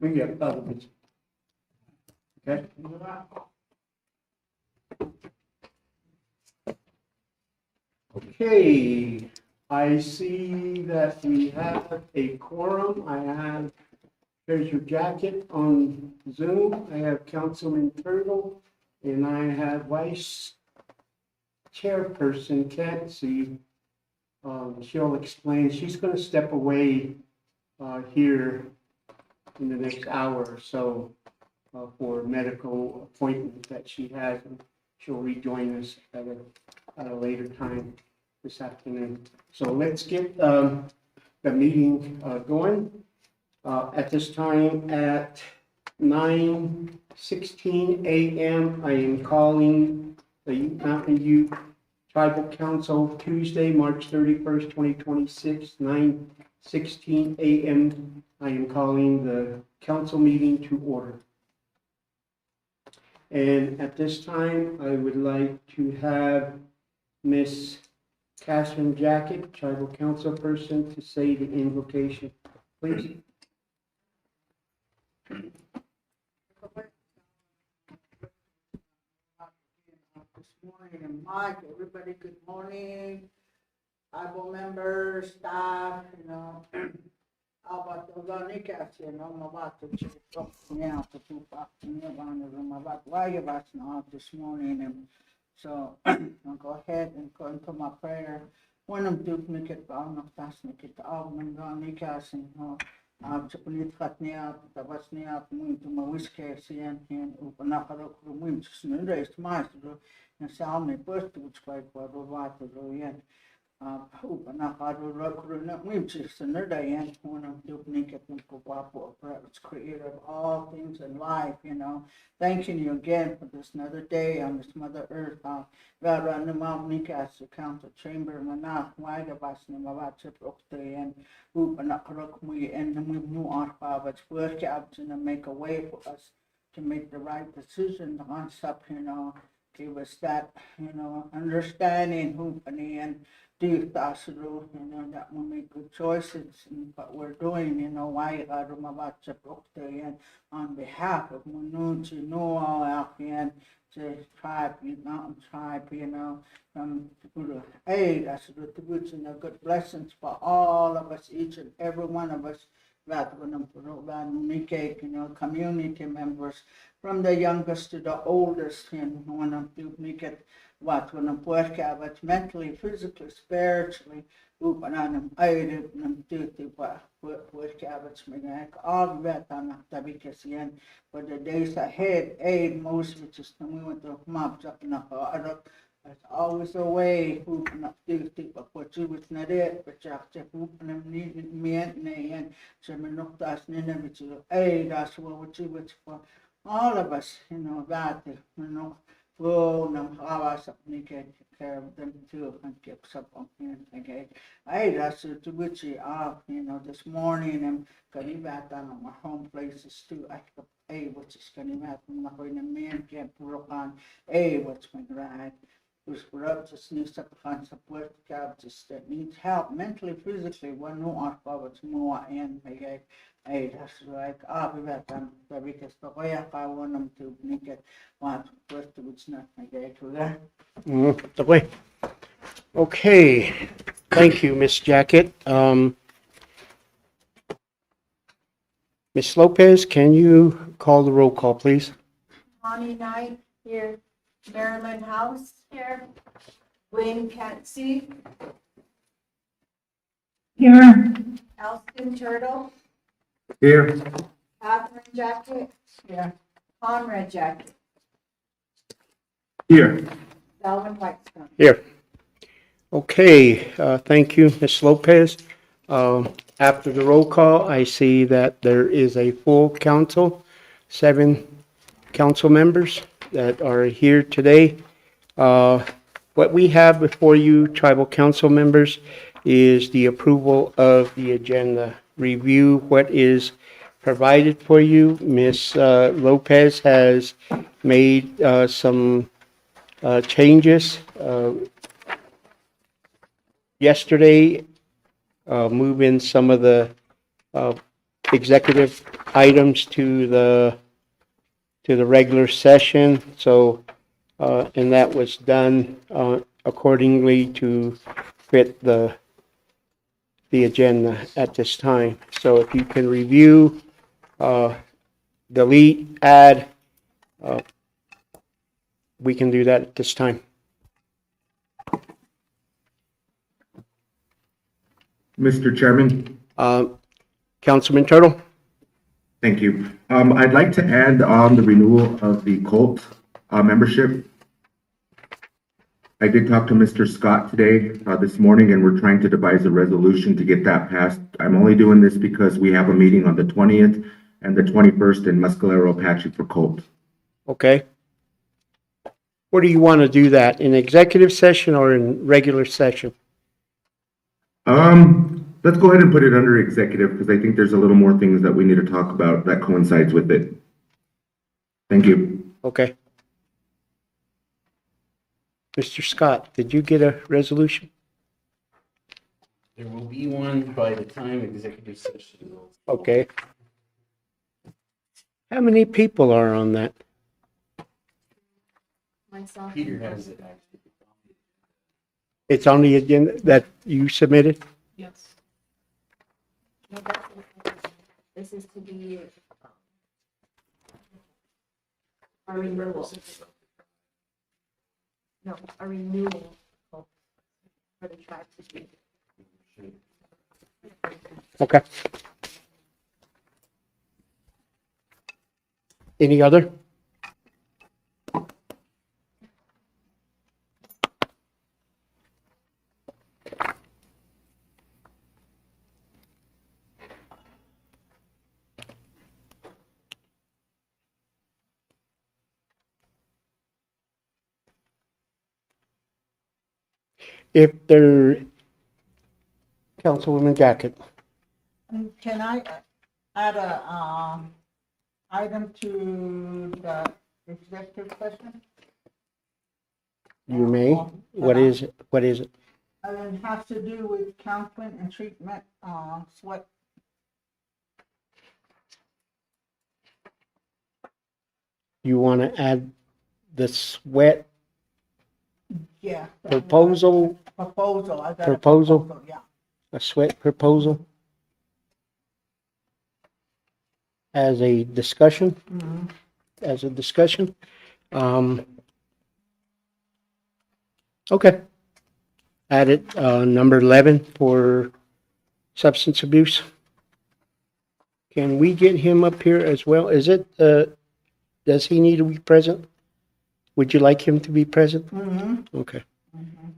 We get other ones. Okay. Okay, I see that we have a quorum. I have Treasurer Jacket on Zoom. I have Councilman Turtle, and I have Vice Chairperson Kathy. She'll explain. She's going to step away here in the next hour or so for a medical appointment that she has. And she'll rejoin us at a later time this afternoon. So let's get the meeting going. At this time at 9:16 a.m., I am calling the Mountain View Tribal Council Tuesday, March 31st, 2026, 9:16 a.m. I am calling the council meeting to order. And at this time, I would like to have Miss Catherine Jacket, Tribal Council person, to say the invocation, please. This morning, and Mike, everybody, good morning. Tribal members, staff, about the Lanikas, about the chief, yeah, the two parts, about why you was not this morning. And so I'll go ahead and go into my prayer. When I'm doing it, I'm not passing it out, and Lanikas, and Japanese Katnia, the Vasnia, to my whiskey, and Upanaka, winch, and raised master, and sound me first to which quite what water, and Upanaka, winch, and and when I'm doing it, it's creator of all things in life, Thanking you again for this another day on this Mother Earth. God, run the Mount Nikas, the Council Chamber, Manach, Wide Basni, Mavacha, and Upanaka, and we knew our Father's work out to make a way for us to make the right decision on something, give us that, understanding, Upani, and do Tasuru, that we make good choices in what we're doing, why Mavacha, and on behalf of Munuchi, Noah, and the tribe, mountain tribe, from Guru aid us with the goods and the good blessings for all of us, each and every one of us, community members, from the youngest to the oldest, and when I'm doing it, what when I'm working, but mentally, physically, spiritually, Upanam aided them to work habits, all that on the Tabikasian for the days ahead, aid most which is the moment of maps up in the there's always a way who can up to what you was not it, but you have to who can need me and German that's which is aid, that's what you was for all of us, that, well, no, how I take care of them too and keep up on him again. That's to which you are, this morning and getting back on my home places too. I which is getting back from my man can't work on what's my grad. Who's up to sneeze up on support cabs that needs help mentally, physically, one no art forwards more and again. That's like I'll be back on the because the way I want them to make it what first it's not my day to that. Okay, thank you, Miss Jacket. Miss Lopez, can you call the roll call, please? Bonnie Knight here. Marilyn House here. Wayne Catsey. Here. Alston Turtle. Here. Catherine Jacket. Yeah. Conrad Jacket. Here. Dalvin Whitestone. Here. Okay, thank you, Ms. Lopez. After the roll call, I see that there is a full council, 7 council members that are here today. What we have before you, tribal council members, is the approval of the agenda. Review what is provided for you. Ms. Lopez has made some changes. Yesterday, moving some of the executive items to the regular session. So, and that was done accordingly to fit the agenda at this time. So if you can review, delete, add, we can do that at this time. Mr. Chairman, Councilman Turtle? thank you. I'd like to add on the renewal of the Colt membership. I did talk to Mr. Scott today, this morning, and we're trying to devise a resolution to get that passed. I'm only doing this because we have a meeting on the 20th and the 21st in Mescalero Apache for Colt. Okay. Where do you want to do that? In executive session or in regular session? Let's go ahead and put it under executive because I think there's a little more things that we need to talk about that coincides with it. Thank you. Okay. Mr. Scott, did you get a resolution? There will be one by the time executive session goes. Okay. How many people are on that? Myself. Peter has it actually. It's on the agenda that you submitted? Yes. No, that's- This is to be a renewal. No, a renewal for the tribe to be. Okay. Any other? If there, Councilwoman Jacket, And can I add a, item to the executive session? you may. What is it? What is it? It has to do with counseling and treatment, sweat. You want to add the sweat Yeah. proposal, Proposal, I got a Proposal? proposal, yeah. a sweat proposal as a discussion? Mhm. As a discussion. Okay. Added, number 11 for substance abuse. Can we get him up here as well? Is it, does he need to be present? Would you like him to be present? Mhm. Okay. Mhm.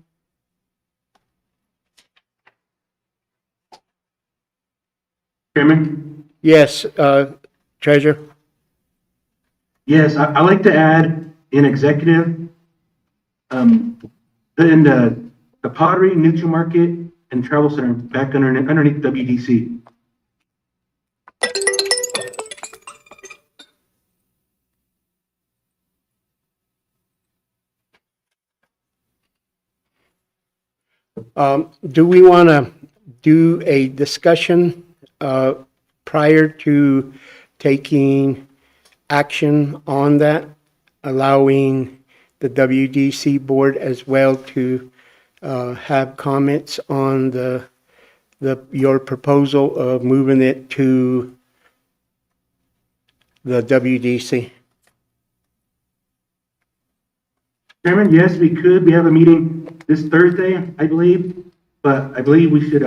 Chairman? Yes, Treasurer? Yes, I like to add in executive, in the Pottery, Nutri Market, and Travel Center back underneath WDC. Do we want to do a discussion prior to taking action on that, allowing the WDC board as well to have comments on your proposal of moving it to the WDC? Chairman, yes, we could. We have a meeting this Thursday, I believe, but I believe we should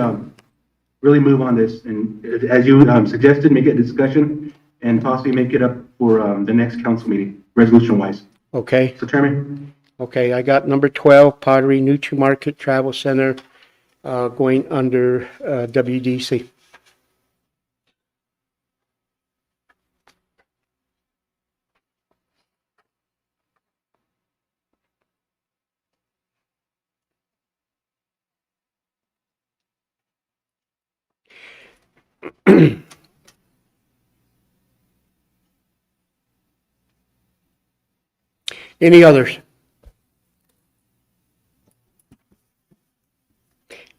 really move on this and, as you suggested, make it a discussion and possibly make it up for the next council meeting, resolution-wise. Okay. So, Chairman? Okay, I got number 12, Pottery Nutri Market Travel Center, going under WDC. Any others?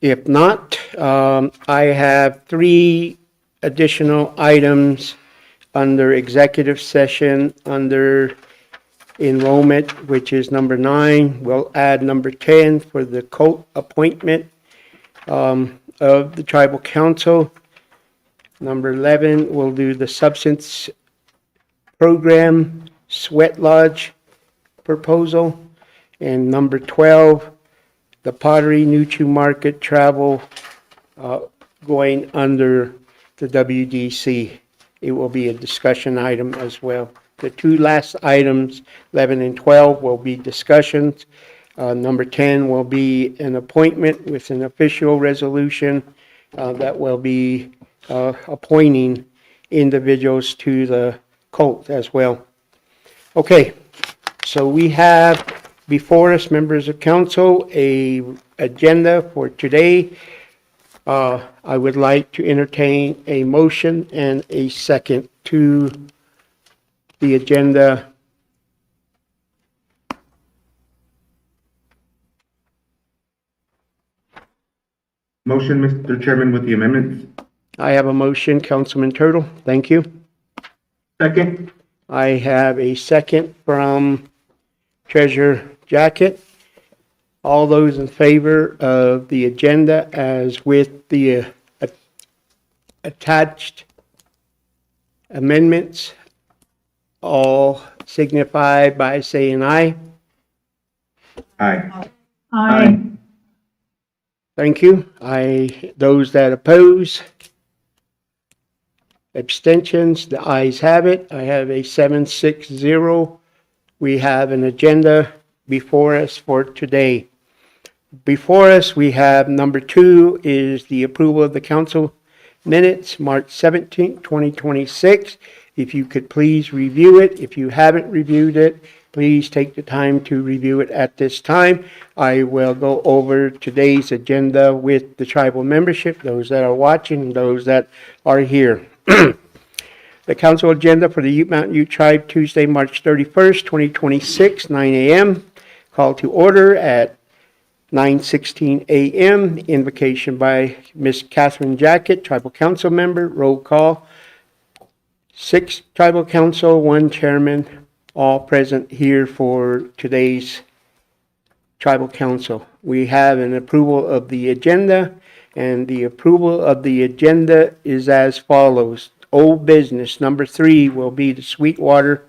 If not, I have 3 additional items under executive session, under enrollment, which is number 9. We'll add number 10 for the COLT appointment of the tribal council. Number 11, we'll do the substance program sweat lodge proposal. And number 12, the Pottery Nuchu Market travel going under the WDC. It will be a discussion item as well. The two last items, 11 and 12, will be discussions. Number 10 will be an appointment with an official resolution that will be appointing individuals to the cult as well. Okay, so we have before us, members of council, a agenda for today. I would like to entertain a motion and a second to the agenda. Motion, Mr. Chairman, with the amendments. I have a motion, Councilman Turtle. Thank you. Second? I have a second from Treasurer Jacket. All those in favor of the agenda as with the attached amendments, all signify by saying aye. Aye. Aye. Thank you. Those that oppose, abstentions, the ayes have it. I have a 7-6-0. We have an agenda before us for today. Before us, we have number 2 is the approval of the council minutes, March 17th, 2026. If you could please review it. If you haven't reviewed it, please take the time to review it at this time. I will go over today's agenda with the tribal membership, those that are watching, those that are here. The council agenda for the Ute Mountain Ute Tribe, Tuesday, March 31st, 2026, 9 a.m. Call to order at 9:16 a.m. Invocation by Ms. Catherine Jacket, tribal council member. Roll call. 6 tribal council, 1 chairman, all present here for today's tribal council. We have an approval of the agenda, and the approval of the agenda is as follows. Old business, number 3 will be the Sweetwater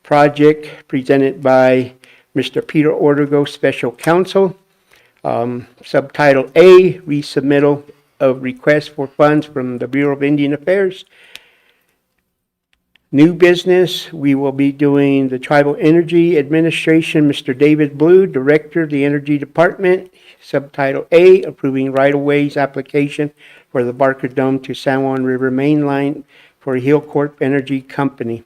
project presented by Mr. Peter Ortego, special counsel. Subtitle A, resubmittal of request for funds from the Bureau of Indian Affairs. New business, we will be doing the Tribal Energy Administration, Mr. David Blue, Director of the Energy Department. Subtitle A, approving right-of-ways application for the Barker Dome to San Juan River Main Line for Hillcorp Energy Company.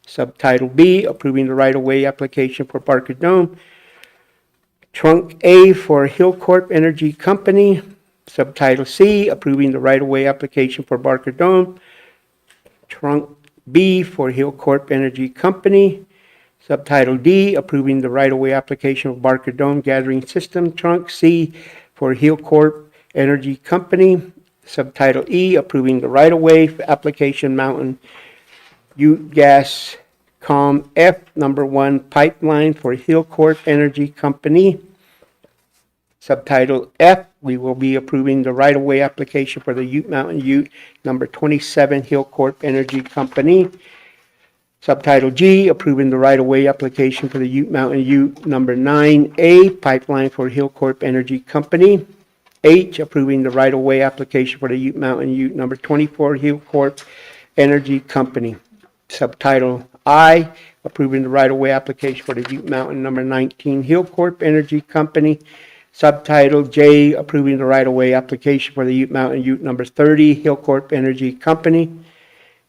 Subtitle B, approving the right-of-way application for Barker Dome. Trunk A for Hillcorp Energy Company. Subtitle C, approving the right-of-way application for Barker Dome. Trunk B for Hillcorp Energy Company. Subtitle D, approving the right-of-way application of Barker Dome Gathering System. Trunk C for Hillcorp Energy Company. Subtitle E, approving the right-of-way application Mountain Ute Gas Com F number 1 pipeline for Hillcorp Energy Company. Subtitle F, we will be approving the right-of-way application for the Ute Mountain Ute number 27 Hillcorp Energy Company. Subtitle G, approving the right-of-way application for the Ute Mountain Ute number 9A pipeline for Hillcorp Energy Company. H, approving the right-of-way application for the Ute Mountain Ute number 24 Hillcorp Energy Company. Subtitle I, approving the right-of-way application for the Ute Mountain number 19 Hillcorp Energy Company. Subtitle J, approving the right-of-way application for the Ute Mountain Ute number 30 Hillcorp Energy Company.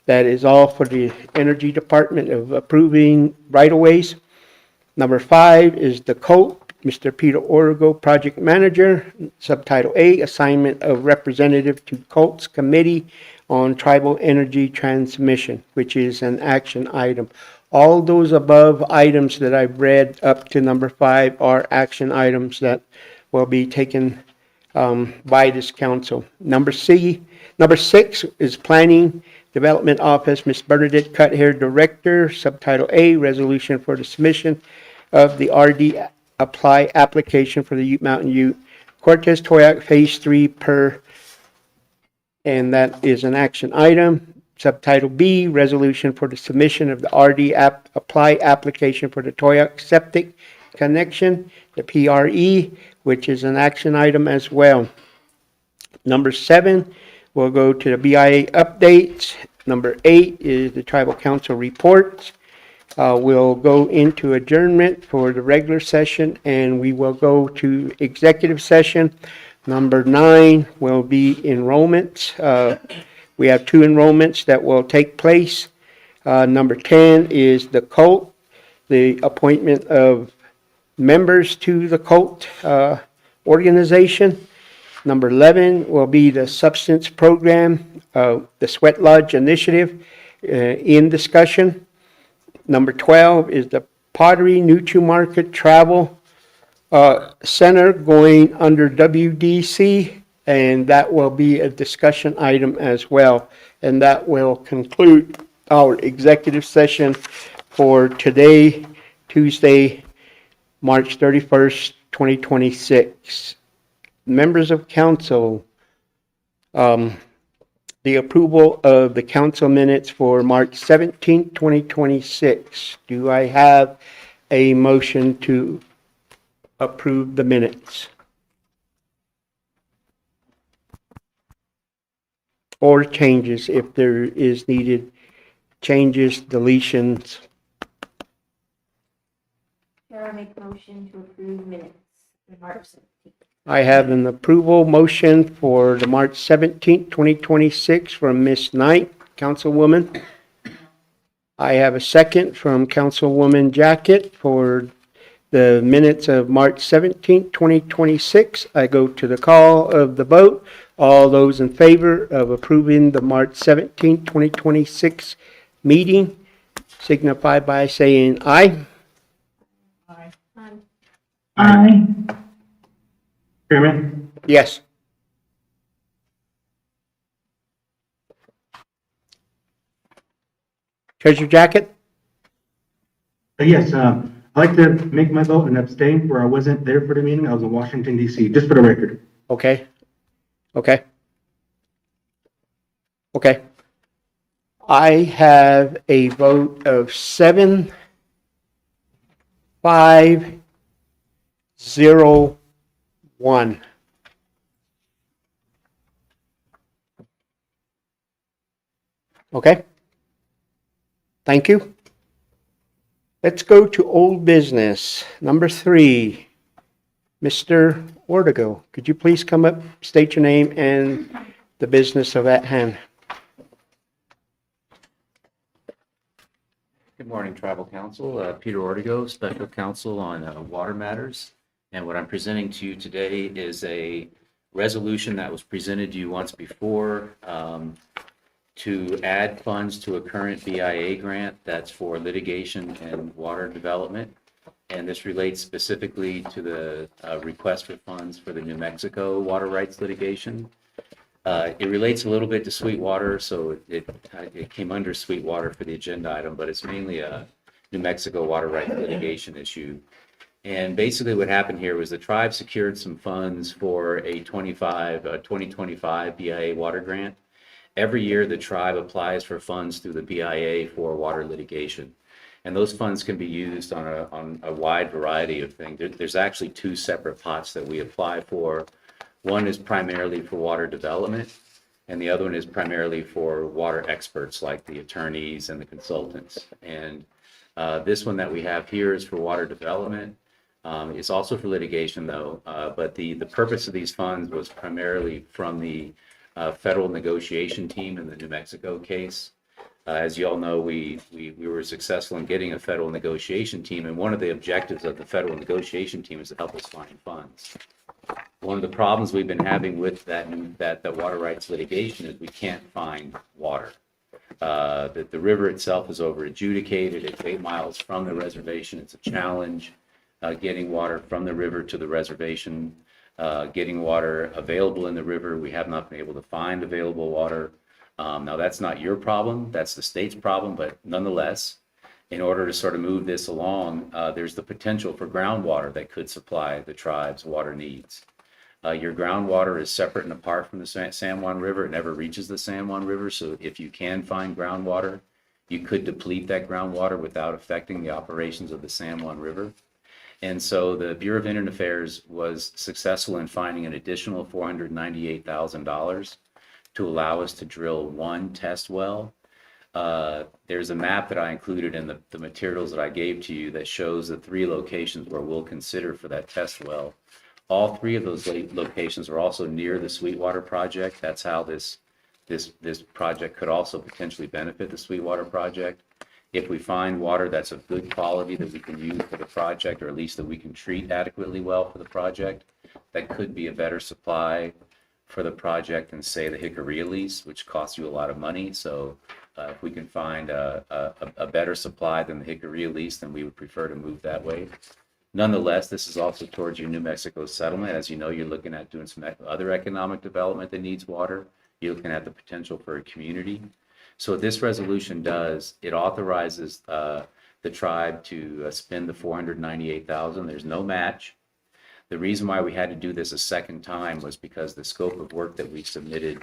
That is all for the Energy Department of approving right-of-ways. Number 5 is the COLT, Mr. Peter Ortego, Project Manager. Subtitle A, assignment of representative to COLT's Committee on Tribal Energy Transmission, which is an action item. All those above items that I've read up to number 5 are action items that will be taken by this council. Number 6 is Planning Development Office, Ms. Bernadette Cuthair, Director, Subtitle A, Resolution for the Submission of the RD Apply Application for the Ute Mountain Ute Cortez Toyac Phase 3 and that is an action item. Subtitle B, Resolution for the Submission of the RD Apply Application for the Toyac Septic Connection, the PRE, which is an action item as well. Number 7, we'll go to the BIA updates. Number 8 is the Tribal Council reports. We'll go into adjournment for the regular session, and we will go to executive session. Number 9 will be enrollments. We have 2 enrollments that will take place. Number 10 is the COLT, the appointment of members to the COLT organization. Number 11 will be the substance program, the Sweat Lodge initiative in discussion. Number 12 is the Pottery New to Market Travel Center going under WDC, and that will be a discussion item as well. And that will conclude our executive session for today, Tuesday, March 31st, 2026. Members of council, the approval of the council minutes for March 17th, 2026. Do I have a motion to approve the minutes? Or changes if there is needed, changes, deletions. Chair, I make a motion to approve minutes for March 17th. I have an approval motion for the March 17th, 2026 from Ms. Knight, Councilwoman. I have a second from Councilwoman Jacket for the minutes of March 17th, 2026. I go to the call of the vote. All those in favor of approving the March 17th, 2026 meeting signify by saying aye. Aye. Aye. Chairman? Yes. Treasurer Jacket? Yes, I'd like to make my vote and abstain where I wasn't there for the meeting. I was in Washington DC, just for the record. Okay. Okay. Okay. I have a vote of 7, 5, 0, 1. Okay. Thank you. Let's go to old business. Number 3. Mr. Ortego, could you please come up, state your name and the business of at hand? Good morning, Tribal Council. Peter Ortego, Special Counsel on Water Matters. And what I'm presenting to you today is a resolution that was presented to you once before to add funds to a current BIA grant that's for litigation and water development. And this relates specifically to the request for funds for the New Mexico water rights litigation. It relates a little bit to Sweetwater, so it came under Sweetwater for the agenda item, but it's mainly a New Mexico water rights litigation issue. And basically what happened here was the tribe secured some funds for a 2025 BIA water grant. Every year the tribe applies for funds through the BIA for water litigation. And those funds can be used on a wide variety of things. There's actually 2 separate pots that we apply for. One is primarily for water development, and the other one is primarily for water experts like the attorneys and the consultants. And this one that we have here is for water development. It's also for litigation though, but the purpose of these funds was primarily from the federal negotiation team in the New Mexico case. As you all know, we were successful in getting a federal negotiation team, and one of the objectives of the federal negotiation team is to help us find funds. One of the problems we've been having with that water rights litigation is we can't find water. The river itself is over adjudicated. It's 8 miles from the reservation. It's a challenge getting water from the river to the reservation. getting water available in the river. We have not been able to find available water. Now, that's not your problem, that's the state's problem, but nonetheless, in order to sort of move this along, there's the potential for groundwater that could supply the tribe's water needs. Your groundwater is separate and apart from the San Juan River. It never reaches the San Juan River, so if you can find groundwater, you could deplete that groundwater without affecting the operations of the San Juan River. And so the Bureau of Indian Affairs was successful in finding an additional $498,000 to allow us to drill one test well. There's a map that I included in the materials that I gave to you that shows the 3 locations where we'll consider for that test well. All 3 of those locations are also near the Sweetwater project. That's how this project could also potentially benefit the Sweetwater project. If we find water that's of good quality that we can use for the project, or at least that we can treat adequately well for the project, that could be a better supply for the project than, say, the Jicarilla lease, which costs you a lot of money. So if we can find a better supply than the Jicarilla lease, then we would prefer to move that way. Nonetheless, this is also towards your New Mexico settlement. As you know, you're looking at doing some other economic development that needs water. You're looking at the potential for a community. So what this resolution does, it authorizes the tribe to spend the $498,000. There's no match. The reason why we had to do this a second time was because the scope of work that we submitted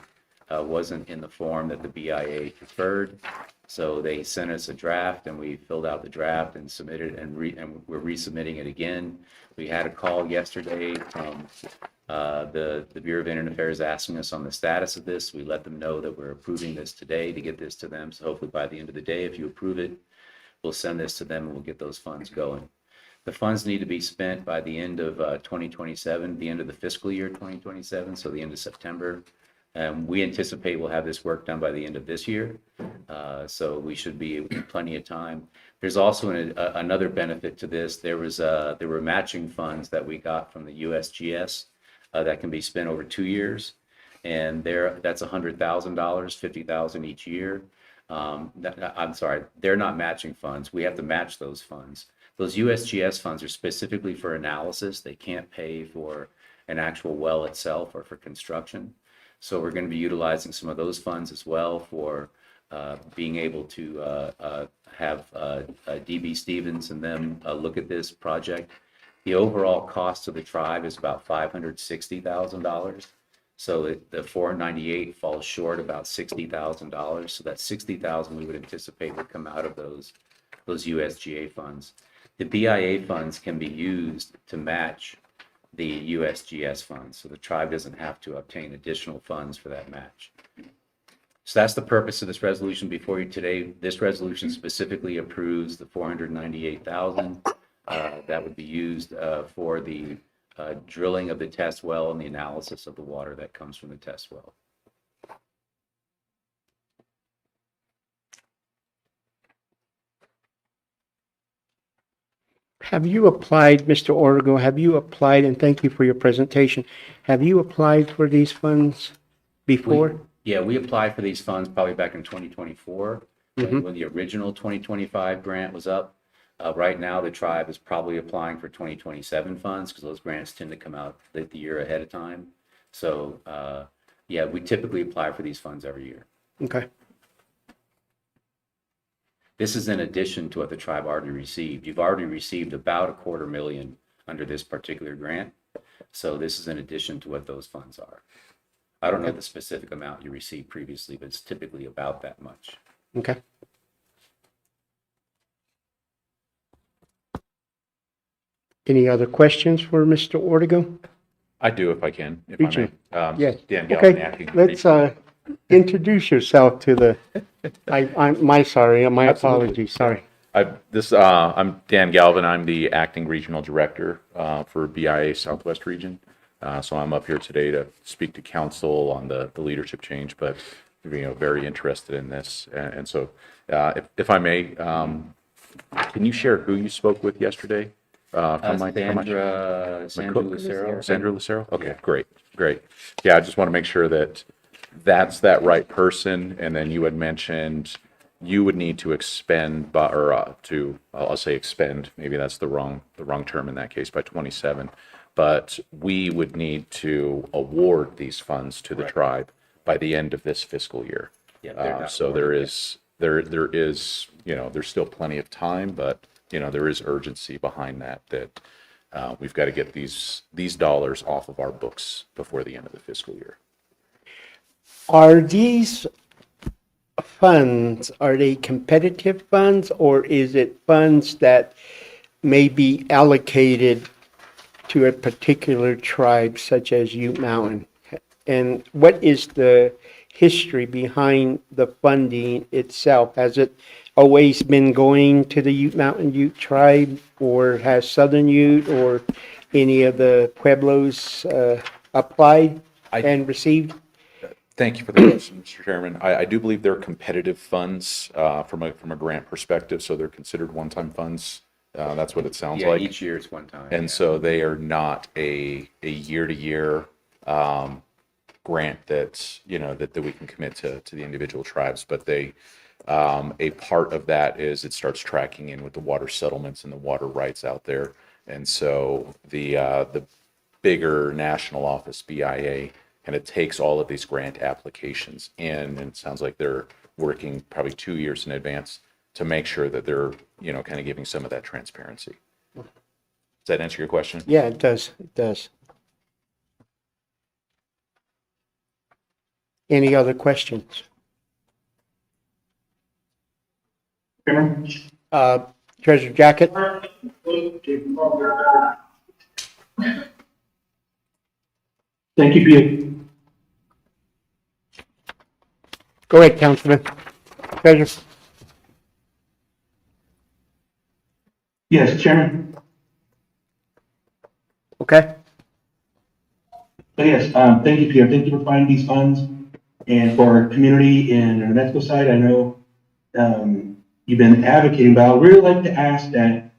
wasn't in the form that the BIA preferred. So they sent us a draft, and we filled out the draft and submitted, and we're resubmitting it again. We had a call yesterday from the Bureau of Indian Affairs asking us on the status of this. We let them know that we're approving this today to get this to them. So hopefully by the end of the day, if you approve it, we'll send this to them and we'll get those funds going. The funds need to be spent by the end of 2027, the end of the fiscal year 2027, so the end of September. We anticipate we'll have this work done by the end of this year, so we should be plenty of time. There's also another benefit to this. There were matching funds that we got from the USGS that can be spent over 2 years, and that's $100,000, $50,000 each year. I'm sorry, they're not matching funds. We have to match those funds. Those USGS funds are specifically for analysis. They can't pay for an actual well itself or for construction. So we're going to be utilizing some of those funds as well for being able to have DB Stevens and them look at this project. The overall cost to the tribe is about $560,000. So the 498 falls short about $60,000. So that $60,000 we would anticipate would come out of those USGA funds. The BIA funds can be used to match the USGS funds, so the tribe doesn't have to obtain additional funds for that match. So that's the purpose of this resolution before you today. This resolution specifically approves the $498,000 that would be used for the drilling of the test well and the analysis of the water that comes from the test well. Have you applied, Mr. Ortego, have you applied, and thank you for your presentation, have you applied for these funds before? Yeah, we applied for these funds probably back in 2024, when the original 2025 grant was up. Right now, the tribe is probably applying for 2027 funds because those grants tend to come out the year ahead of time. So, yeah, we typically apply for these funds every year. Okay. This is in addition to what the tribe already received. You've already received about $250,000 under this particular grant. So this is in addition to what those funds are. I don't know the specific amount you received previously, but it's typically about that much. Okay. Any other questions for Mr. Ortego? I do, if I can, if Reach I in. may. Yes. Dan Galvin, Okay, acting. let's introduce yourself to the, my apologies, sorry. I'm Dan Galvin. I'm the acting regional director for BIA Southwest Region. So I'm up here today to speak to council on the leadership change, but very interested in this. And so, if I may, can you share who you spoke with yesterday? Sandra Lucero. Sandra Lucero? Okay, great. Yeah, I just want to make sure that that's that right person. And then you had mentioned you would need to expend, I'll say expend, maybe that's the wrong term in that case, by 27. but we would need to award these funds to the tribe by the end of this fiscal year. Yeah, they're not So there awarded is, there is, there's still plenty of time, but, there is urgency behind that we've got to get these dollars off of our books before the end of the fiscal year. Are these funds, are they competitive funds, or is it funds that may be allocated to a particular tribe such as Ute Mountain? And what is the history behind the funding itself? Has it always been going to the Ute Mountain Ute tribe, or has Southern Ute or any of the Pueblos applied and received? Thank you for the question, Mr. Chairman. I do believe they're competitive funds from a grant perspective, so they're considered one-time funds. That's what it sounds Yeah, like. each year it's one time. And so they are not a year-to-year grant that, that we can commit to the individual tribes, but they, a part of that is it starts tracking in with the water settlements and the water rights out there. And so the bigger national office, BIA, kind of takes all of these grant applications in, and it sounds like they're working probably 2 years in advance to make sure that they're, kind of giving some of that transparency. Does that answer your question? Yeah, it does. It does. Any other questions? Chairman? Treasure Jacket? Thank you, Peter. Go ahead, Councilman. Treasure. Yes, Chairman. Okay. So yes, thank you, Peter. Thank you for finding these funds. And for our community in the Mexico side, I know, you've been advocating, but I would really like to ask that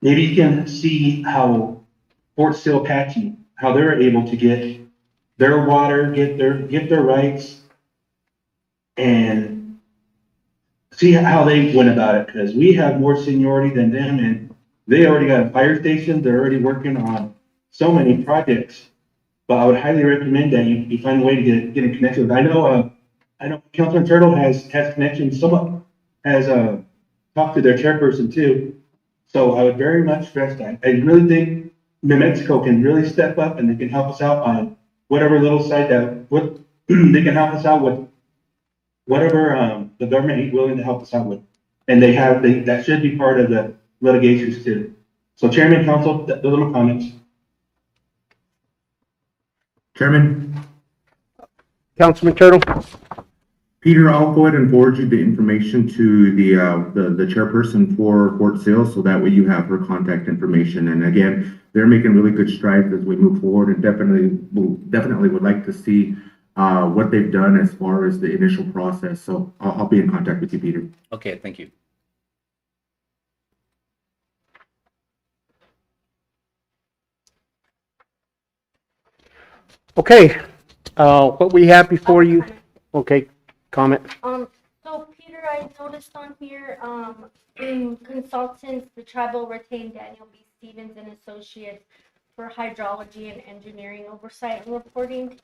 maybe you can see how Fort Sill Apache, how they're able to get their water, get their rights, and see how they went about it, because we have more seniority than them, and they already got a fire station. They're already working on so many projects. But I would highly recommend that you find a way to get in connection with. I know Councilman Turtle has connections, somewhat has talked to their chairperson too. So I would very much stress that. I really think New Mexico can really step up, and they can help us out on whatever little side what they can help us out with, whatever the government ain't willing to help us out with. And that should be part of the litigations too. So Chairman, Council, those are my comments. Chairman, Councilman Turtle? Peter, I'll go ahead and forward you the information to the chairperson for Fort Sill, so that way you have her contact information. And again, they're making really good strides as we move forward, and definitely would like to see what they've done as far as the initial process. So I'll be in contact with you, Peter. Okay, thank you. Okay, what we have before you, okay, comment. So Peter, I noticed on here, in consultants, the tribe will retain Daniel B. Stevens and Associates for hydrology and engineering oversight and reporting.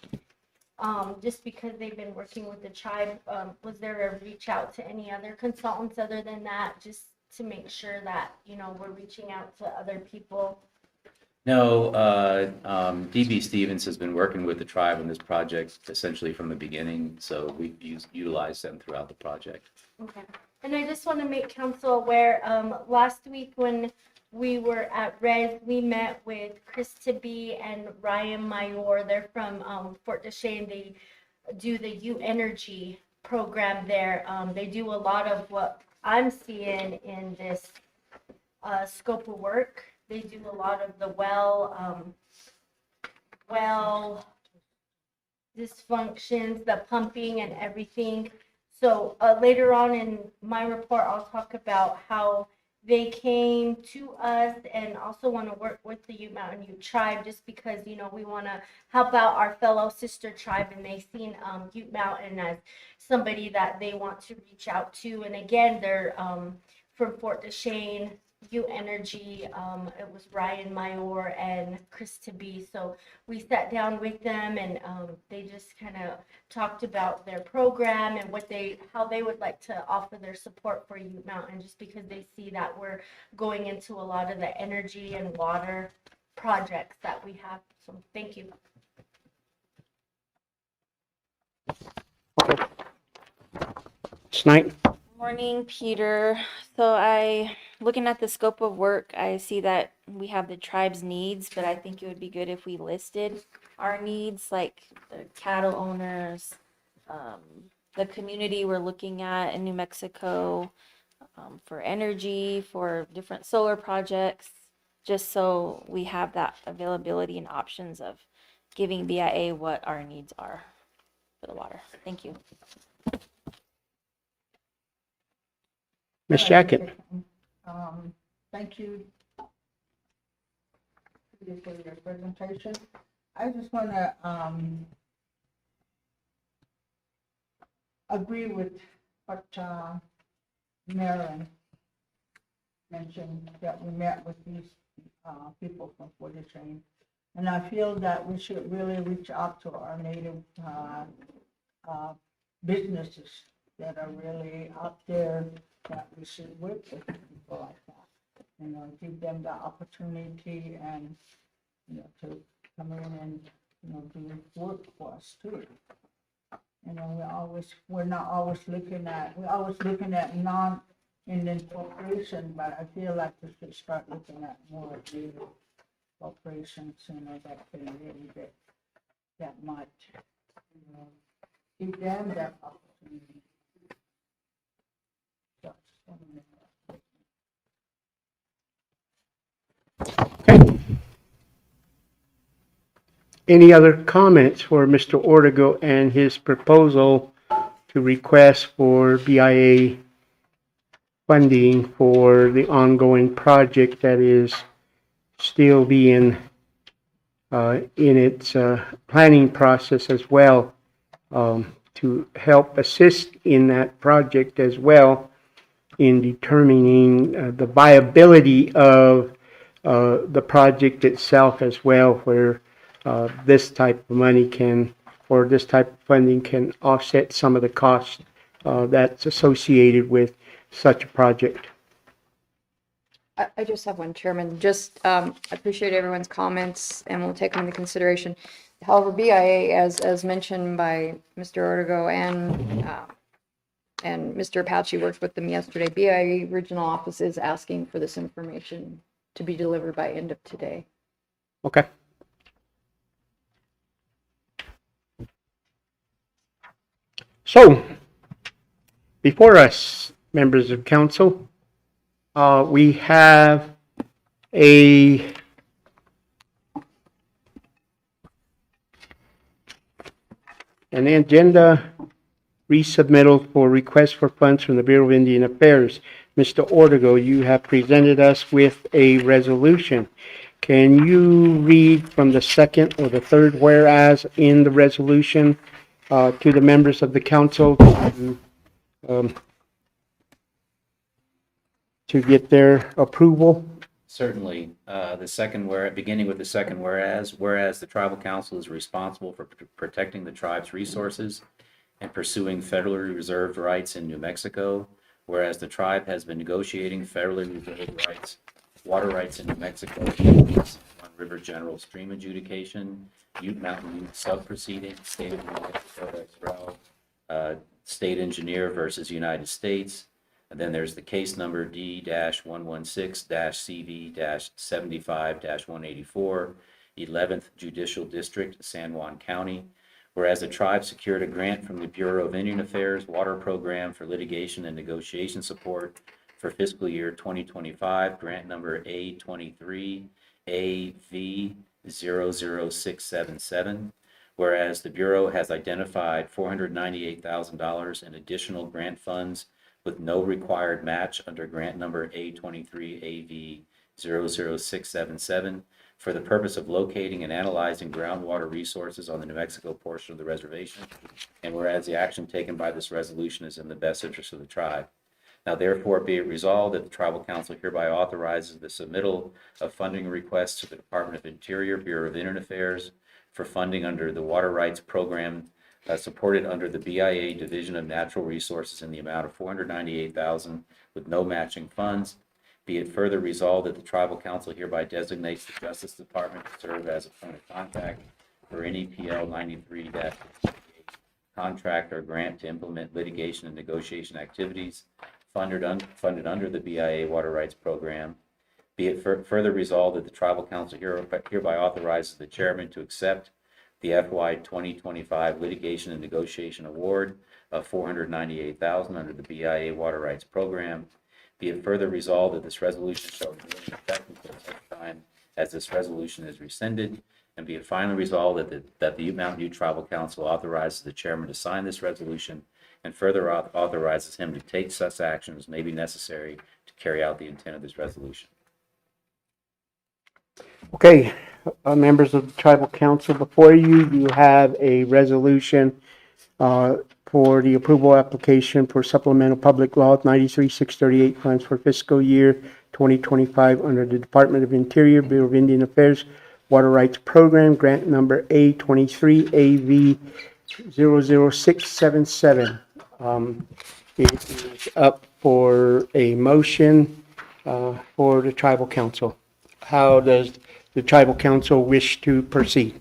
Just because they've been working with the tribe, was there a reach out to any other consultants other than that, just to make sure that, we're reaching out to other people? No, DB Stevens has been working with the tribe on this project essentially from the beginning, so we've utilized them throughout the project. Okay. And I just want to make council aware, last week when we were at Res, we met with Chris Tibby and Ryan Mayor. They're from Fort Duchesne. They do the U Energy program there. They do a lot of what I'm seeing in this scope of work. They do a lot of the well dysfunctions, the pumping and everything. So later on in my report, I'll talk about how they came to us and also want to work with the Ute Mountain Ute tribe, just because, we want to help out our fellow sister tribe, and they've seen Ute Mountain as somebody that they want to reach out to. And again, they're from Fort Duchesne, U Energy. It was Ryan Mayor and Chris Tabee. So we sat down with them and they just kind of talked about their program and how they would like to offer their support for Ute Mountain, just because they see that we're going into a lot of the energy and water projects that we have. So thank you. Snipe? Morning, Peter. Looking at the scope of work, I see that we have the tribe's needs, but I think it would be good if we listed our needs, like the cattle owners, the community we're looking at in New Mexico, for energy, for different solar projects, just so we have that availability and options of giving BIA what our needs are for the water. Thank you. Ms. Jacket? Thank you for your presentation. I just want to agree with what Marilyn mentioned, that we met with these people from Fort Chain. And I feel that we should really reach out to our native businesses that are really out there, that we should work with people like that. You know, give them the opportunity and, you know, to come in and, you know, do work for us too. You know, we're always looking at non-Indian corporation, but I feel like we should start looking at more of the corporations, you know, that can really get that much, you know, give them that opportunity. Okay. Any other comments for Mr. Ortego and his proposal to request for BIA funding for the ongoing project that is still being in its planning process as well, to help assist in that project as well in determining the viability of the project itself as well, where this type of money can, or this type of funding can offset some of the costs that's associated with such a project. I just have one, Chairman. Just appreciate everyone's comments and we'll take them into consideration. However, BIA, as mentioned by Mr. Ortego and Mr. Apache worked with them yesterday, BIA Regional Office is asking for this information to be delivered by end of today. Okay. So, before us, members of council, we have an agenda resubmittal for request for funds from the Bureau of Indian Affairs. Mr. Ortego, you have presented us with a resolution. Can you read from the second or the third whereas in the resolution to the members of the council to get their approval? Certainly. Beginning with the second whereas the tribal council is responsible for protecting the tribe's resources and pursuing federally reserved rights in New Mexico, whereas the tribe has been negotiating federally reserved rights, water rights in New Mexico, on River General Stream Adjudication, Ute Mountain Ute Sub-Proceeding, State of New Mexico, State Engineer versus United States. And then there's the case number D-116-CV-75-184, 11th Judicial District, San Juan County. Whereas the tribe secured a grant from the Bureau of Indian Affairs Water Program for litigation and negotiation support for fiscal year 2025, grant number A23AV00677. Whereas the Bureau has identified $498,000 in additional grant funds with no required match under grant number A23AV00677 for the purpose of locating and analyzing groundwater resources on the New Mexico portion of the reservation. And whereas the action taken by this resolution is in the best interest of the tribe. Now therefore be it resolved that the Tribal Council hereby authorizes the submittal of funding requests to the Department of Interior, Bureau of Indian Affairs for funding under the Water Rights Program supported under the BIA Division of Natural Resources in the amount of $498,000 with no matching funds. Be it further resolved that the Tribal Council hereby designates the Justice Department to serve as a point of contact for any PL 93 contract or grant to implement litigation and negotiation activities funded under the BIA Water Rights Program. Be it further resolved that the Tribal Council hereby authorizes the chairman to accept the FY 2025 litigation and negotiation award of $498,000 under the BIA Water Rights Program. Be it further resolved that this resolution shall remain in effect until such time as this resolution is rescinded. And be it finally resolved that the Mountain View Tribal Council authorizes the chairman to sign this resolution and further authorizes him to take such actions as may be necessary to carry out the intent of this resolution. Okay, members of the Tribal Council, before you, you have a resolution for the approval application for supplemental public law 93-638 funds for fiscal year 2025 under the Department of Interior, Bureau of Indian Affairs Water Rights Program, grant number A23AV00677. It is up for a motion for the Tribal Council. How does the Tribal Council wish to proceed?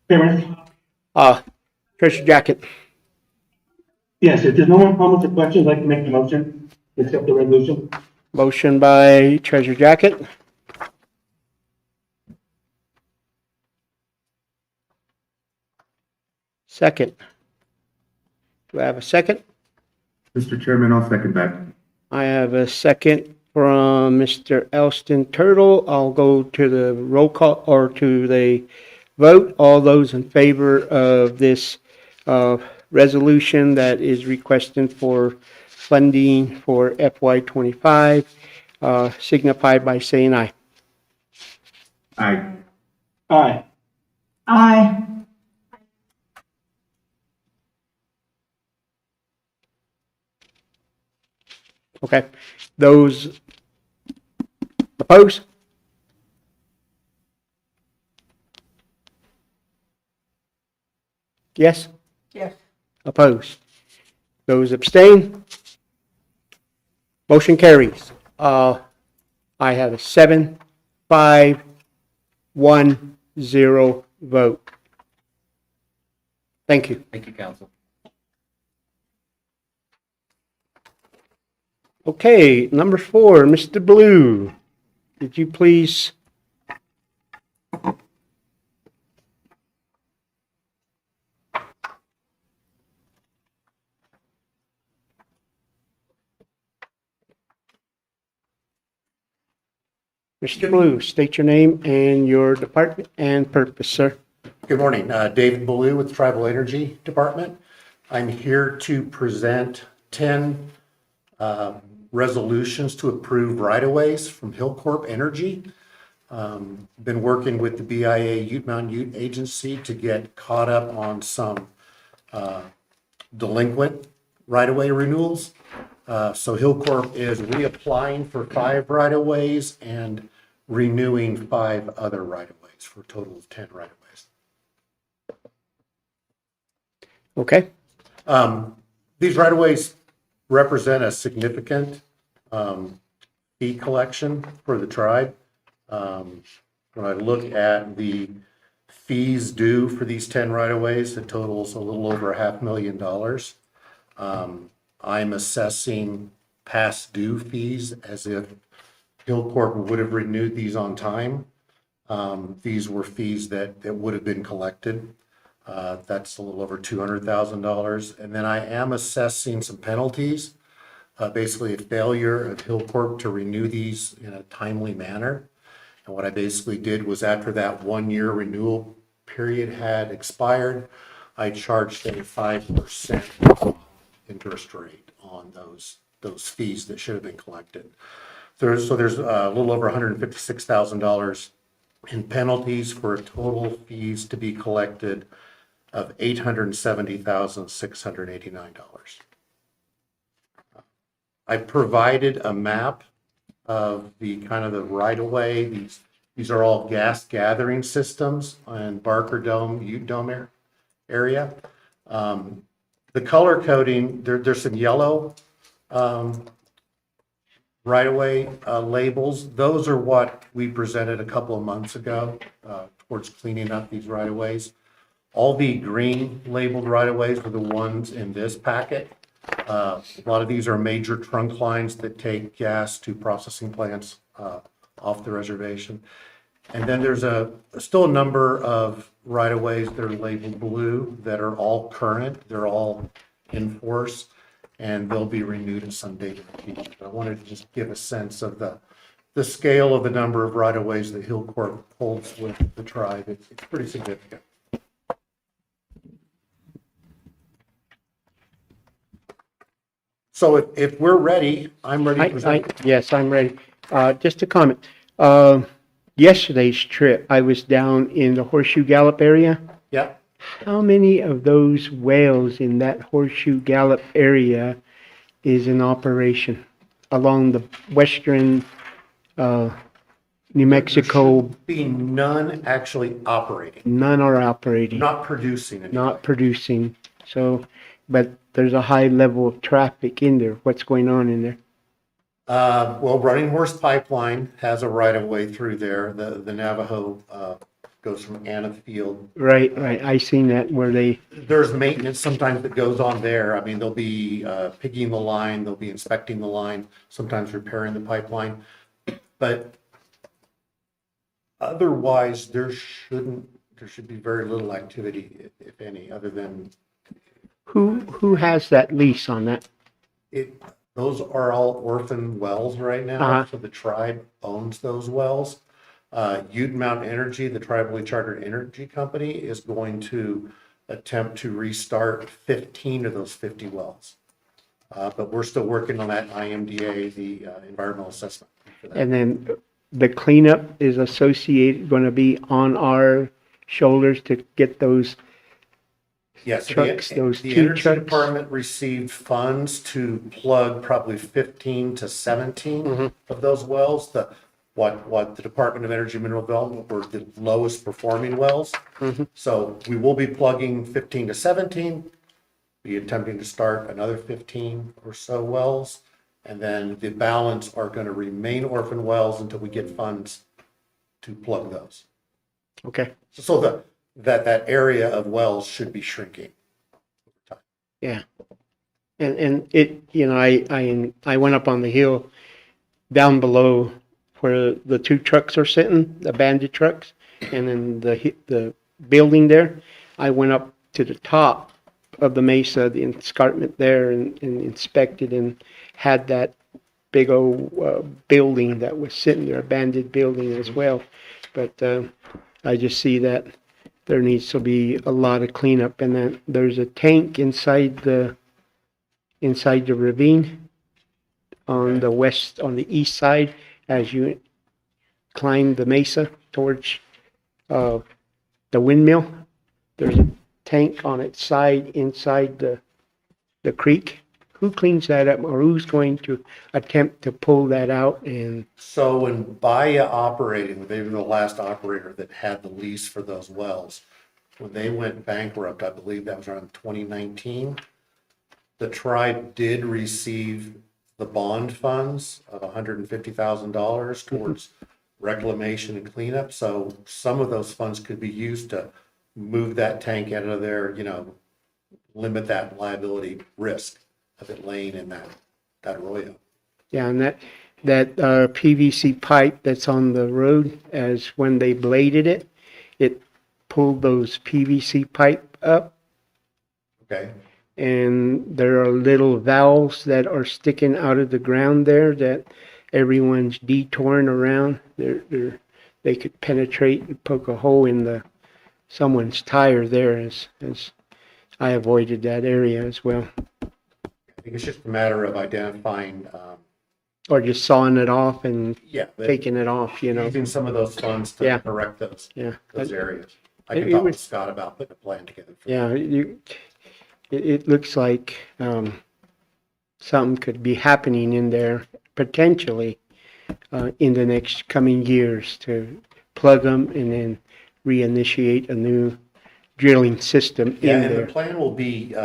Chairman? Treasurer Jacket, Yes, if there's no more comments or questions, I'd like to make the motion, to accept the resolution. motion by Treasurer Jacket. Second. Do I have a second? Mr. Chairman, I'll second that. I have a second from Mr. Elston Turtle. I'll go to the roll call or to the vote. All those in favor of this resolution that is requesting for funding for FY25 signify by saying aye. Aye. Aye. Aye. Okay. Those opposed? Yes? Yes. Opposed? Those abstain? Motion carries. I have a 7-5-1-0 vote. Thank you. Thank you, Council. Okay, number 4, Mr. Blue, could you please? Mr. Blue, state your name and your department and purpose, sir. Good morning, David Ballou with Tribal Energy Department. I'm here to present 10 resolutions to approve right-of-ways from Hillcorp Energy. Been working with the BIA Ute Mountain Ute Agency to get caught up on some delinquent right-of-way renewals. So Hillcorp is reapplying for 5 right-of-ways and renewing 5 other right-of-ways for a total of 10 right-of-ways. Okay, These right-of-ways represent a significant fee collection for the tribe. When I look at the fees due for these 10 right-of-ways, it totals a little over $500,000. I'm assessing past due fees as if Hillcorp would have renewed these on time. These were fees that would have been collected. That's a little over $200,000. And then I am assessing some penalties, basically a failure of Hillcorp to renew these in a timely manner. And what I basically did was after that 1-year renewal period had expired, I charged a 5% interest rate on those fees that should have been collected. There's a little over $156,000 in penalties for total fees to be collected of $870,689. I provided a map of the kind of the right-of-way. These are all gas gathering systems in Barker Dome, Ute Dome area. The color coding, there's some yellow right-of-way labels. Those are what we presented a couple of months ago towards cleaning up these right-of-ways. All the green labeled right-of-ways are the ones in this packet. A lot of these are major trunk lines that take gas to processing plants off the reservation. And then there's still a number of right-of-ways that are labeled blue that are all current. They're all in force, and they'll be renewed at some date in the future. But I wanted to just give a sense of the scale of the number of right-of-ways that Hillcorp holds with the tribe. It's pretty significant. So if we're ready, I'm ready to present. Yes, I'm ready. Just a comment. Yesterday's trip, I was down in the Horseshoe Gallop area. Yeah. How many of those wells in that Horseshoe Gallop area is in operation along the western New Mexico? Being none actually operating, None are operating, not producing anything. not producing. So, but there's a high level of traffic in there. What's going on in there? Well, Running Horse Pipeline has a right of way through there. The Navajo goes from Anna Field. Right. I seen that where they, There's maintenance sometimes that goes on there. I mean, they'll be pigging the line, they'll be inspecting the line, sometimes repairing the pipeline. But otherwise, there should be very little activity, if any, other than who has that lease on that? those are all orphan wells right now. Uh-huh. So the tribe owns those wells. Ute Mountain Energy, the tribally chartered energy company, is going to attempt to restart 15 of those 50 wells. But we're still working on that IMDA, the environmental assessment for that. And then the cleanup is going to be on our shoulders to get those. Yes, trucks, those the two energy trucks. department received funds to plug probably 15 to 17 of those wells. What the Department of Energy and Mineral Development were the lowest performing wells. So we will be plugging 15 to 17, be attempting to start another 15 or so wells. And then the balance are going to remain orphan wells until we get funds to plug those. Okay. So that area of wells should be shrinking over time. Yeah. And it, I went up on the hill down below where the two trucks are sitting, the bandit trucks, and then the building there. I went up to the top of the mesa, the escarpment there, and inspected and had that big old building that was sitting there, abandoned building as well. But I just see that there needs to be a lot of cleanup, and then there's a tank inside the ravine on the east side as you climb the mesa towards the windmill. There's a tank on its side inside the creek. Who cleans that up, or who's going to attempt to pull that out? And So when Bahia operating, they were the last operator that had the lease for those wells. When they went bankrupt, I believe that was around 2019, the tribe did receive the bond funds of $150,000 towards reclamation and cleanup. So some of those funds could be used to move that tank out of there, limit that liability risk of it laying in that arroyo. yeah, and that PVC pipe that's on the road, as when they bladed it, it pulled those PVC pipe up, Okay. and there are little valves that are sticking out of the ground there that everyone's detouring around. They could penetrate and poke a hole in someone's tire there, as I avoided that area as well. I think it's just a matter of identifying, Or just sawing it off and but taking it off, using some of those funds Yeah. to correct those Yeah. areas. I can It talk with was- Scott about putting a plan together. Yeah, it looks like, something could be happening in there potentially, in the next coming years to plug them and then reinitiate a new drilling system Yeah, in and the there. plan will be,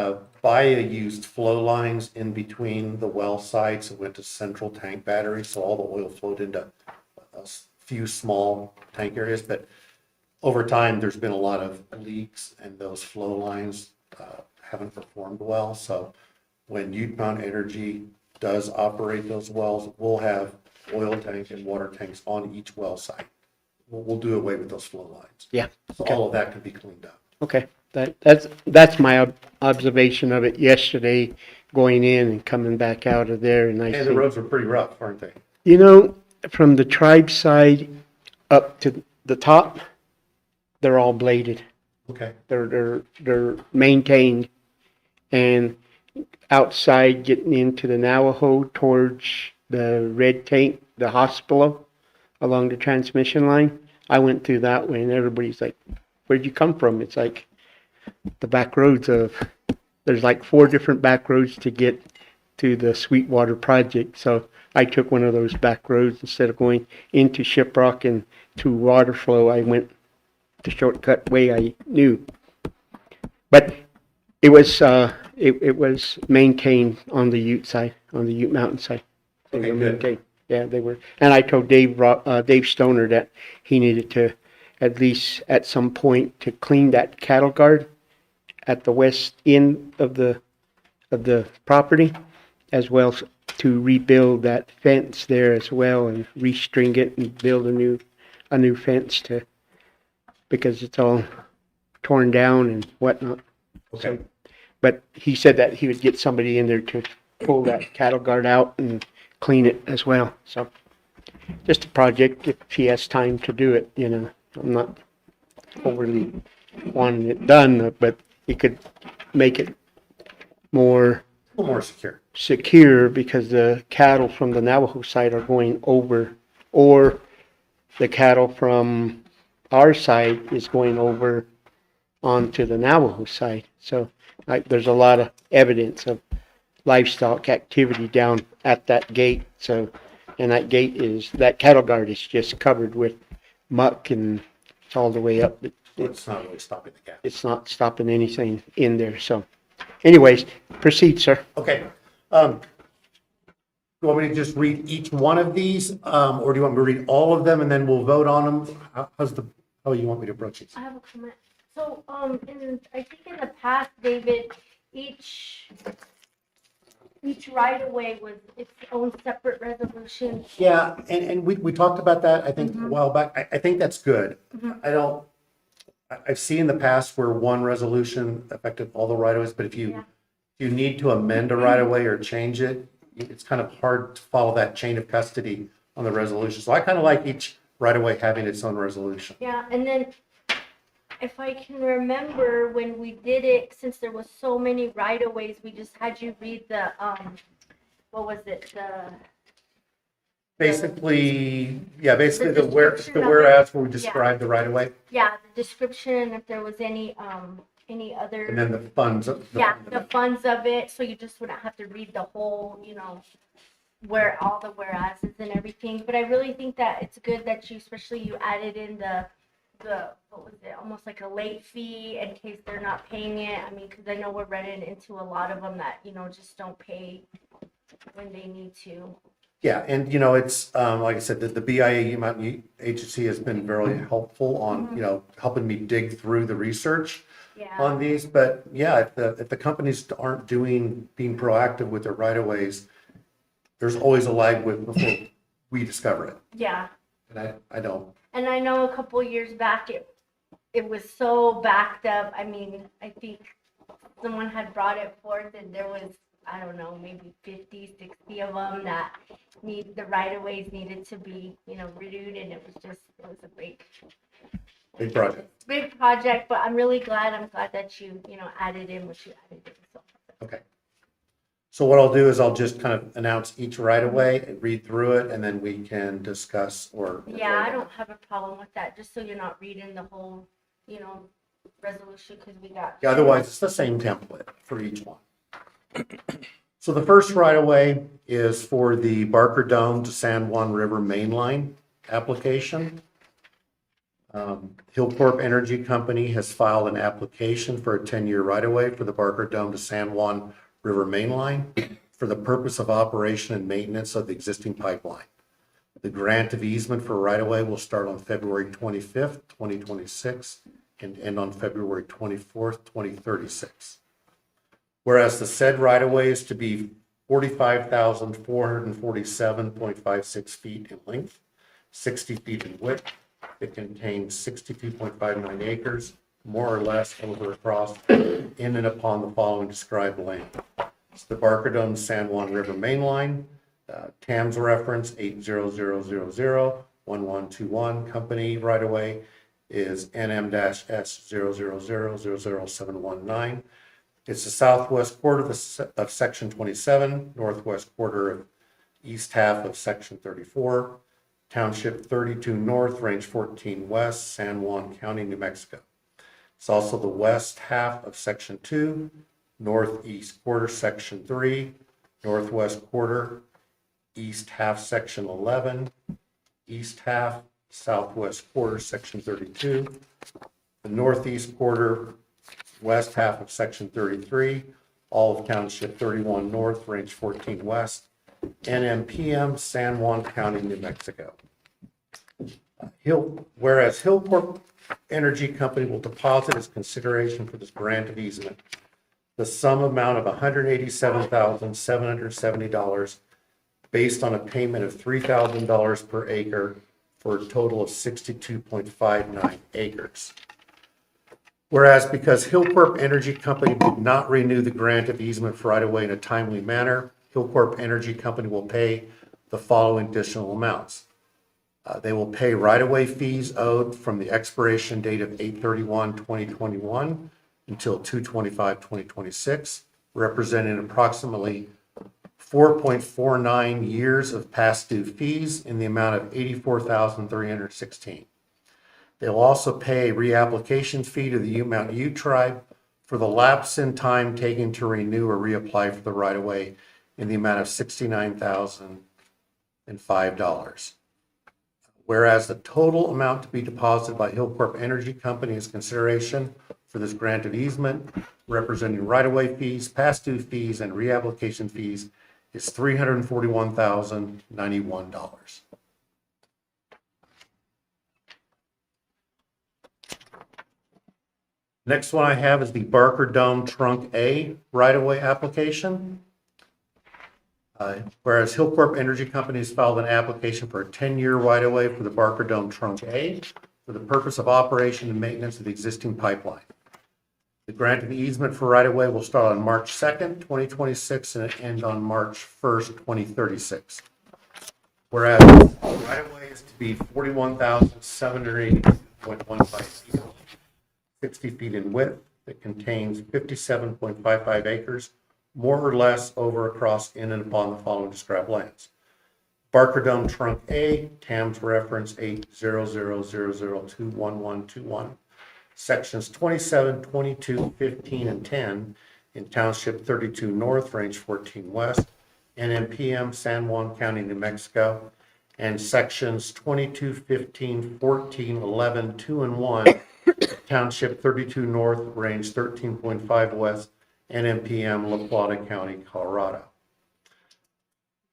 Bia used flow lines in between the well sites. It went to central tank batteries, so all the oil flowed into few small tank areas, but over time, there's been a lot of leaks and those flow lines, haven't performed well. So when Ute Mountain Energy does operate those wells, we'll have oil tank and water tanks on each well site. We'll do away with those flow lines. Yeah, So okay. all of that can be cleaned up. Okay, that's my observation of it yesterday, going in and coming back out of there, and I And the see, roads were pretty rough, aren't they? you know, from the tribe side up to the top, they're all bladed. Okay. They're maintained, and outside getting into the Navajo towards the red tank, the hospital along the transmission line. I went through that way, and everybody's like, "Where'd you come from?" It's like the back roads of. There's like 4 different back roads to get to the Sweetwater project, so I took one of those back roads instead of going into Shiprock and to water flow. I went the shortcut way I knew. But it was it was maintained on the Ute side, on the Ute Mountain side. They Okay, were good. maintained. Yeah, they were. And I told Dave Stoner that he needed to, at least at some point, to clean that cattle guard at the west end of the property, as well as to rebuild that fence there as well and restring it and build a new fence to, because it's all torn down and whatnot. Okay. But he said that he would get somebody in there to pull that cattle guard out and clean it as well. So just a project if he has time to do it, you know. I'm not overly wanting it done, but he could make it more A little more secure. secure because the cattle from the Navajo side are going over, or the cattle from our side is going over onto the Navajo side. So there's a lot of evidence of livestock activity down at that gate. So, and that cattle guard is just covered with muck and it's all the way up. It's not really stopping the gap. It's not stopping anything in there. So anyways, proceed, sir. Okay. Do you want me to just read each one of these, or do you want me to read all of them and then we'll vote on them? How you want me to approach these? I have a comment. So, I think in the past, David, each right of way was its own separate resolution. Yeah, and we talked about that, I think, a while back. I think that's good. I've seen in the past where one resolution affected all the right of ways, but if you need to amend a right of way or change it, it's kind of hard to follow that chain of custody on the resolution. So I kind of like each right of way having its own resolution. Yeah, and then if I can remember when we did it, since there was so many right of ways, we just had you read the, what was it, Basically the description of whereas where we Yeah. describe the right of way, yeah, the description, if there was any and other, then the funds. the funds of it, so you just wouldn't have to read the whole, where all the whereases and everything. But I really think that it's good that especially you added in the what was it, almost like a late fee in case they're not paying it. I mean, because I know we're running into a lot of them that, just don't pay when they need to. Yeah, and it's, like I said, the BIA Mountain Agency has been very helpful on, helping me dig through the research Yeah. on these. But yeah, if the companies aren't being proactive with their right of ways, there's always a lag before we discover it. Yeah. And I don't. And I know a couple years back, it was so backed up. I mean, I think someone had brought it forth and there was, I don't know, maybe 50, 60 of them that the right-of-ways needed to be, renewed, and it was a Big project. big project, but I'm glad that you, added in what you added in, so. Okay. So what I'll do is I'll just kind of announce each right of way, read through it, and then we can discuss or. Yeah, I don't have a problem with that, just so you're not reading the whole resolution because we got. Yeah, otherwise, it's the same template for each one. So the first right-of-way is for the Barker Dome to San Juan River Main Line application. Hillcorp Energy Company has filed an application for a 10-year right-of-way for the Barker Dome to San Juan River Main Line for the purpose of operation and maintenance of the existing pipeline. The grant of easement for right-of-way will start on February 25th, 2026, and end on February 24th, 2036. Whereas the said right-of-way is to be 45,447.56 feet in length, 60 feet in width. It contains 62.59 acres, more or less, over across in and upon the following described land. It's the Barker Dome San Juan River Main Line, TAMS reference 800001121, company right-of-way is NM-S000000719. It's the southwest quarter of section 27, northwest quarter of east half of section 34, township 32 north, range 14 west, San Juan County, New Mexico. It's also the west half of section 2, northeast quarter, section 3, northwest quarter, east half, section 11, east half, southwest quarter, section 32, the northeast quarter, west half of section 33, all of township 31 north, range 14 west, NMPM, San Juan County, New Mexico. Whereas Hillcorp Energy Company will deposit as consideration for this grant of easement the sum amount of $187,770 based on a payment of $3,000 per acre for a total of 62.59 acres. Whereas because Hillcorp Energy Company did not renew the grant of easement for right-of-way in a timely manner, Hillcorp Energy Company will pay the following additional amounts. They will pay right-of-way fees owed from the expiration date of 8/31/2021 until 2/25/2026, representing approximately 4.49 years of past due fees in the amount of $84,316. They'll also pay a reapplication fee to the Ute Mountain Tribe for the lapse in time taken to renew or reapply for the right-of-way in the amount of $69,005. Whereas the total amount to be deposited by Hillcorp Energy Company as consideration for this grant of easement, representing right-of-way fees, past due fees, and reapplication fees, is $341,091. Next one I have is the Barker Dome Trunk A right-of-way application. Whereas Hillcorp Energy Company has filed an application for a 10-year right-of-way for the Barker Dome Trunk A for the purpose of operation and maintenance of the existing pipeline. The grant of easement for right-of-way will start on March 2nd, 2026, and end on March 1st, 2036. Whereas right-of-way is to be 41,780.15 feet, 60 feet in width. It contains 57.55 acres, more or less, over, across, in, and upon the following described lands. Barker Dome Trunk A, TAMS reference 80000021121, sections 27, 22, 15, and 10 in Township 32 North, Range 14 West, NMPM, San Juan County, New Mexico, and sections 22, 15, 14, 11, 2, and 1, Township 32 North, Range 13.5 West, NMPM, La Plata County, Colorado.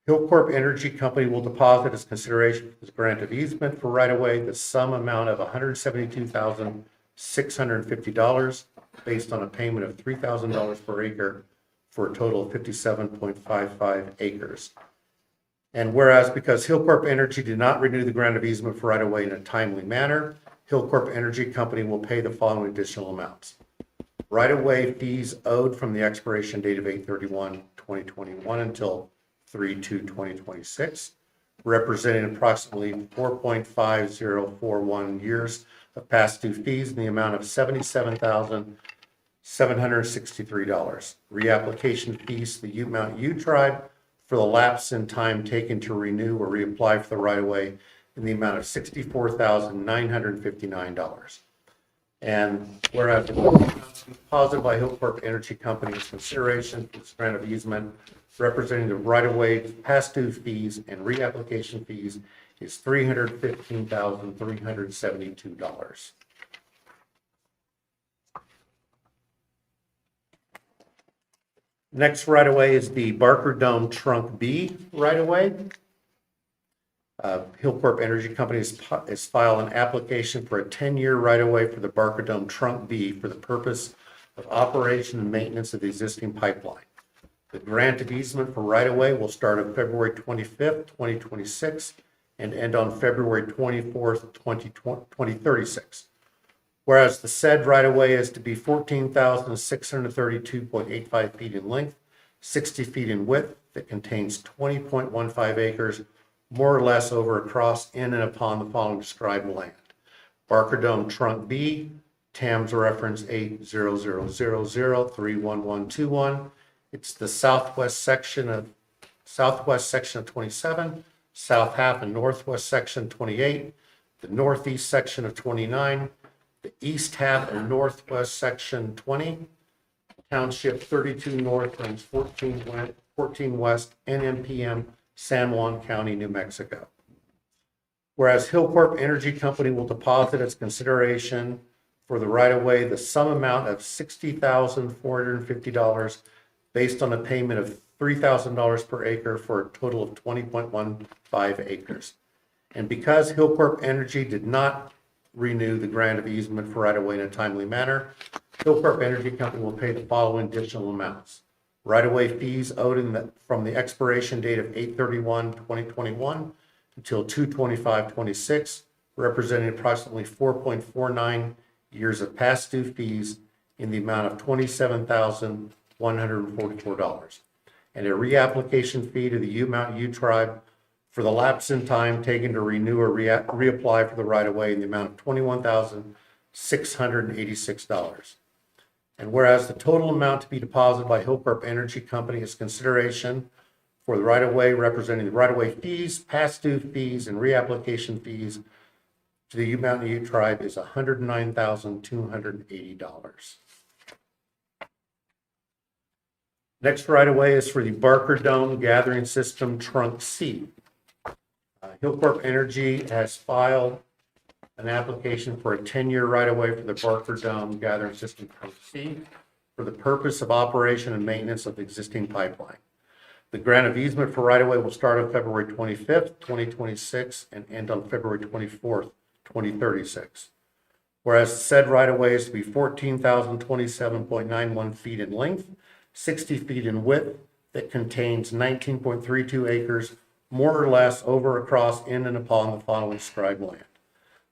Hillcorp Energy Company will deposit as consideration for this grant of easement for right-of-way the sum amount of $172,650 based on a payment of $3,000 per acre for a total of 57.55 acres. And whereas because Hillcorp Energy did not renew the grant of easement for right-of-way in a timely manner, Hillcorp Energy Company will pay the following additional amounts. Right-of-way fees owed from the expiration date of 8/31/2021 until 3/2/2026, representing approximately 4.5041 years of past due fees in the amount of $77,763. Reapplication fees to the Ute Mountain Tribe for the lapse in time taken to renew or reapply for the right-of-way in the amount of $64,959. And whereas the amounts deposited by Hillcorp Energy Company is consideration for this grant of easement representing the right-of-way past due fees and reapplication fees is $315,372. Next right-of-way is the Barker Dome Trunk B right-of-way. Hillcorp Energy Company has filed an application for a 10-year right-of-way for the Barker Dome Trunk B for the purpose of operation and maintenance of the existing pipeline. The grant of easement for right-of-way will start on February 25th, 2026, and end on February 24th, 2036. Whereas the said right-of-way is to be 14,632.85 feet in length, 60 feet in width, that contains 20.15 acres, more or less over, across, in, and upon the following described land. Barker Dome Trunk B, TAMS reference 80000311121. It's the southwest section of 27, south half and northwest section 28, the northeast section of 29, the east half and northwest section 20, township 32 north, range 14 west, NMPM, San Juan County, New Mexico. Whereas Hillcorp Energy Company will deposit as consideration for the right-of-way the sum amount of $60,450 based on a payment of $3,000 per acre for a total of 20.15 acres. And because Hillcorp Energy did not renew the grant of easement for right-of-way in a timely manner, Hillcorp Energy Company will pay the following additional amounts. Right-of-way fees owed from the expiration date of 8/31/2021 until 2/25/26, representing approximately 4.49 years of past due fees in the amount of $27,144, and a reapplication fee to the Mountain Ute Tribe for the lapse in time taken to renew or reapply for the right-of-way in the amount of $21,686. And whereas the total amount to be deposited by Hillcorp Energy Company is consideration for the right-of-way representing the right-of-way fees, past due fees, and reapplication fees to the Mountain Ute Tribe is $109,280. Next right-of-way is for the Barker Dome Gathering System Trunk C. Hillcorp Energy has filed an application for a 10-year right-of-way for the Barker Dome Gathering System Trunk C for the purpose of operation and maintenance of the existing pipeline. The grant of easement for right-of-way will start on February 25th, 2026, and end on February 24th, 2036. Whereas said right-of-way is to be 14,027.91 feet in length, 60 feet in width, that contains 19.32 acres, more or less, over, across, in, and upon the following described land.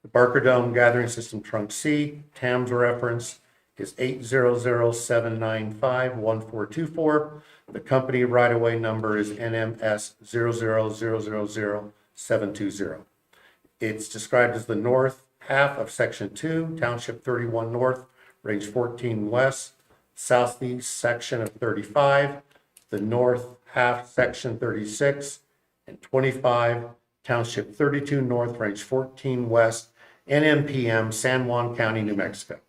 The Barker Dome Gathering System Trunk C, TAMS reference is 800-795-1424. The company right-of-way number is NMS 0000720. It's described as the north half of Section 2, Township 31 North, Range 14 West, southeast section of 35, the north half, Section 36, and 25, Township 32 North, Range 14 West, NMPM, San Juan County, New Mexico.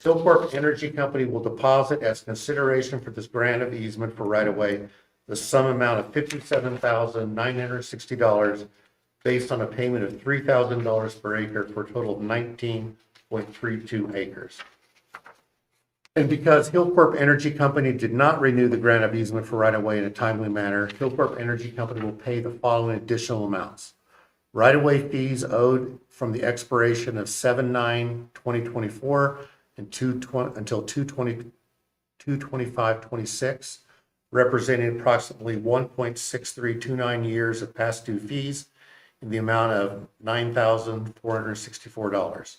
Hillcorp Energy Company will deposit as consideration for this grant of easement for right-of-way the sum amount of $57,960 based on a payment of $3,000 per acre for a total of 19.32 acres. And because Hillcorp Energy Company did not renew the grant of easement for right-of-way in a timely manner, Hillcorp Energy Company will pay the following additional amounts. Right-of-way fees owed from the expiration of 7/9/2024 and until 2/25/26, representing approximately 1.6329 years of past due fees in the amount of $9,464,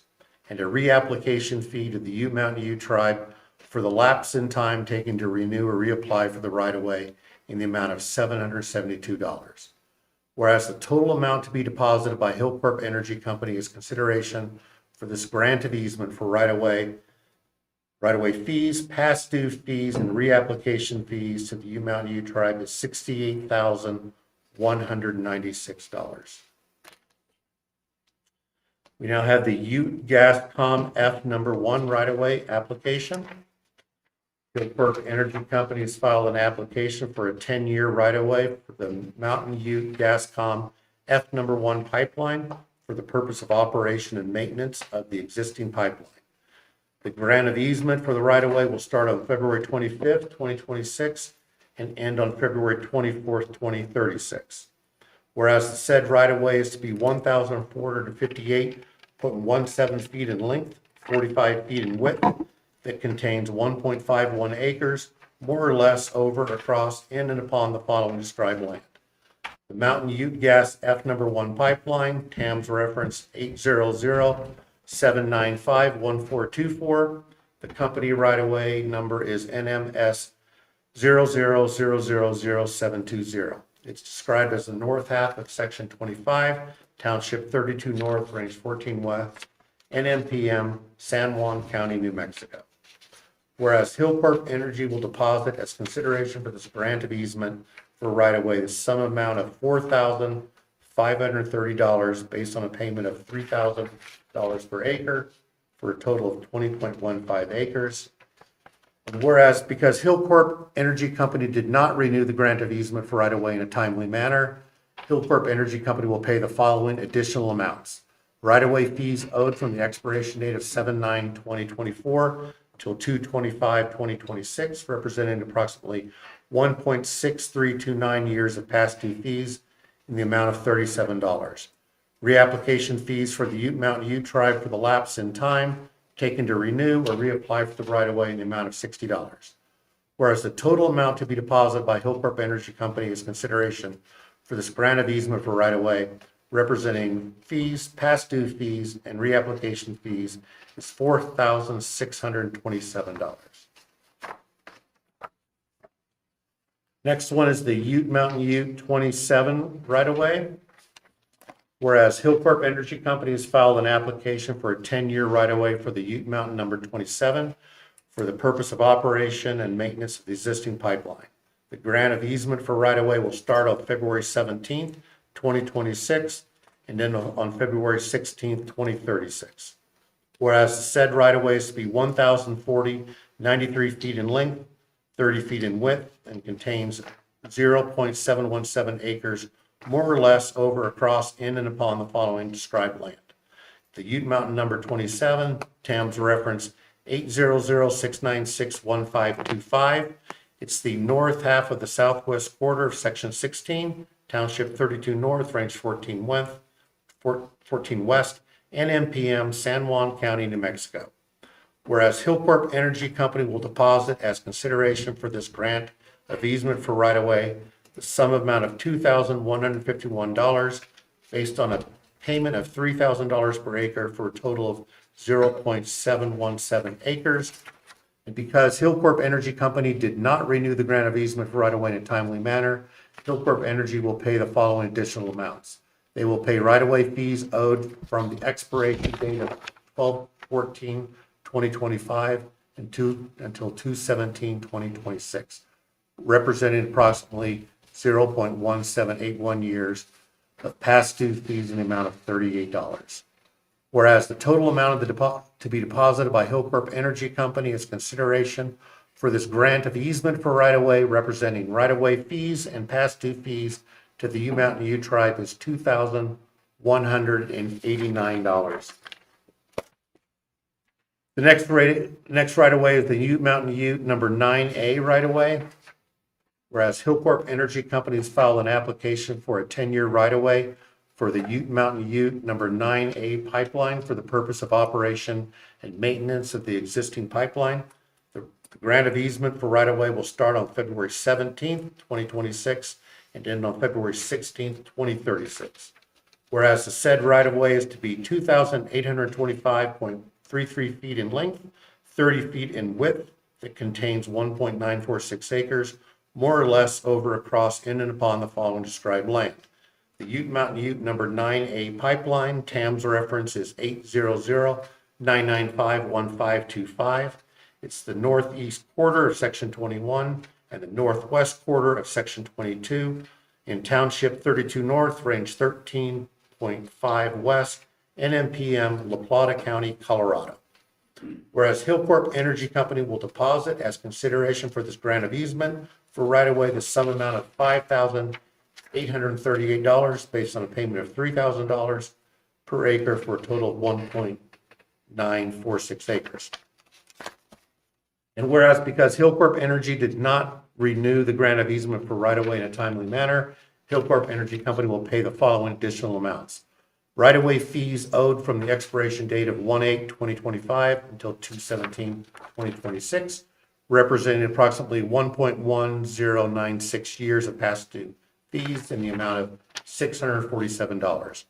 and a reapplication fee to the Mountain Ute Tribe for the lapse in time taken to renew or reapply for the right-of-way in the amount of $772. Whereas the total amount to be deposited by Hillcorp Energy Company is consideration for this grant of easement for right-of-way fees, past due fees, and reapplication fees to the Mountain Ute Tribe is $68,196. We now have the Ute Gascom F number 1 right-of-way application. Hillport Energy Company has filed an application for a 10-year right-of-way for the Mountain Ute Gascom F number 1 pipeline for the purpose of operation and maintenance of the existing pipeline. The grant of easement for the right-of-way will start on February 25th, 2026, and end on February 24th, 2036. Whereas the said right-of-way is to be 1,458.17 feet in length, 45 feet in width, that contains 1.51 acres, more or less over, across, in, and upon the following described land. The Mountain Ute Gas F number 1 pipeline, TAMS reference 800-795-1424. The company right-of-way number is NMS 00000720. It's described as the north half of Section 25, Township 32 North, Range 14 West, NMPM, San Juan County, New Mexico. Whereas Hillcorp Energy will deposit as consideration for this grant of easement for right-of-way the sum amount of $4,530 based on a payment of $3,000 per acre for a total of 20.15 acres. And whereas because Hillcorp Energy Company did not renew the grant of easement for right-of-way in a timely manner, Hillcorp Energy Company will pay the following additional amounts. Right-of-way fees owed from the expiration date of 7/9/2024 till 2/25/2026, representing approximately 1.6329 years of past due fees in the amount of $37. Reapplication fees for the Ute Mountain Ute Tribe for the lapse in time taken to renew or reapply for the right-of-way in the amount of $60. Whereas the total amount to be deposited by Hillcorp Energy Company as consideration for this grant of easement for right-of-way, representing fees, past due fees, and reapplication fees, is $4,627. Next one is the Ute Mountain Ute 27 right-of-way. Whereas Hillcorp Energy Company has filed an application for a 10-year right-of-way for the Ute Mountain number 27 for the purpose of operation and maintenance of the existing pipeline. The grant of easement for right-of-way will start on February 17th, 2026, and then on February 16th, 2036. Whereas the said right-of-way is to be 1,093 feet in length, 30 feet in width, and contains 0.717 acres, more or less, over, across, in, and upon the following described land. The Ute Mountain number 27, TAMS reference 800-696-1525. It's the north half of the southwest quarter of Section 16, Township 32 North, Range 14 West, NMPM, San Juan County, New Mexico. Whereas Hillcorp Energy Company will deposit as consideration for this grant of easement for right-of-way the sum amount of $2,151 based on a payment of $3,000 per acre for a total of 0.717 acres. And because Hillcorp Energy Company did not renew the grant of easement for right-of-way in a timely manner, Hillcorp Energy will pay the following additional amounts. They will pay right-of-way fees owed from the expiration date of 12/14/2025 until 2/17/2026, representing approximately 0.1781 years of past due fees in the amount of $38. Whereas the total amount of to be deposited by Hillcorp Energy Company as consideration for this grant of easement for right-of-way, representing right-of-way fees and past due fees to the Ute Mountain Ute Tribe, is $2,189. The next right-of-way is the Ute Mountain Ute number 9A right-of-way. Whereas Hillcorp Energy Company has filed an application for a 10-year right-of-way for the Ute Mountain Ute number 9A pipeline for the purpose of operation and maintenance of the existing pipeline. The grant of easement for right-of-way will start on February 17th, 2026, and end on February 16th, 2036. Whereas the said right-of-way is to be 2,825.33 feet in length, 30 feet in width, that contains 1.946 acres, more or less, over, across, in, and upon the following described land. The Ute Mountain Ute number 9A pipeline, TAMS reference is 800-995-1525. It's the northeast quarter of Section 21 and the northwest quarter of Section 22 in Township 32 North, Range 13.5 West, NMPM, La Plata County, Colorado. Whereas Hillcorp Energy Company will deposit as consideration for this grant of easement for right-of-way the sum amount of $5,838 based on a payment of $3,000 per acre for a total of 1.946 acres. And whereas because Hillcorp Energy did not renew the grant of easement for right-of-way in a timely manner, Hillcorp Energy Company will pay the following additional amounts. Right-of-way fees owed from the expiration date of 1/8/2025 until 2/17/2026, representing approximately 1.1096 years of past due fees in the amount of $647.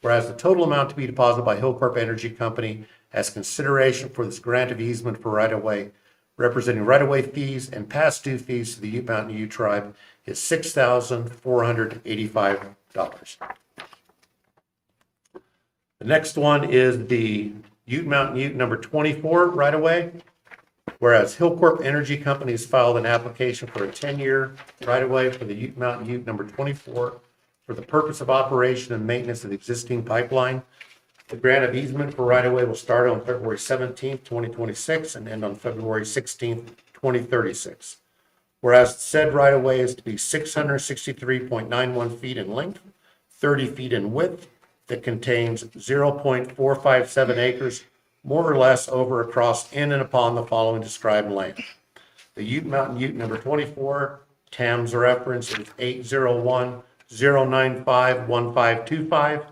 Whereas the total amount to be deposited by Hillcorp Energy Company as consideration for this grant of easement for right-of-way, representing right-of-way fees and past due fees to the Ute Mountain Ute Tribe, is $6,485. The next one is the Ute Mountain Ute number 24 right-of-way. Whereas Hillcorp Energy Company has filed an application for a 10-year right-of-way for the Ute Mountain Ute number 24 for the purpose of operation and maintenance of the existing pipeline. The grant of easement for right-of-way will start on February 17th, 2026 and end on February 16th, 2036. Whereas said right-of-way is to be 663.91 feet in length, 30 feet in width, that contains 0.457 acres, more or less over, across, in, and upon the following described land. The Ute Mountain Ute number 24, TAM's reference is 801-095-1525.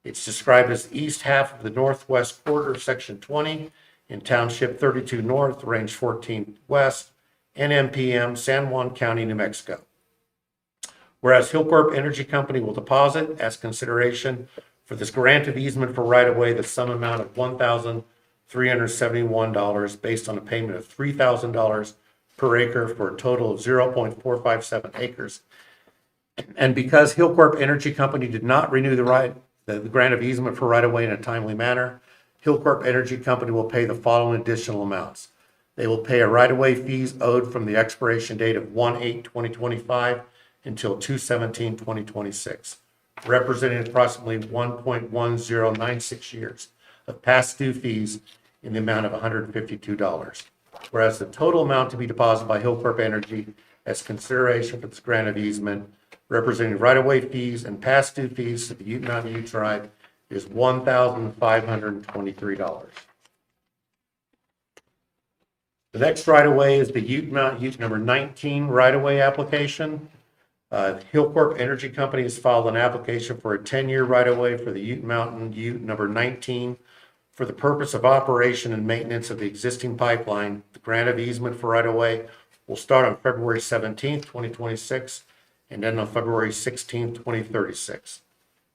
It's described as the east half of the northwest quarter of Section 20 in Township 32 North, Range 14 West, NMPM, San Juan County, New Mexico. Whereas Hillcorp Energy Company will deposit as consideration for this grant of easement for right-of-way the sum amount of $1,371 based on a payment of $3,000 per acre for a total of 0.457 acres. And because Hillcorp Energy Company did not renew the grant of easement for right-of-way in a timely manner, Hillcorp Energy Company will pay the following additional amounts. They will pay a right-of-way fees owed from the expiration date of 1/8/2025 until 2/17/2026, representing approximately 1.1096 years of past due fees in the amount of $152. Whereas the total amount to be deposited by Hillcorp Energy as consideration for this grant of easement, representing right-of-way fees and past due fees to the Ute Mountain Ute Tribe, is $1,523. The next right-of-way is the Ute Mountain Ute number 19 right-of-way application. Hillcorp Energy Company has filed an application for a 10-year right-of-way for the Ute Mountain Ute number 19 for the purpose of operation and maintenance of the existing pipeline. The grant of easement for right-of-way will start on February 17th, 2026 and end on February 16th, 2036.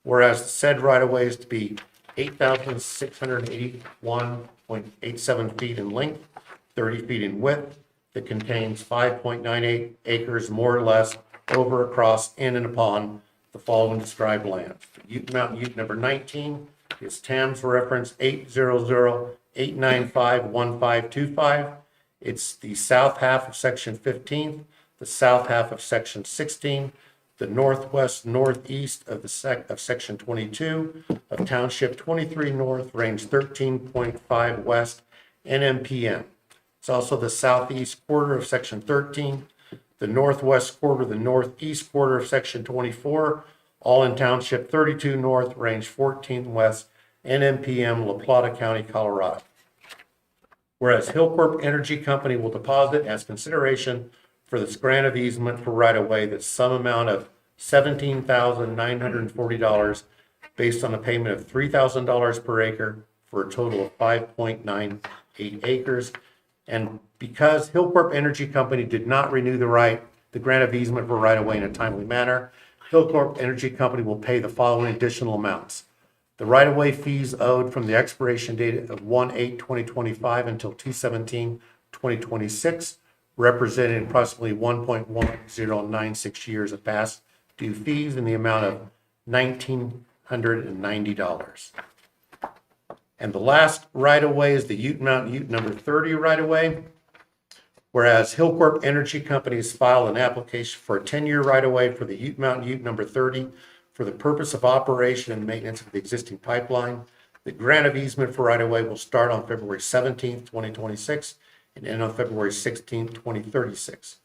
Whereas the said right-of-way is to be 8,681.87 feet in length, 30 feet in width, that contains 5.98 acres, more or less, over, across, in, and upon the following described land. Ute Mountain Ute number 19 is TAM's reference 800-895-1525. It's the south half of Section 15, the south half of Section 16, the northwest northeast of Section 22 of Township 23 North, Range 13.5 West, NMPM. It's also the southeast quarter of Section 13, the northwest quarter, the northeast quarter of Section 24, all in Township 32 North, Range 14 West, NMPM, La Plata County, Colorado. Whereas Hillcorp Energy Company will deposit as consideration for this grant of easement for right-of-way the sum amount of $17,940 based on a payment of $3,000 per acre for a total of 5.98 acres. And because Hillcorp Energy Company did not renew the grant of easement for right-of-way in a timely manner, Hillcorp Energy Company will pay the following additional amounts. The right-of-way fees owed from the expiration date of 1/8/2025 until 2/17/2026, representing approximately 1.1096 years of past due fees in the amount of $1,990. And the last right-of-way is the Ute Mountain Ute number 30 right-of-way. Whereas Hillcorp Energy Company has filed an application for a 10-year right-of-way for the Ute Mountain Ute number 30 for the purpose of operation and maintenance of the existing pipeline. The grant of easement for right-of-way will start on February 17th, 2026, and end on February 16th, 2036.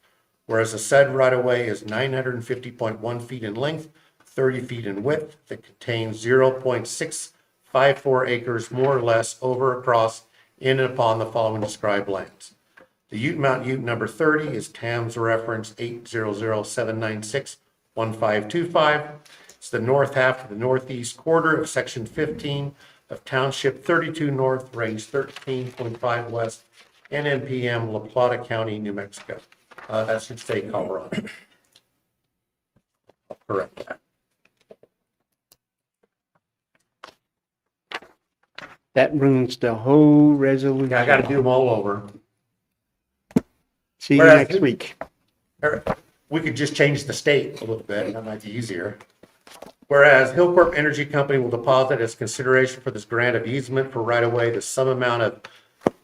Whereas the said right-of-way is 950.1 feet in length, 30 feet in width, that contains 0.654 acres more or less over, across, in and upon the following described lands. The Ute Mount Ute number 30 is TAMS reference 800-796-1525. It's the north half of the northeast quarter of section 15 of Township 32 North, range 13.5 west, NNPM, La Plata County, New Mexico. That should say Colorado. I'll correct that. That ruins the whole resolution. Yeah, I gotta do them all over. See you Whereas- next week. We could just change the state a little bit, that might be easier. Whereas Hillcorp Energy Company will deposit as consideration for this grant of easement for right-of-way the sum amount of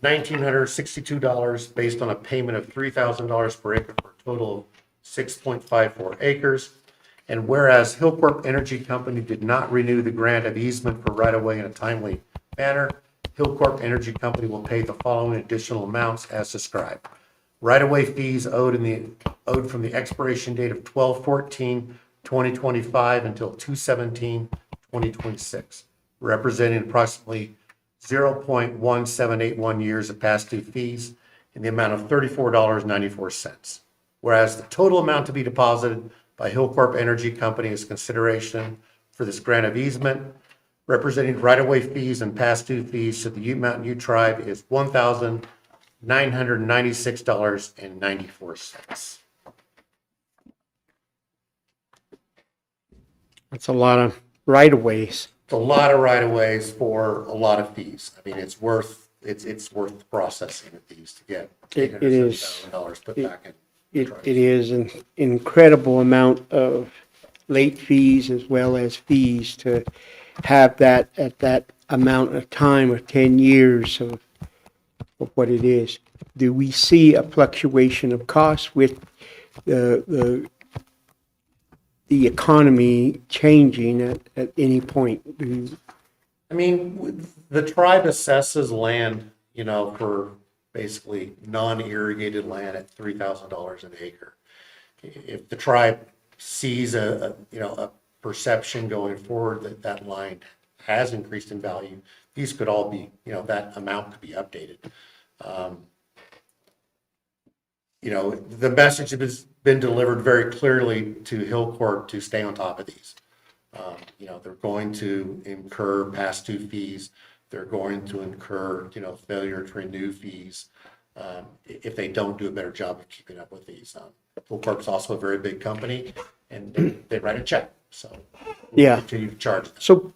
$1,962 based on a payment of $3,000 per acre for a total of 6.54 acres. And whereas Hillcorp Energy Company did not renew the grant of easement for right-of-way in a timely manner, Hillcorp Energy Company will pay the following additional amounts as described. Right-of-way fees owed from the expiration date of 12/14/2025 until 2/17/2026, representing approximately 0.1781 years of past due fees in the amount of $34.94. Whereas the total amount to be deposited by Hillcorp Energy Company as consideration for this grant of easement, representing right-of-way fees and past due fees to the Ute Mountain Ute Tribe, is $1,996.94. That's a lot of right-of-ways. It's a lot of right-of-ways for a lot of fees. I mean, it's worth the processing of these to get It is. $870,000 put back in. It is an incredible amount of late fees as well as fees to have that at that amount of time of 10 years of what it is. Do we see a fluctuation of costs with the economy changing at any point? I mean, the tribe assesses land, for basically non-irrigated land at $3,000 an acre. If the tribe sees a perception going forward that that line has increased in value, these could all be, that amount could be updated. The message has been delivered very clearly to Hillcorp to stay on top of these. They're going to incur past due fees. They're going to incur, failure to renew fees if they don't do a better job of keeping up with these. Hillcorp's also a very big company, and they write a check, so we'll Yeah. continue to charge them. So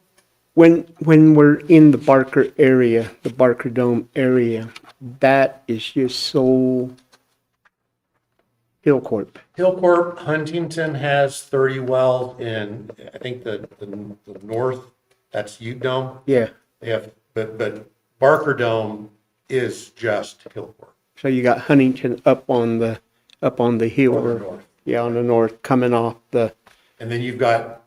when we're in the Barker area, the Barker Dome area, that is just so Hillcorp. Hillcorp, Huntington has 30 wells in, I think the north, that's Ute Dome. Yeah. They have, but Barker Dome is just Hillcorp. So you got Huntington up on the hill, Over or, north. yeah, on the north, coming off the, And then you've got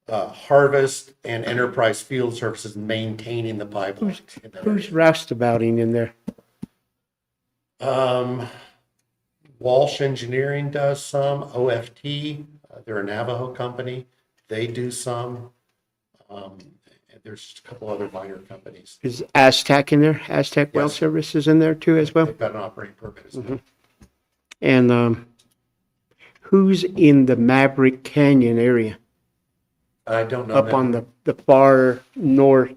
Harvest and Enterprise Field Services maintaining the pipeline. in that who's area. roustabouting in there? Walsh Engineering does some, OFT, they're a Navajo company, they do some. And there's just a couple other minor companies. Is Aztec in there? Aztec Well Yes. Services in there too as well? They've got an operating permit as well. And who's in the Maverick Canyon area? I don't know. Up that. on the far north,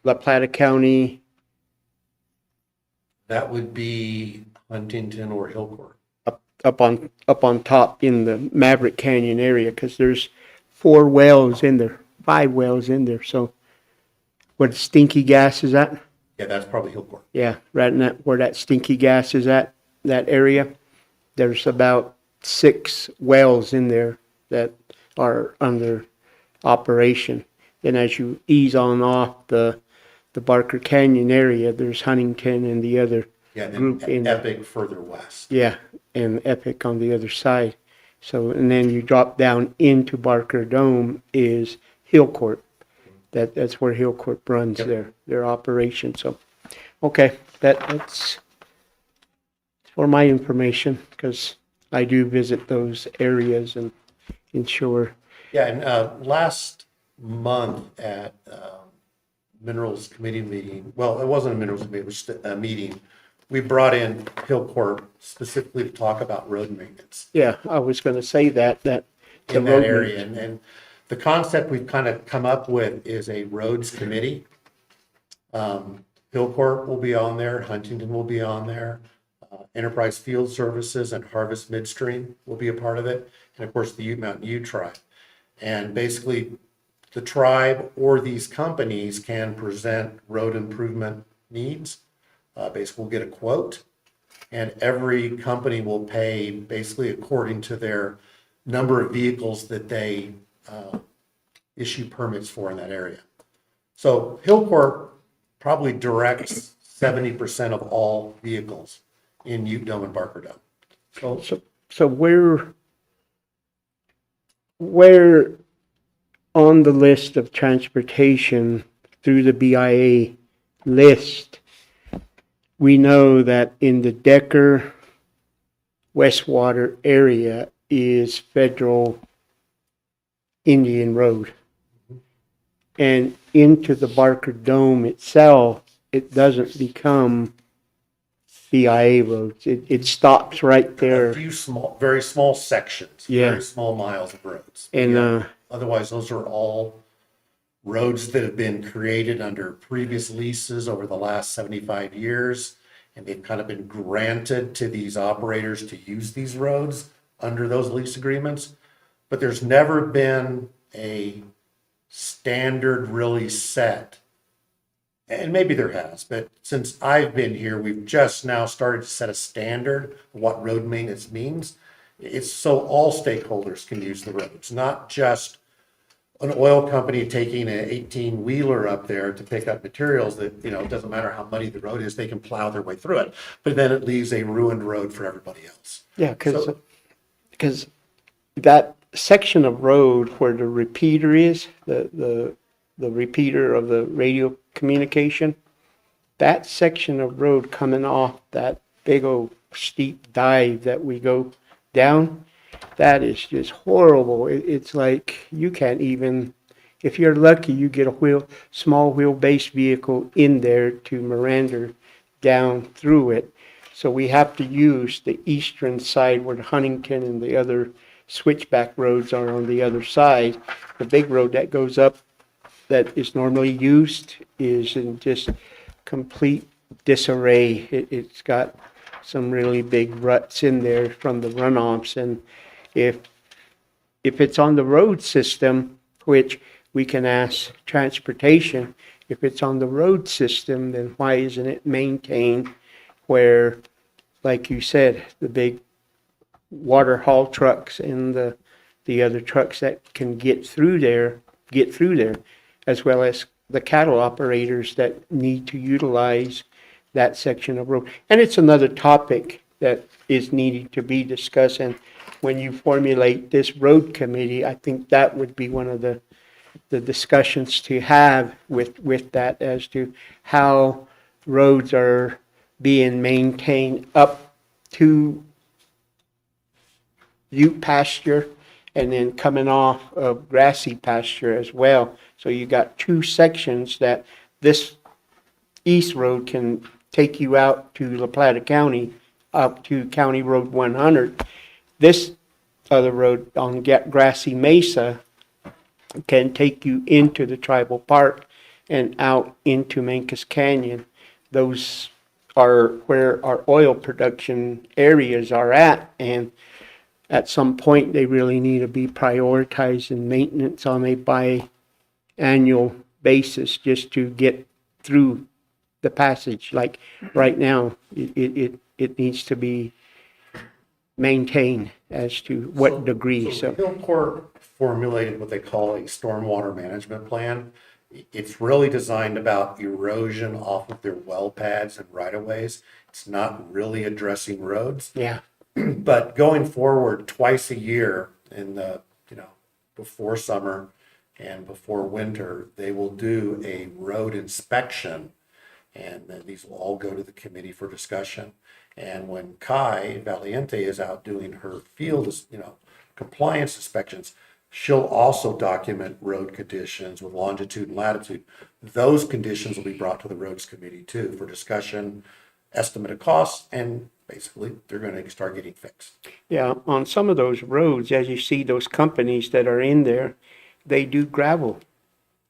La Plata County? That would be Huntington or Hillcorp. Up on top in the Maverick Canyon area, because there's 4 wells in there, 5 wells in there. So what stinky gas is at? Yeah, that's probably Hillcorp. Yeah, right in that, where that stinky gas is at, that area. There's about 6 wells in there that are under operation. Then as you ease on off the Barker Canyon area, there's Huntington and the other Yeah, and group then in Epic further west. Yeah, and Epic on the other side. So, and then you drop down into Barker Dome is Hillcorp. That's where Hillcorp runs their operation, so, okay, that's for my information, because I do visit those areas and ensure. Yeah, and last month at Minerals Committee meeting, well, it wasn't a Minerals Committee, it was just a meeting. We brought in Hillcorp specifically to talk about road maintenance Yeah, I was gonna say that the in that road area. And the concept we've kind of come up with is a roads committee. Hillcorp will be on there, Huntington will be on there, Enterprise Field Services and Harvest Midstream will be a part of it, and of course, the Ute Mountain Ute Tribe. And basically, the tribe or these companies can present road improvement needs. Basically, we'll get a quote, and every company will pay basically according to their number of vehicles that they issue permits for in that area. So Hillcorp probably directs 70% of all vehicles in Ute Dome and Barker Dome. So where on the list of transportation through the BIA list, we know that in the Decker Westwater area is Federal Indian Road. And into the Barker Dome itself, it doesn't become BIA roads. It stops right A there. few small, very small sections, Yeah. very small miles of roads. And, Yeah. Otherwise, those are all roads that have been created under previous leases over the last 75 years. And they've kind of been granted to these operators to use these roads under those lease agreements. But there's never been a standard really set. And maybe there has, but since I've been here, we've just now started to set a standard of what road maintenance means. It's so all stakeholders can use the roads, not just an oil company taking an 18-wheeler up there to pick up materials that, you know, it doesn't matter how muddy the road is, they can plow their way through it. But then it leaves a ruined road for everybody else. Yeah, So- because that section of road where the repeater is, the repeater of the radio communication, that section of road coming off that big old steep dive that we go down, that is just horrible. It's like you can't even, if you're lucky, you get a small wheelbase vehicle in there to Miranda down through it. So we have to use the eastern side where the Huntington and the other switchback roads are on the other side. The big road that goes up that is normally used is in just complete disarray. It's got some really big ruts in there from the runoffs, and if it's on the road system, which we can ask transportation, if it's on the road system, then why isn't it maintained where, like you said, the big water haul trucks and the other trucks that can get through there, as well as the cattle operators that need to utilize that section of road. And it's another topic that is needing to be discussed. And when you formulate this road committee, I think that would be one of the discussions to have with that as to how roads are being maintained up to ute pasture and then coming off of grassy pasture as well. So you got two sections that this east road can take you out to La Plata County, up to County Road 100. This other road on Grassy Mesa can take you into the tribal park and out into Mancos Canyon. Those are where our oil production areas are at, and at some point they really need to be prioritized in maintenance on a biannual basis just to get through the passage. Like right now, it needs to be maintained as to what degree. So Hillcorp formulated what they call a stormwater management plan. It's really designed about erosion off of their well pads and right of ways. It's not really addressing roads. yeah, But going forward, twice a year in the, before summer and before winter, they will do a road inspection. And then these will all go to the committee for discussion. And when Kai Valiente is out doing her field, compliance inspections, she'll also document road conditions with longitude and latitude. Those conditions will be brought to the roads committee too for discussion, estimate of costs, and basically they're going to start getting fixed. Yeah, on some of those roads, as you see those companies that are in there, they do gravel.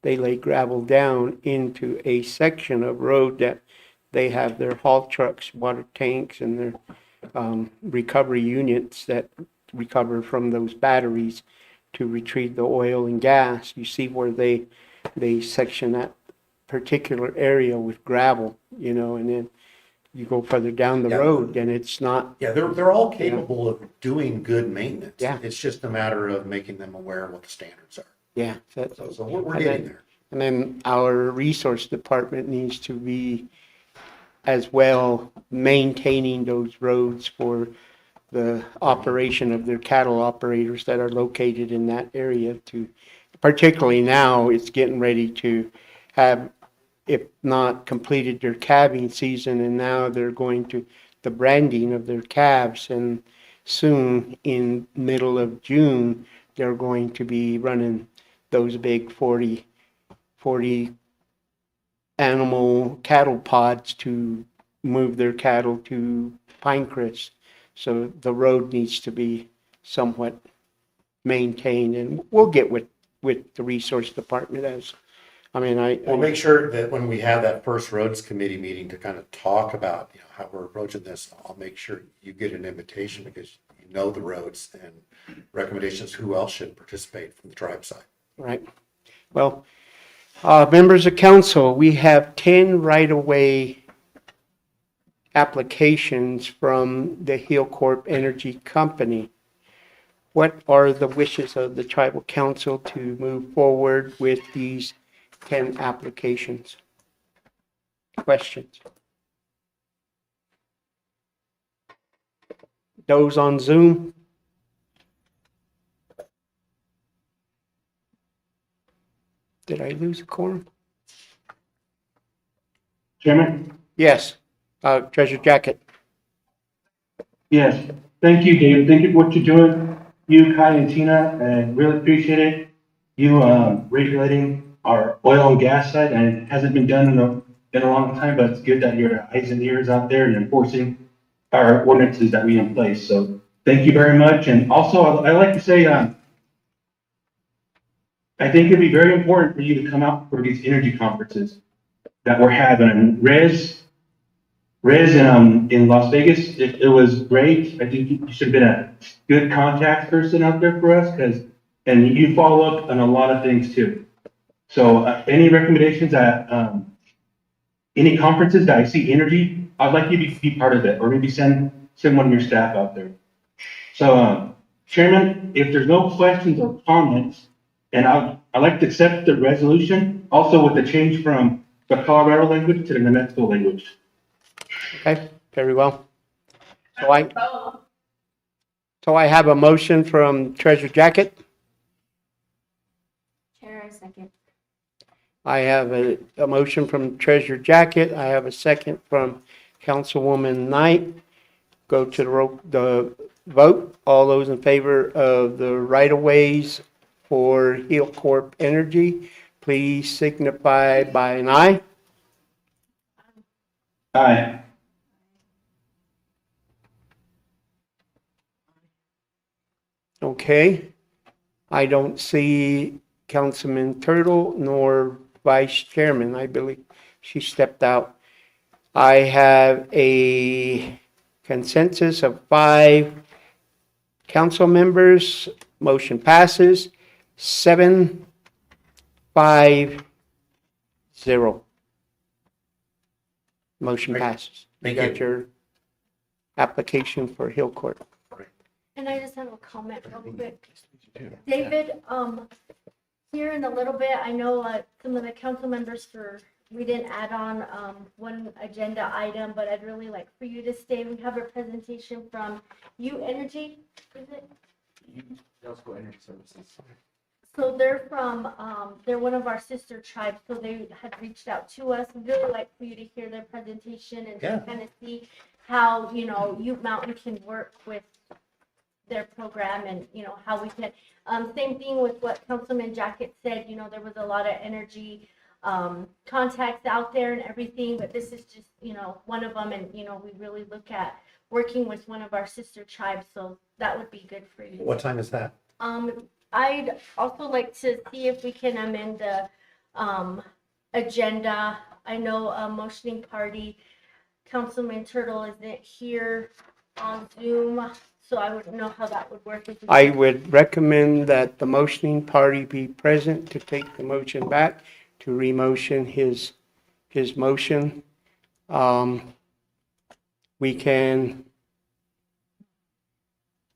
They lay gravel down into a section of road that they have their haul trucks, water tanks, and their recovery units that recover from those batteries to retrieve the oil and gas. You see where they section that particular area with gravel, and then you go further down the Yeah. road and it's not. Yeah, they're all capable of doing good maintenance. Yeah. It's just a matter of making them aware of what the standards are. Yeah. So we're And getting then- there. And then our resource department needs to be as well maintaining those roads for the operation of their cattle operators that are located in that area to, particularly now, it's getting ready to have, if not completed their calving season, and now they're going to the branding of their calves, and soon in middle of June, they're going to be running those big 40 animal cattle pods to move their cattle to Pinecrest. So the road needs to be somewhat maintained, and we'll get with the resource department We'll make sure that when we have that first roads committee meeting to kind of talk about, how we're approaching this, I'll make sure you get an invitation because you know the roads and recommendations, who else should participate from the tribe side. Right. Well, members of council, we have 10 right-of-way applications from the Hill Corp Energy Company. What are the wishes of the tribal council to move forward with these 10 applications? Questions? Those on Zoom? Did I lose a quorum? Chairman? Yes. Treasure Jacket. Yes. Thank you, David. Thank you for what you're doing, you, Kai, and Tina, and really appreciate it. You regulating our oil and gas side, and it hasn't been done in a long time, but it's good that your eyes and ears out there and enforcing our ordinances that we in place. So thank you very much. And also, I'd like to say, I think it'd be very important for you to come out for these energy conferences that we're having. And Rez in Las Vegas, it was great. I think you should have been a good contact person out there for us and you follow up on a lot of things too. So any recommendations that, any conferences that I see energy, I'd like you to be part of it, or maybe send one of your staff out there. So, Chairman, if there's no questions or comments, and I'd like to accept the resolution, also with the change from the Colorado language to the New Mexico language. Okay, very well. So I have a motion from Treasure Jacket. Chair, I second. I have a motion from Treasure Jacket. I have a second from Councilwoman Knight. Go to the vote. All those in favor of the right-of-ways for Hill Corp Energy, please signify by an aye. Aye. Okay. I don't see Councilman Turtle nor Vice Chairman. I believe she stepped out. I have a consensus of 5 council members. Motion passes 7-5-0. Motion Great. passes. Thank got you. your application for Hill Court. And I just have a comment real quick. David, here in a little bit, I know some of the council members for we didn't add on, one agenda item, but I'd really like for you to stay. We have a presentation from U Energy, is it? So they're from, they're one of our sister tribes, so they had reached out to us. We'd really like for you to hear their presentation and Yeah. to kind of see how, you know, Ute Mountain can work with their program and, you know, how we can, same thing with what Councilman Jacket said, you know, there was a lot of energy, contacts out there and everything, but this is just, you know, one of them. And, you know, we really look at working with one of our sister tribes, so that would be good for you. What time is that? I'd also like to see if we can amend the, agenda. I know a motioning party, Councilman Turtle isn't here on Zoom, so I wouldn't know how that would work. If we I would recommend that the motioning party be present to take the motion back, to remotion his motion.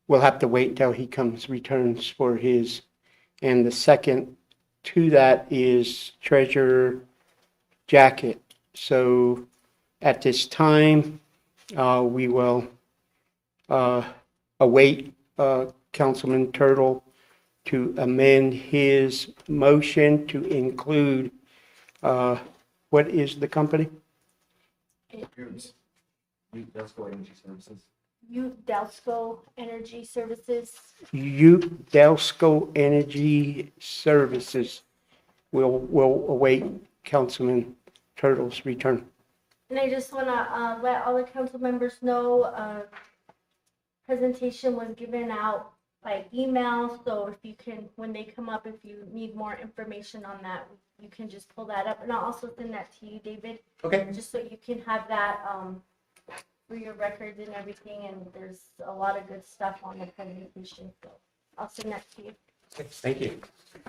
We'll have to wait until he returns for his, and the second to that is Treasurer Jacket. So at this time, we will await Councilman Turtle to amend his motion to include, what is the company? Ute Dalsco Energy Services. Ute Dalsco Energy Services. We'll await Councilman Turtle's return. And I just want to let all the council members know, presentation was given out by email, so if you can, when they come up, if you need more information on that, you can just pull that up, and I'll also send that to you, David, Okay. just so you can have that for your records and everything, and there's a lot of good stuff on the presentation, so I'll send that to you. Thank you.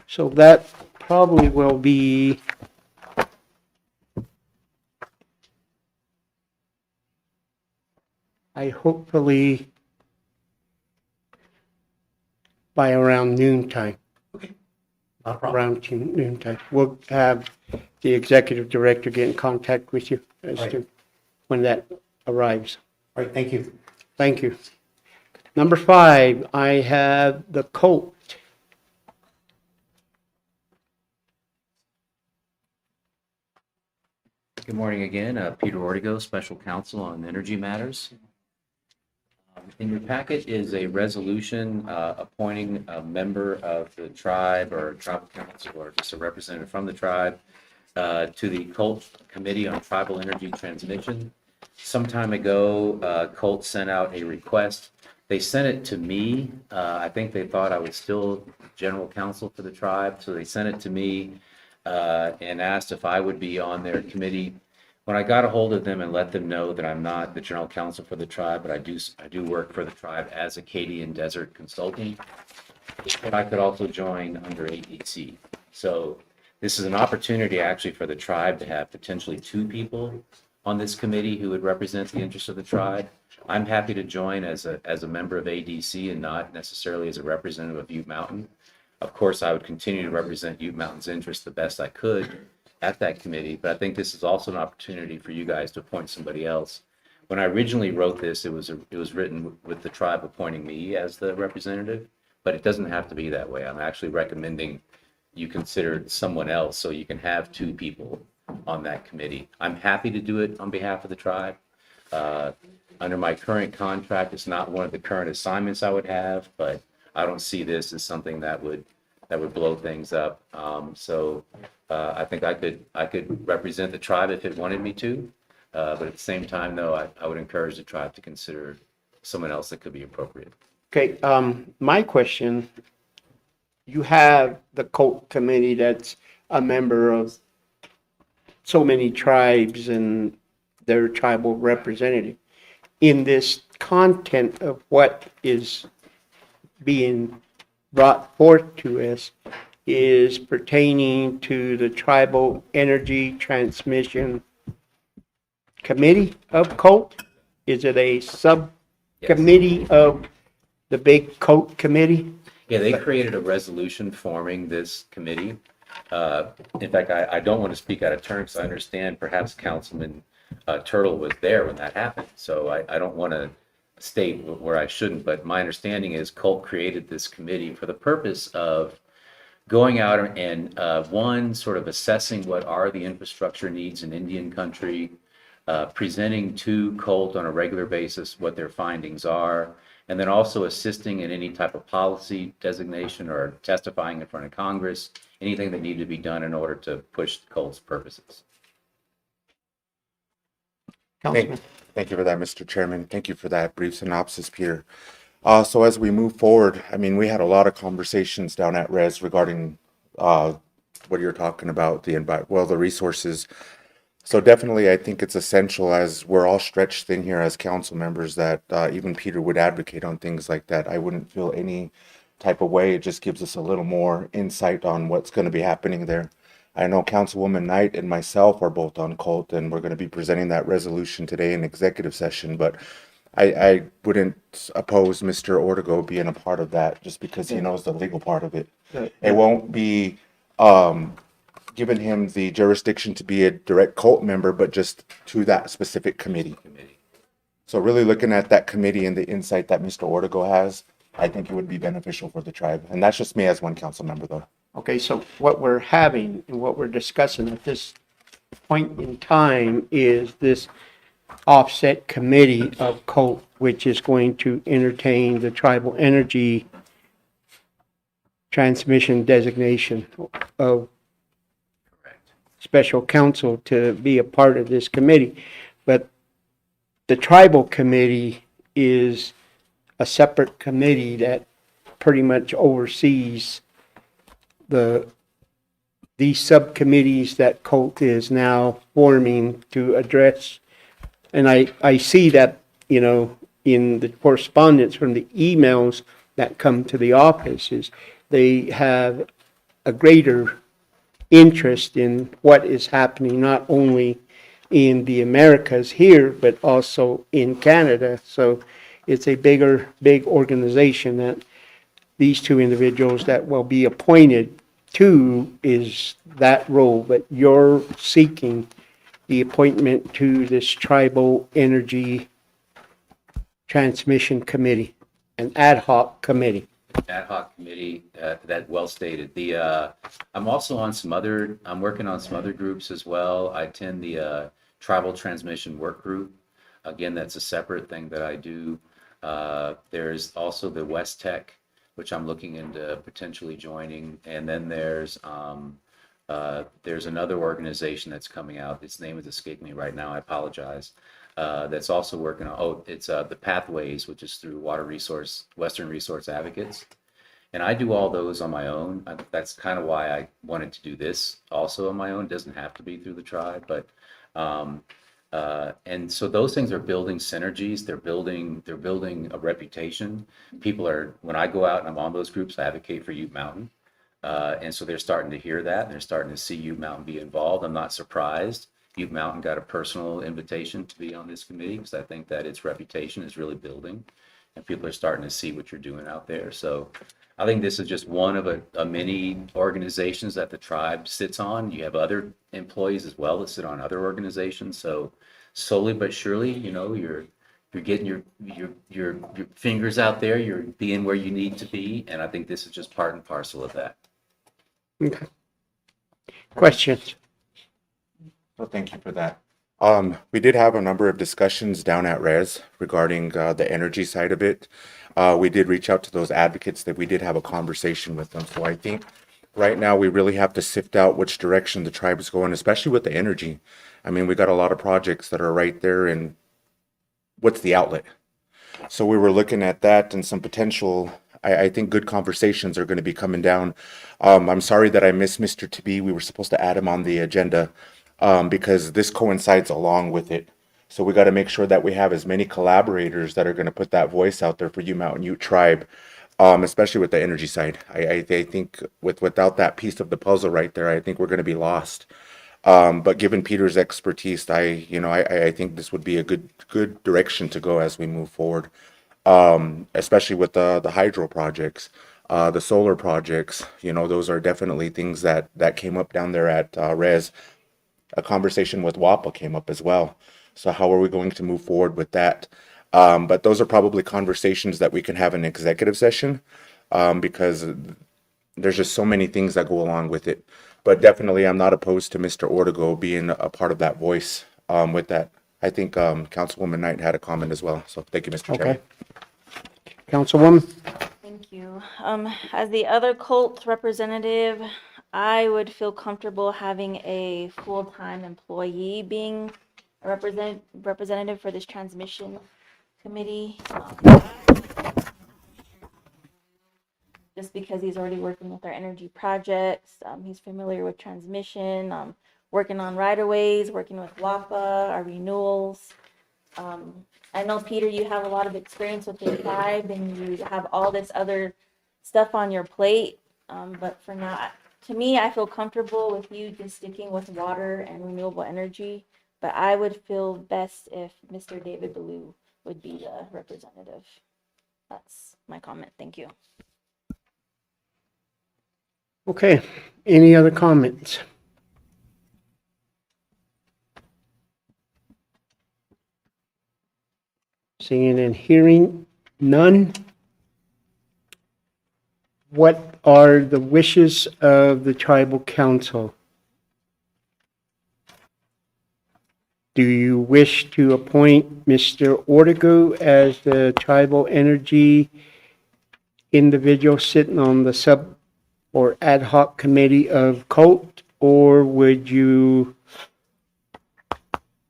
So that probably will be hopefully by around noontime. Not a problem. Around noontime. We'll have the executive director get in contact with you as Right. to when that arrives. All right, thank you. Thank you. Number 5, I have the Colt. Good morning again. Peter Ortego, Special Counsel on Energy Matters. In your packet is a resolution appointing a member of the tribe or tribal council or just a representative from the tribe to the COLT Committee on Tribal Energy Transmission. Some time ago, COLT sent out a request. They sent it to me. I think they thought I was still general counsel for the tribe, so they sent it to me and asked if I would be on their committee. When I got a hold of them and let them know that I'm not the general counsel for the tribe, but I do work for the tribe as Acadian Desert Consulting, but I could also join under ADC. So this is an opportunity actually for the tribe to have potentially 2 people on this committee who would represent the interests of the tribe. I'm happy to join as a member of ADC and not necessarily as a representative of Ute Mountain. Of course, I would continue to represent Ute Mountain's interests the best I could at that committee, but I think this is also an opportunity for you guys to appoint somebody else. When I originally wrote this, it was written with the tribe appointing me as the representative, but it doesn't have to be that way. I'm actually recommending you consider someone else so you can have 2 people on that committee. I'm happy to do it on behalf of the tribe. Under my current contract, it's not one of the current assignments I would have, but I don't see this as something that would blow things up. I think I could represent the tribe if it wanted me to, but at the same time, though, I would encourage the tribe to consider someone else that could be appropriate. Okay, my question, you have the Colt Committee that's a member of so many tribes and their tribal representative. In this content of what is being brought forth to us is pertaining to the Tribal Energy Transmission Committee of COLT? Is it a subcommittee of the big COLT committee? Yeah, they created a resolution forming this committee. In fact, I don't want to speak out of turn because I understand perhaps Councilman Turtle was there when that happened. So I don't want to state where I shouldn't, but my understanding is Colt created this committee for the purpose of going out and one, sort of assessing what are the infrastructure needs in Indian country, presenting to Colt on a regular basis what their findings are, and then also assisting in any type of policy designation or testifying in front of Congress, anything that needed to be done in order to push Colt's purposes. Councilman. Thank you for that, Mr. Chairman. Thank you for that brief synopsis, Peter. So as we move forward, I mean, we had a lot of conversations down at Res regarding what you're talking about, the resources. So definitely, I think it's essential, as we're all stretched thin here as council members, that even Peter would advocate on things like that. I wouldn't feel any type of way. It just gives us a little more insight on what's going to be happening there. I know Councilwoman Knight and myself are both on Colt, and we're going to be presenting that resolution today in executive session, but I wouldn't oppose Mr. Ortego being a part of that just because he knows the legal part of it. It won't be giving him the jurisdiction to be a direct Colt member, but just to that specific committee. So really looking at that committee and the insight that Mr. Ortego has, I think it would be beneficial for the tribe. And that's just me as one council member, though. Okay, so what we're having and what we're discussing at this point in time is this offset committee of COLT, which is going to entertain the tribal energy transmission designation of special counsel to be a part of this committee. But the tribal committee is a separate committee that pretty much oversees these subcommittees that COLT is now forming to address. And I see that, you know, in the correspondence from the emails that come to the offices, they have a greater interest in what is happening, not only in the Americas here, but also in Canada. So it's a big organization that these two individuals that will be appointed to is that role, but you're seeking the appointment to this tribal energy transmission committee, an ad hoc committee. Ad hoc committee, that well stated. I'm also on I'm working on some other groups as well. I attend the tribal transmission work group. Again, that's a separate thing that I do. There's also the West Tech, which I'm looking into potentially joining. And then there's another organization that's coming out. Its name is escaping me right now. I apologize. That's also working on, it's the Pathways, which is through Western Resource Advocates. And I do all those on my own. That's kind of why I wanted to do this also on my own. It doesn't have to be through the tribe, but and so those things are building synergies. They're building a reputation. When I go out and I'm on those groups, I advocate for Ute Mountain. And so they're starting to hear that. And they're starting to see Ute Mountain be involved. I'm not surprised. Ute Mountain got a personal invitation to be on this committee because I think that its reputation is really building and people are starting to see what you're doing out there. So I think this is just one of a many organizations that the tribe sits on. You have other employees as well that sit on other organizations. So slowly but surely, you know, you're getting your fingers out there. You're being where you need to be, and I think this is just part and parcel of that. Okay. Questions? So thank you for that. We did have a number of discussions down at Res regarding the energy side of it. We did reach out to those advocates that we did have a conversation with them. So I think right now we really have to sift out which direction the tribe is going, especially with the energy. I mean, we got a lot of projects that are right there, and what's the outlet? So we were looking at that and some potential, I think good conversations are going to be coming down. I'm sorry that I missed Mr. Tabi. We were supposed to add him on the agenda because this coincides along with it. So we got to make sure that we have as many collaborators that are going to put that voice out there for Ute Mountain Ute Tribe, especially with the energy side. I think without that piece of the puzzle right there, I think we're going to be lost. But given Peter's expertise, I think this would be a good direction to go as we move forward, especially with the hydro projects. the solar projects, those are definitely things that came up down there at Res. A conversation with WAPA came up as well. So how are we going to move forward with that? But those are probably conversations that we can have in executive session, because there's just so many things that go along with it. But definitely, I'm not opposed to Mr. Ortego being a part of that voice with that. I think Councilwoman Knight had a comment as well. So thank you, Mr. Chairman. Okay. Councilwoman? Thank you. As the other cult representative, I would feel comfortable having a full-time employee being a representative for this transmission committee. Just because he's already working with our energy projects, he's familiar with transmission, working on right-of-ways, working with WAPA, our renewals. I know, Peter, you have a lot of experience with the tribe and you have all this other stuff on your plate. But for now, to me, I feel comfortable with you just sticking with water and renewable energy. But I would feel best if Mr. David Ballou would be the representative. That's my comment. Thank you. Okay, any other comments? Seeing and hearing none. What are the wishes of the tribal council? Do you wish to appoint Mr. Ortego as the tribal energy individual sitting on the sub or ad hoc committee of COLT, or would you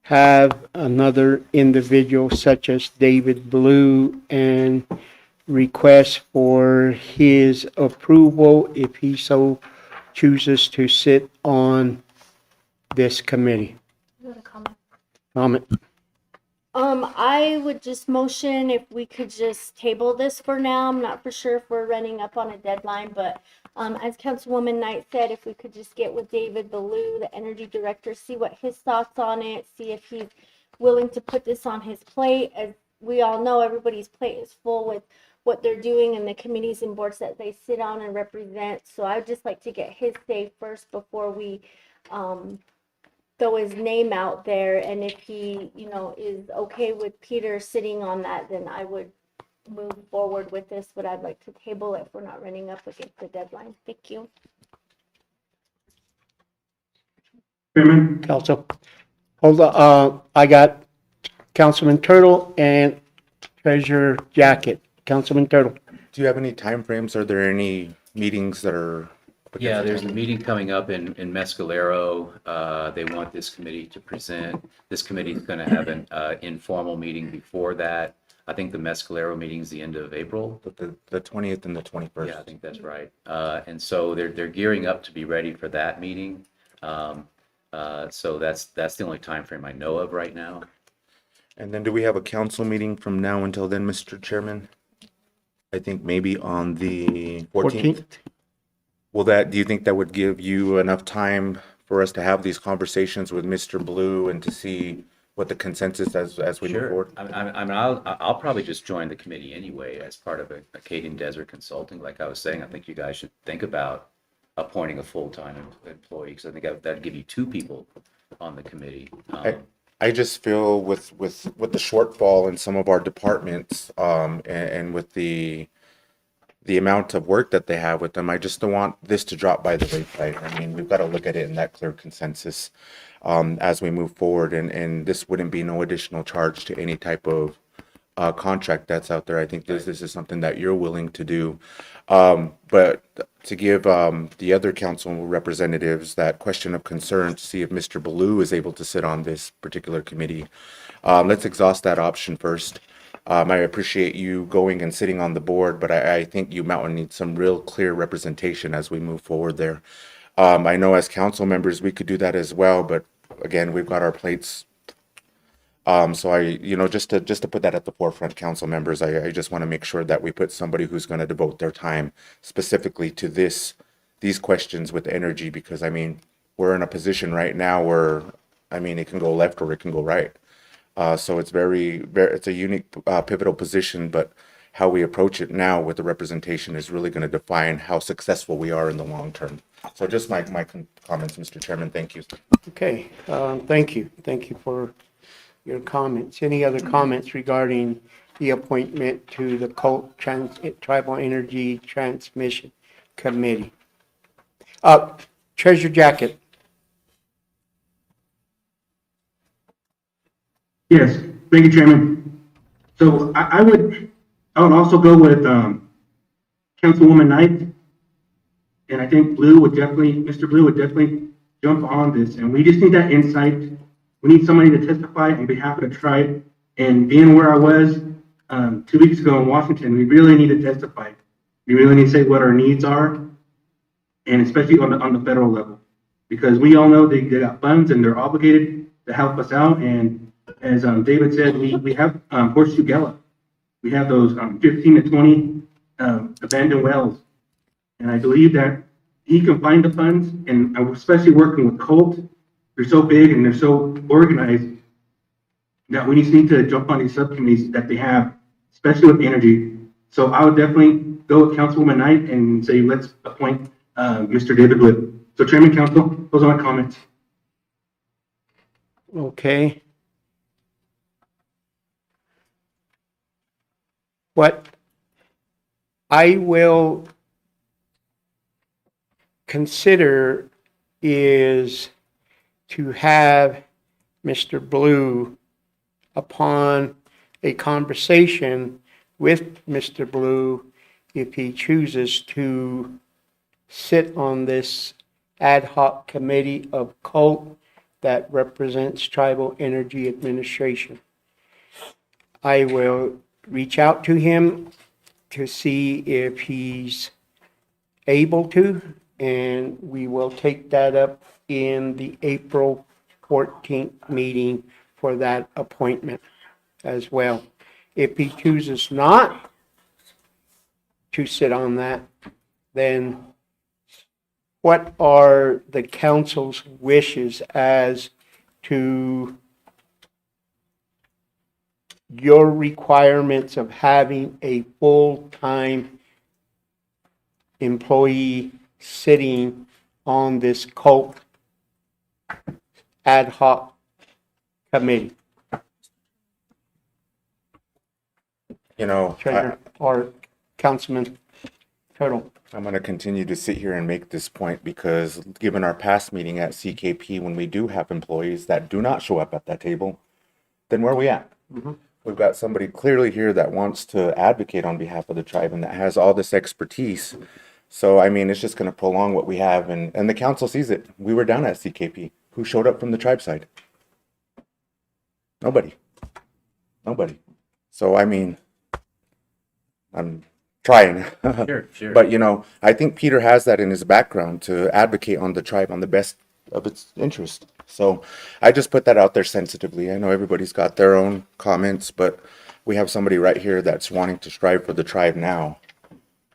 have another individual such as David Ballou and request for his approval if he so chooses to sit on this committee? You want to comment? Comment. I would just motion if we could just table this for now. I'm not for sure if we're running up on a deadline, but as Councilwoman Knight said, if we could just get with David Ballou, the energy director, see what his thoughts on it, see if he's willing to put this on his plate. As we all know, everybody's plate is full with what they're doing and the committees and boards that they sit on and represent. So I'd just like to get his say first before we throw his name out there. And if he, is okay with Peter sitting on that, then I would move forward with this, but I'd like to table it if we're not running up against the deadline. Thank you. Chairman, Council. Hold on, I got Councilman Turtle and Treasurer Jacket. Councilman Turtle. Do you have any timeframes? Are there any meetings that are? Yeah, there's a meeting coming up in Mescalero. They want this committee to present. This committee is going to have an informal meeting before that. I think the Mescalero meeting is the end of April. The 20th and the 21st. Yeah, I think that's right. And so they're gearing up to be ready for that meeting. So that's the only time frame I know of right now. And then do we have a council meeting from now until then, Mr. Chairman? I think maybe on the 14th. Do you think that would give you enough time for us to have these conversations with Mr. Ballou and to see what the consensus as we move Sure. forward? I mean, I'll probably just join the committee anyway as part of Acadian Desert Consulting. Like I was saying, I think you guys should think about appointing a full-time employee, because I think that'd give you two people on the committee. I just feel with the shortfall in some of our departments, and with the amount of work that they have with them, I just don't want this to drop by the wayside. I mean, we've got to look at it in that clear consensus as we move forward, and this wouldn't be no additional charge to any type of contract that's out there. I think this is something that you're willing to do. But to give the other council representatives that question of concern to see if Mr. Ballou is able to sit on this particular committee, let's exhaust that option first. I appreciate you going and sitting on the board, but I think you Mountain needs some real clear representation as we move forward there. I know as council members, we could do that as well, but again, we've got our plates. So just to put that at the forefront, council members, I just want to make sure that we put somebody who's going to devote their time specifically to these questions with energy, because I mean, we're in a position right now where, I mean, it can go left or it can go right. So it's it's a unique, pivotal position, but how we approach it now with the representation is really going to define how successful we are in the long term. So just my comments, Mr. Chairman. Thank you. Okay, thank you. Thank you for your comments. Any other comments regarding the appointment to the Tribal Energy Transmission Committee? Treasure Jacket. Yes, thank you, Chairman. So I would also go with, Councilwoman Knight. And I think Mr. Blue would definitely jump on this. And we just need that insight. We need somebody to testify on behalf of the tribe. And being where I was 2 weeks ago in Washington, we really need to testify. We really need to say what our needs are, and especially on the federal level, because we all know they got funds and they're obligated to help us out. And as David said, we have Horseshoe Gallup. We have those 15 to 20 abandoned wells. And I believe that he can find the funds, and especially working with Colt, they're so big and they're so organized that we just need to jump on these subcommittees that they have, especially with energy. So I would definitely go with Councilwoman Knight and say, let's appoint Mr. David Wood. So Chairman, Council, those are my comments. Okay. What I will consider is to have Mr. Blue, upon a conversation with Mr. Blue, if he chooses to sit on this ad hoc committee of COLT that represents Tribal Energy Administration. I will reach out to him to see if he's able to, and we will take that up in the April 14th meeting for that appointment as well. If he chooses not to sit on that, then what are the council's wishes as to your requirements of having a full-time employee sitting on this COLT ad hoc committee? You know, Treasurer or Councilman Turtle? I'm going to continue to sit here and make this point because given our past meeting at CKP, when we do have employees that do not show up at that table, then where are we at? We've got somebody clearly here that wants to advocate on behalf of the tribe and that has all this expertise. So, I mean, it's just going to prolong what we have, and the council sees it. We were down at CKP. Who showed up from the tribe side? Nobody. So, I mean, I'm trying. Sure. But, you know, I think Peter has that in his background to advocate on the tribe on the best of its interest. So I just put that out there sensitively. I know everybody's got their own comments, but we have somebody right here that's wanting to strive for the tribe now.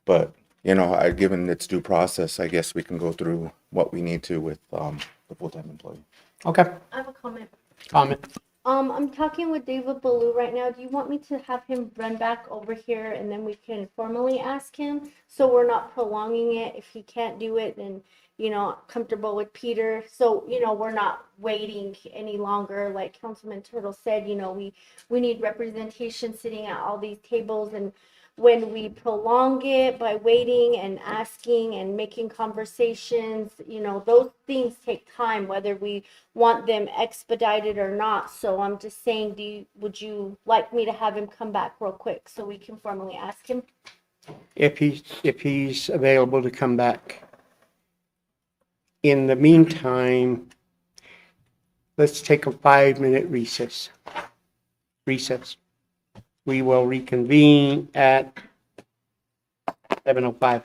But, you know, given its due process, I guess we can go through what we need to with the full-time employee. Okay, I have a comment. comment. I'm talking with David Ballou right now. Do you want me to have him run back over here and then we can formally ask him? So we're not prolonging it. If he can't do it, then, you know, comfortable with Peter. So, you know, we're not waiting any longer. Like Councilman Turtle said, you know, we need representation sitting at all these tables. And when we prolong it by waiting and asking and making conversations, you know, those things take time, whether we want them expedited or not. So I'm just saying, would you like me to have him come back real quick so we can formally ask him? If he's available to come back. In the meantime, let's take a 5-minute recess. We will reconvene at 7:05.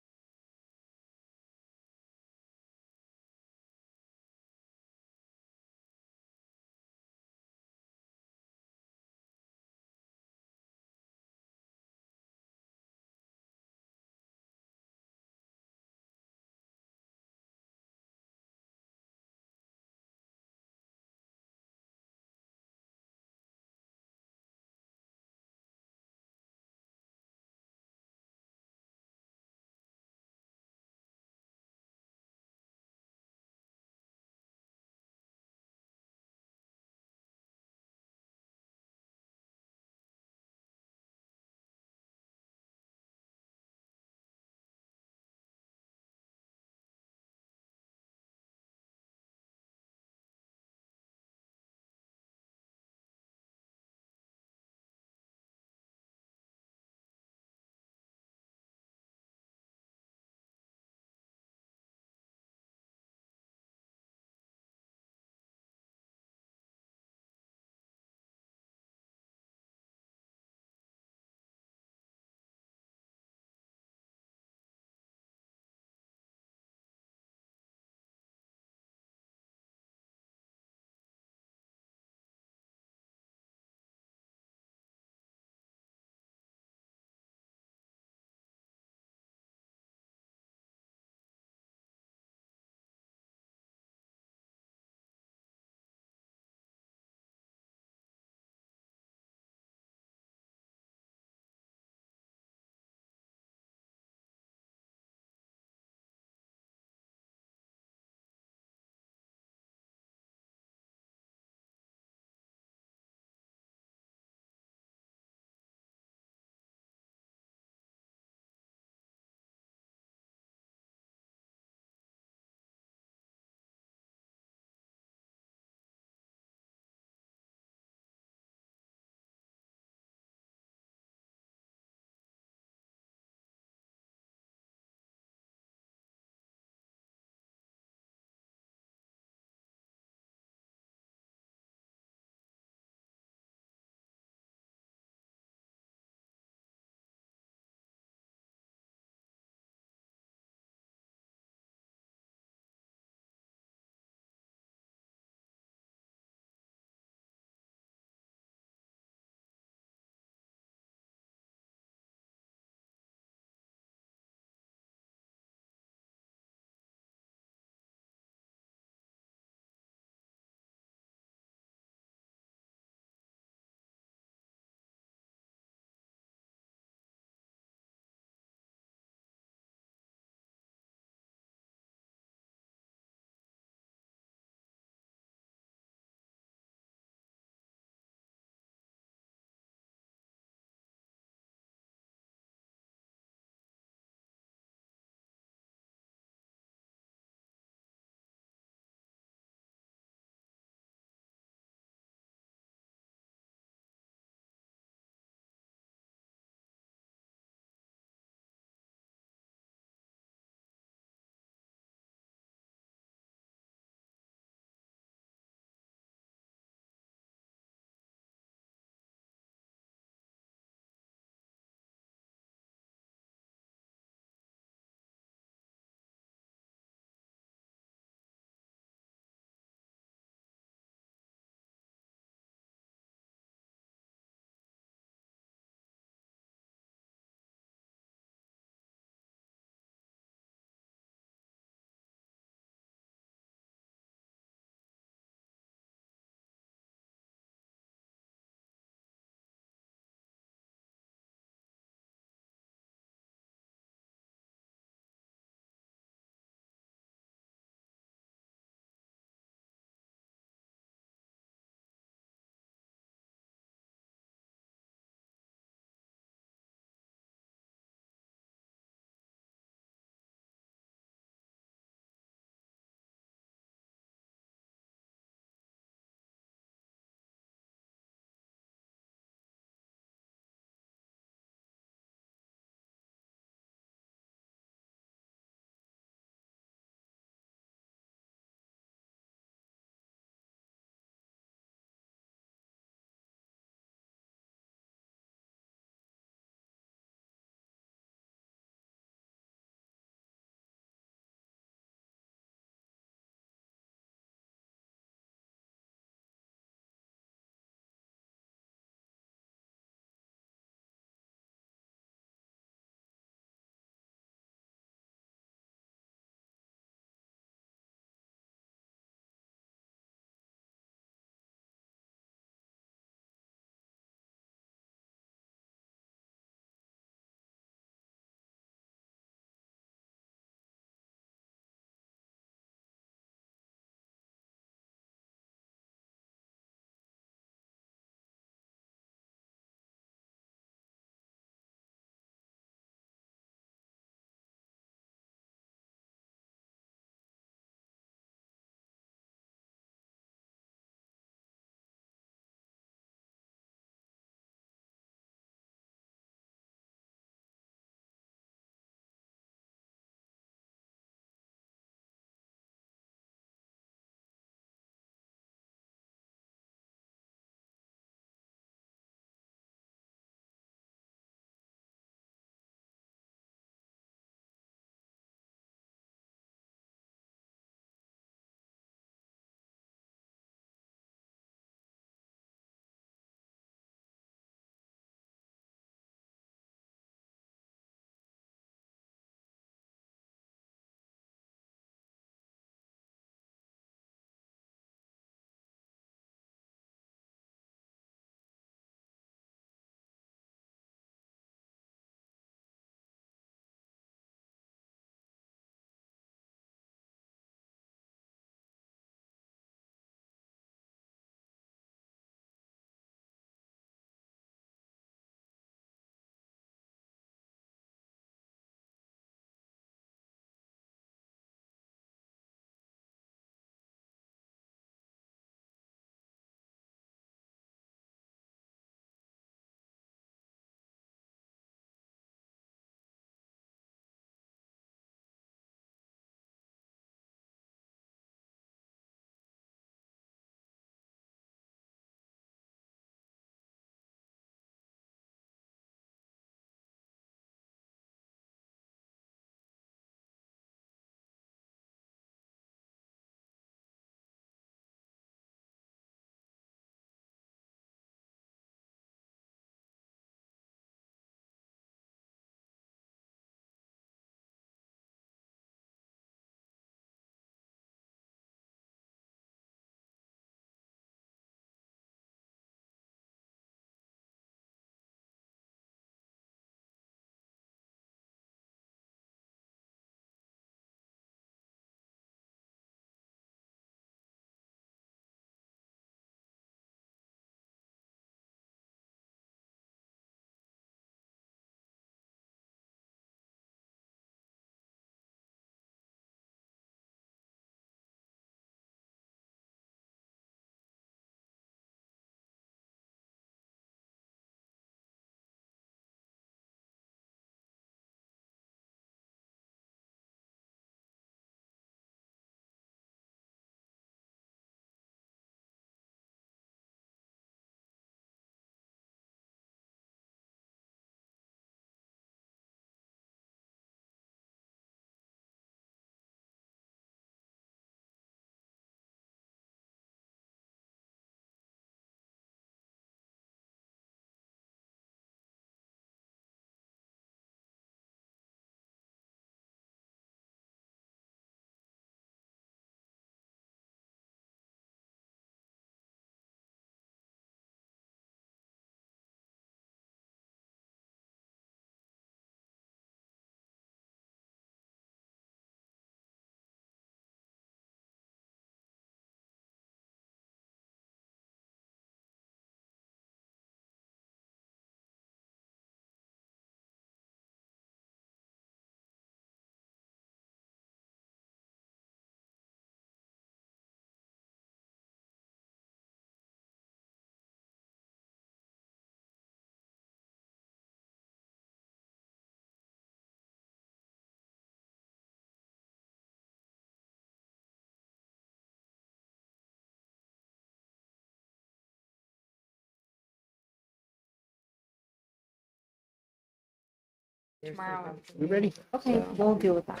tomorrow. You ready? Okay, we'll deal with that.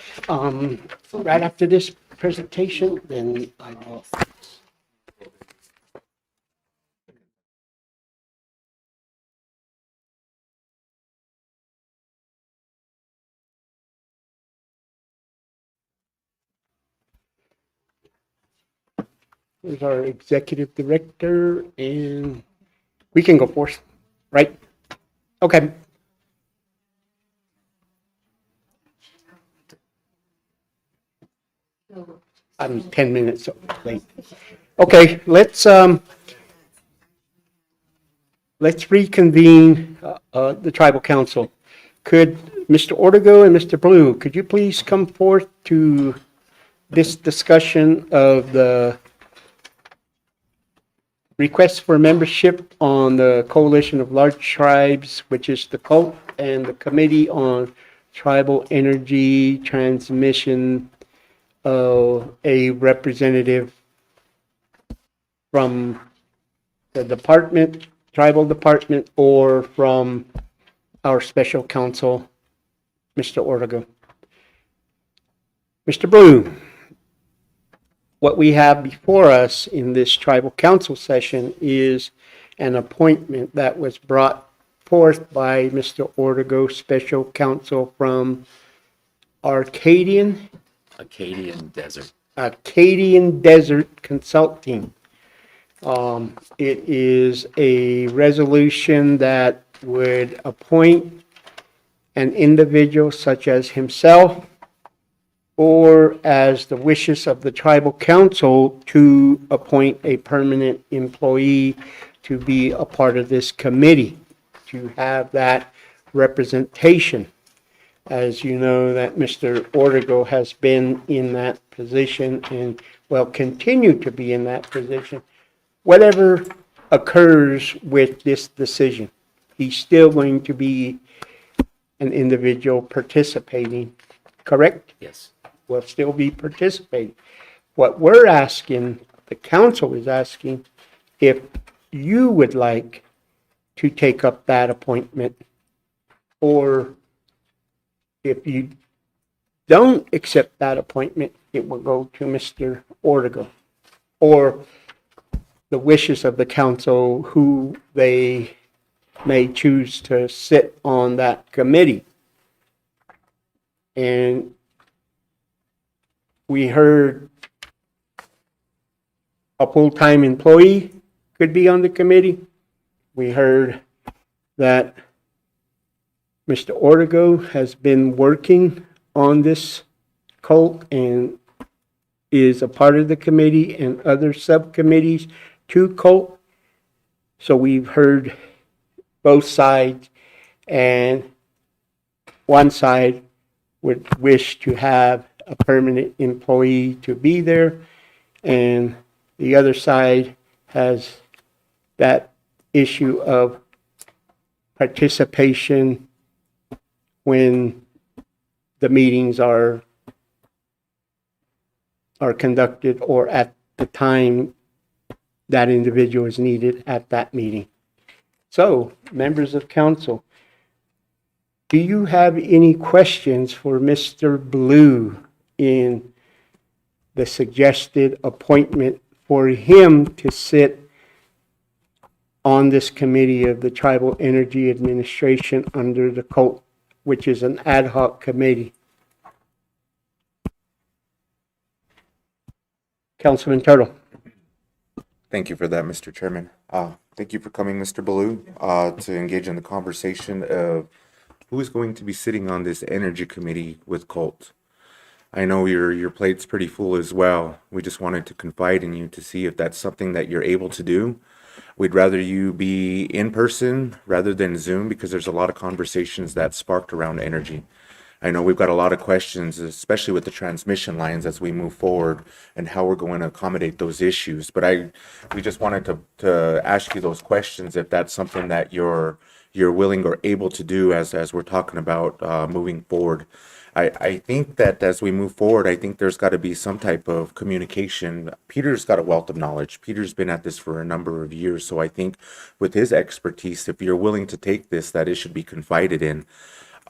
Right after this presentation, then I will. Here's our executive director, and we can go first, right? Okay. I'm 10 minutes late. Okay, let's reconvene the tribal council. Could Mr. Ortego and Mr. Blue, could you please come forth to this discussion of the request for membership on the Coalition of Large Tribes, which is the COLT, and the Committee on Tribal Energy Transmission, a representative from the department, tribal department, or from our special counsel, Mr. Ortega. Mr. Blue, what we have before us in this tribal council session is an appointment that was brought forth by Mr. Ortega, special counsel from Acadian Desert Consulting. It is a resolution that would appoint an individual such as himself or as the wishes of the tribal council to appoint a permanent employee to be a part of this committee, to have that representation. As you know, that Mr. Ortega has been in that position and will continue to be in that position. Whatever occurs with this decision, he's still going to be an individual participating, correct? Yes. Will still be participating. What we're asking, the council is asking, if you would like to take up that appointment, or if you don't accept that appointment, it will go to Mr. Ortega, or the wishes of the council, who they may choose to sit on that committee. And we heard a full-time employee could be on the committee. We heard that Mr. Ortega has been working on this COLT and is a part of the committee and other subcommittees to COLT. So we've heard both sides, and one side would wish to have a permanent employee to be there, and the other side has that issue of participation when the meetings are conducted, or at the time that individual is needed at that meeting. So, members of council, do you have any questions for Mr. Blue in the suggested appointment for him to sit on this committee of the Tribal Energy Administration under the COLT, which is an ad hoc committee? Councilman Turtle. Thank you for that, Mr. Chairman. Thank you for coming, Mr. Baloo, to engage in the conversation of who is going to be sitting on this energy committee with COLT. I know your plate's pretty full as well. We just wanted to confide in you to see if that's something that you're able to do. We'd rather you be in person rather than Zoom, because there's a lot of conversations that sparked around energy. I know we've got a lot of questions, especially with the transmission lines as we move forward and how we're going to accommodate those issues. But we just wanted to ask you those questions, if that's something that you're willing or able to do as we're talking about moving forward. I think that as we move forward, I think there's got to be some type of communication. Peter's got a wealth of knowledge. Peter's been at this for a number of years. So I think with his expertise, if you're willing to take this, that it should be confided in.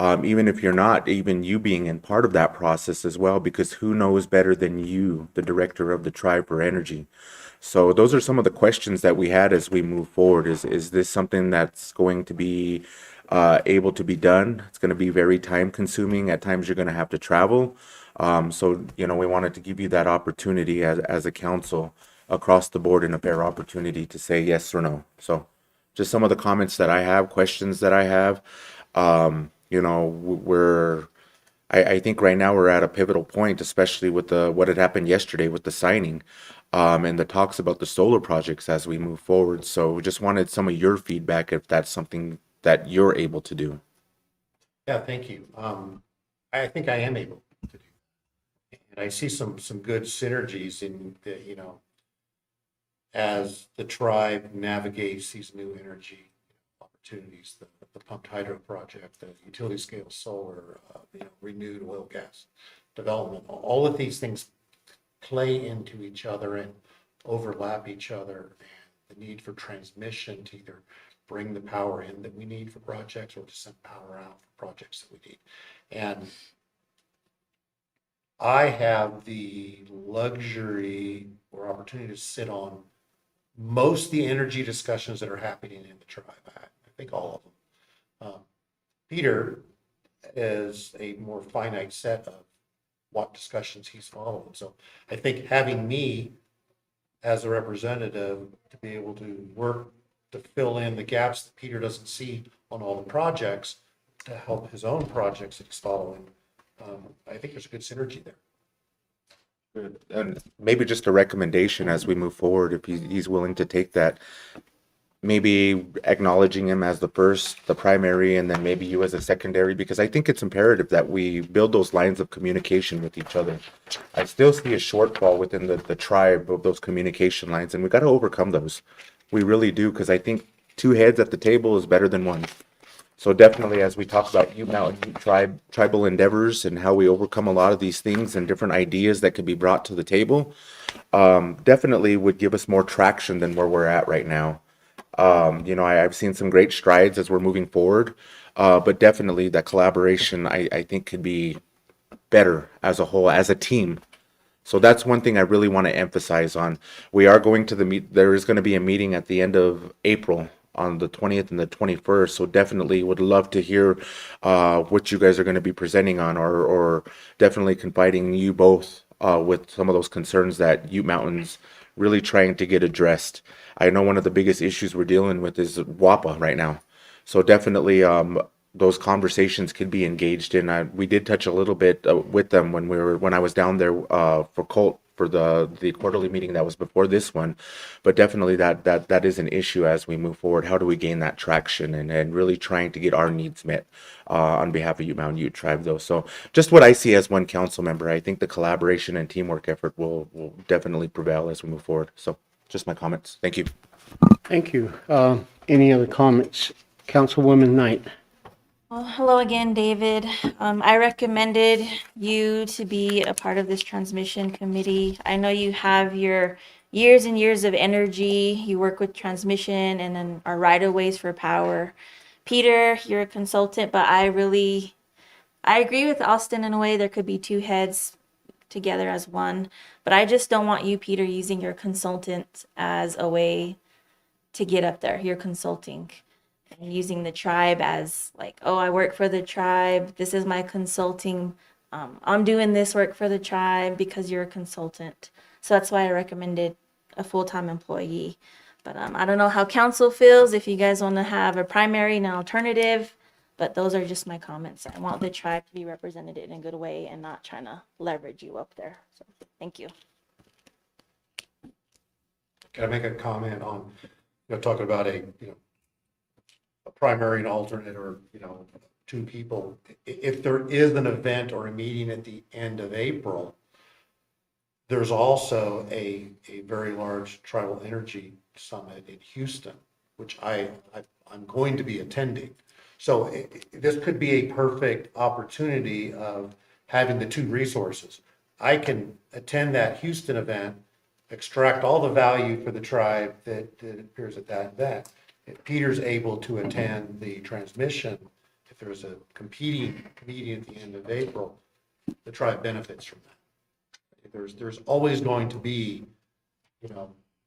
even if you're not, even you being in part of that process as well, because who knows better than you, the director of the Tribe for Energy? So those are some of the questions that we had as we move forward. Is this something that's going to be able to be done? It's going to be very time consuming. At times you're going to have to travel. So, we wanted to give you that opportunity as a council across the board, and a fair opportunity to say yes or no. So just some of the comments that I have, questions that I have. I think right now we're at a pivotal point, especially with what had happened yesterday with the signing, and the talks about the solar projects as we move forward. So we just wanted some of your feedback if that's something that you're able to do. Yeah, thank you. I think I am able to do that. And I see some good synergies in the, as the tribe navigates these new energy opportunities, the pumped hydro project, the utility scale solar, renewed oil gas development. All of these things play into each other and overlap each other, and the need for transmission to either bring the power in that we need for projects or to send power out for projects that we need. And I have the luxury or opportunity to sit on most of the energy discussions that are happening in the tribe. I think all of them. Peter is a more finite set of what discussions he's following. So I think having me as a representative to be able to work to fill in the gaps that Peter doesn't see on all the projects, to help his own projects that he's following, I think there's a good synergy there. And maybe just a recommendation as we move forward, if he's willing to take that, maybe acknowledging him as the primary, and then maybe you as a secondary, because I think it's imperative that we build those lines of communication with each other. I still see a shortfall within the tribe of those communication lines, and we got to overcome those. We really do, because I think two heads at the table is better than one. So definitely, as we talk about Ute Mountain tribal endeavors and how we overcome a lot of these things and different ideas that can be brought to the table, definitely would give us more traction than where we're at right now. I've seen some great strides as we're moving forward, but definitely that collaboration, I think, could be better as a whole, as a team. So that's one thing I really want to emphasize on. We are going to there is going to be a meeting at the end of April on the 20th and the 21st. So definitely would love to hear what you guys are going to be presenting on, or definitely confiding you both with some of those concerns that Ute Mountain's really trying to get addressed. I know one of the biggest issues we're dealing with is WAPA right now. So definitely those conversations could be engaged in. We did touch a little bit with them when I was down there for the quarterly meeting that was before this one, but definitely that is an issue as we move forward. How do we gain that traction and really trying to get our needs met on behalf of Ute Mountain Ute Tribe, though. So just what I see as one council member, I think the collaboration and teamwork effort will definitely prevail as we move forward. So just my comments. Thank you. Thank you. Any other comments? Councilwoman Knight. Well, hello again, David. I recommended you to be a part of this transmission committee. I know you have your years and years of energy. You work with transmission and then our right-of-ways for power. Peter, you're a consultant, but I agree with Austin in a way. There could be two heads together as one, but I just don't want you, Peter, using your consultant as a way to get up there. You're consulting. And using the tribe as like, oh, I work for the tribe. This is my consulting. I'm doing this work for the tribe because you're a consultant. So that's why I recommended a full-time employee. But I don't know how council feels, if you guys want to have a primary and an alternative. But those are just my comments. I want the tribe to be represented in a good way and not trying to leverage you up there. So thank you. Can I make a comment on, talking about a primary and alternate, or, two people? If there is an event or a meeting at the end of April, there's also a very large tribal energy summit in Houston, which I'm going to be attending. So this could be a perfect opportunity of having the two resources. I can attend that Houston event, extract all the value for the tribe that appears at that event. If Peter's able to attend the transmission if there's a competing meeting at the end of April, the tribe benefits from that. There's always going to be,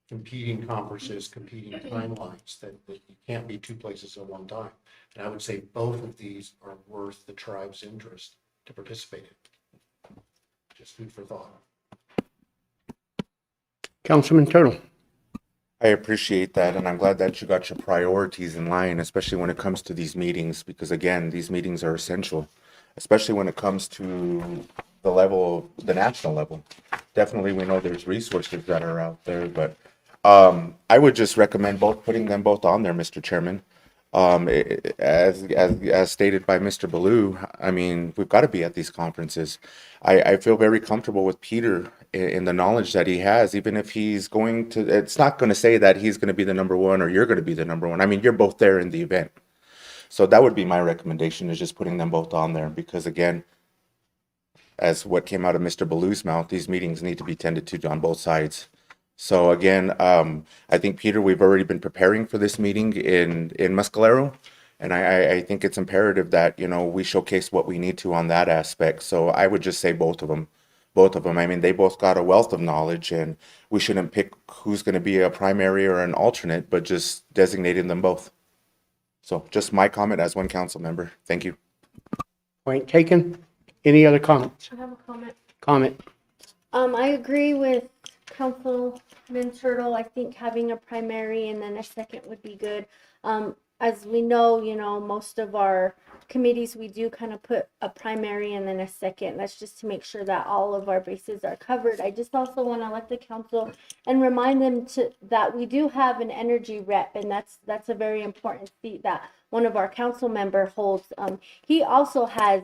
competing conferences, competing timelines that you can't be two places at one time. And I would say both of these are worth the tribe's interest to participate in. Just food for thought. Councilman Turtle. I appreciate that, and I'm glad that you got your priorities in line, especially when it comes to these meetings, because again, these meetings are essential, especially when it comes to the national level. Definitely, we know there's resources that are out there, but I would just recommend putting them both on there, Mr. Chairman. As stated by Mr. Baloo, I mean, we've got to be at these conferences. I feel very comfortable with Peter in the knowledge that he has, even if he's going to, it's not going to say that he's going to be the number one or you're going to be the number one. I mean, you're both there in the event. So that would be my recommendation, is just putting them both on there, because again, as what came out of Mr. Baloo's mouth, these meetings need to be tended to on both sides. So again, I think, Peter, we've already been preparing for this meeting in Mescalero, and I think it's imperative that, we showcase what we need to on that aspect. So I would just say both of them. I mean, they both got a wealth of knowledge, and we shouldn't pick who's going to be a primary or an alternate, but just designating them both. So just my comment as one council member. Thank you. Point taken. Any other comments? I have a comment. Comment. I agree with Councilman Turtle. I think having a primary and then a second would be good. As we know, most of our committees, we do kind of put a primary and then a second. That's just to make sure that all of our bases are covered. I just also want to let the council and remind them that we do have an energy rep, and that's a very important seat that one of our council member holds. He also has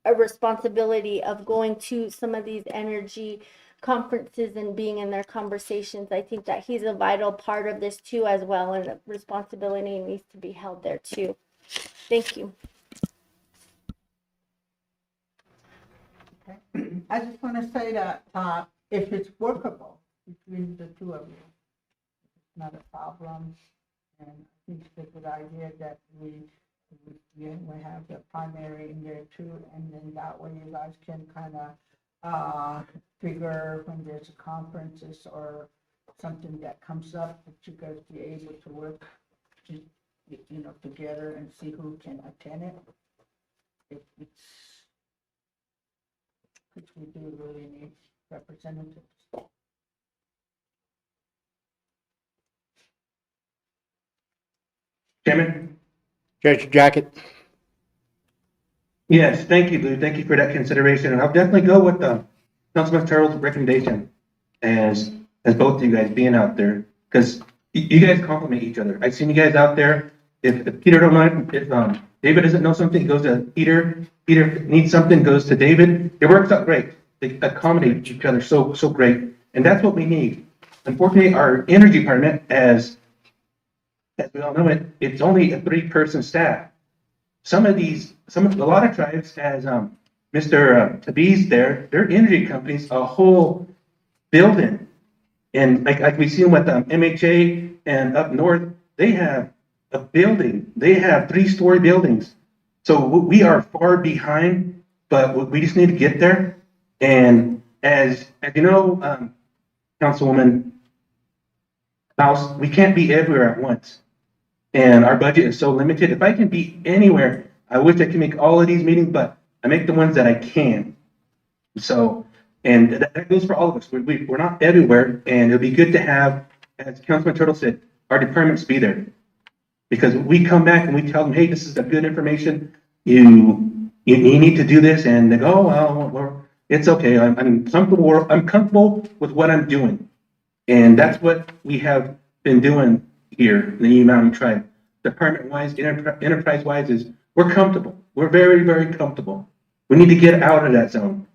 a responsibility of going to some of these energy conferences and being in their conversations. I think that he's a vital part of this too as well, and the responsibility needs to be held there too. Thank you. Okay. I just want to say that if it's workable between the two of you, it's not a problem. And I think it's a good idea that we have the primary in there too, and then that way you guys can kind of figure when there's conferences or something that comes up, that you guys be able to work together and see who can attend it. Which we do really need representatives. Chairman? Judge Jacket. Yes, thank you, Lou. Thank you for that consideration. And I'll definitely go with Councilman Turtle's recommendation as both of you guys being out there, because you guys complement each other. I've seen you guys out there. If Peter don't mind, if David doesn't know something, he goes to Peter. Peter needs something, goes to David. It works out great. They accommodate each other so great. And that's what we need. Unfortunately, our energy department, as we all know it, it's only a 3-person staff. A lot of tribes, as Mr. Tabiz there, their energy companies, a whole building. And like we see them with MHA and up north, they have a building. They have 3-story buildings. So we are far behind, but we just need to get there. And as you know, Councilwoman House, we can't be everywhere at once. And our budget is so limited. If I can be anywhere, I wish I could make all of these meetings, but I make the ones that I can. So, and that goes for all of us. We're not everywhere, and it'll be good to have, as Councilman Turtle said, our departments be there. Because we come back and we tell them, hey, this is the good information. You need to do this, and they go, oh, well, it's okay. I'm comfortable. I'm comfortable with what I'm doing, and that's what we have been doing here in the Union Mountain Tribe. Department-wise, enterprise-wise, is we're comfortable. We're very, very comfortable. We need to get out of that zone,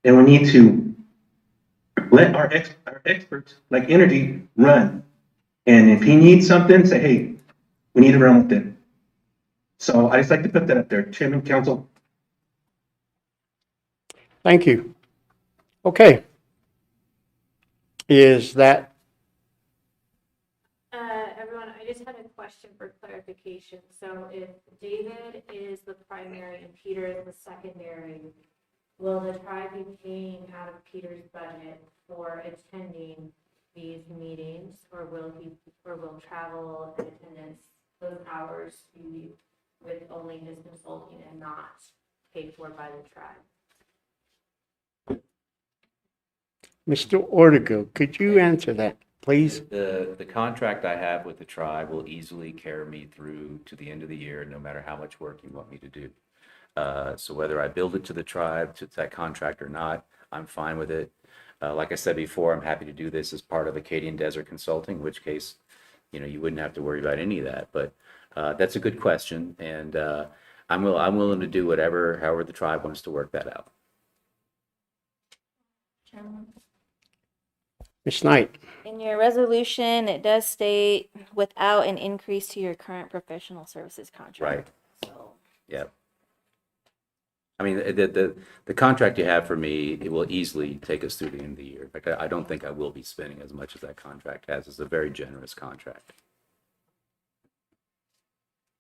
and we need to let our experts, like energy, run. And if he needs something, say, hey, we need to run with it. So I just like to put that up there, Chairman, Council. Thank you. Okay. Is that Everyone, I just had a question for for clarification. So if David is the primary and Peter is the secondary, will the tribe be paying out of Peter's budget for attending these meetings, or will travel and attendance, those hours be with only his consulting and not paid for by the tribe? Mr. Ortega, could you answer that, please? The contract I have with the tribe will easily carry me through to the end of the year, no matter how much work you want me to do. So whether I build it to the tribe, to that contract or not, I'm fine with it. Like I said before, I'm happy to do this as part of Acadian Desert Consulting, in which case, you wouldn't have to worry about any of that. But that's a good question, and I'm willing to do however the tribe wants to work that out. Ms. Knight? In your resolution, it does state without an increase to your current professional services contract. Right. So, Yeah. I mean, the contract you have for me, it will easily take us through the end of the year. In fact, I don't think I will be spending as much as that contract has. It's a very generous contract.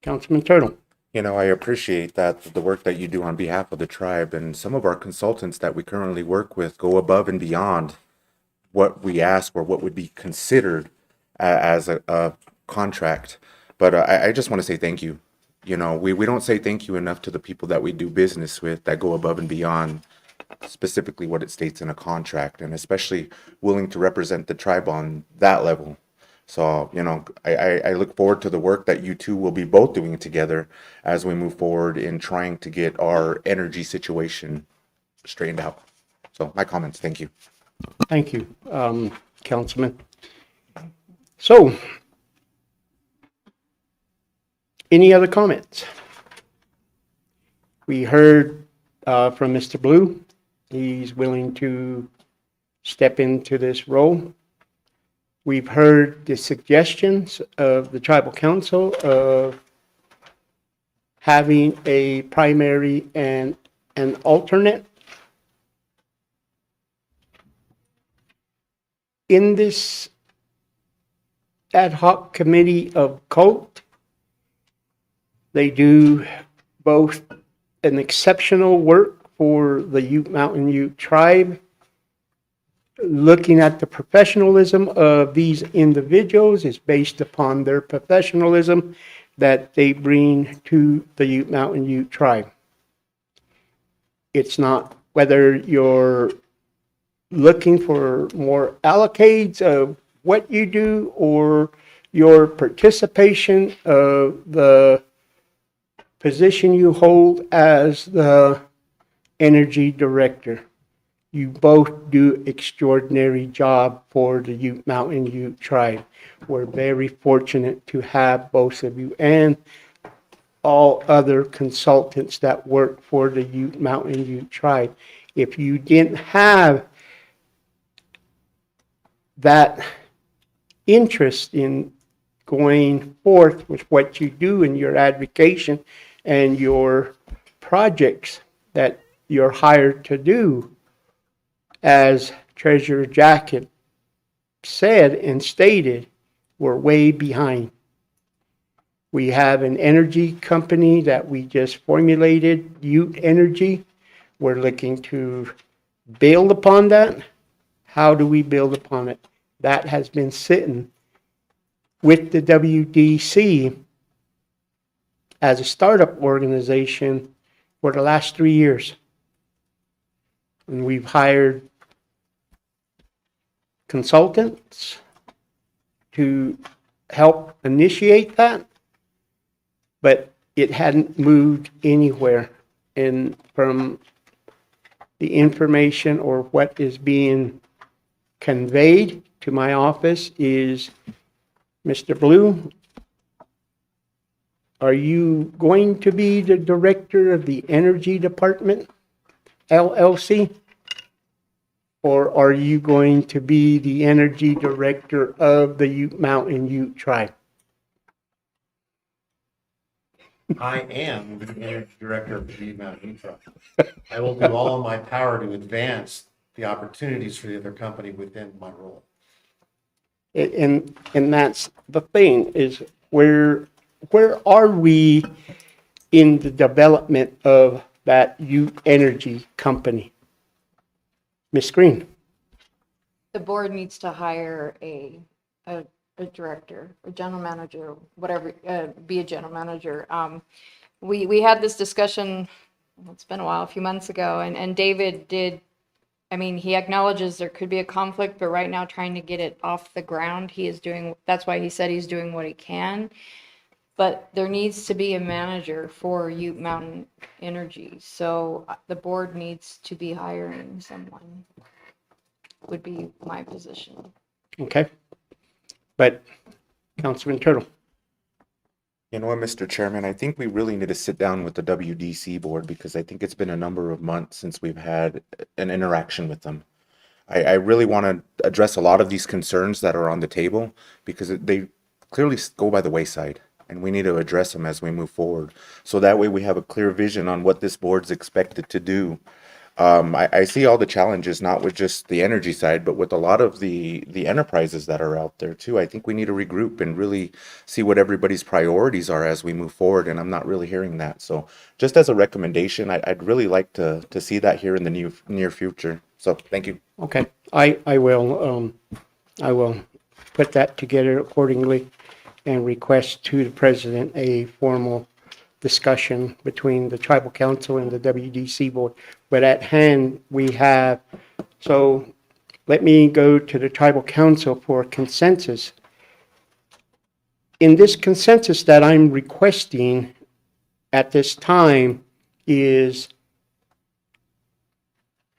Councilman Turtle? I appreciate that, the work that you do on behalf of the tribe, and some of our consultants that we currently work with go above and beyond what we ask or what would be considered as a contract. But I just want to say thank you. We don't say thank you enough to the people that we do business with that go above and beyond specifically what it states in a contract, and especially willing to represent the tribe on that level. So, I look forward to the work that you two will be both doing together as we move forward in trying to get our energy situation straightened out. So my comments, thank you. Thank you, Councilman. So, any other comments? We heard from Mr. Blue. He's willing to step into this role. We've heard the suggestions of the tribal council of having a primary and an alternate. In this ad hoc committee of COLT, they do both an exceptional work for the Ute Mountain Ute tribe, looking at the professionalism of these individuals is based upon their professionalism that they bring to the Ute Mountain Ute tribe. It's not whether you're looking for more allocates of what you do or your participation of the position you hold as the energy director. You both do extraordinary job for the Ute Mountain Ute tribe. We're very fortunate to have both of you and all other consultants that work for the Ute Mountain Ute tribe. If you didn't have that interest in going forth with what you do in your advocation and your projects that you're hired to do, as Treasurer Jacket said and stated, we're way behind. We have an energy company that we just formulated, Ute Energy. We're looking to build upon that. How do we build upon it? That has been sitting with the WDC as a startup organization for the last 3 years. And we've hired consultants to help initiate that, but it hadn't moved anywhere. And from the information or what is being conveyed to my office is, Mr. Blue, are you going to be the director of the Energy Department, LLC? Or are you going to be the energy director of the Ute Mountain Ute tribe? I am the energy director of the Ute Mountain Ute tribe. I will do all in my power to advance the opportunities for the other company within my role. And that's the thing, is we're where are we in the development of that Ute Energy company? Ms. Green? The board needs to hire a director, a general manager, whatever, be a general manager. We had this discussion, it's been a while, a few months ago, and David did, I mean, he acknowledges there could be a conflict, but right now trying to get it off the ground, he is doing, that's why he said he's doing what he can. But there needs to be a manager for Ute Mountain Energy, so the board needs to be hiring someone, would be my position. Okay. But Councilman Turtle? You know what, Mr. Chairman, I think we really need to sit down with the WDC board because I think it's been a number of months since we've had an interaction with them. I really want to address a lot of these concerns that are on the table because they clearly go by the wayside, and we need to address them as we move forward. So that way we have a clear vision on what this board's expected to do. I see all the challenges, not with just the energy side, but with a lot of the enterprises that are out there too. I think we need to regroup and really see what everybody's priorities are as we move forward, and I'm not really hearing that. So just as a recommendation, I'd really like to see that here in the near future. So thank you. Okay, I will put that together accordingly and request to the president a formal discussion between the tribal council and the WDC board. But at hand, we have, so let me go to the tribal council for consensus. In this consensus that I'm requesting at this time is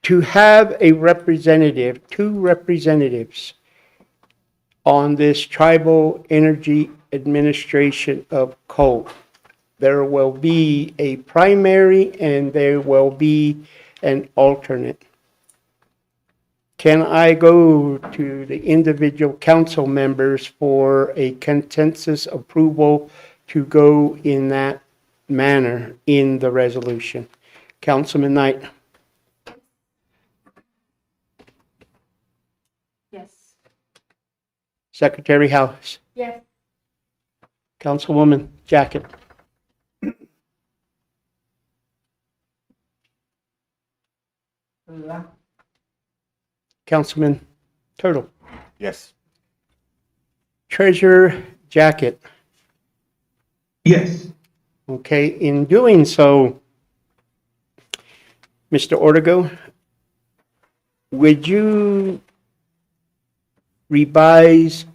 to have a representative, 2 representatives on this Tribal Energy Administration of coal. There will be a primary and there will be an alternate. Can I go to the individual council members for a consensus approval to go in that manner in the resolution? Councilman Knight? Yes. Secretary House? Yes. Councilwoman Jacket? Yeah. Councilman Turtle? Yes. Treasurer Jacket? Yes. Okay, in doing so, Mr. Ortego, would you revise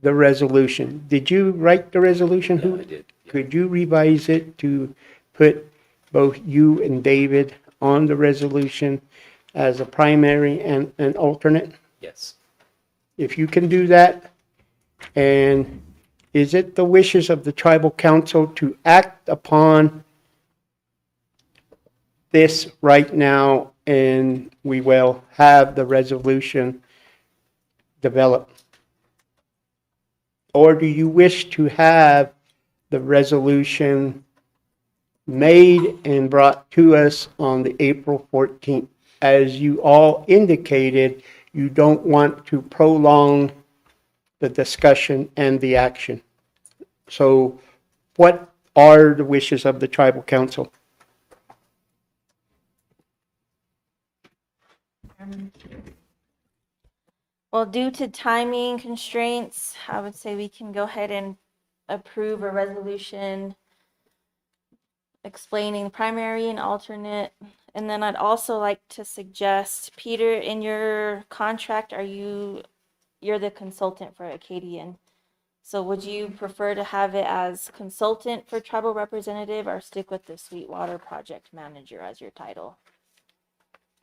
the resolution? Did you write the resolution? Yeah, I did. Yeah. Could you revise it to put both you and David on the resolution as a primary and an alternate? Yes. If you can do that, and is it the wishes of the tribal council to act upon this right now, and we will have the resolution developed? Or do you wish to have the resolution made and brought to us on the April 14th? As you all indicated, you don't want to prolong the discussion and the action. So what are the wishes of the tribal council? Well, due to timing constraints, I would say we can go ahead and approve a resolution explaining primary and alternate. And then I'd also like to suggest, Peter, in your contract, you're the consultant for Acadian. So would you prefer to have it as consultant for tribal representative or stick with the Sweetwater project manager as your title?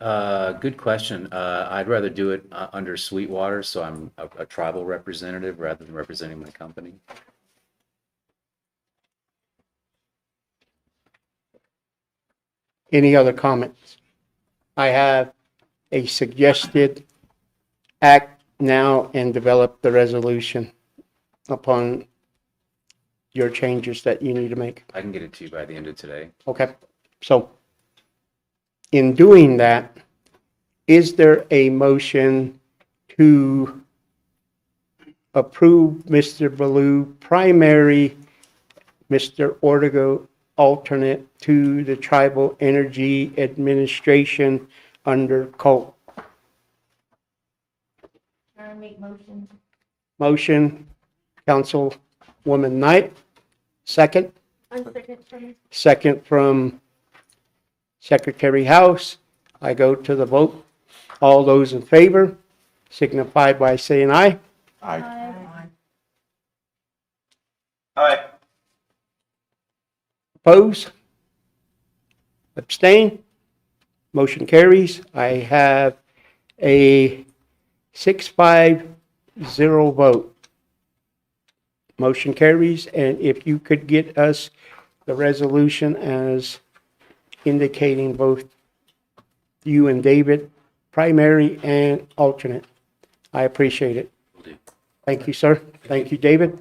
Good question. I'd rather do it under Sweetwater, so I'm a tribal representative rather than representing my company. Any other comments? I have a suggested act now and develop the resolution upon your changes that you need to make. I can get it to you by the end of today. Okay, so in doing that, is there a motion to approve Mr. Baloo primary Mr. Ortega, alternate to the Tribal Energy Administration under COLT. I make motion. Motion, Councilwoman Knight. Second. On second for me. Second from Secretary House. I go to the vote. All those in favor signify by saying aye. Aye. Oppose? Abstain? Motion carries. I have a 6-5-0 vote. Motion carries, and if you could get us the resolution as indicating both you and David, primary and alternate. I appreciate it. Will do. Thank you, sir. Thank you, David.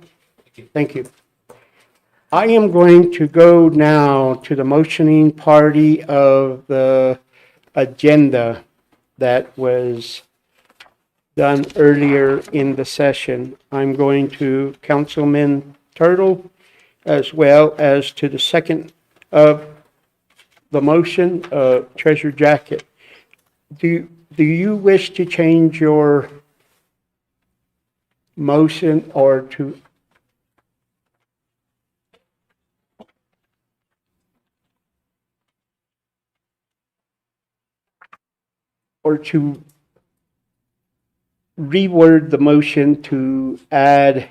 Thank you. I am going to go now to the motioning party of the agenda that was done earlier in the session. I'm going to Councilman Turtle as well as to the second of the motion, Treasurer Jacket. Do you wish to change your motion or to reword the motion to add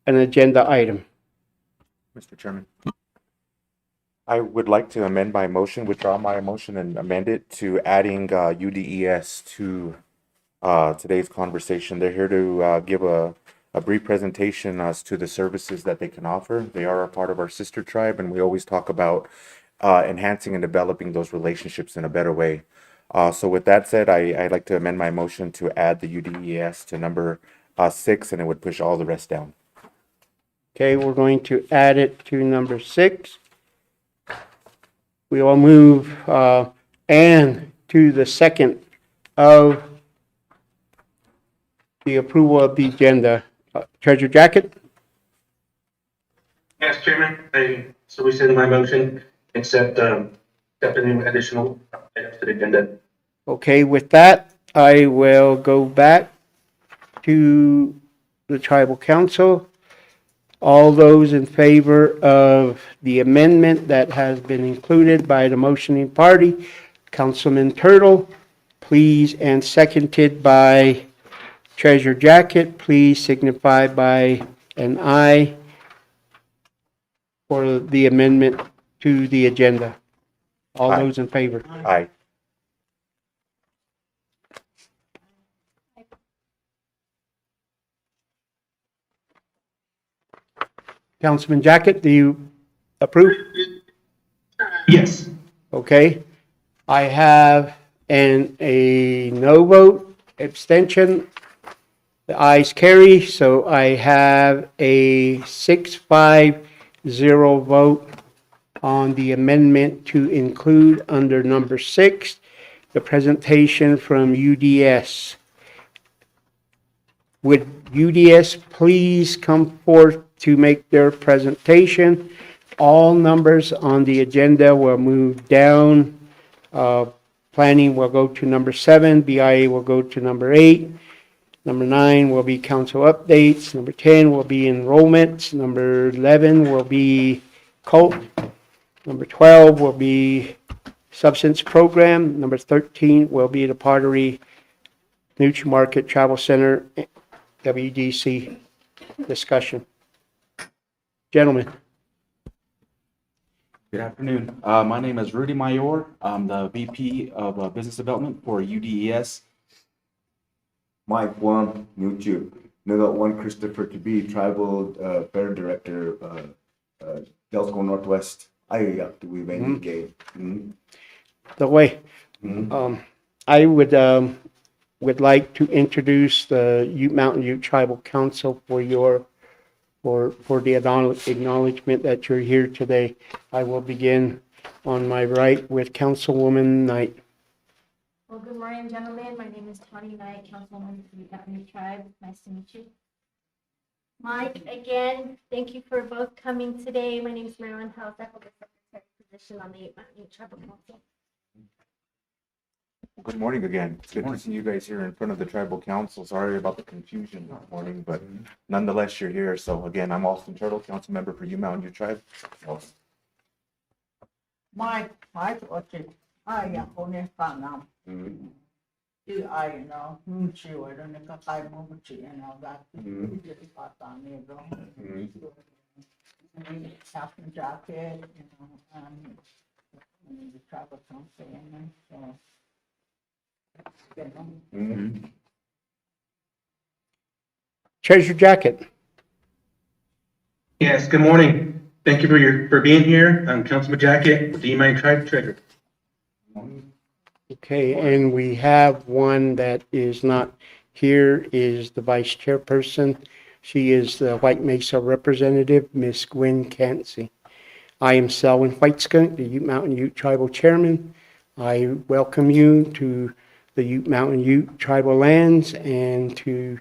an agenda item? Mr. Chairman. I would like to amend my motion, withdraw my motion and amend it to adding UDES to today's conversation. They're here to give a brief presentation as to the services that they can offer. They are a part of our sister tribe, and we always talk about enhancing and developing those relationships in a better way. So with that said, I'd like to amend my motion to add the UDES to number 6, and it would push all the rest down. Okay, we're going to add it to number 6. We will move and to the second of the approval of the agenda. Treasurer Jacket? Yes, Chairman, I so rescind my motion, except accepting additional items to the agenda. Okay, with that, I will go back to the tribal council. All those in favor of the amendment that has been included by the motioning party, Councilman Turtle, please, and seconded by Treasurer Jacket, please signify by an aye for the amendment to the agenda. All Aye. those in favor? Aye. Councilman Jacket, do you approve? Yes. Okay. I have a no vote, abstention. The ayes carry, so I have a 6-5-0 vote on the amendment to include under number 6, the presentation from UDS. Would UDS please come forth to make their presentation? All numbers on the agenda will move down. Planning will go to number 7, BIA will go to number 8. Number 9 will be council updates. Number 10 will be enrollments. Number 11 will be COLT. Number 12 will be substance program. Number 13 will be the Pottery Nutri Market Travel Center, WDC discussion. Gentlemen. Good afternoon. My name is Rudy Mayor. I'm the VP of Business Development for UDES. Mike Wong, Mutu. Nuga One Christopher to be Tribal Fair Director, Delco Northwest. I to we gay. The way, I would like to introduce the Ute Mountain Ute Tribal Council for the acknowledgement that you're here today. I will begin on my right with Councilwoman Knight. Well, good morning, gentlemen. My name is Tawny Knight, Councilwoman for the Ute Mountain Ute Tribe. Nice to meet you. Mike, again, thank you for both coming today. My name is Marilyn House. I hold the secretary position on the Ute Mountain Ute Tribal Council. Good morning again. It's good to see you guys here in front of the tribal council. Sorry about the confusion this morning, but nonetheless, you're here. So again, I'm Austin Turtle, council member for Ute Mountain Ute Tribe. Mike, oche, ay, ako ni panam. Di ay, no, muchi, wala ni kakay mo muchi, dati, hindi pata nito. Captain jacket, the travel council, so. Treasure Jacket. Yes, good morning. Thank you for being here. I'm Councilman Jacket with the Ute Tribe Treasurer. Okay, and we have one that is not here, is the vice chairperson. She is the White Mesa representative, Miss Gwen Cansey. I am Selwyn Whiteskunk, the Ute Mountain Ute Tribal Chairman. I welcome you to the Ute Mountain Ute Tribal Lands and to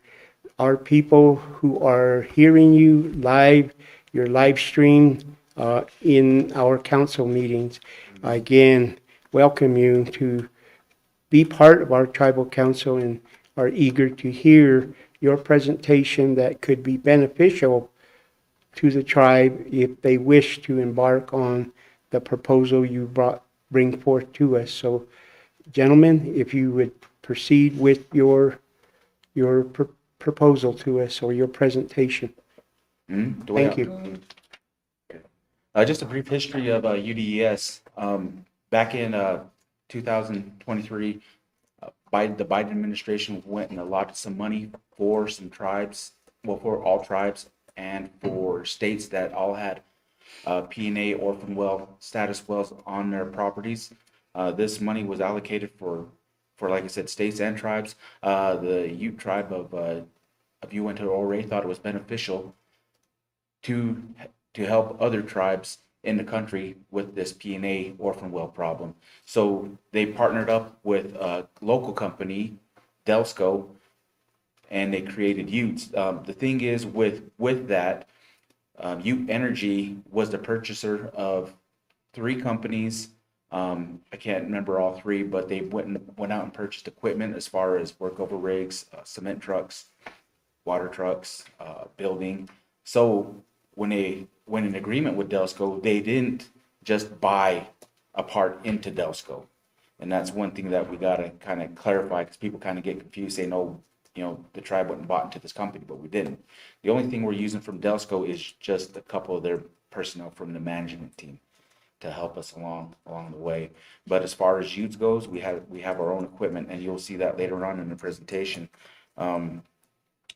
our people who are hearing you live, your live stream in our council meetings. Again, welcome you to be part of our tribal council and are eager to hear your presentation that could be beneficial to the tribe if they wish to embark on the proposal you bring forth to us. So, gentlemen, if you would proceed with your proposal to us or your presentation. Thank you. Just a brief history of UDES. Back in 2023, the Biden administration went and allotted some money for some tribes, well, for all tribes and for states that all had P&A orphan well status wells on their properties. This money was allocated for, like I said, states and tribes. The Ute tribe of Uinta Ouray thought it was beneficial to help other tribes in the country with this P&A orphan well problem. So they partnered up with a local company, Delsco, and they created Utes. The thing is with that, Ute Energy was the purchaser of 3 companies. I can't remember all 3, but they went out and purchased equipment as far as workover rigs, cement trucks, water trucks, building. So when they went in agreement with Delsco, they didn't just buy a part into Delsco. And that's one thing that we got to kind of clarify, because people kind of get confused, saying, oh, the tribe went and bought into this company, but we didn't. The only thing we're using from Delsco is just a couple of their personnel from the management team to help us along the way. But as far as Utes goes, we have our own equipment, and you'll see that later on in the presentation.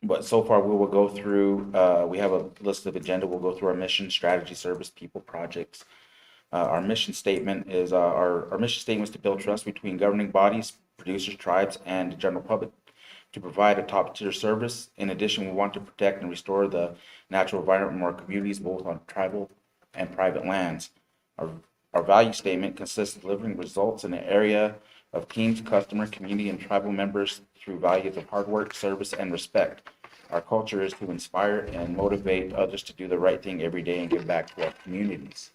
But so far, we will go through, we have a list of agenda. We'll go through our mission, strategy, service, people, projects. Our mission statement is, our mission statement is to build trust between governing bodies, producers, tribes, and the general public to provide a top-tier service. In addition, we want to protect and restore the natural environment in our communities, both on tribal and private lands. Our value statement consists of delivering results in the area of teams, customer, community, and tribal members through values of hard work, service, and respect. Our culture is to inspire and motivate others to do the right thing every day and give back to our communities.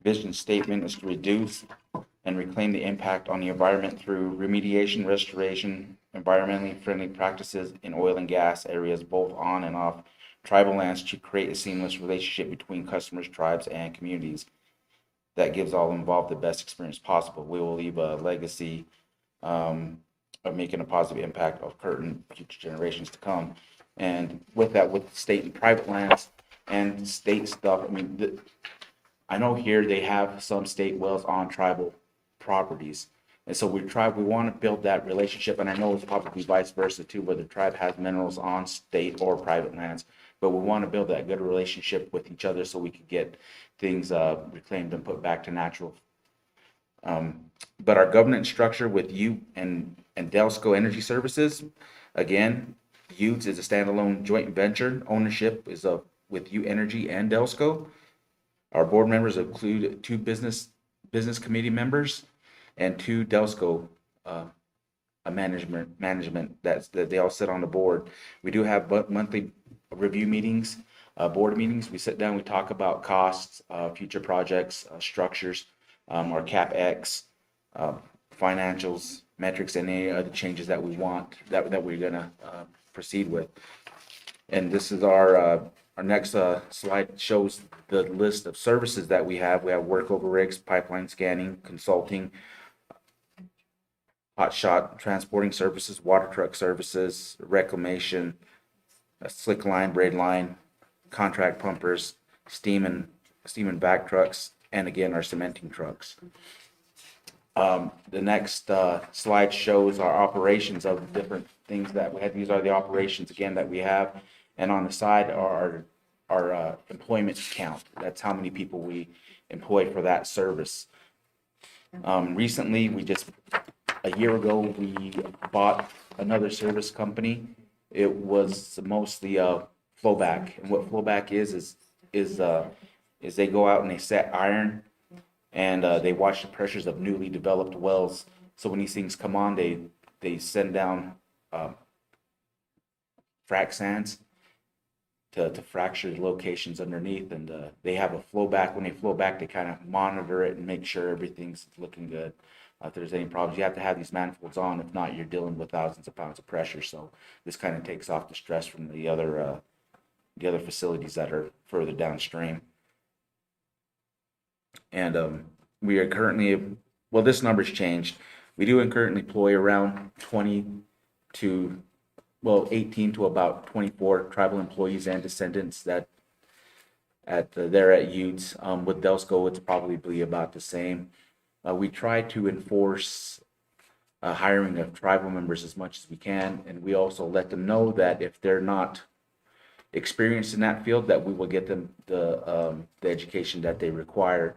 Vision statement is to reduce and reclaim the impact on the environment through remediation, restoration, environmentally friendly practices in oil and gas areas, both on and off tribal lands, to create a seamless relationship between customers, tribes, and communities that gives all involved the best experience possible. We will leave a legacy of making a positive impact of current and future generations to come. And with that, with state and private lands and state stuff, I mean, I know here they have some state wells on tribal properties. And so we want to build that relationship. And I know it's probably vice versa too, where the tribe has minerals on state or private lands. But we want to build that good relationship with each other so we can get things reclaimed and put back to natural. But our governance structure with Ute and Delsco Energy Services, again, Ute is a standalone joint venture. Ownership is with Ute Energy and Delsco. Our board members include 2 business committee members and 2 Delsco management that they all sit on the board. We do have monthly review meetings, board meetings. We sit down, we talk about costs, future projects, structures, our CapEx, financials, metrics, and any other changes that we want, that we're gonna proceed with. And this is our next slide shows the list of services that we have. We have workover rigs, pipeline scanning, consulting, hot shot transporting services, water truck services, reclamation, slick line, braid line, contract pumpers, steam and back trucks, and again, our cementing trucks. The next slide shows our operations of different things that we have. These are the operations again that we have. And on the side are our employment count. That's how many people we employ for that service. Recently, a year ago, we bought another service company. It was mostly flowback. And what flowback is they go out and they set iron and they watch the pressures of newly developed wells. So when these things come on, they send down frac sands to fracture the locations underneath, and they have a flow back. When they flow back, they kind of monitor it and make sure everything's looking good. If there's any problems, you have to have these manifolds on. If not, you're dealing with thousands of pounds of pressure. So this kind of takes off the stress from the other facilities that are further downstream. And we are currently, well, this number's changed. We do currently employ around 18 to about 24 tribal employees and descendants that there at Utes. With Delsco, it's probably about the same. We try to enforce hiring of tribal members as much as we can, and we also let them know that if they're not experienced in that field, that we will get them the education that they require,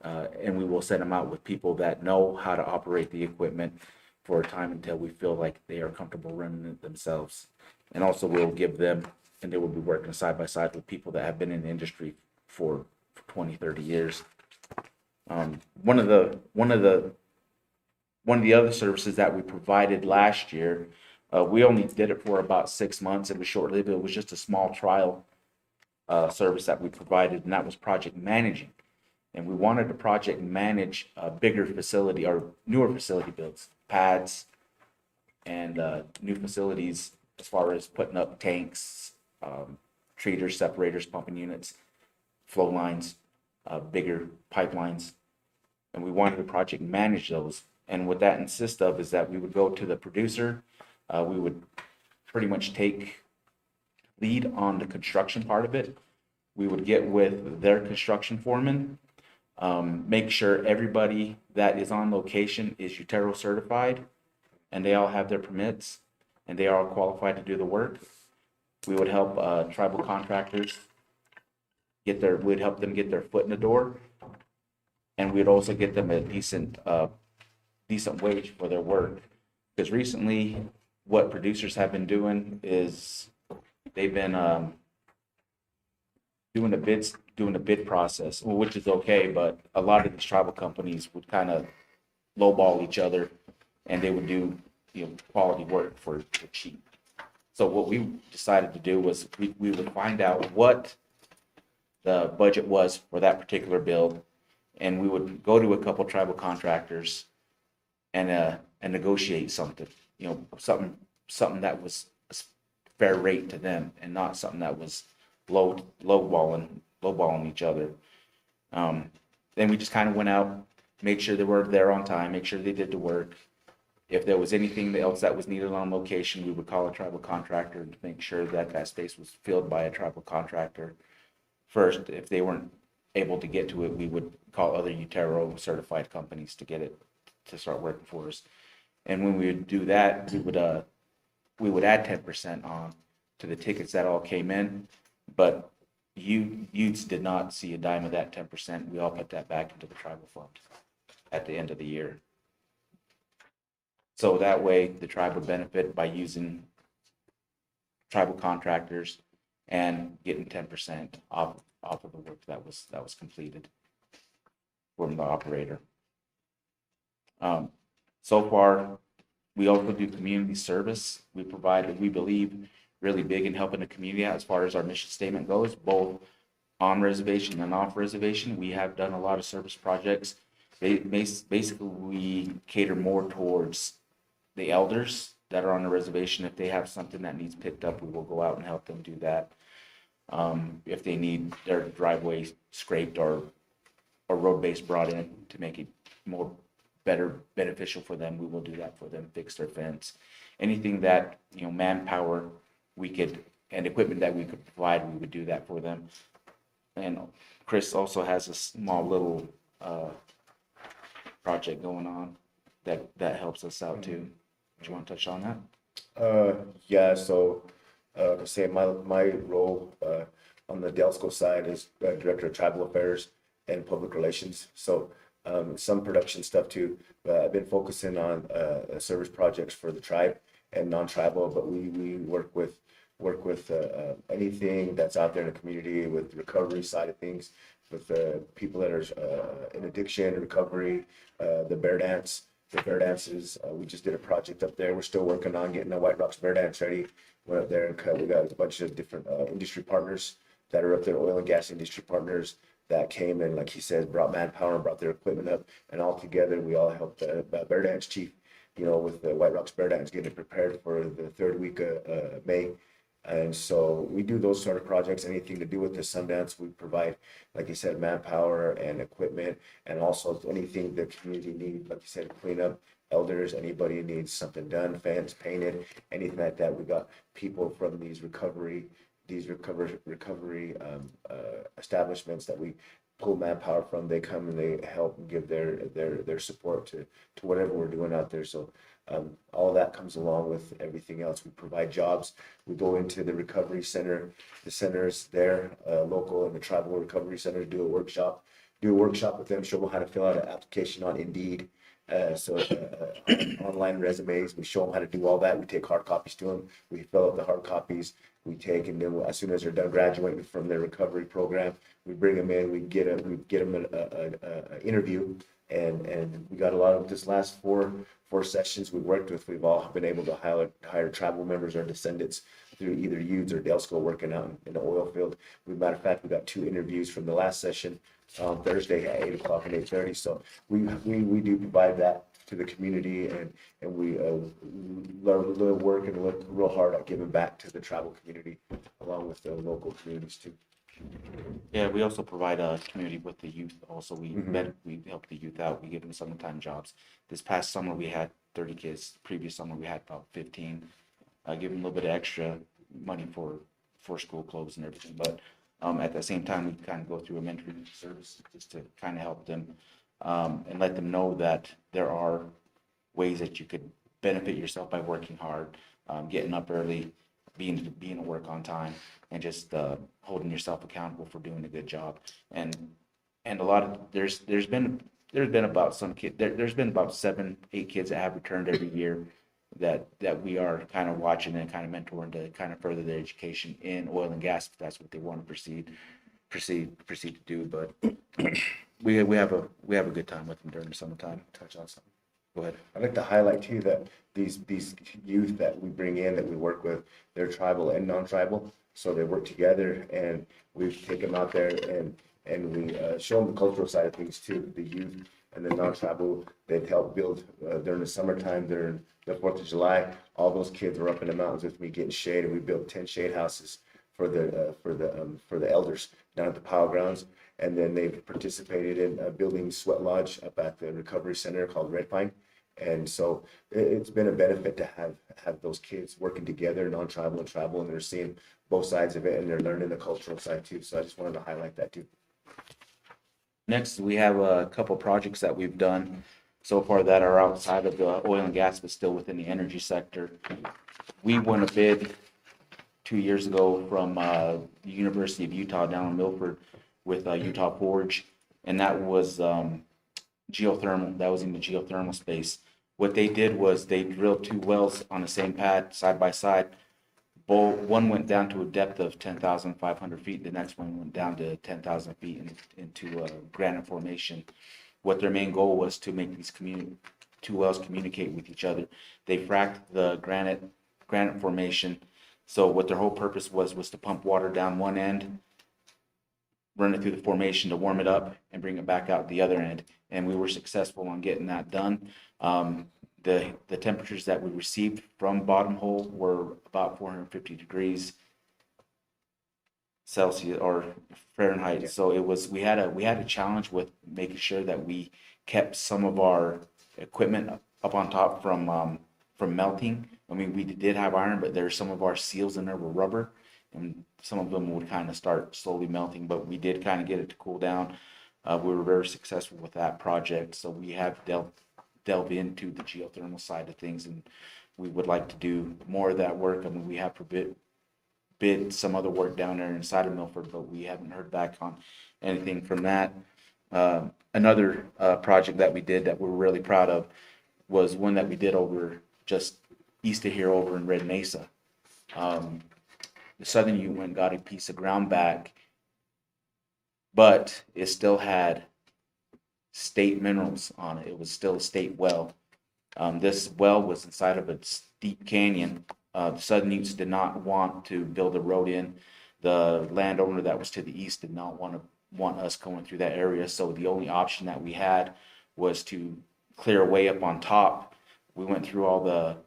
and we will send them out with people that know how to operate the equipment for a time until we feel like they are comfortable running it themselves. And also we'll give them, and they will be working side by side with people that have been in the industry for 20, 30 years. One of the other services that we provided last year, we only did it for about 6 months. It was short-lived. It was just a small trial service that we provided, and that was project managing. And we wanted to project manage a bigger facility or newer facility builds, pads, and new facilities as far as putting up tanks, treaters, separators, pumping units, flow lines, bigger pipelines. And we wanted to project manage those. And what that consists of is that we would go to the producer. We would pretty much take lead on the construction part of it. We would get with their construction foreman, make sure everybody that is on location is UTERO certified, and they all have their permits, and they are all qualified to do the work. We would help tribal contractors we'd help them get their foot in the door, and we'd also get them a decent wage for their work. Because recently, what producers have been doing is they've been doing a bid process, which is okay, but a lot of these tribal companies would kind of lowball each other, and they would do quality work for cheap. So what we decided to do was we would find out what the budget was for that particular build, and we would go to a couple tribal contractors and negotiate something, something that was a fair rate to them, and not something that was lowballing each other. Then we just kind of went out, made sure they were there on time, make sure they did the work. If there was anything else that was needed on location, we would call a tribal contractor to make sure that that space was filled by a tribal contractor first. If they weren't able to get to it, we would call other UTERO certified companies to get it to start working for us. And when we would do that, we would add 10% on to the tickets that all came in, but Utes did not see a dime of that 10%. We all put that back into the tribal fund at the end of the year. So that way the tribe would benefit by using tribal contractors and getting 10% off of the work that was completed from the operator. So far, we also do community service. We believe really big in helping the community out as far as our mission statement goes, both on reservation and off reservation. We have done a lot of service projects. Basically, we cater more towards the elders that are on the reservation. If they have something that needs picked up, we will go out and help them do that. If they need their driveway scraped or road base brought in to make it more beneficial for them, we will do that for them, fix their fence. Anything that, manpower we could, and equipment that we could provide, we would do that for them. And Chris also has a small little project going on that helps us out too. Do you want to touch on that? Yeah, so, say my role, on the Delsco side is Director of Tribal Affairs and Public Relations. So, some production stuff too. I've been focusing on, service projects for the tribe and non-tribal, but we work with anything that's out there in the community with the recovery side of things, with people that are in addiction, recovery, the bear dances. We just did a project up there. We're still working on getting the White Rocks Bear Dance ready. We're up there and we got a bunch of different industry partners that are up there, oil and gas industry partners that came and, like he said, brought manpower and brought their equipment up, and all together we all helped the Bear Dance chief, with the White Rocks Bear Dance, getting prepared for the third week of May. And so we do those sort of projects, anything to do with the Sundance. We provide, like you said, manpower and equipment, and also anything the community needs, like you said, clean up, elders, anybody needs something done, fence painted, anything like that. We got people from these recovery establishments that we pull manpower from. They come and they help and give their support to whatever we're doing out there. So all of that comes along with everything else. We provide jobs. We go into the recovery center, the centers there, local and the tribal recovery center, do a workshop with them, show them how to fill out an application on Indeed. Online resumes, we show them how to do all that. We take hard copies to them. We fill out the hard copies. We take, and then as soon as they're done graduating from their recovery program, we bring them in. We get them an interview, and we got a lot of this last four sessions we worked with. We've all been able to hire tribal members or descendants through either Utes or Dale School working out in the oil field. Matter of fact, we got 2 interviews from the last session on Thursday at 8 o'clock and 8:30. So we do provide that to the community, and we work and look real hard at giving back to the tribal community along with the local communities too. Yeah, we also provide a community with the youth. Also, we help the youth out. We give them summertime jobs. This past summer we had 30 kids. Previous summer we had about 15. I give them a little bit of extra money for school clothes and everything. But at the same time, we kind of go through a mentoring service just to kind of help them and let them know that there are ways that you could benefit yourself by working hard, getting up early, being at work on time, and just holding yourself accountable for doing a good job. And a lot of there's been about 7-8 kids that have returned every year that we are kind of watching and kind of mentoring to kind of further their education in oil and gas if that's what they want to proceed to do. But we have a good time with them during the summertime. Touch on something. Go ahead. I'd like to highlight too that these youth that we bring in, that we work with, they're tribal and non-tribal, so they work together, and we take them out there and we show them the cultural side of things too. The youth and the non-tribal, they've helped build during the summertime, during the 4th of July. All those kids were up in the mountains with me getting shade, and we built 10 shade houses for the elders down at the Powell grounds. And then they've participated in building sweat lodge up at the recovery center called Red Pine. And so it's been a benefit to have those kids working together, non-tribal and tribal, and they're seeing both sides of it, and they're learning the cultural side too. So I just wanted to highlight that too. Next, we have a couple projects that we've done so far that are outside of the oil and gas, but still within the energy sector. We won a bid 2 years ago from the University of Utah down in Milford with Utah Forge, and that was geothermal. That was in the geothermal space. What they did was they drilled 2 wells on the same pad side by side. One went down to a depth of 10,500 feet. The next one went down to 10,000 feet into a granite formation. What their main goal was to make these 2 wells communicate with each other. They fracked the granite formation So what their whole purpose was to pump water down one end, run it through the formation to warm it up and bring it back out the other end. And we were successful on getting that done. The temperatures that we received from bottom hole were about 450 degrees Celsius or Fahrenheit. So we had a challenge with making sure that we kept some of our equipment up on top from melting. I mean, we did have iron, but there's some of our seals in there were rubber, and some of them would kind of start slowly melting, but we did kind of get it to cool down. We were very successful with that project, so we have delve into the geothermal side of things, and we would like to do more of that work. I mean, we have bid some other work down there inside of Milford, but we haven't heard back on anything from that. Another project that we did that we're really proud of was one that we did over just east of here over in Red Mesa. The Southern Ute went and got a piece of ground back, but it still had state minerals on it. It was still a state well. This well was inside of a steep canyon. The Southern Utes did not want to build a road in. The landowner that was to the east did not want us going through that area. So the only option that we had was to clear away up on top. We went through all the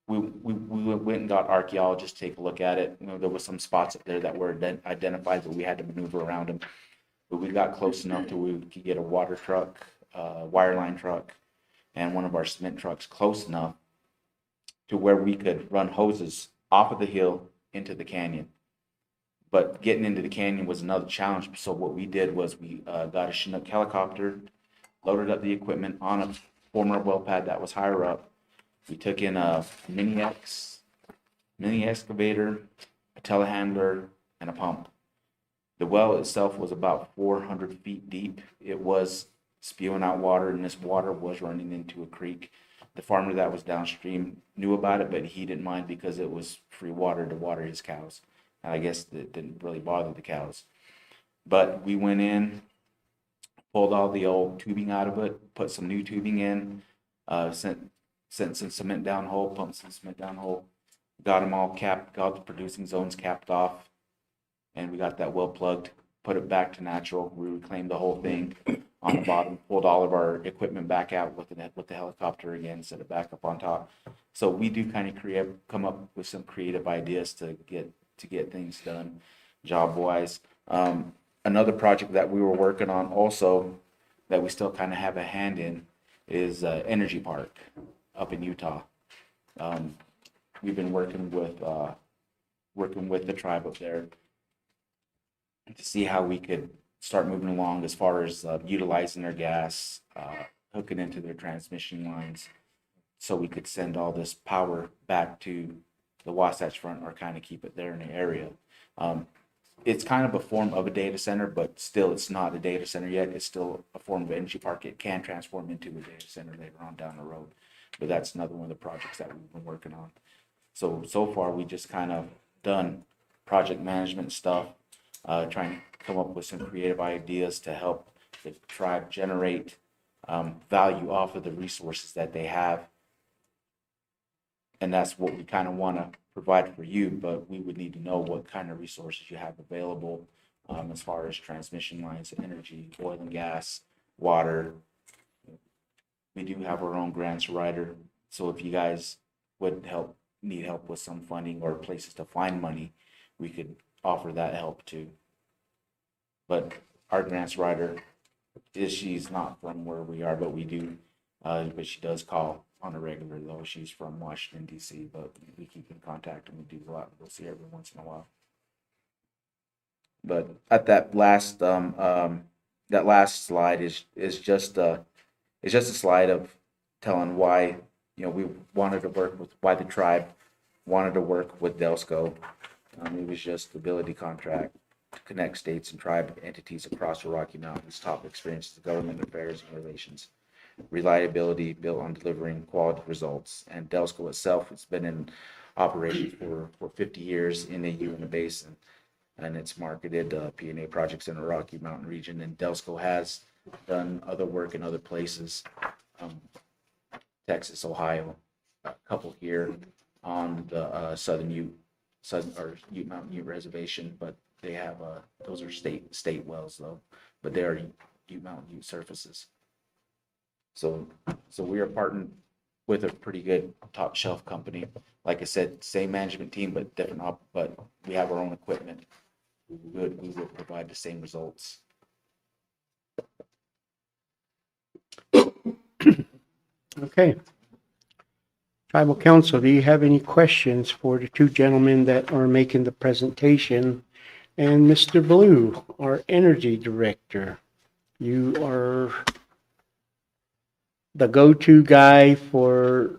we went and got archaeologists to take a look at it. You know, there was some spots up there that were identified, but we had to maneuver around them. But we got close enough to we could get a water truck, wireline truck, and one of our cement trucks close enough to where we could run hoses off of the hill into the canyon. But getting into the canyon was another challenge. So what we did was we got a Chinook helicopter, loaded up the equipment on a former well pad that was higher up. We took in a mini excavator, a telehandler, and a pump. The well itself was about 400 feet deep. It was spewing out water, and this water was running into a creek. The farmer that was downstream knew about it, but he didn't mind because it was free water to water his cows. And I guess it didn't really bother the cows. But we went in, pulled all the old tubing out of it, put some new tubing in, sent some cement down hole, pumped some cement down hole, got them all capped, got the producing zones capped off, and we got that well plugged, put it back to natural. We reclaimed the whole thing on the bottom, pulled all of our equipment back out with the helicopter again, set it back up on top. So we do kind of come up with some creative ideas to get things done job wise. Another project that we were working on also that we still kind of have a hand in is Energy Park up in Utah. We've been working with the tribe up there to see how we could start moving along as far as utilizing their gas, hooking into their transmission lines, so we could send all this power back to the Wasatch Front or kind of keep it there in the area. It's kind of a form of a data center, but still it's not a data center yet. It's still a form of energy park. It can transform into a data center later on down the road, but that's another one of the projects that we've been working on. So far we just kind of done project management stuff, trying to come up with some creative ideas to help the tribe generate value off of the resources that they have. And that's what we kind of want to provide for you, but we would need to know what kind of resources you have available as far as transmission lines, energy, oil and gas, water. We do have our own grants writer, so if you guys would need help with some funding or places to find money, we could offer that help too. But our grants writer she's not from where we are, but we do, but she does call on a regular though. She's from Washington DC, but we keep in contact and we do go out and go see her every once in a while. But at that last slide is just a slide of telling why, you know, we wanted to work with, why the tribe wanted to work with Delsco. It was just the ability contract to connect states and tribe entities across the Rocky Mountains, top experiences of government affairs and relations, reliability built on delivering quality results. And Delsco itself, it's been in operation for 50 years in the Uinta Basin, and it's marketed P&A projects in the Rocky Mountain region. And Delsco has done other work in other places, Texas, Ohio, a couple here on the Southern Ute or Ute Mountain Ute Reservation, but they have, those are state wells though, but they are Ute Mountain Ute surfaces. So we are partnered with a pretty good top shelf company. Like I said, same management team, but different but we have our own equipment. We would provide the same results. Okay. Tribal Council, do you have any questions for the two gentlemen that are making the presentation? And Mr. Blue, our Energy Director, you are the go-to guy for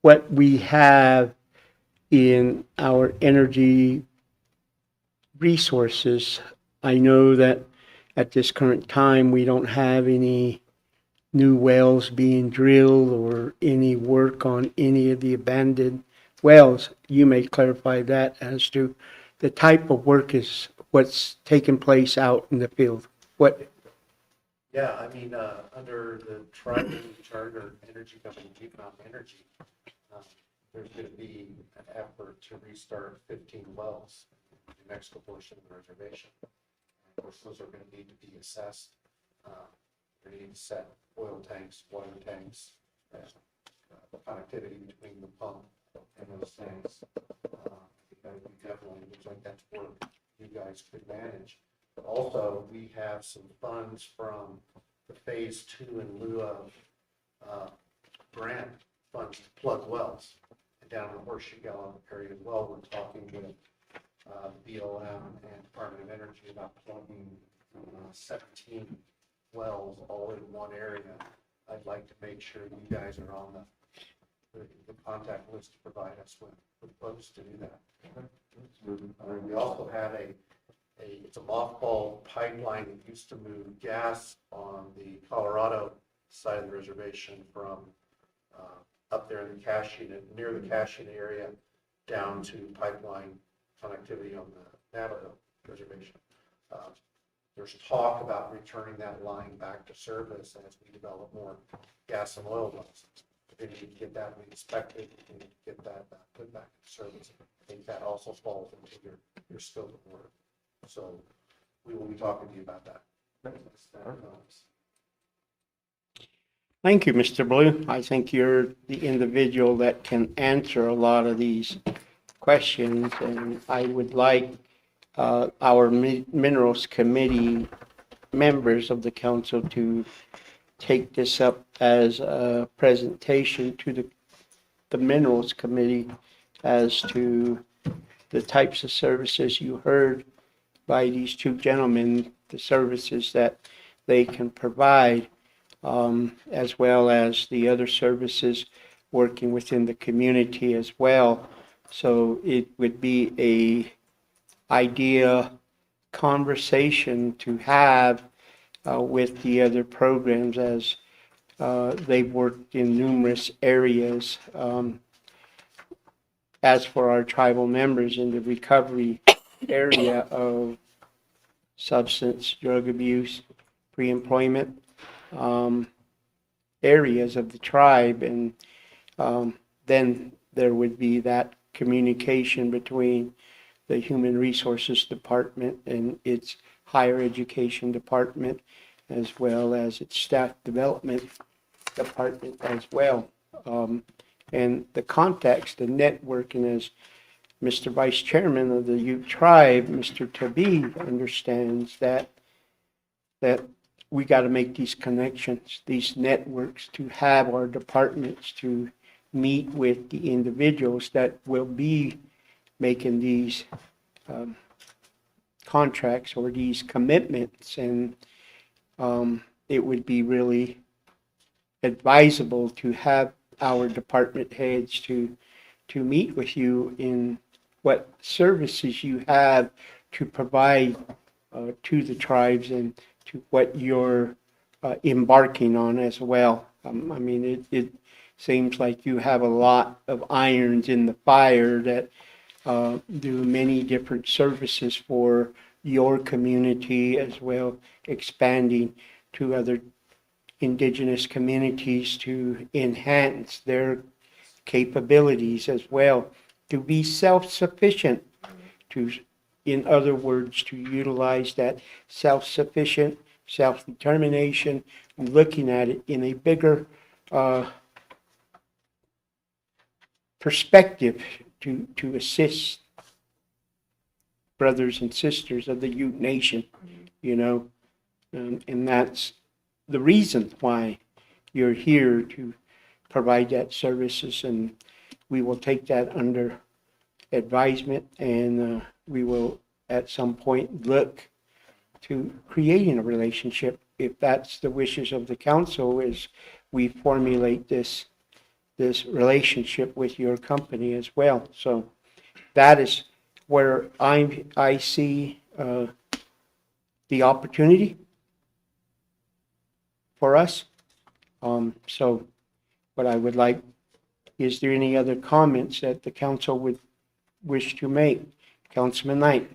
what we have in our energy resources. I know that at this current time, we don't have any new wells being drilled or any work on any of the abandoned wells. You may clarify that as to the type of work is what's taking place out in the field. What? Yeah, I mean, under the tribal charter energy company, Ute Mountain Energy, there's going to be an effort to restart 15 wells in the New Mexico portion of the reservation. And of course, those are going to need to be assessed. They need to set oil tanks, water tanks, the connectivity between the pump and those tanks. We definitely looks like that's work you guys could manage. But also, we have some funds from the phase 2 in lieu of grant funds to plug wells. And down in the Horseshoe Gallup area as well, we're talking with BLM and Department of Energy about plugging 17 wells all in one area. I'd like to make sure you guys are on the contact list to provide us with folks to do that. We also have it's a mothball pipeline that used to move gas on the Colorado side of the reservation from up there in the Cascina, near the Cascina area, down to pipeline connectivity on the Navajo reservation. There's talk about returning that line back to service as we develop more gas and oil wells. We need to get that inspected, we need to get that put back in service. I think that also falls into your scope of work. So we will be talking to you about that. Thank you, Mr. Blue. I think you're the individual that can answer a lot of these questions, and I would like our Minerals Committee members of the council to take this up as a presentation to the Minerals Committee as to the types of services you heard by these two gentlemen, the services that they can provide, as well as the other services working within the community as well. So it would be a idea conversation to have with the other programs as they've worked in numerous areas. As for our tribal members in the recovery area of substance, drug abuse, pre-employment areas of the tribe, and then there would be that communication between the Human Resources Department and its Higher Education Department, as well as its Staff Development Department as well. And the context, the networking, as Mr. Vice Chairman of the Ute Tribe, Mr. Tabib, understands that we got to make these connections, these networks, to have our departments to meet with the individuals that will be making these contracts or these commitments. And it would be really advisable to have our department heads to meet with you in what services you have to provide to the tribes and to what you're embarking on as well. I mean, it seems like you have a lot of irons in the fire that do many different services for your community, as well expanding to other indigenous communities to enhance their capabilities as well, to be self-sufficient in other words, to utilize that self-sufficient, self-determination, looking at it in a bigger perspective to assist brothers and sisters of the Ute Nation, you know, and that's the reason why you're here, to provide that services, and we will take that under advisement, and we will at some point look to creating a relationship, if that's the wishes of the council, as we formulate this relationship with your company as well. So that is where I see the opportunity for us. So what I would like, is there any other comments that the council would wish to make? Councilman Knight.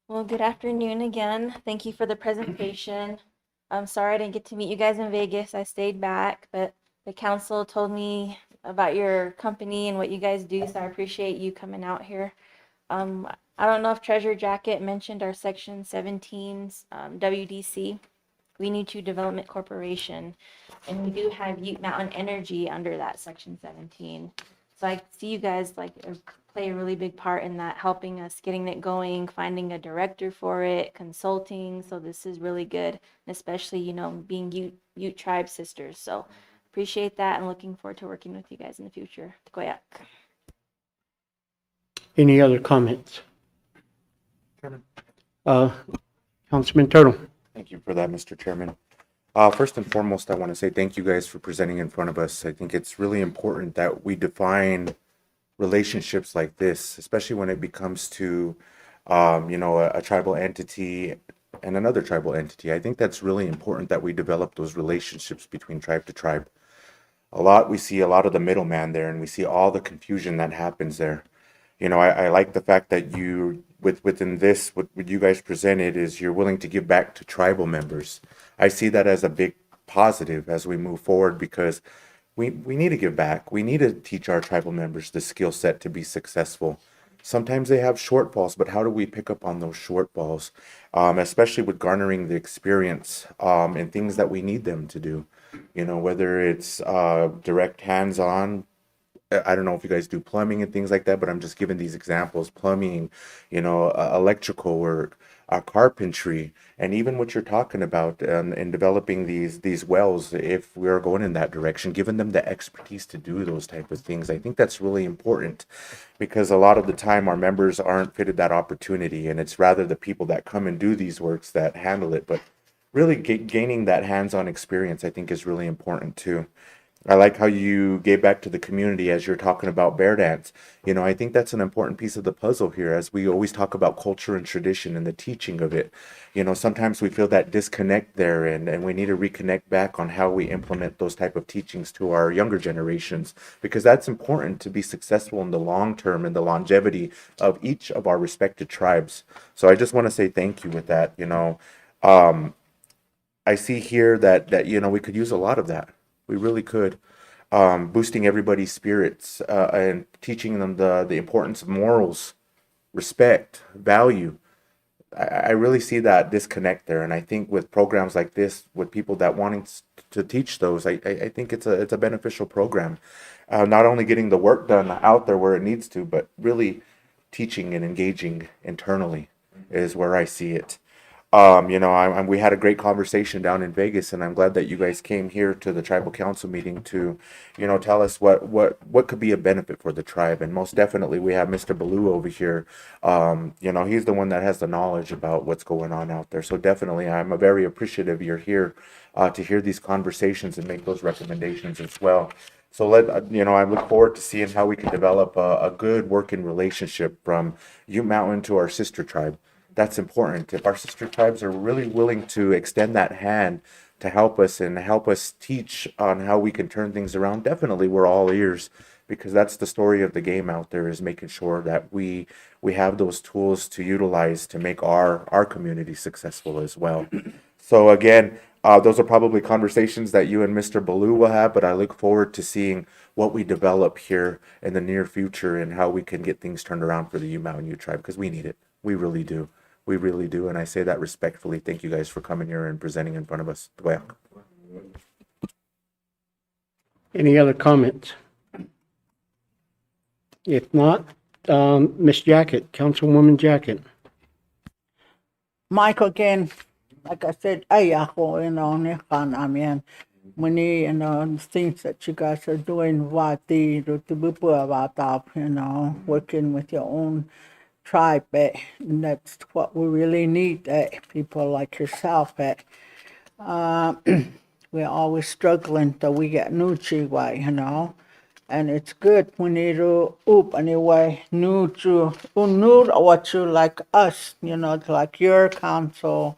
Well, good afternoon again. Thank you for the presentation. I'm sorry I didn't get to meet you guys in Vegas. I stayed back, but the council told me about your company and what you guys do, so I appreciate you coming out here. I don't know if Treasure Jacket mentioned our Section 17's WDC. We Need to Development Corporation, and we do have Ute Mountain Energy under that Section 17. So I see you guys play a really big part in that, helping us getting it going, finding a director for it, consulting. So this is really good, and especially, you know, being Ute Tribe sisters. So appreciate that, and looking forward to working with you guys in the future. Tkoyak. Any other comments? Councilman Turtle. Thank you for that, Mr. Chairman. First and foremost, I want to say thank you guys for presenting in front of us. I think it's really important that we define relationships like this, especially when it becomes to, a tribal entity and another tribal entity. I think that's really important that we develop those relationships between tribe to tribe. We see a lot of the middleman there, and we see all the confusion that happens there. You know, I like the fact that within this, what you guys presented is you're willing to give back to tribal members. I see that as a big positive as we move forward, because we need to give back. We need to teach our tribal members the skill set to be successful. Sometimes they have shortfalls, but how do we pick up on those shortfalls, especially with garnering the experience and things that we need them to do? You know, whether it's direct hands-on. I don't know if you guys do plumbing and things like that, but I'm just giving these examples: plumbing, electrical work, carpentry, and even what you're talking about in developing these wells. If we are going in that direction, giving them the expertise to do those type of things, I think that's really important, because a lot of the time our members aren't fitted that opportunity, and it's rather the people that come and do these works that handle it. But really gaining that hands-on experience, I think, is really important too. I like how you gave back to the community as you're talking about bear dance. You know, I think that's an important piece of the puzzle here, as we always talk about culture and tradition and the teaching of it. You know, sometimes we feel that disconnect there, and we need to reconnect back on how we implement those type of teachings to our younger generations, because that's important to be successful in the long term and the longevity of each of our respected tribes. So I just want to say thank you with that. I see here that we could use a lot of that. We really could. Boosting everybody's spirits and teaching them the importance of morals, respect, value. I really see that disconnect there, and I think with programs like this, with people that wanting to teach those, I think it's a beneficial program. Not only getting the work done out there where it needs to, but really teaching and engaging internally is where I see it. We had a great conversation down in Vegas, and I'm glad that you guys came here to the tribal council meeting to, tell us what could be a benefit for the tribe. And most definitely, we have Mr. Baloo over here. He's the one that has the knowledge about what's going on out there. So definitely, I'm very appreciative you're here to hear these conversations and make those recommendations as well. So I look forward to seeing how we can develop a good working relationship from Ute Mountain to our sister tribe. That's important. If our sister tribes are really willing to extend that hand to help us and help us teach on how we can turn things around, definitely we're all ears, because that's the story of the game out there, is making sure that we have those tools to utilize to make our community successful as well. So again, Those are probably conversations that you and Mr. Baloo will have, but I look forward to seeing what we develop here in the near future and how we can get things turned around for the U Mountain U tribe, because we need it. We really do. We really do. And I say that respectfully. Thank you guys for coming here and presenting in front of us. Dwayne. Any other comments? If not, Ms. Jacket, Councilwoman Jacket. Mike, again, like I said, ay ako, namin. Many, things that you guys are doing, working with your own tribe, and that's what we really need, people like yourself, we're always struggling till we get new chihuahua, and it's good when you anyway, new what you like us, like your council,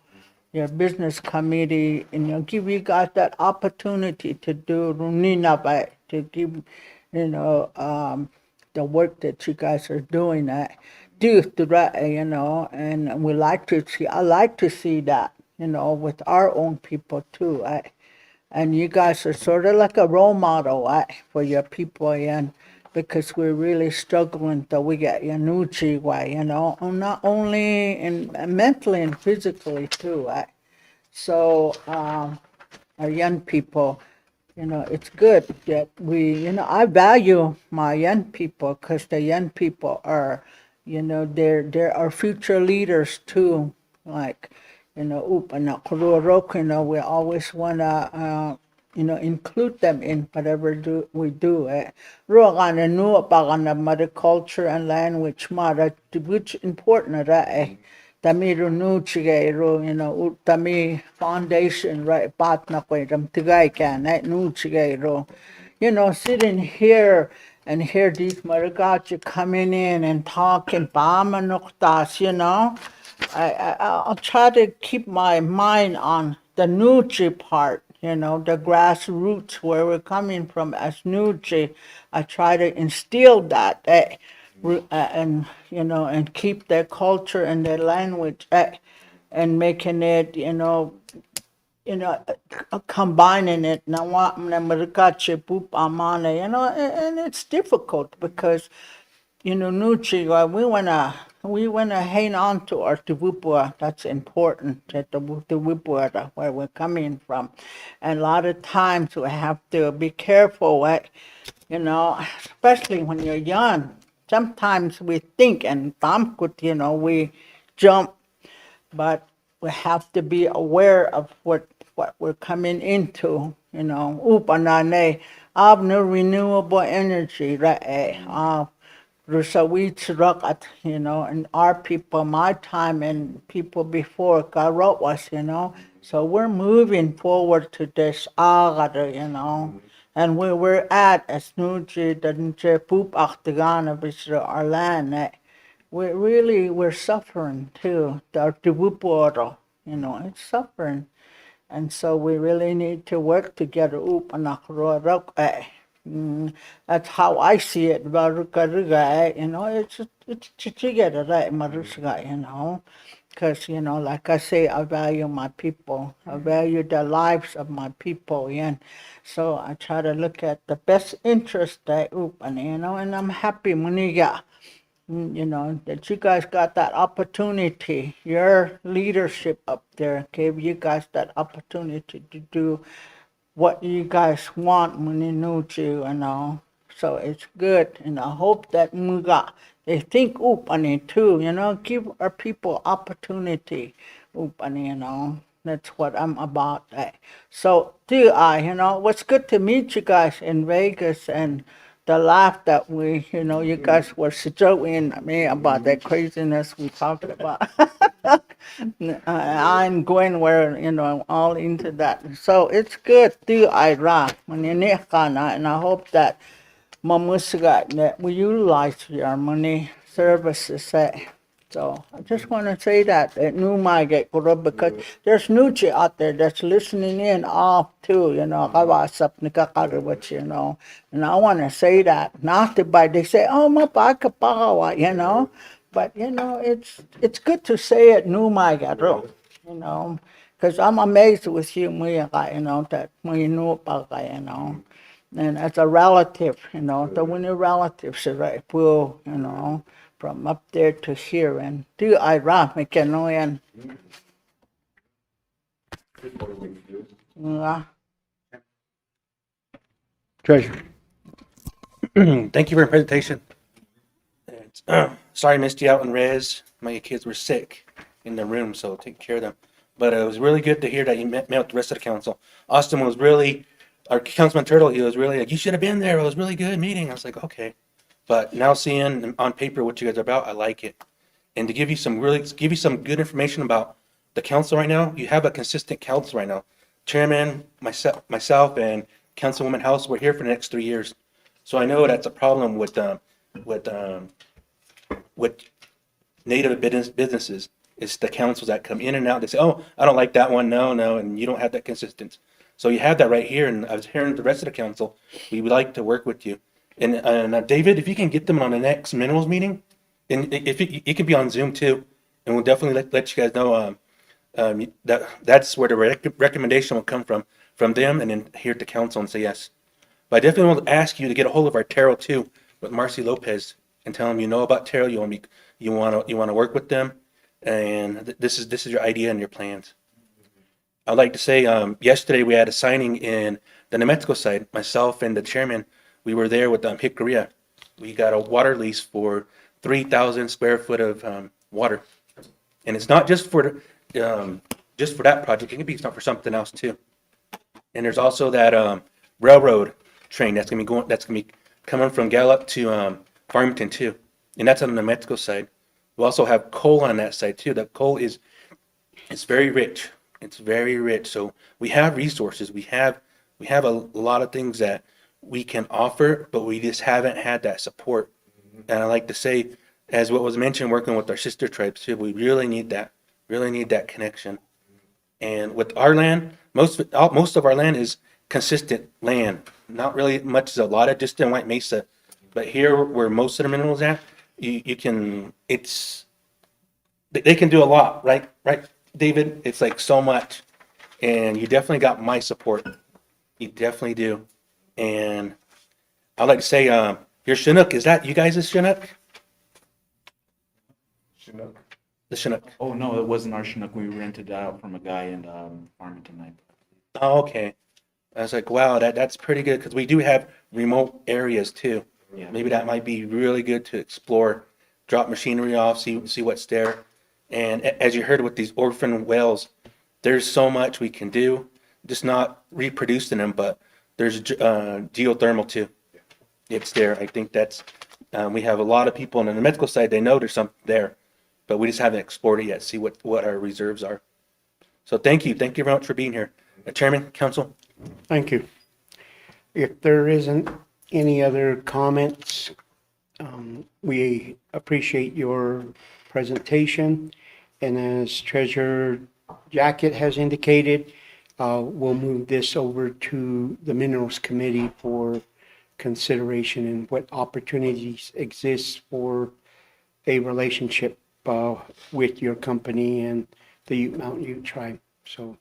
your business committee, and give you guys that opportunity to do to give, the work that you guys are doing, do to that, and we like to see, I like to see that, with our own people too, and you guys are sort of like a role model, for your people, and because we're really struggling till we get Yanuchi, not only mentally and physically too, so our young people, it's good that we, I value my young people because the young people are, they're our future leaders too. Like, we always want to, include them in whatever we do. Mother culture and language, which important, Tami nu chigero, tami foundation, right? Pat na ko tigay can, nu chigero. Sitting here and hear these Maragachi coming in and talking, Bamanoktas, I'll try to keep my mind on the Nuchi part, the grassroots where we're coming from as Nuchi. I try to instill that, and and keep their culture and their language, and making it, combining it. Now, and it's difficult because, Nuchi, we wanna hang on to our Tuvupua. That's important, that the Tuvupua, where we're coming from. And a lot of times we have to be careful, especially when you're young. Sometimes we think and we jump, but we have to be aware of what we're coming into, upanane, of no renewable energy, right? And our people, my time and people before Garot was, so we're moving forward to this agada, and where we're at as Nuji Danche Poop Achtagana, our land, we're suffering too. The Tiwuporo, it's suffering. And so we really need to work together. That's how I see it. It's together, right, because, like I say, I value my people. I value the lives of my people, and so I try to look at the best interest, and I'm happy, Muniga, that you guys got that opportunity. Your leadership up there gave you guys that opportunity to do what you guys want when you know you, So it's good, and I hope that Muga, they think upani too, give our people opportunity, upani, That's what I'm about. So do what's good to meet you guys in Vegas, and the laugh that we, you guys were joking me about that craziness we talked about. I'm going where, all into that. So it's good to Ira, and I hope that Mamusiga, that we utilize your money services. So I just want to say that new get good because there's Nuchi out there that's listening in off too, and I want to say that. Not to by they say, oh my baka, but it's good to say it new get, Because I'm amazed with you, that when you know about that, And as a relative, so when your relatives are right, from up there to here, and do I rap, me que no, and, yeah. Treasurer. Thank you for your presentation. Sorry I missed you out in res. My kids were sick in the room, so take care of them. But it was really good to hear that you met with the rest of the council. Austin was really, our Councilman Turtle, he was really like, you should have been there. It was a really good meeting. I was like, okay. But now seeing on paper what you guys are about, I like it. And to give you some good information about the council right now, you have a consistent council right now. Chairman, myself and Councilwoman House, we're here for the next 3 years. So I know that's a problem with native businesses. It's the councils that come in and out. They say, "Oh, I don't like that one. No," and you don't have that consistency. So you have that right here. And I was hearing the rest of the council. We would like to work with you. And David, if you can get them on the next minerals meeting, and if it can be on Zoom too, and we'll definitely let you guys know that's where the recommendation will come from them, and then here at the council and say yes. But I definitely want to ask you to get a hold of our Terrell too, with Marcy Lopez, and tell them you know about Terrell. You want to work with them, and this is your idea and your plans. I'd like to say yesterday we had a signing in the New Mexico side. Myself and the chairman, we were there with Hickory. We got a water lease for 3,000 square foot of water, and it's not just for that project. It can be for something else too. And there's also that railroad train that's gonna be coming from Gallup to Farmington too, and that's on the New Mexico side. We also have coal on that side too. That coal is very rich. It's very rich. So we have resources. We have a lot of things that we can offer, but we just haven't had that support. And I like to say, as what was mentioned, working with our sister tribes too, we really need that connection. And with our land, most of our land is consistent land. Not really much, a lot of distant White Mesa, but here where most of the minerals at, they can do a lot, right, David? It's like so much, and you definitely got my support. You definitely do. And I'd like to say, your Chinook, is that you guys' Chinook? Chinook. The Chinook. Oh, no, it wasn't our Chinook. We rented it out from a guy in Farmington. Oh, okay. I was like, wow, that's pretty good, because we do have remote areas too. Yeah. Maybe that might be really good to explore, drop machinery off, see what's there. And as you heard with these orphan whales, there's so much we can do, just not reproducing them, but there's geothermal too. It's there. I think that's, we have a lot of people on the medical side, they know there's something there, but we just haven't explored it yet, see what our reserves are. So thank you very much for being here. Chairman, Council. Thank you. If there isn't any other comments, we appreciate your presentation. And as Treasurer Jacket has indicated, we'll move this over to the Minerals Committee for consideration and what opportunities exist for a relationship with your company and the Ute Mountain Ute Tribe. So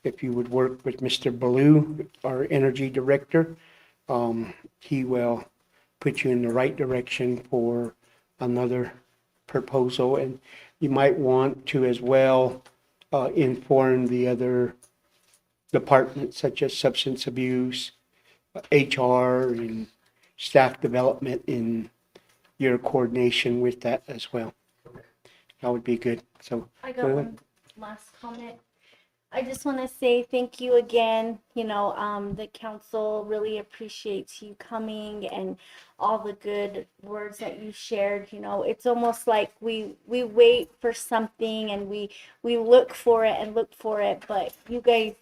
if you would work with Mr. Baloo, our Energy Director, he will put you in the right direction for another proposal. And you might want to as well inform the other departments such as substance abuse, HR, and staff development in your coordination with that as well. That would be good. So I got one last comment. I just want to say thank you again. The council really appreciates you coming and all the good words that you shared. It's almost like we wait for something and we look for it, but you guys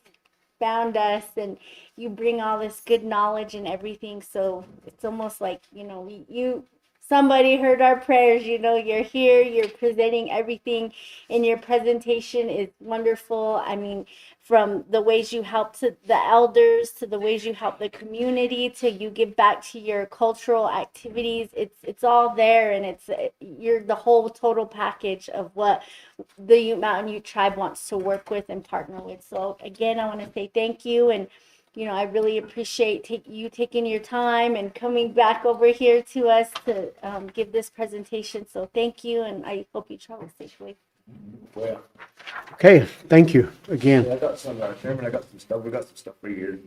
found us and you bring all this good knowledge and everything. So it's almost like, you somebody heard our prayers. You know, you're here, you're presenting everything, and your presentation is wonderful. I mean, from the ways you help to the elders, to the ways you help the community, to you give back to your cultural activities. It's all there, and you're the whole total package of what the Ute Mountain Ute tribe wants to work with and partner with. So again, I want to say thank you, and you know, I really appreciate you taking your time and coming back over here to us to give this presentation. So thank you, and I hope you travel safely. Well, Okay, thank you again. I got some, Chairman, I got some stuff, we got some stuff for you.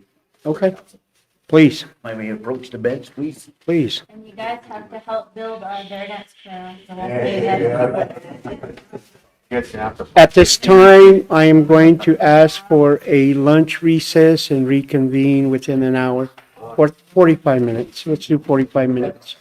Okay, please, May we approach the bench, please? please. And you guys have to help build our Bear Dance Trail. So At this time, I am going to ask for a lunch recess and reconvene within an hour or 45 minutes. Let's do 45 minutes.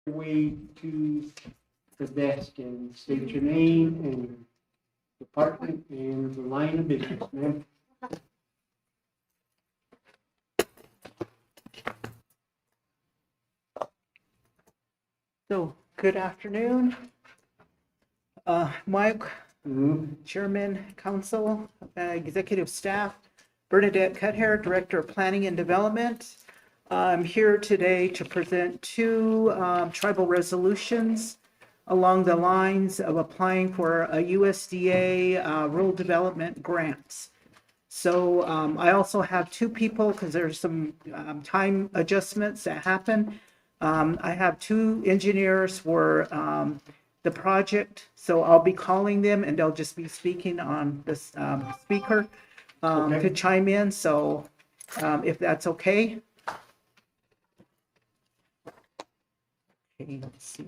Way to the desk and state your name and department and the line of business, ma'am. So, good afternoon. Mike, Chairman, Council, Executive Staff, Bernadette Cuthair, Director of Planning and Development. I'm here today to present two tribal resolutions along the lines of applying for a USDA rural development grants. So I also have two people because there's some time adjustments that happen. I have two engineers for the project, so I'll be calling them and they'll just be speaking on this speaker to chime in. So if that's okay. Okay, let's see.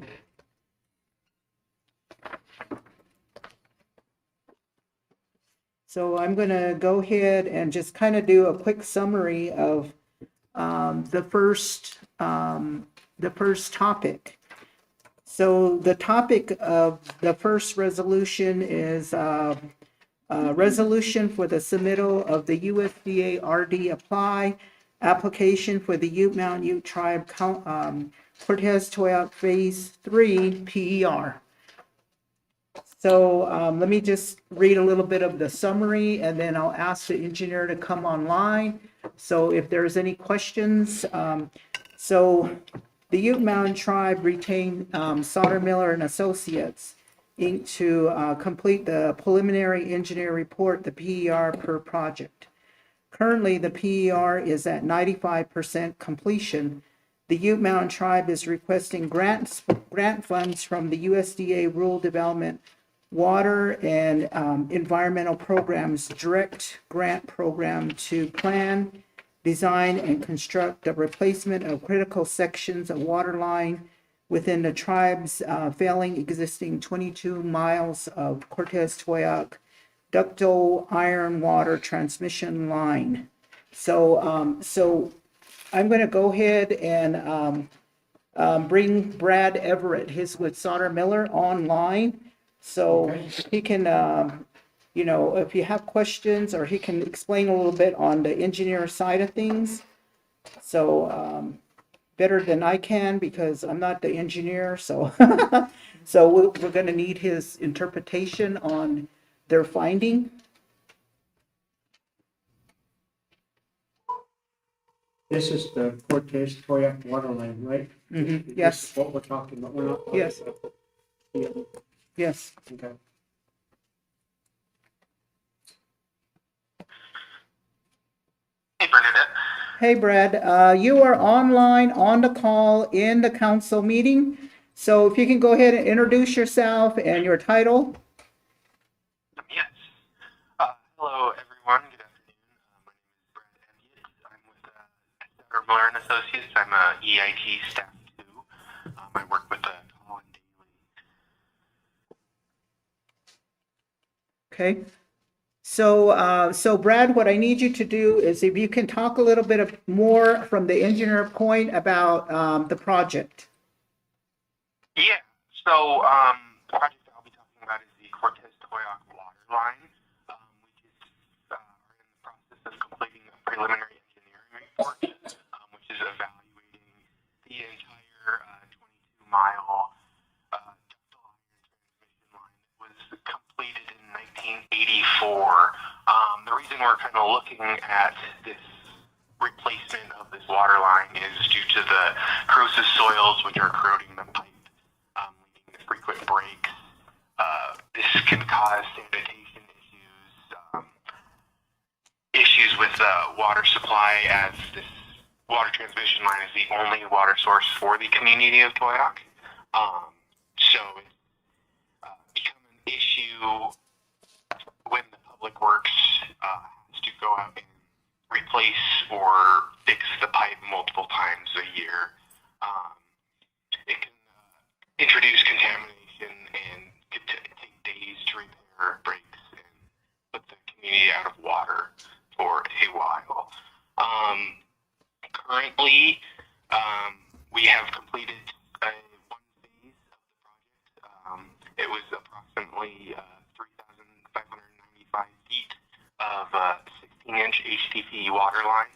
So I'm going to go ahead and just kind of do a quick summary of the first topic. So the topic of the first resolution is resolution for the submittal of the USDA RD apply application for the Ute Mountain Ute Tribe Cortez Toyac Phase 3 PER. So let me just read a little bit of the summary and then I'll ask the engineer to come online. So if there's any questions, so the Ute Mountain Tribe retained Sauter Miller and Associates Inc. to complete the preliminary engineer report, the PER per project. Currently, the PER is at 95% completion. The Ute Mountain Tribe is requesting grant funds from the USDA Rural Development Water and Environmental Programs Direct Grant Program to plan, design, and construct a replacement of critical sections of water line within the tribe's failing existing 22 miles of Cortez Toyac ductile iron water transmission line. So, so I'm going to go ahead and bring Brad Everett, he's with Sauter Miller, online. So he can, you know, if you have questions, or he can explain a little bit on the engineer side of things. So better than I can because I'm not the engineer. So, so we're going to need his interpretation on their finding. This is the Cortez Toyac water line, right? Mm-hmm. This Yes. is what we're talking about. We're not. Yes. Yeah. Yes. Okay. Hey, Bernadette. Hey, Brad, you are online on the call in the council meeting. So if you can go ahead and introduce yourself and your title. Yes. Hello, everyone. Good afternoon. My name is Brad Elliott. I'm with Sauter Miller and Associates. I'm a EIT staff too. I work with Colin Daly. Okay. So, so Brad, what I need you to do is if you can talk a little bit more from the engineer point about the project. Yeah. So, the project I'll be talking about is the Cortez Toyac water line. We just are in the process of completing a preliminary engineering report, which is evaluating the entire 22-mile ductile iron transmission line that was completed in 1984. The reason we're kind of looking at this replacement of this water line is due to the corrosive soils which are corroding the pipe, leading to frequent breaks. This can cause sanitation issues with water supply, as this water transmission line is the only water source for the community of Toyac. So it's become an issue when the public works has to go out and replace or fix the pipe multiple times a year. It can introduce contamination and could take days to repair breaks and put the community out of water for a while. Currently, we have completed a HDPE water line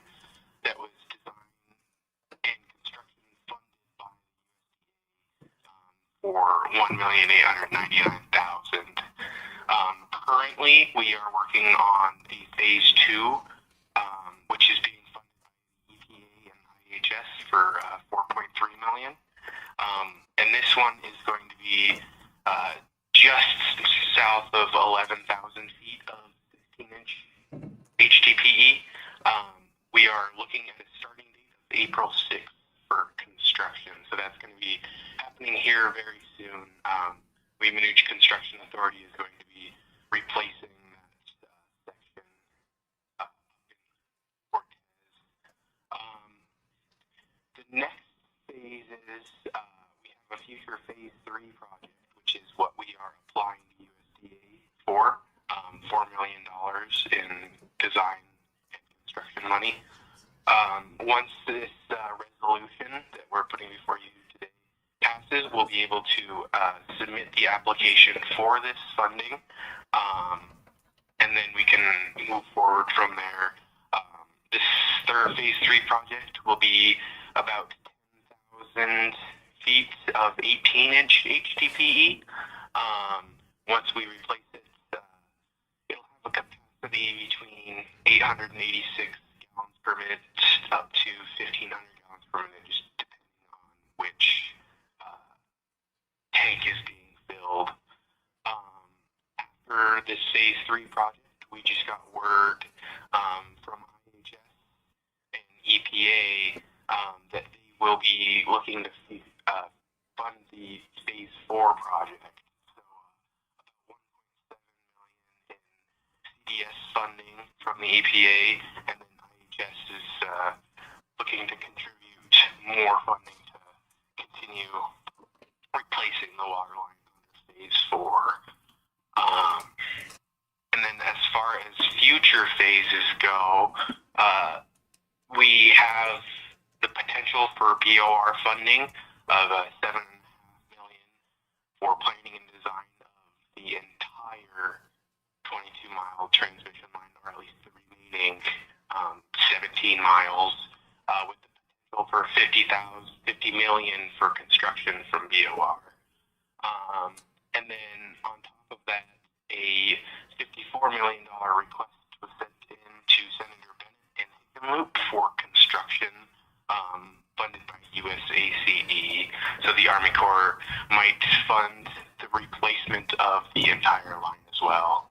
that was designed and construction funded by for $1,899,000. Currently, we are working on the phase 2, which is being funded by EPA and IHS for $4.3 million. And this one is going to be just south of 11,000 feet of 16-inch HDPE. We are looking at a starting date of April 6th for construction, so that's going to be happening here very soon. Wheatmanooch Construction Authority is going to be replacing that section up in Cortez. The next phase is we have a future phase 3 project, which is what we are applying to USDA for, $4 million in design and construction money. Once this resolution that we're putting before you today passes, we'll be able to submit the application for this funding, and then we can move forward from there. This third phase 3 project will be about 10,000 feet of 18-inch HDPE. Once we replace it, it'll have a capacity between 886 gallons per minute up to 1,500 gallons per minute, just depending on which tank is being filled. After this phase 3 project, we just got word from IHS and EPA that they will be looking to fund the phase 4 project. So about $1.7 million in CDS funding from the EPA, and then IHS is looking to contribute more funding to continue replacing the water lines under phase 4. And then as far as future phases go, we have the potential for BOR funding of $7.5 million for planning and design of the entire 22-mile transmission line, or at least the remaining 17 miles, with the potential for $50 million for construction from BOR. And then on top of that, a $54 million request was sent in to Senator Bennett and Hickenlooper for construction funded by USACE. So the Army Corps might fund the replacement of the entire line as well.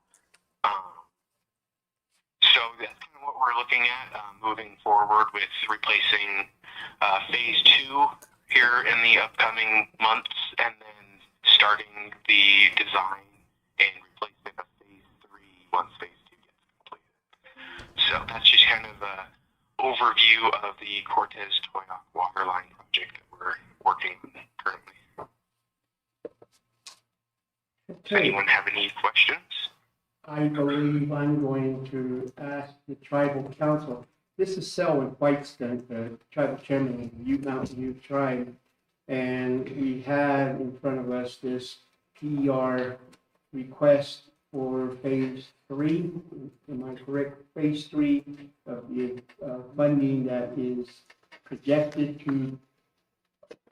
So that's kind of what we're looking at moving forward with replacing phase 2 here in the upcoming months, and then starting the design and replacement of phase 3 once phase 2 gets completed. So that's just kind of an overview of the Cortez Toyoak water line project that we're working on currently. Does anyone have any questions? I believe I'm going to ask the tribal council. This is Selwyn Whiteston, the tribal chairman of the Ute Mountain View Tribe. And we have in front of us this PR request for phase 3. Am I correct? Phase 3 of the funding that is projected to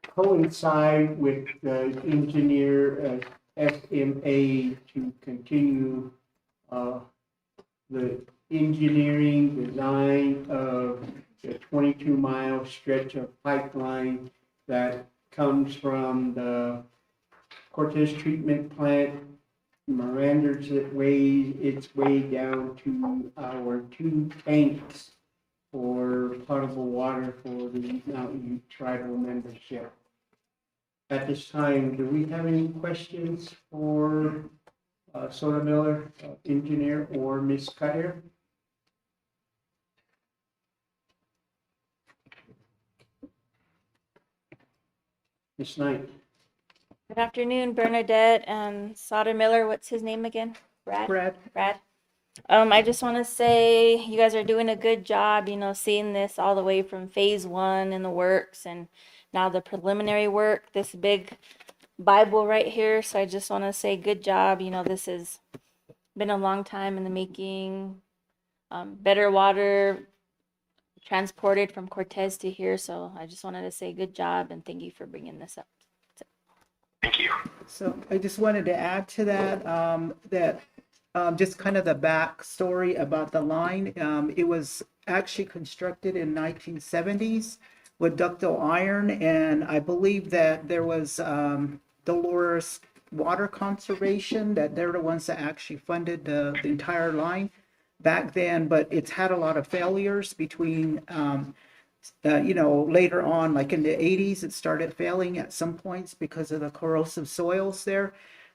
coincide with the engineer SMA to continue the engineering design of the 22-mile stretch of pipeline that comes from the Cortez treatment plant, meanders its way down to our 2 tanks for potable water for the Mountain Ute tribal membership. At this time, do we have any questions for Soda Miller, engineer, or Ms. Cutter? Ms. Knight? Good afternoon, Bernadette and Soda Miller. What's his name again? Brad? I just want to say you guys are doing a good job, seeing this all the way from phase 1 in the works and now the preliminary work, this big Bible right here. So I just want to say good job. This has been a long time in the making. Better water transported from Cortez to here. So I just wanted to say good job and thank you for bringing this up. Thank you. So I just wanted to add to that, just kind of the backstory about the line. It was actually constructed in 1970s with ductile iron, and I believe that there was Dolores Water Conservation, that they're the ones that actually funded the entire line back then, but it's had a lot of failures between, later on, like in the 80s, it started failing at some points because of the corrosive soils there.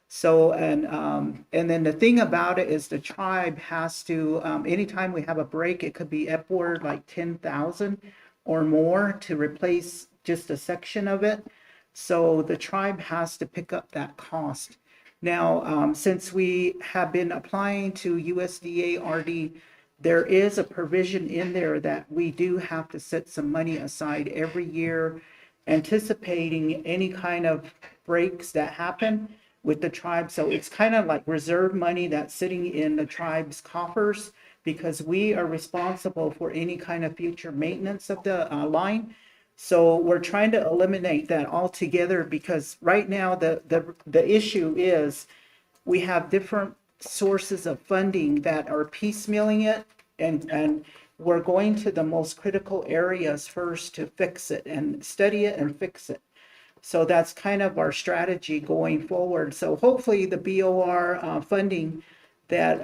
So, and then the thing about it is the tribe has to, anytime we have a break, it could be upward like 10,000 or more to replace just a section of it. So the tribe has to pick up that cost. Now, since we have been applying to USDA RD, there is a provision in there that we do have to set some money aside every year, anticipating any kind of breaks that happen with the tribe. So it's kind of like reserve money that's sitting in the tribe's coffers, because we are responsible for any kind of future maintenance of the line. So we're trying to eliminate that altogether, because right now the issue is we have different sources of funding that are piecemealing it, and we're going to the most critical areas first to fix it and study it and fix it. So that's kind of our strategy going forward. So hopefully the BOR funding that,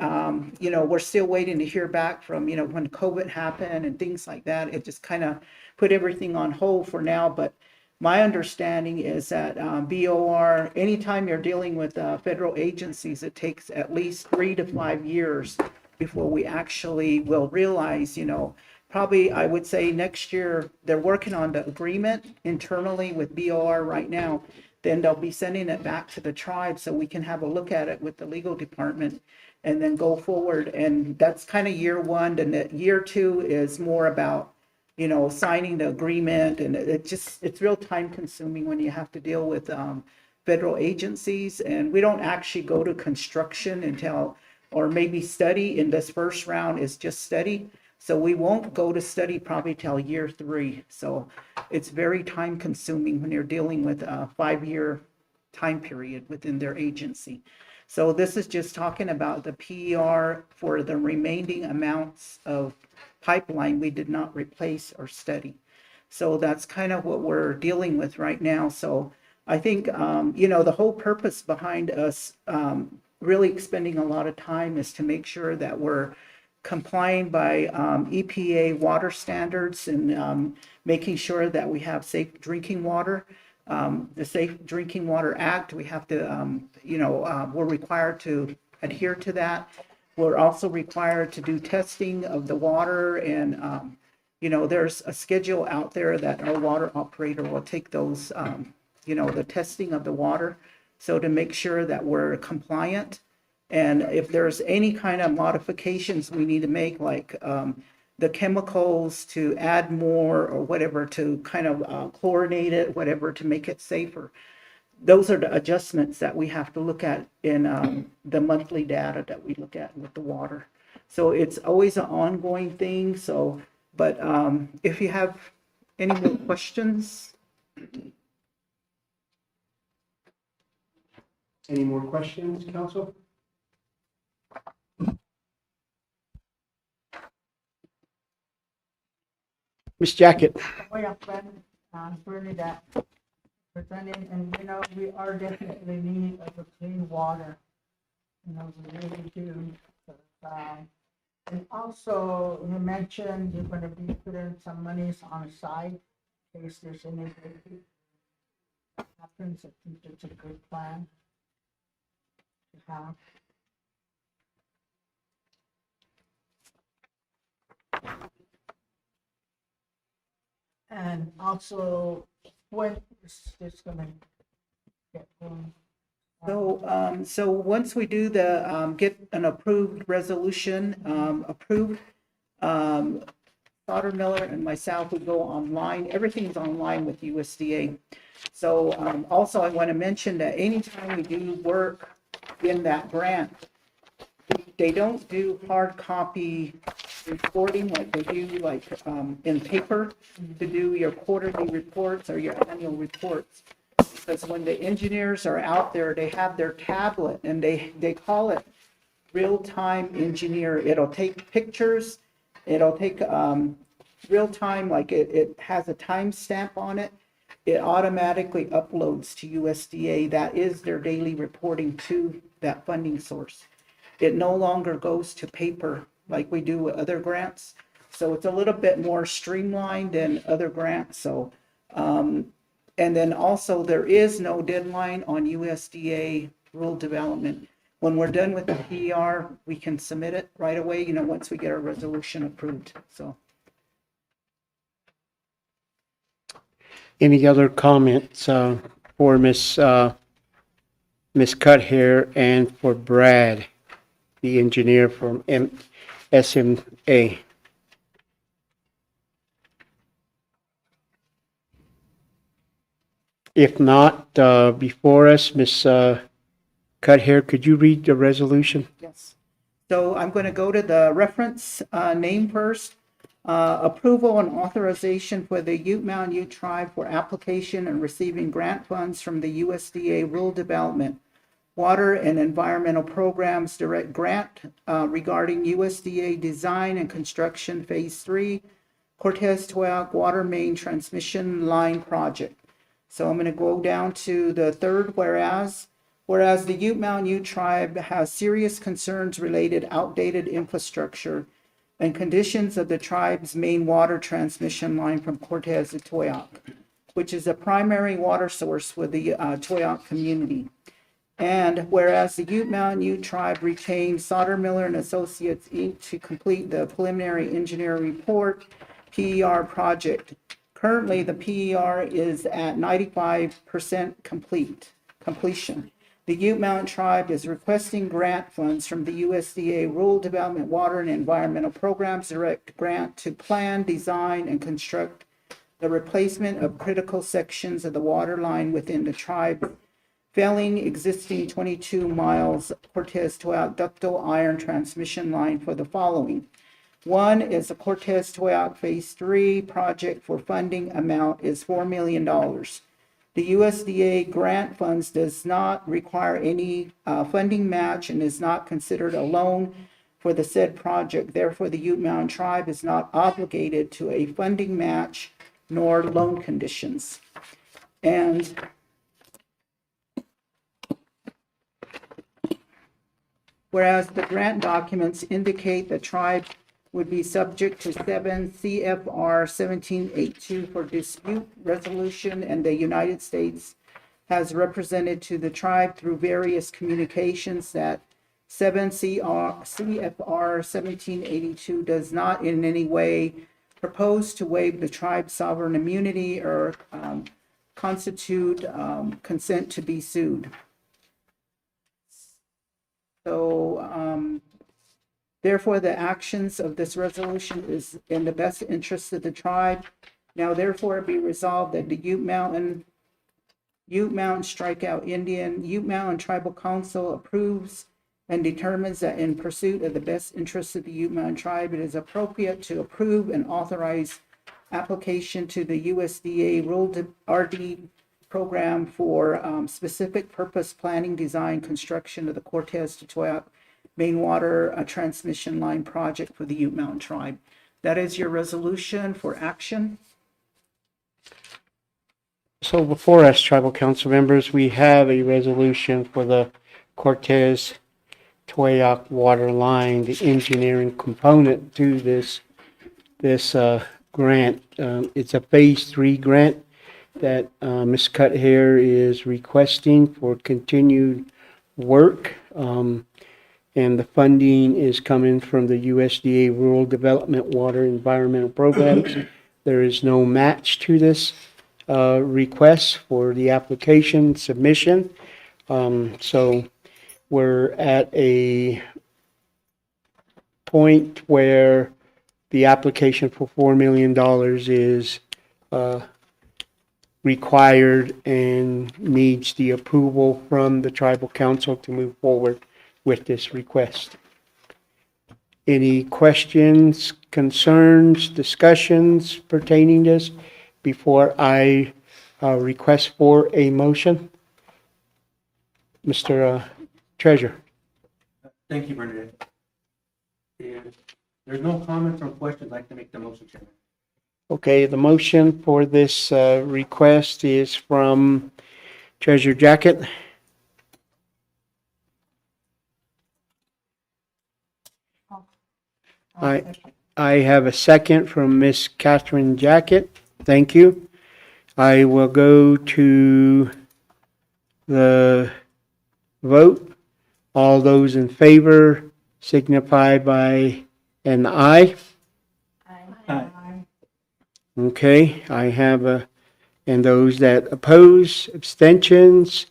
we're still waiting to hear back from, when COVID happened and things like that, it just kind of put everything on hold for now. But my understanding is that BOR, anytime you're dealing with federal agencies, it takes at least 3 to 5 years before we actually will realize, probably I would say next year, they're working on the agreement internally with BOR right now. Then they'll be sending it back to the tribe so we can have a look at it with the legal department and then go forward. And that's kind of year one. And the year two is more about, signing the agreement. And it's real time consuming when you have to deal with federal agencies. And we don't actually go to construction until, or maybe study in this first round is just study. So we won't go to study probably till year 3. So it's very time consuming when you're dealing with a 5-year time period within their agency. So this is just talking about the PER for the remaining amounts of pipeline we did not replace or study. So that's kind of what we're dealing with right now. So I think, the whole purpose behind us really spending a lot of time is to make sure that we're complying by EPA water standards and making sure that we have safe drinking water. The Safe Drinking Water Act, we have to, we're required to adhere to that. We're also required to do testing of the water, and, there's a schedule out there that our water operator will take those, the testing of the water, so to make sure that we're compliant. And if there's any kind of modifications we need to make, like the chemicals to add more or whatever to kind of chlorinate it, whatever, to make it safer, those are the adjustments that we have to look at in the monthly data that we look at with the water. So it's always an ongoing thing. So, but if you have any more questions. Any more questions, council? Ms. Jacket. We are really that presenting, and we are definitely in need of a clean water. We really do. And also, you mentioned you're going to be putting some monies on the side in case there's anything that happens. I think it's a good plan to have. And also, when is this gonna get going? So once we do the, get an approved resolution, approved, Sauter Miller and myself would go online. Everything's online with USDA. So also I want to mention that anytime we do work in that grant, they don't do hard copy reporting like they do like in paper to do your quarterly reports or your annual reports. Because when the engineers are out there, they have their tablet and they call it real-time engineer. It'll take pictures, it'll take real-time, like it has a timestamp on it. It automatically uploads to USDA. That is their daily reporting to that funding source. It no longer goes to paper like we do with other grants. So it's a little bit more streamlined than other grants. So, and then also there is no deadline on USDA rural development. When we're done with the PER, we can submit it right away, you know, once we get our resolution approved, so. Any other comments for Miss Cuthare and for Brad, the engineer from SMA? If not, before us, Miss Cuthare, could you read the resolution? Yes. So I'm going to go to the reference name first. Approval and authorization for the Ute Mountain Ute Tribe for application and receiving grant funds from the USDA Rural Development, Water and Environmental Programs Direct Grant regarding USDA Design and Construction Phase 3 Cortez Toyac Water Main Transmission Line Project. So I'm going to go down to the third whereas. Whereas the Ute Mountain Ute Tribe has serious concerns related outdated infrastructure and conditions of the tribe's main water transmission line from Cortez to Toyac, which is a primary water source for the Toyac community. And whereas the Ute Mountain Ute Tribe retained Sauter Miller and Associates Inc. to complete the preliminary engineering report PER project. Currently, the PER is at 95% completion. The Ute Mountain Tribe is requesting grant funds from the USDA Rural Development, Water and Environmental Programs Direct Grant to plan, design, and construct the replacement of critical sections of the water line within the tribe, failing existing 22 miles Cortez Toyac ductile iron transmission line for the following. One is the Cortez Toyac Phase 3 project for funding amount is $4 million. The USDA grant funds does not require any funding match and is not considered a loan for the said project. Therefore, the Ute Mountain Tribe is not obligated to a funding match nor loan conditions. And whereas the grant documents indicate the tribe would be subject to 7 CFR 1782 for dispute resolution, and the United States has represented to the tribe through various communications that 7 CFR 1782 does not in any way propose to waive the tribe's sovereign immunity or constitute consent to be sued. So, therefore, the actions of this resolution is in the best interest of the tribe. Now, therefore, be resolved that the Ute Mountain Strikeout Indian, Ute Mountain Tribal Council approves and determines that in pursuit of the best interests of the Ute Mountain Tribe, it is appropriate to approve and authorize application to the USDA Rural RD program for specific purpose planning, design, construction of the Cortez to Toyac main water transmission line project for the Ute Mountain Tribe. That is your resolution for action. So before us, tribal council members, we have a resolution for the Cortez Toyac water line, the engineering component to this grant. It's a Phase 3 grant that Ms. Cuthare is requesting for continued work. And the funding is coming from the USDA Rural Development, Water, Environmental Programs. There is no match to this request for the application submission. So we're at a point where the application for $4 million is required and needs the approval from the tribal council to move forward with this request. Any questions, concerns, discussions pertaining this before I request for a motion? Mr. Treasurer. Thank you, Bernadette. If there's no comments or questions, I'd like to make the motion, Chairman. Okay, the motion for this request is from Treasurer Jacket. I have a second from Miss Catherine Jacket. Thank you. I will go to the vote. All those in favor signify by an aye. Aye. Okay, I have and those that oppose, abstentions.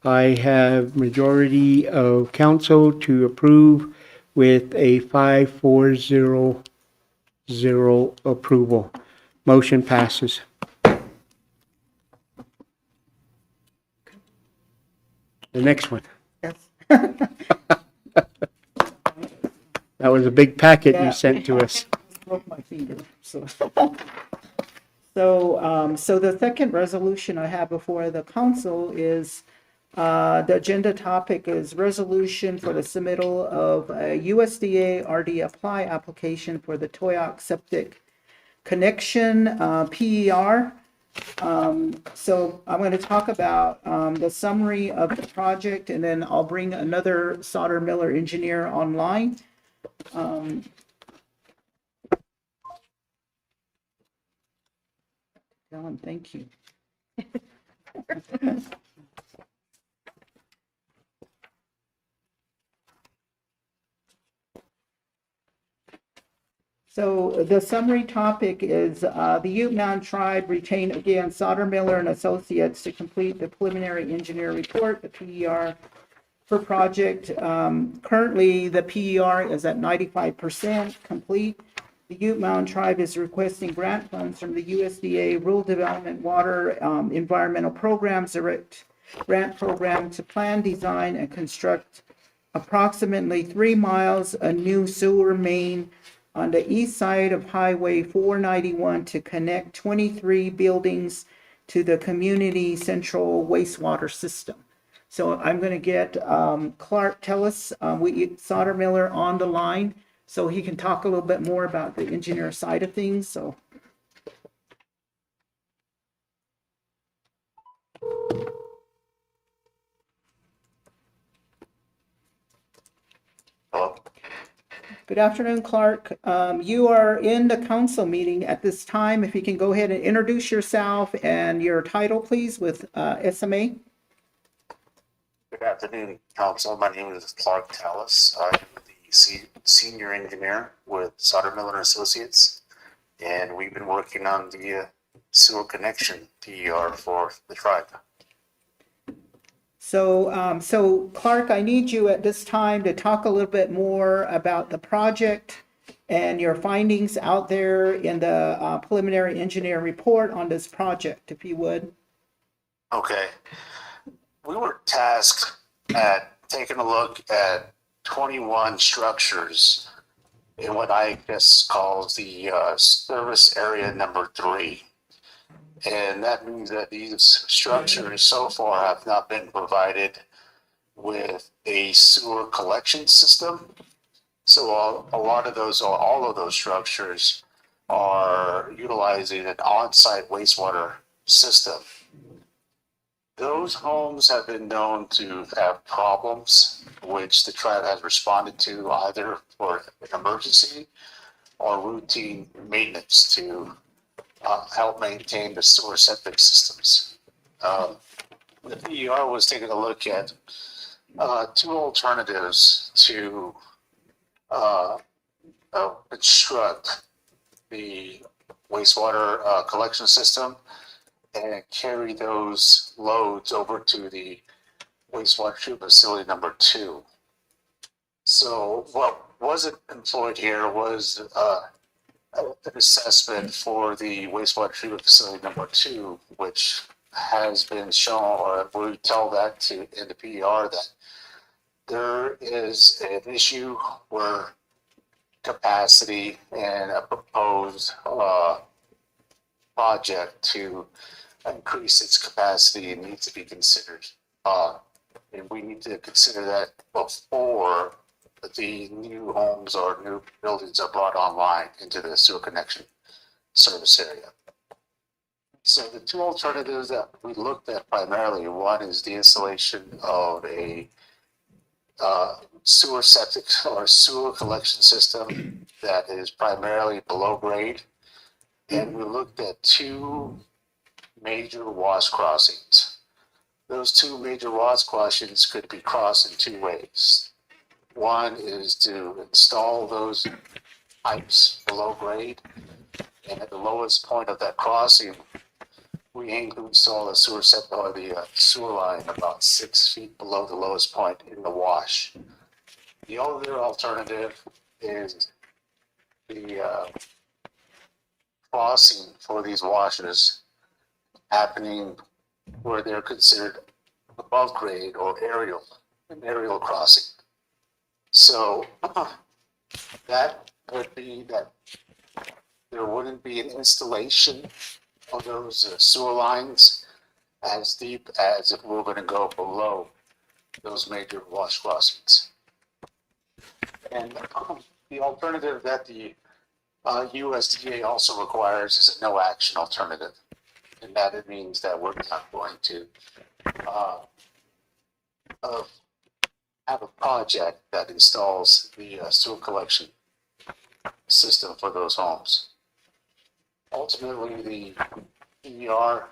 I have majority of council to approve with a 5-4-0 approval. Motion passes. The next one. Yes. That was a big packet Yeah. you sent to us. Broke my finger, so. So the second resolution I have before the council is, the agenda topic is resolution for the submittal of a USDA RD apply application for the Toyac Septic Connection, PER. So I'm going to talk about the summary of the project, and then I'll bring another Sauter Miller engineer online. Ellen, thank you. So the summary topic is the Ute Mountain Tribe retained again Sauter Miller and Associates to complete the preliminary engineer report, the PER, for project. Currently, the PER is at 95% complete. The Ute Mountain Tribe is requesting grant funds from the USDA Rural Development Water Environmental Programs Direct Grant Program to plan, design, and construct approximately 3 miles a new sewer main on the east side of Highway 491 to connect 23 buildings to the community central wastewater system. So I'm going to get Clark Tellis, Sauter Miller on the line, so he can talk a little bit more about the engineer side of things. So. Hello. Good afternoon, Clark. You are in the council meeting at this time. If you can go ahead and introduce yourself and your title, please, with SMA. Good afternoon, council. My name is Clark Tallis. I'm the senior engineer with Sauter Miller and Associates, and we've been working on the sewer connection PER for the tribe. So Clark, I need you at this time to talk a little bit more about the project and your findings out there in the preliminary engineer report on this project, if you would. Okay. We were tasked at taking a look at 21 structures in what I guess calls the service area number 3. And that means that these structures so far have not been provided with a sewer collection system. So a lot of those, or all of those structures are utilizing an on-site wastewater system. Those homes have been known to have problems, which the tribe has responded to either for an emergency or routine maintenance to help maintain the sewer septic systems. The PER was taking a look at 2 alternatives to construct the wastewater collection system and carry those loads over to the wastewater treatment facility number 2. So what wasn't employed here was an assessment for the wastewater treatment facility number 2, which has been shown, or we tell that to in the PER that there is an issue where capacity and a proposed project to increase its capacity needs to be considered. And we need to consider that before the new homes or new buildings are brought online into the sewer connection service area. So the two alternatives that we looked at primarily, one is the installation of a sewer septic or sewer collection system that is primarily below grade. And we looked at two major wash crossings. Those two major wash crossings could be crossed in two ways. One is to install those pipes below grade, and at the lowest point of that crossing, we aim to install a sewer septic or the sewer line about 6 feet below the lowest point in the wash. The other alternative is the crossing for these washes happening where they're considered above grade or an aerial crossing. So that would be that there wouldn't be an installation of those sewer lines as deep as if we're going to go below those major wash crossings. And the alternative that the USDA also requires is a no action alternative. And that it means that we're not going to have a project that installs the sewer collection system for those homes. Ultimately, the DER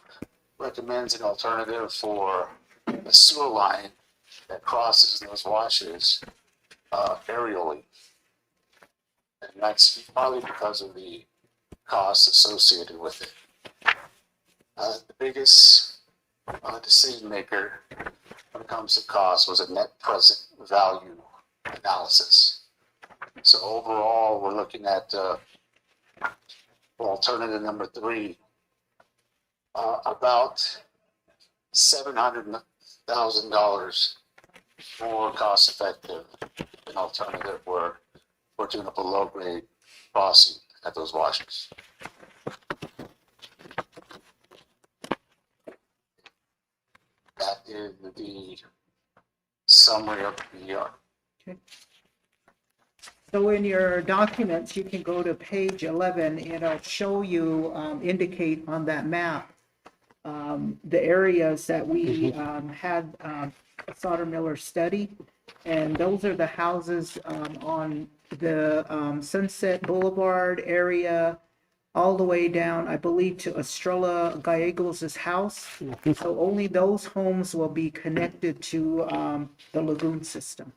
recommends an alternative for a sewer line that crosses those washes aerially. And that's partly because of the costs associated with it. The biggest decision maker when it comes to cost was a net present value analysis. So overall, we're looking at alternative number 3, about $700,000 more cost effective than alternative where we're doing a below grade crossing at those washes. That is the summary of the Okay. So in your documents, you can go to page 11, and it'll show you, indicate on that map, the areas that we had a Sauter-Miller study. And those are the houses on the Sunset Boulevard area, all the way down, I believe, to Estrella Gallegos' house. So only those homes will be connected to the lagoon system.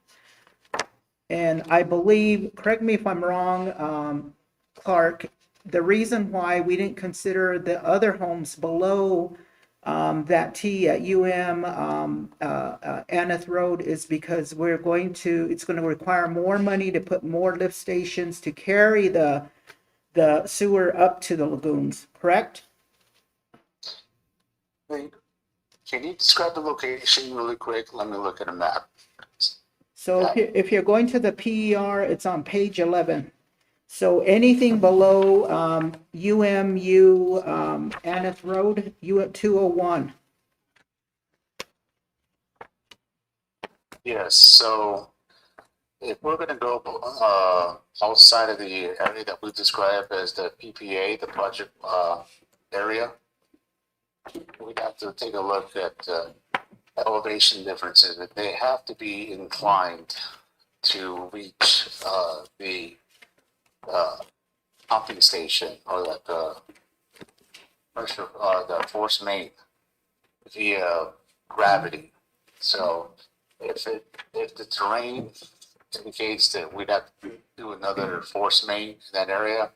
And I believe, correct me if I'm wrong, Clark, the reason why we didn't consider the other homes below that T at Aneth Road is because it's going to require more money to put more lift stations to carry the sewer up to the lagoons, correct? Can you describe the location really quick? Let me look at a map. So if you're going to the PER, it's on page 11. So anything below UMU Aneth Road, U201. Yes, so if we're going to go outside of the area that we describe as the PPA, the project area, we'd have to take a look at elevation differences. They have to be inclined to reach the pumping station or the pressure, the force main via gravity. So if the terrain indicates that we'd have to do another force main in that area,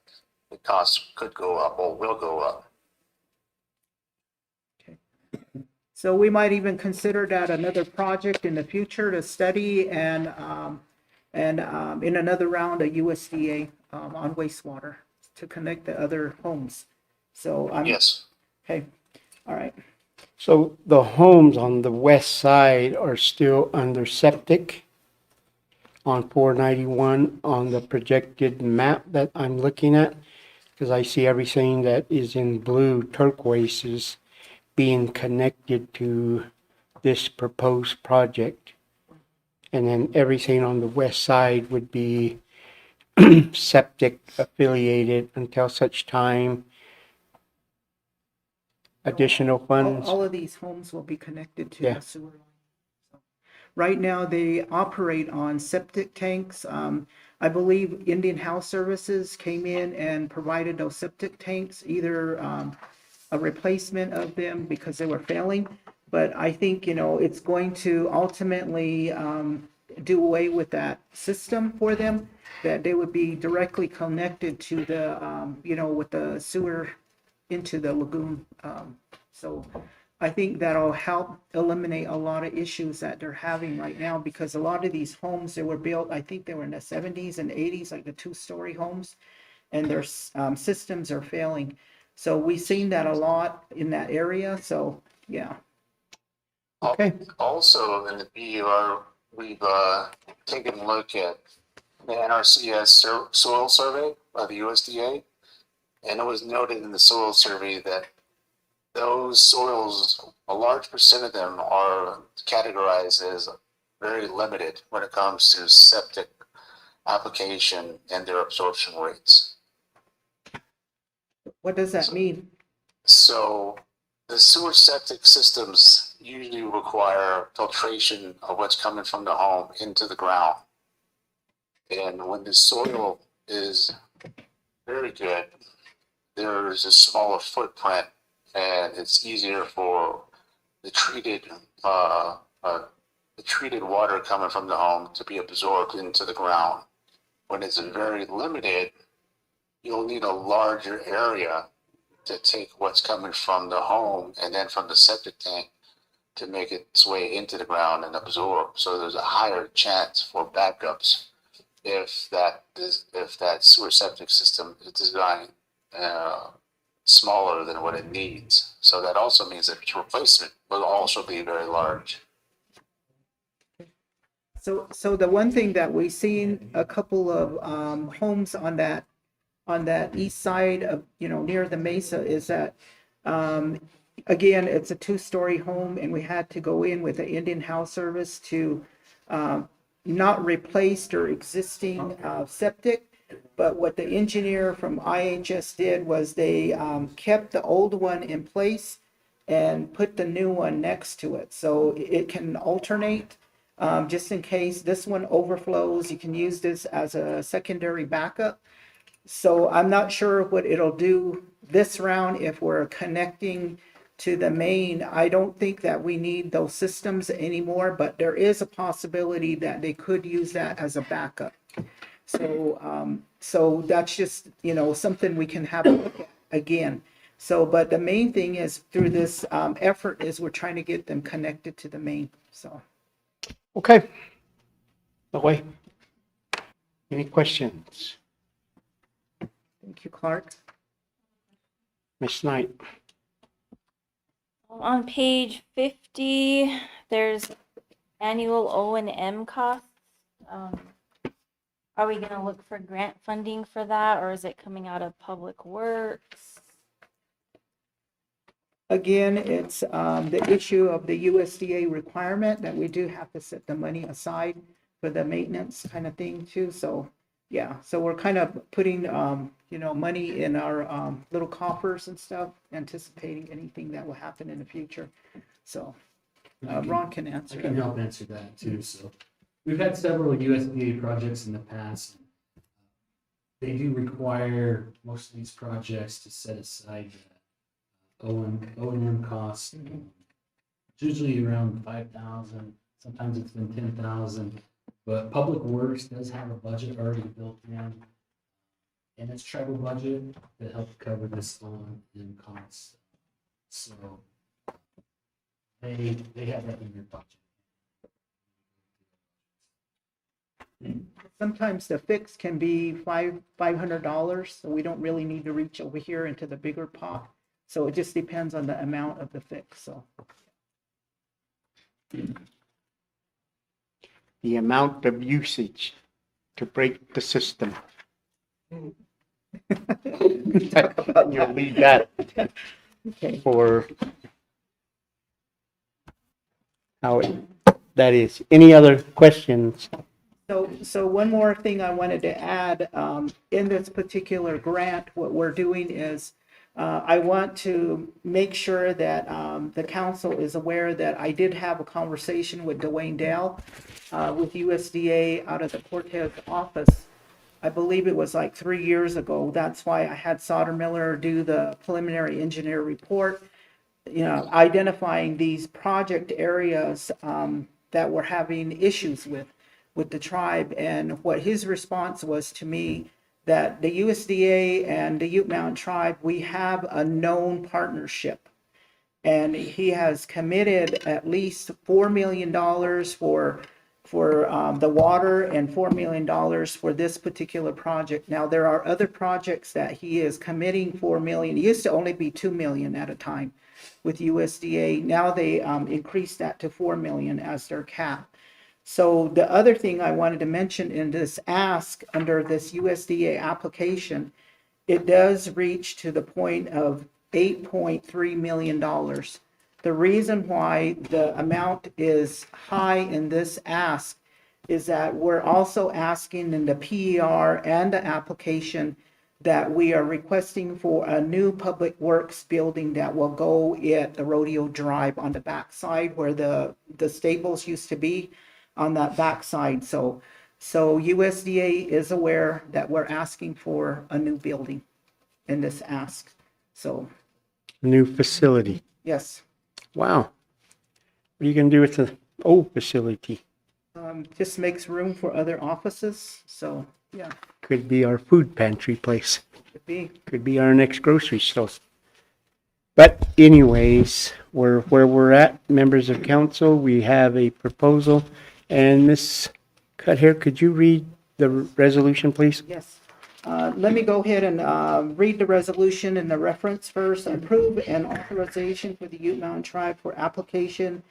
the cost could go up or will go up. So we might even consider that another project in the future to study and in another round of USDA on wastewater to connect the other homes. So yes. Okay. All right. So the homes on the west side are still under septic. on 491 on the projected map that I'm looking at, because I see everything that is in blue turquoise is being connected to this proposed project. And then everything on the west side would be septic affiliated until such time additional funds. All of these homes will be connected to Yeah. the sewer line. Right now, they operate on septic tanks. I believe Indian House Services came in and provided those septic tanks, either a replacement of them because they were failing. But I think, it's going to ultimately do away with that system for them, that they would be directly connected to the, with the sewer into the lagoon. So I think that'll help eliminate a lot of issues that they're having right now, because a lot of these homes that were built, I think they were in the 70s and 80s, like the 2-story homes, and their systems are failing. So we've seen that a lot in that area. So, yeah. Okay. Also, in the BUR, we've taken a look at the NRCS soil survey by the USDA, and it was noted in the soil survey that those soils, a large percent of them are categorized as very limited when it comes to septic application and their absorption rates. What does that mean? So the sewer septic systems usually require filtration of what's coming from the home into the ground. And when the soil is very good, there's a smaller footprint, and it's easier for the treated water coming from the home to be absorbed into the ground. When it's very limited, you'll need a larger area to take what's coming from the home and then from the septic tank to make its way into the ground and absorb. So there's a higher chance for backups if that sewer septic system is designed smaller than what it needs. So that also means that its replacement will also be very large. So the one thing that we've seen a couple of homes on that east side of, near the mesa is that, again, it's a 2-story home, and we had to go in with the Indian House Service to not replace their existing septic. But what the engineer from IHS did was they kept the old one in place and put the new one next to it. So it can alternate just in case this one overflows. You can use this as a secondary backup. So I'm not sure what it'll do this round if we're connecting to the main. I don't think that we need those systems anymore, but there is a possibility that they could use that as a backup. So that's just, something we can have a look at again. So, but the main thing is through this effort is we're trying to get them connected to the main, so. Okay. Away. Any questions? Thank you, Clark. Ms. Knight? On page 50, there's annual O&M costs. Are we gonna look for grant funding for that, or is it coming out of Public Works? Again, it's the issue of the USDA requirement that we do have to set the money aside for the maintenance kind of thing too. So, yeah, so we're kind of putting, money in our little coffers and stuff, anticipating anything that will happen in the future. So, Ron can answer. I can help answer that too. So we've had several USDA projects in the past. They do require most of these projects to set aside O&M costs. It's usually around 5,000. Sometimes it's been 10,000. But Public Works does have a budget already built in its tribal budget that helps cover this O&M costs. So they have that in their budget. Sometimes the fix can be $500, so we don't really need to reach over here into the bigger pot. So it just depends on the amount of the fix, so. the amount of usage to break the system. You'll leave that for how that is. Any other questions? So one more thing I wanted to add, in this particular grant, what we're doing is, I want to make sure that, the council is aware that I did have a conversation with Dwayne Dale, with USDA out of the Cortez office. I believe it was like 3 years ago. That's why I had Sauter Miller do the preliminary engineer report, identifying these project areas, that we're having issues with the tribe. And what his response was to me, that the USDA and the Ute Mountain Tribe, we have a known partnership. And he has committed at least $4 million for the water and $4 million for this particular project. Now, there are other projects that he is committing $4 million. It used to only be $2 million at a time with USDA. Now they increased that to $4 million as their cap. So the other thing I wanted to mention in this ask under this USDA application, it does reach to the point of $8.3 million. The reason why the amount is high in this ask is that we're also asking in the PER and the application that we are requesting for a new public works building that will go at the Rodeo Drive on the backside where the stables used to be, on that backside. So USDA is aware that we're asking for a new building in this ask. So, New facility. yes, Wow. What are you going to do with the old facility? just makes room for other offices. So, yeah, Could be our food pantry place. could be. Could be our next grocery store. But anyways, where we're at, members of council, we have a proposal. And Ms. Cuthead, could you read the resolution, please? Yes. Let me go ahead and read the resolution and the reference first. Approve an authorization for the Ute Mountain Tribe for application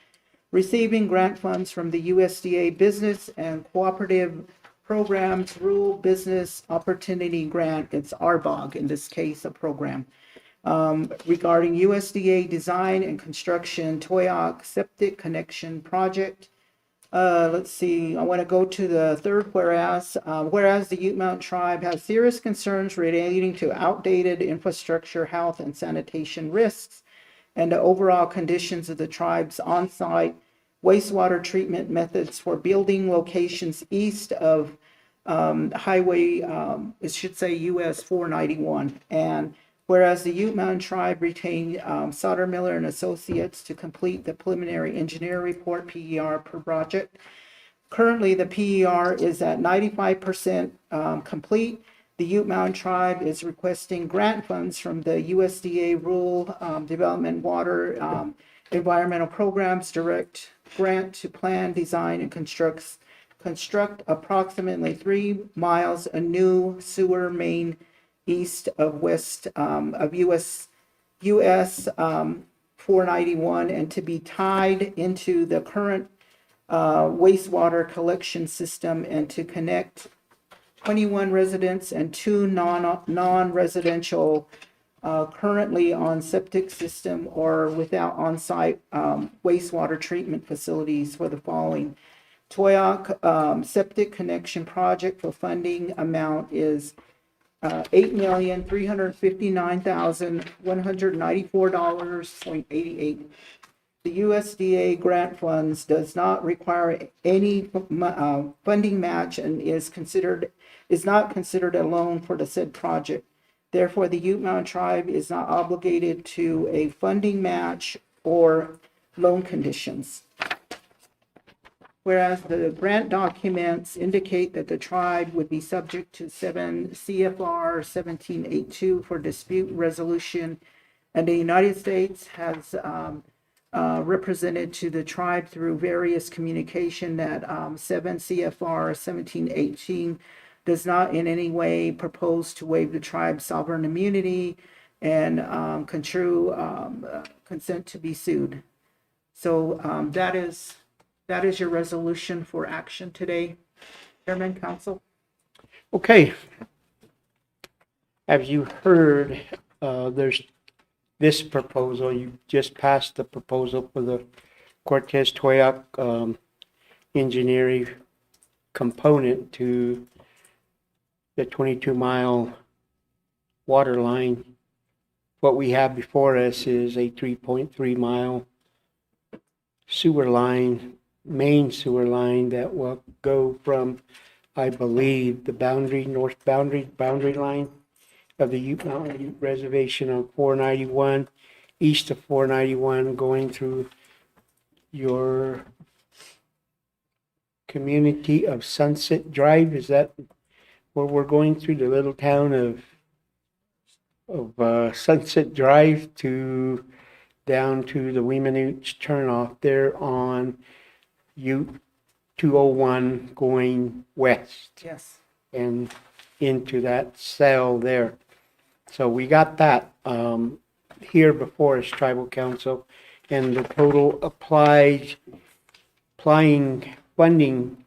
receiving grant funds from the USDA Business and Cooperative Programs Rural Business Opportunity Grant. It's RBOG, in this case, a program. Regarding USDA Design and Construction Toyac Septic Connection Project. Let's see, I want to go to the third whereas. Whereas the Ute Mountain Tribe has serious concerns relating to outdated infrastructure, health, and sanitation risks, and the overall conditions of the tribe's on-site wastewater treatment methods for building locations east of Highway, it should say US 491. And whereas the Ute Mountain Tribe retained Sauter Miller and Associates to complete the preliminary engineer report, PER, per project. Currently, the PER is at 95% complete. The Ute Mountain Tribe is requesting grant funds from the USDA Rural Development Water Environmental Programs Direct Grant to plan, design, and construct approximately 3 miles a new sewer main east of west of US 491 and to be tied into the current wastewater collection system and to connect 21 residents and 2 non-residential currently on septic system or without on-site wastewater treatment facilities for the following. Toyac septic connection project for funding amount is $8,359,194.88. The USDA grant funds does not require any funding match and is not considered a loan for the said project. Therefore, the Ute Mountain Tribe is not obligated to a funding match or loan conditions. Whereas the grant documents indicate that the tribe would be subject to 7 CFR 1782 for dispute resolution, and the United States has represented to the tribe through various communication that 7 CFR 1718 does not in any way propose to waive the tribe's sovereign immunity and consent to be sued. So that is That is your resolution for action today, Chairman, Council. Okay. As you heard, there's this proposal, you just passed the proposal for the Cortez Toyac engineering component to the 22-mile water line. What we have before us is a 3.3-mile sewer line, main sewer line that will go from, I believe, the north boundary line of the Ute Mountain Ute Reservation on 491, east of 491, going through your community of Sunset Drive. Is that where we're going through, the little town of Sunset Drive to down to the Weemanooch turnoff there on Ute 201 going west? Yes. And into that cell there. So we got that here before us, Tribal Council, and the total applying funding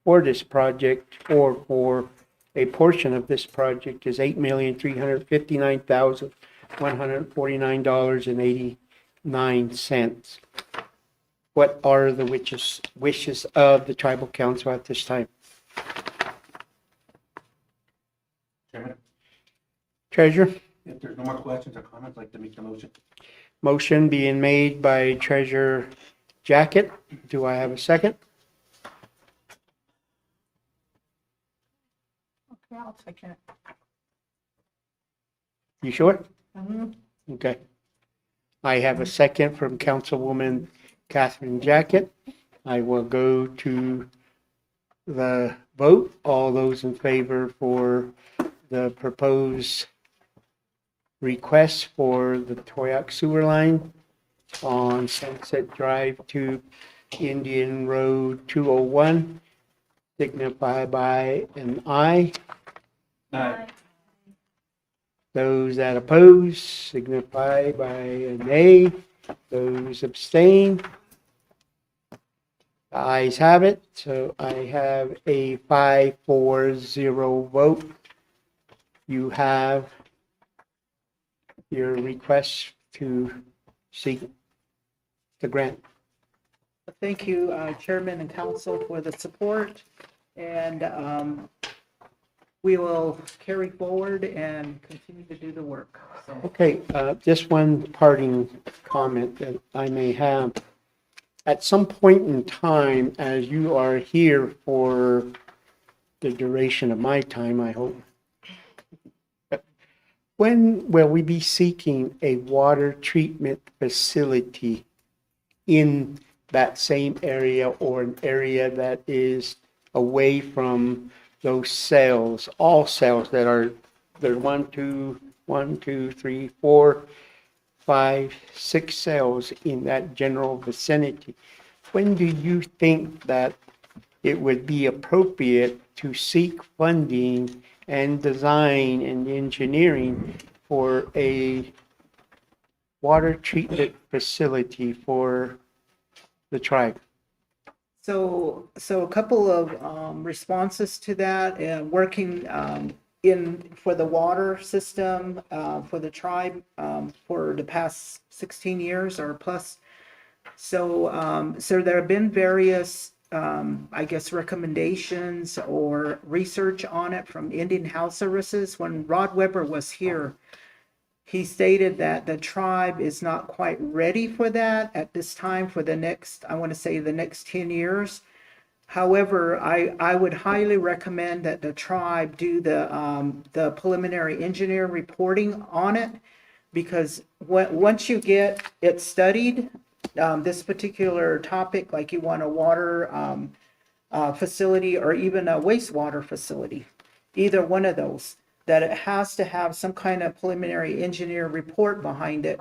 for this project or for a portion of this project is $8,359,149.89. What are the wishes of the Tribal Council at this time? Chairman, Treasurer? if there's no more questions or comments, I'd like to make the motion. Motion being made by Treasurer Jacket. Do I have a second? Okay, I'll take it. You sure? Mhm. Okay. I have a second from Councilwoman Catherine Jacket. I will go to the vote. All those in favor for the proposed request for the Toyac sewer line on Sunset Drive to Indian Road 201, signify by an aye. Aye. Those that oppose signify by a nay. Those abstain. The ayes have it, so I have a 5-4-0 vote. You have your request to seek the grant. Thank you, Chairman and Council, for the support, and we will carry forward and continue to do the work. So, Okay, just one parting comment that I may have. At some point in time, as you are here for the duration of my time, I hope, when will we be seeking a water treatment facility in that same area or an area that is away from those cells, all cells that are, there's 1, 2, 3, 4, 5, 6 cells in that general vicinity? When do you think that it would be appropriate to seek funding and design and engineering for a water treatment facility for the tribe? So a couple of responses to that, and working for the water system for the tribe for the past 16 years or plus. So there have been various, I guess, recommendations or research on it from Indian Health Services. When Rod Weber was here, he stated that the tribe is not quite ready for that at this time for the next, I want to say the next 10 years. However, I would highly recommend that the tribe do the preliminary engineer reporting on it, because once you get it studied, this particular topic, like you want a water facility or even a wastewater facility, either one of those, that it has to have some kind of preliminary engineer report behind it,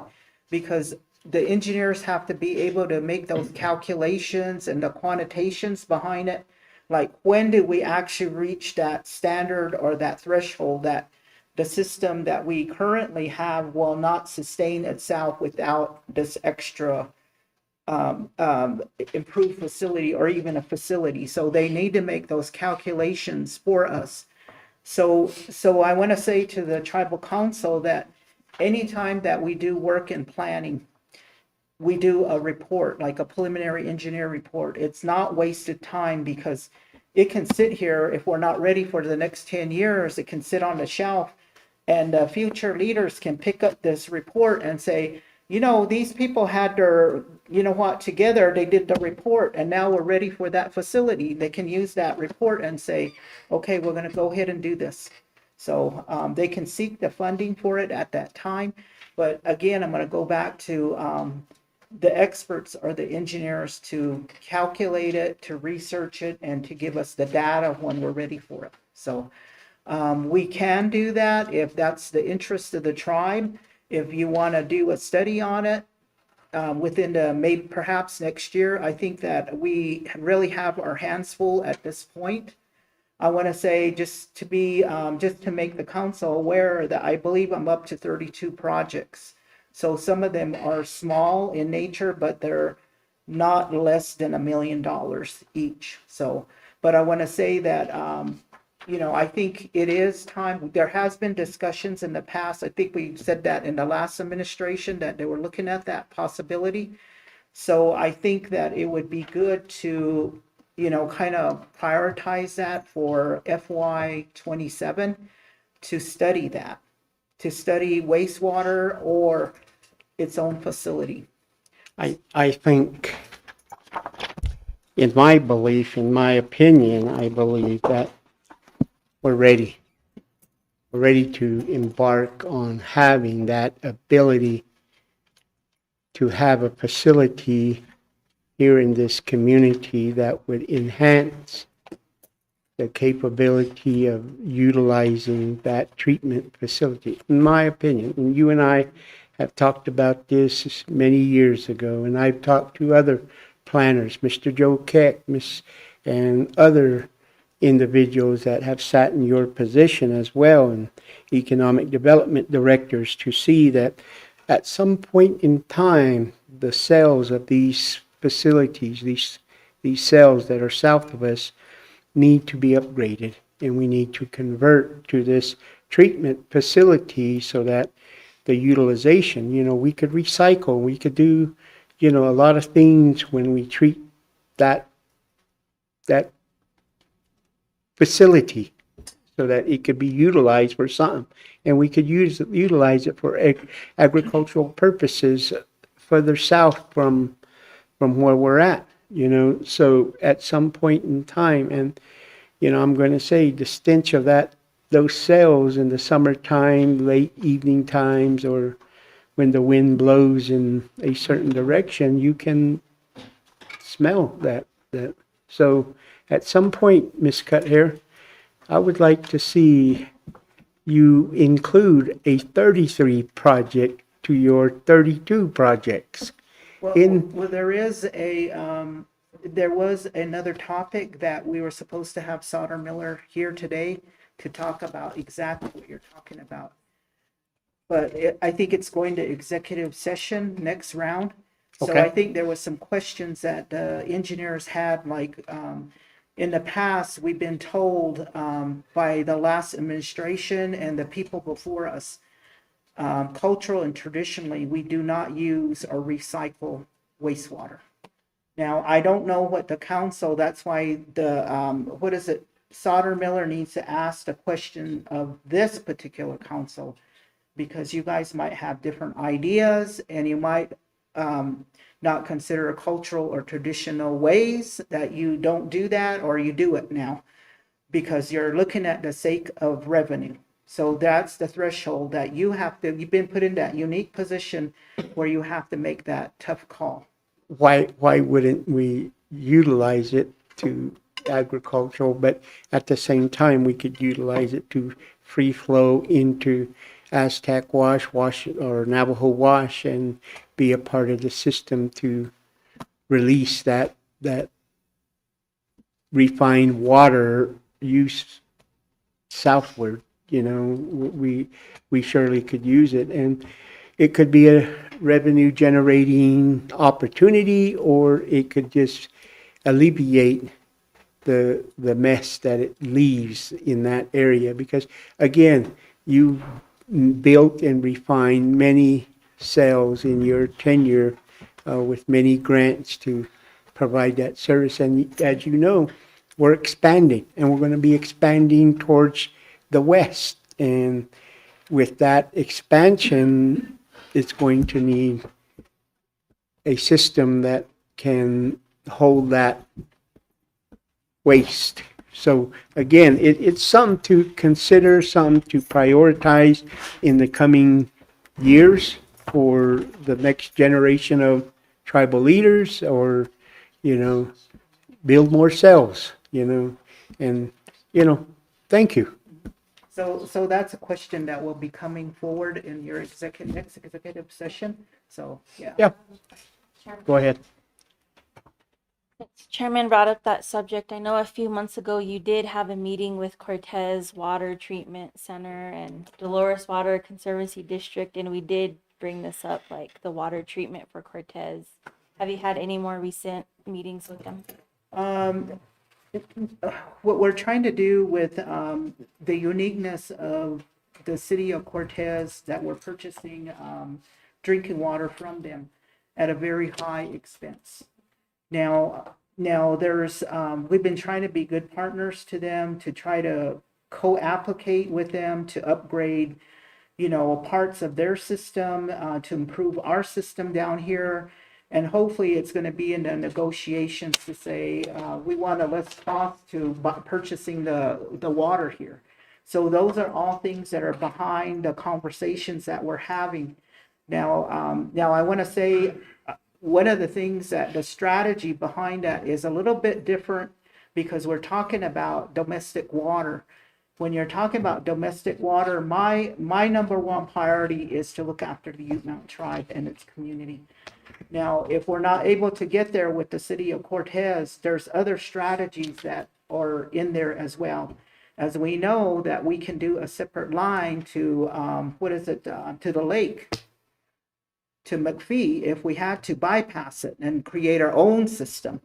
because the engineers have to be able to make those calculations and the quantities behind it. Like, when do we actually reach that standard or that threshold that the system that we currently have will not sustain itself without this extra improved facility or even a facility. So they need to make those calculations for us. So I want to say to the tribal council that anytime that we do work in planning, we do a report, like a preliminary engineer report. It's not wasted time because it can sit here, if we're not ready for the next 10 years, it can sit on the shelf and future leaders can pick up this report and say, you know, these people had their, you know what, together, they did the report and now we're ready for that facility. They can use that report and say, okay, we're going to go ahead and do this. So they can seek the funding for it at that time. But again, I'm going to go back to the experts or the engineers to calculate it, to research it, and to give us the data when we're ready for it. So we can do that if that's the interest of the tribe. If you want to do a study on it within the maybe perhaps next year, I think that we really have our hands full at this point. I want to say just to be just to make the council aware that I believe I'm up to 32 projects. So some of them are small in nature, but they're not less than $1 million each. So, but I want to say that, you know, I think it is time. There has been discussions in the past. I think we said that in the last administration that they were looking at that possibility. So I think that it would be good to, you know, kind of prioritize that for FY27 to study that, to study wastewater or its own facility. I think, in my belief, in my opinion, I believe that we're ready. We're ready to embark on having that ability to have a facility here in this community that would enhance the capability of utilizing that treatment facility. In my opinion, and you and I have talked about this many years ago, and I've talked to other planners, Mr. Joe Keck, and other individuals that have sat in your position as well, and economic development directors, to see that at some point in time, the cells of these facilities, these cells that are south of us, need to be upgraded, and we need to convert to this treatment facility so that the utilization, you know, we could recycle, we could do, you know, a lot of things when we treat that facility so that it could be utilized for something, and we could utilize it for agricultural purposes further south from where we're at, you know. So at some point in time, and you know, I'm going to say the stench of those cells in the summertime, late evening times, or when the wind blows in a certain direction, you can smell that. So at some point, Ms. Cuthair, I would like to see you include a 33 project to your 32 projects. Well, there was another topic that we were supposed to have Sauter Miller here today to talk about exactly what you're talking about. But I think it's going to executive session next round. So Okay. I think there was some questions that the engineers had, like, in the past, we've been told by the last administration and the people before us, cultural and traditionally, we do not use or recycle wastewater. Now, I don't know what the council, that's why Sauter Miller needs to ask the question of this particular council, because you guys might have different ideas and you might not consider cultural or traditional ways that you don't do that, or you do it now because you're looking at the sake of revenue. So that's the threshold that you've been put in that unique position where you have to make that tough call. Why wouldn't we utilize it to agricultural, but at the same time we could utilize it to free flow into Aztec Wash or Navajo Wash and be a part of the system to release that refined water use southward. You know, we surely could use it. And it could be a revenue generating opportunity, or it could just alleviate the mess that it leaves in that area. Because again, you built and refined many cells in your tenure with many grants to provide that service. And as you know, we're expanding, and we're going to be expanding towards the west. And with that expansion, it's going to need a system that can hold that waste. So again, it's something to consider, something to prioritize in the coming years for the next generation of tribal leaders, or, build more cells, and, thank you. So that's a question that will be coming forward in your executive session. So, yeah. Yeah, go ahead. Since Chairman brought up that subject, I know a few months ago you did have a meeting with Cortez Water Treatment Center and Dolores Water Conservancy District, and we did bring this up, like the water treatment for Cortez. Have you had any more recent meetings with them? What we're trying to do with the uniqueness of the city of Cortez, that we're purchasing drinking water from them at a very high expense. Now there's we've been trying to be good partners to them, to try to co-applicate with them to upgrade, parts of their system, to improve our system down here. And hopefully it's going to be in the negotiations to say, we want a less cost to purchasing the water here. So those are all things that are behind the conversations that we're having. Now I want to say, one of the things that the strategy behind that is a little bit different, because we're talking about domestic water. When you're talking about domestic water, my number one priority is to look after the Ute Mountain Tribe and its community. Now, if we're not able to get there with the city of Cortez, there's other strategies that are in there as well. As we know that we can do a separate line to, to the lake, to McPhee, if we had to bypass it and create our own system.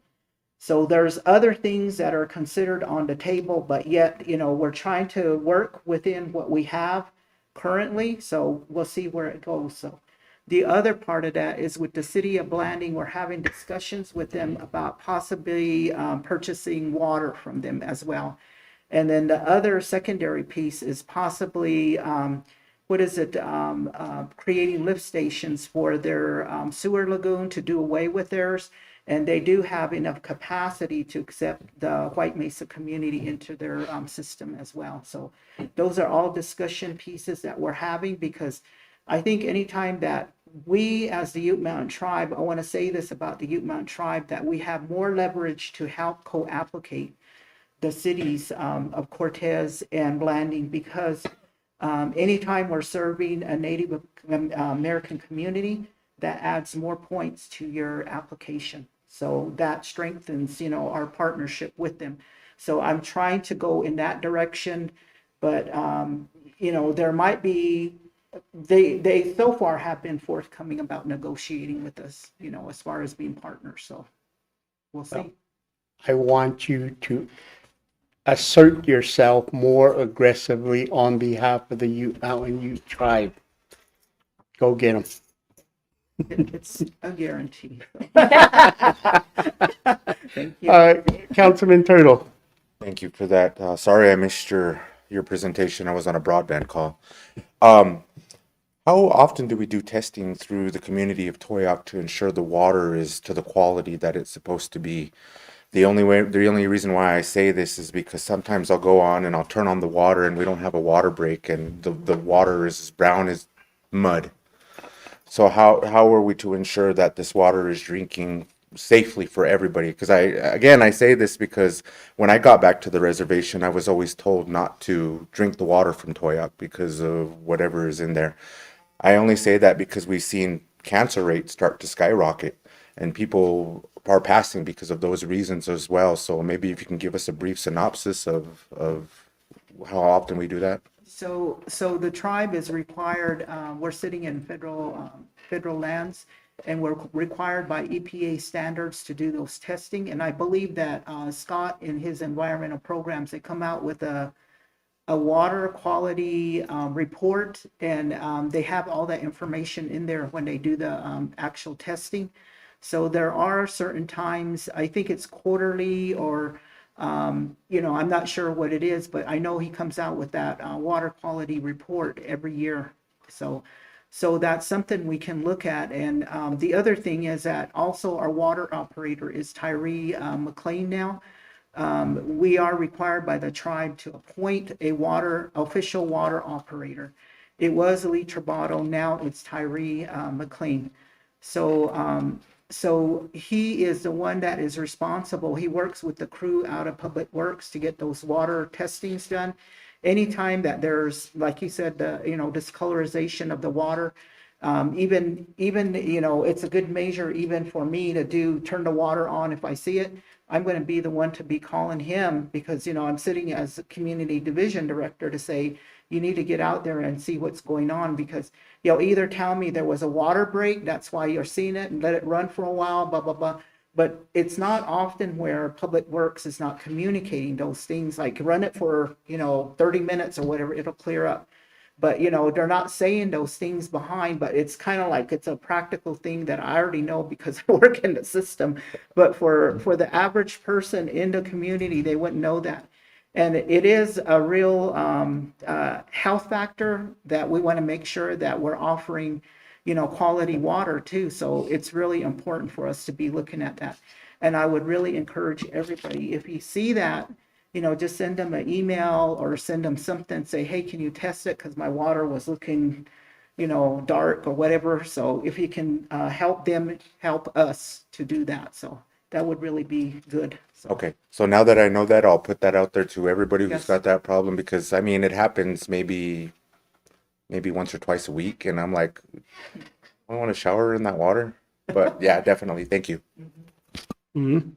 So there's other things that are considered on the table, but yet, we're trying to work within what we have currently. So we'll see where it goes. So the other part of that is with the city of Blanding, we're having discussions with them about possibly purchasing water from them as well. And then the other secondary piece is possibly, creating lift stations for their sewer lagoon, to do away with theirs. And they do have enough capacity to accept the White Mesa community into their system as well. So those are all discussion pieces that we're having, because I think anytime that we, as the Ute Mountain Tribe, I want to say this about the Ute Mountain Tribe, that we have more leverage to help co-applicate the cities of Cortez and Blanding, because anytime we're serving a Native American community, that adds more points to your application. So that strengthens, our partnership with them. So I'm trying to go in that direction, but, there might be, they so far have been forthcoming about negotiating with us, as far as being partners. So we'll see. I want you to assert yourself more aggressively on behalf of the Ute Mountain Ute Tribe. Go get them. It's a guarantee. Thank you. Councilman Turtle. Thank you for that. Sorry I missed your presentation. I was on a broadband call. How often do we do testing through the community of Toyac to ensure the water is to the quality that it's supposed to be? The only reason why I say this is because sometimes I'll go on and I'll turn on the water and we don't have a water break, and the water is as brown as mud. So how are we to ensure that this water is drinking safely for everybody? Because I say this because when I got back to the reservation, I was always told not to drink the water from Toyac because of whatever is in there. I only say that because we've seen cancer rates start to skyrocket, and people are passing because of those reasons as well. So maybe if you can give us a brief synopsis of how often we do that? So the tribe is required, we're sitting in federal lands, and we're required by EPA standards to do those testing. And I believe that Scott, in his environmental programs, they come out with a water quality report, and they have all that information in there when they do the actual testing. So there are certain times, I think it's quarterly or I'm not sure what it is, but I know he comes out with that water quality report every year. So that's something we can look at. And the other thing is that also our water operator is Tyree McLean now. We are required by the tribe to appoint a official water operator. It was Lee Travato, now it's Tyree McLean. So he is the one that is responsible. He works with the crew out of Public Works to get those water testings done. Anytime that there's, like you said, discolorization of the water, even it's a good measure even for me to turn the water on if I see it. I'm going to be the one to be calling him because, I'm sitting as a community division director to say, you need to get out there and see what's going on because either tell me there was a water break, that's why you're seeing it, and let it run for a while, blah, blah, blah. But it's not often where Public Works is not communicating those things, like run it for, 30 minutes or whatever, it'll clear up. But, they're not saying those things behind, but it's kind of like it's a practical thing that I already know because I work in the system. But for the average person in the community, they wouldn't know that. And it is a real health factor that we want to make sure that we're offering, quality water too. So it's really important for us to be looking at that. And I would really encourage everybody, if you see that, just send them an email or send them something, say, hey, can you test it? Because my water was looking, dark or whatever. So if you can help them, help us to do that. So that would really be good. So. Okay, so now that I know that, I'll put that out there to everybody who's Yes. got that problem because it happens maybe once or twice a week, and I'm like, I want to shower in that water. But yeah, definitely. Thank you. Mm-hmm.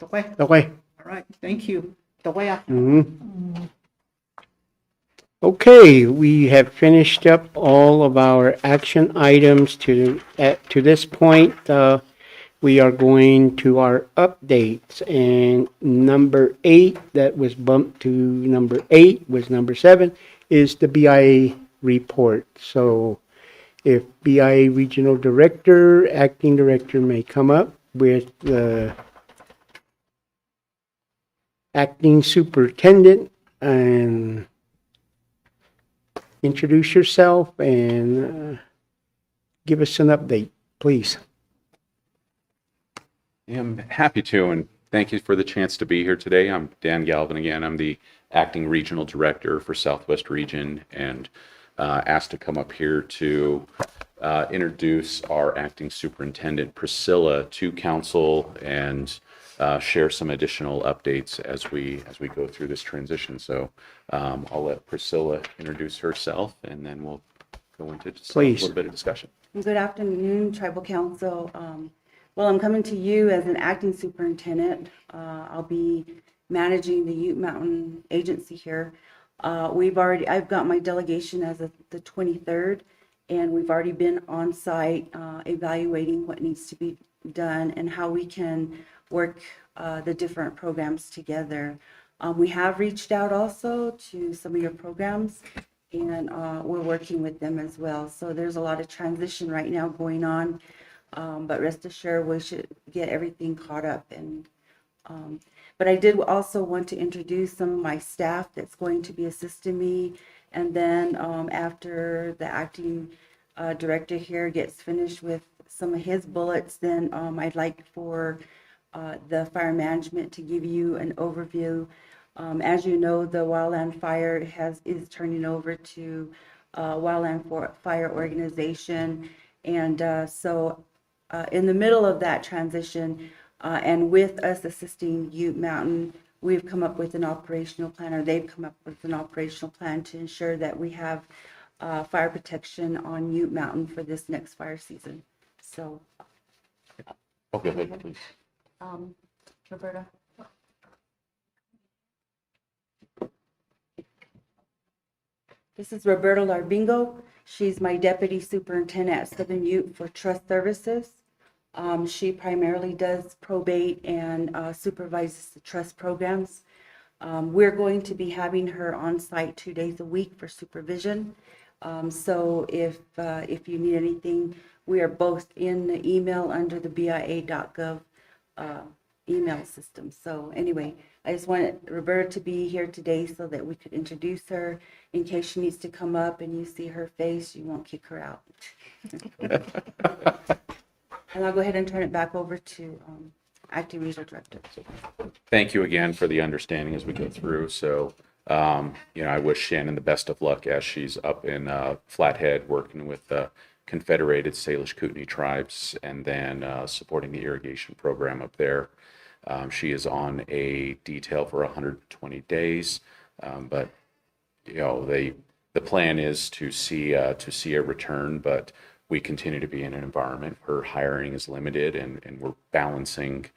Okay. Okay. All right. Thank you. Mm-hmm. Okay, we have finished up all of our action items to this point. We are going to our updates, and number 8 that was bumped to number 8 was number 7 is the BIA report. So if BIA Regional Director, Acting Director may come up with the Acting Superintendent and introduce yourself and give us an update, please. I'm happy to, and thank you for the chance to be here today. I'm Dan Galvin again. I'm the Acting Regional Director for Southwest Region, and asked to come up here to introduce our Acting Superintendent, Priscilla, to Council and share some additional updates as we go through this transition. So I'll let Priscilla introduce herself, and then we'll go into just a little bit of discussion. Good afternoon, Tribal Council. Well, I'm coming to you as an acting superintendent. I'll be managing the Ute Mountain Agency here. I've got my delegation as of the 23rd, and we've already been on site evaluating what needs to be done and how we can work the different programs together. We have reached out also to some of your programs, and we're working with them as well. So there's a lot of transition right now going on. But rest assured, we should get everything caught up. But I did also want to introduce some of my staff that's going to be assisting me. And then after the acting director here gets finished with some of his bullets, then I'd like for the fire management to give you an overview. As you know, the Wildland Fire is turning over to Wildland Fire Organization. And so in the middle of that transition, and with us assisting Ute Mountain, we've come up with an operational plan, or they've come up with an operational plan to ensure that we have fire protection on Ute Mountain for this next fire season. So. Okay, please. Roberta. This is Roberta Larbingo. She's my deputy superintendent at Southern Ute for Trust Services. She primarily does probate and supervises the trust programs. We're going to be having her on site 2 days a week for supervision. So if you need anything, we are both in the email under the BIA.gov email system. So anyway, I just wanted Roberta to be here today so that we could introduce her. In case she needs to come up and you see her face, you won't kick her out. And I'll go ahead and turn it back over to Acting Regional Director. Thank you again for the understanding as we go through. So, I wish Shannon the best of luck as she's up in Flathead working with the Confederated Salish Kootenai tribes and then supporting the irrigation program up there. She is on a detail for 120 days, but the plan is to see a return, but we continue to be in an environment where hiring is limited and we're balancing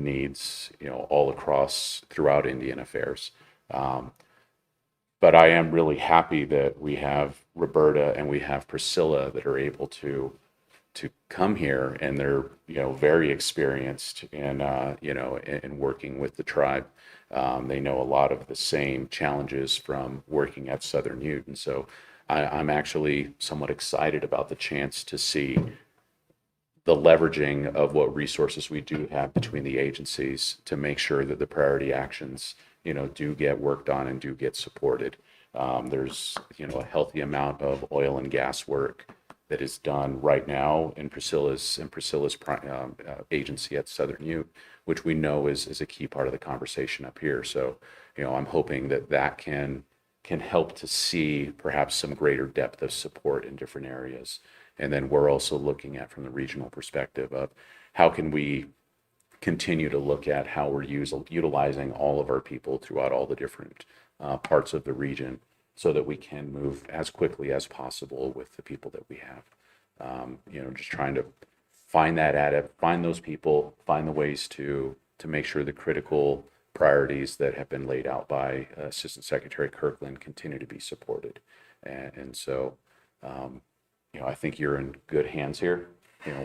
needs, all across throughout Indian Affairs. But I am really happy that we have Roberta and we have Priscilla that are able to come here, and they're very experienced in working with the tribe. They know a lot of the same challenges from working at Southern Ute, and so I'm actually somewhat excited about the chance to see the leveraging of what resources we do have between the agencies to make sure that the priority actions do get worked on and do get supported. There's a healthy amount of oil and gas work that is done right now in Priscilla's agency at Southern Ute, which we know is a key part of the conversation up here. So, I'm hoping that can help to see perhaps some greater depth of support in different areas. And then we're also looking at from the regional perspective of how can we continue to look at how we're utilizing all of our people throughout all the different parts of the region so that we can move as quickly as possible with the people that we have. Just trying to find those people, find the ways to make sure the critical priorities that have been laid out by Assistant Secretary Kirkland continue to be supported. And so, I think you're in good hands here,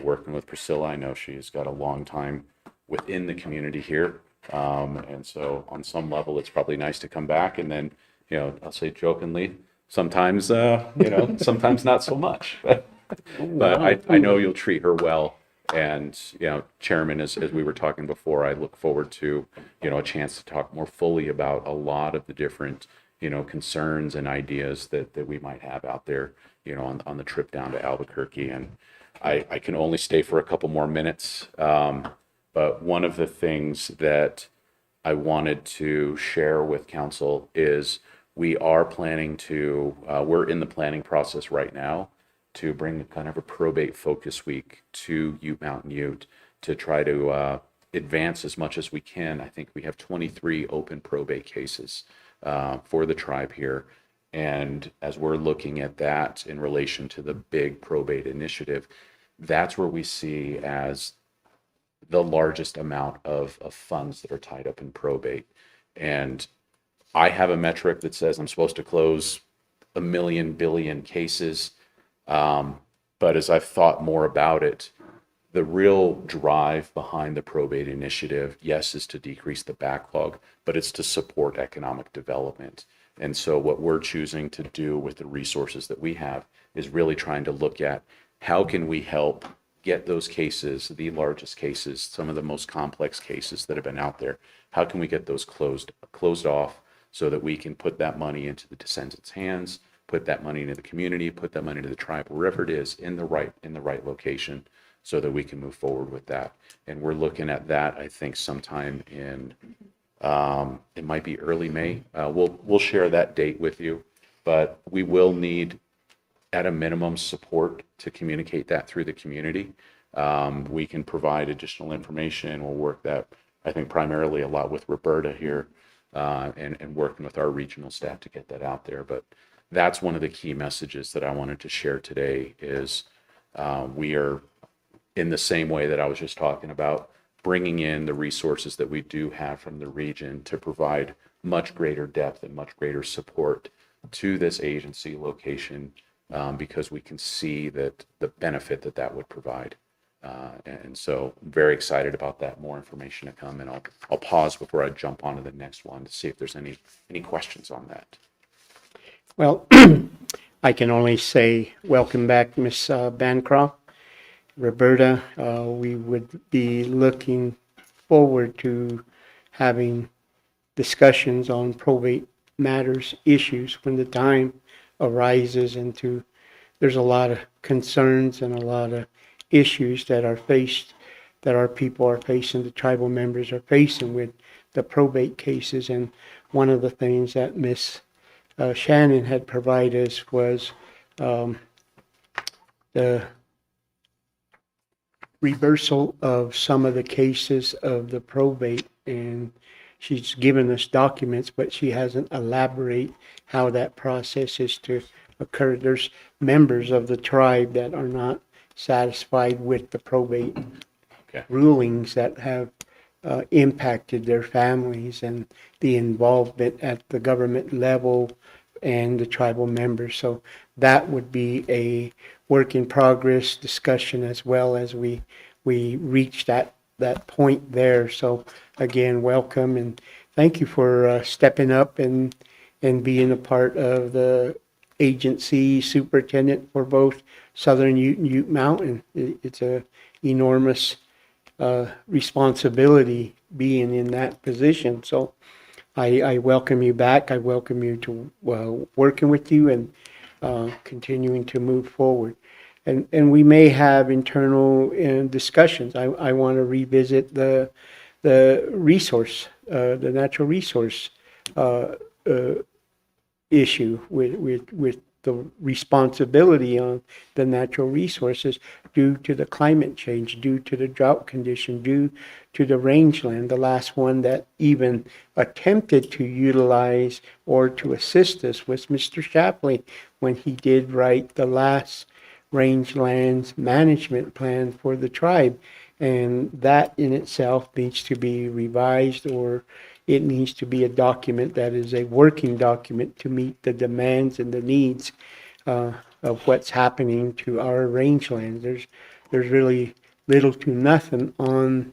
working with Priscilla. I know she's got a long time within the community here. And so on some level, it's probably nice to come back and then, I'll say jokingly, sometimes, sometimes not so much, but I know you'll treat her well. And, Chairman, as we were talking before, I look forward to, a chance to talk more fully about a lot of the different, concerns and ideas that we might have out there, on the trip down to Albuquerque. And I can only stay for a couple more minutes. But one of the things that I wanted to share with council is we are planning to, we're in the planning process right now to bring kind of a probate focus week to Ute Mountain Ute to try to advance as much as we can. I think we have 23 open probate cases for the tribe here. And as we're looking at that in relation to the big probate initiative, that's where we see as the largest amount of funds that are tied up in probate. And I have a metric that says I'm supposed to close 1 million billion cases. But as I've thought more about it, the real drive behind the probate initiative, yes, is to decrease the backlog, but it's to support economic development. And so what we're choosing to do with the resources that we have is really trying to look at how can we help get those cases, the largest cases, some of the most complex cases that have been out there, how can we get those closed off so that we can put that money into the descendants' hands, put that money into the community, put that money into the tribe, wherever it is, in the right location, so that we can move forward with that. And we're looking at that, I think, sometime in, it might be early May. We'll share that date with you, but we will need, at a minimum, support to communicate that through the community. We can provide additional information. We'll work that, I think, primarily a lot with Roberta here, and working with our regional staff to get that out there. But that's one of the key messages that I wanted to share today is we are, in the same way that I was just talking about, bringing in the resources that we do have from the region to provide much greater depth and much greater support to this agency location because we can see that the benefit that that would provide. And so very excited about that. More information to come, and I'll pause before I jump on to the next one to see if there's any questions on that. Well, I can only say welcome back, Ms. Bancroft. Roberta, we would be looking forward to having discussions on probate matters, issues when the time arises, and there's a lot of concerns and a lot of issues that are faced, that our people are facing, the tribal members are facing with the probate cases. And one of the things that Ms. Shannon had provided us was the reversal of some of the cases of the probate, and she's given us documents, but she hasn't elaborated how that process is to occur. There's members of the tribe that are not satisfied with the probate rulings that have impacted their families and the involvement at the government level and the tribal members. So that would be a work in progress discussion as well as we reach that point there. So again, welcome and thank you for stepping up and being a part of the agency superintendent for both Southern Ute and Ute Mountain. It's a enormous responsibility being in that position. So I welcome you back. I welcome you to working with you and continuing to move forward. And we may have internal discussions. I want to revisit the resource, the natural resource issue with the responsibility on the natural resources due to the climate change, due to the drought condition, due to the rangeland. The last one that even attempted to utilize or to assist us was Mr. Shapley when he did write the last rangelands management plan for the tribe. And that in itself needs to be revised, or it needs to be a document that is a working document to meet the demands and the needs of what's happening to our rangelands. There's really little to nothing on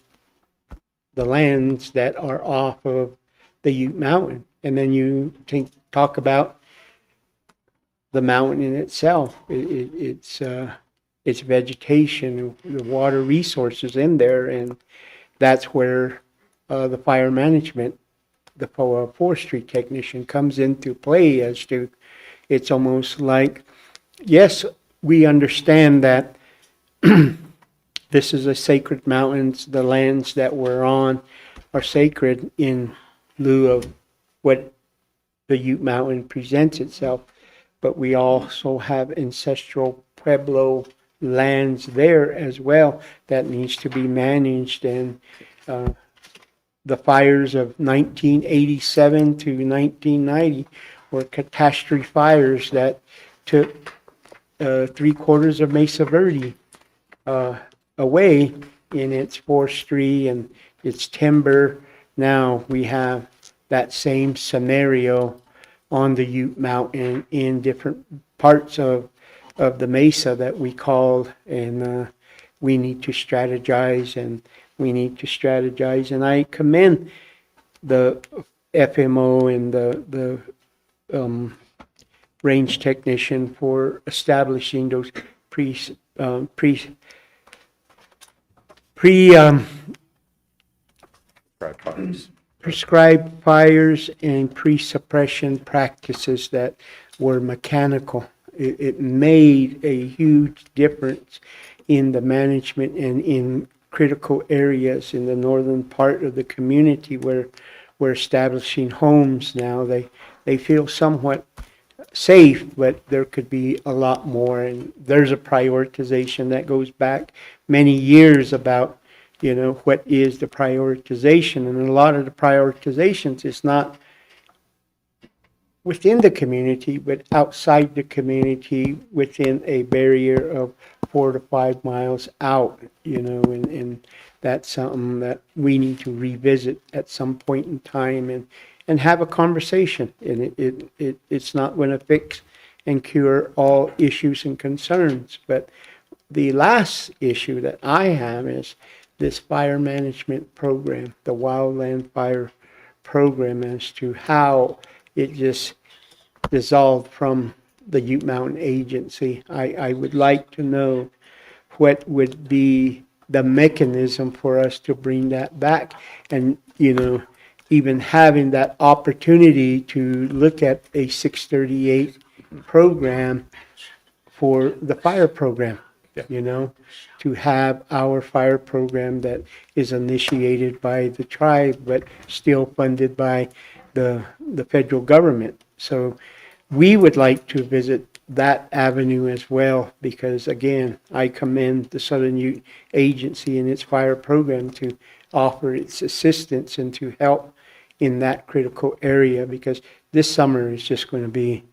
the lands that are off of the Ute Mountain. And then you talk about the mountain in itself. It's vegetation, the water resources in there, and that's where the fire management, the forestry technician comes into play. As to, it's almost like, yes, we understand that this is a sacred mountains, the lands that we're on are sacred in lieu of what the Ute Mountain presents itself, but we also have ancestral Pueblo lands there as well that needs to be managed. And the fires of 1987 to 1990 were catastrophe fires that took 3/4 of Mesa Verde away in its forestry and its timber. Now we have that same scenario on the Ute Mountain in different parts of the mesa that we called, and we need to strategize, and I commend the FMO and the range technician for establishing those prescribed fires and pre-suppression practices that were mechanical. It made a huge difference in the management and in critical areas in the northern part of the community where we're establishing homes now. They feel somewhat safe, but there could be a lot more. And there's a prioritization that goes back many years about, what is the prioritization. And a lot of the prioritizations is not within the community, but outside the community within a barrier of 4 to 5 miles out, and that's something that we need to revisit at some point in time and have a conversation. And it's not going to fix and cure all issues and concerns. But the last issue that I have is this fire management program, the wildland fire program, as to how it just dissolved from the Ute Mountain Agency. I would like to know what would be the mechanism for us to bring that back. And, even having that opportunity to look at a 638 program for the fire program, to have our fire program that is initiated by the tribe, but still funded by the federal government. So we would like to visit that avenue as well, because again, I commend the Southern Ute Agency and its fire program to offer its assistance and to help in that critical area, because this summer is just going to be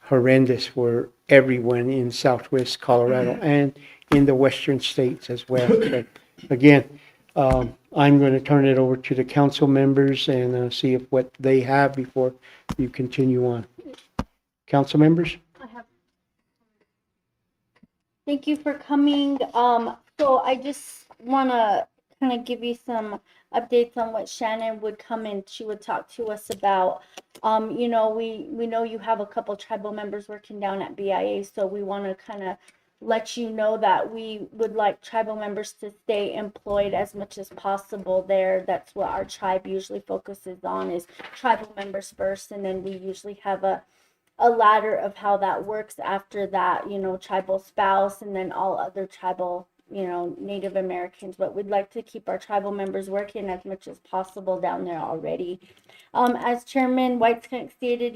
horrendous for everyone in Southwest Colorado and in the western states as well. So again, I'm going to turn it over to the council members and see if what they have before you continue on. Council members? Thank you for coming. So I just want to kind of give you some updates on what Shannon would come and she would talk to us about. We know you have a couple tribal members working down at BIA, so we want to kind of let you know that we would like tribal members to stay employed as much as possible there. That's what our tribe usually focuses on, is tribal members first, and then we usually have a ladder of how that works after that, tribal spouse, and then all other tribal, Native Americans. But we'd like to keep our tribal members working as much as possible down there already. As Chairman White stated,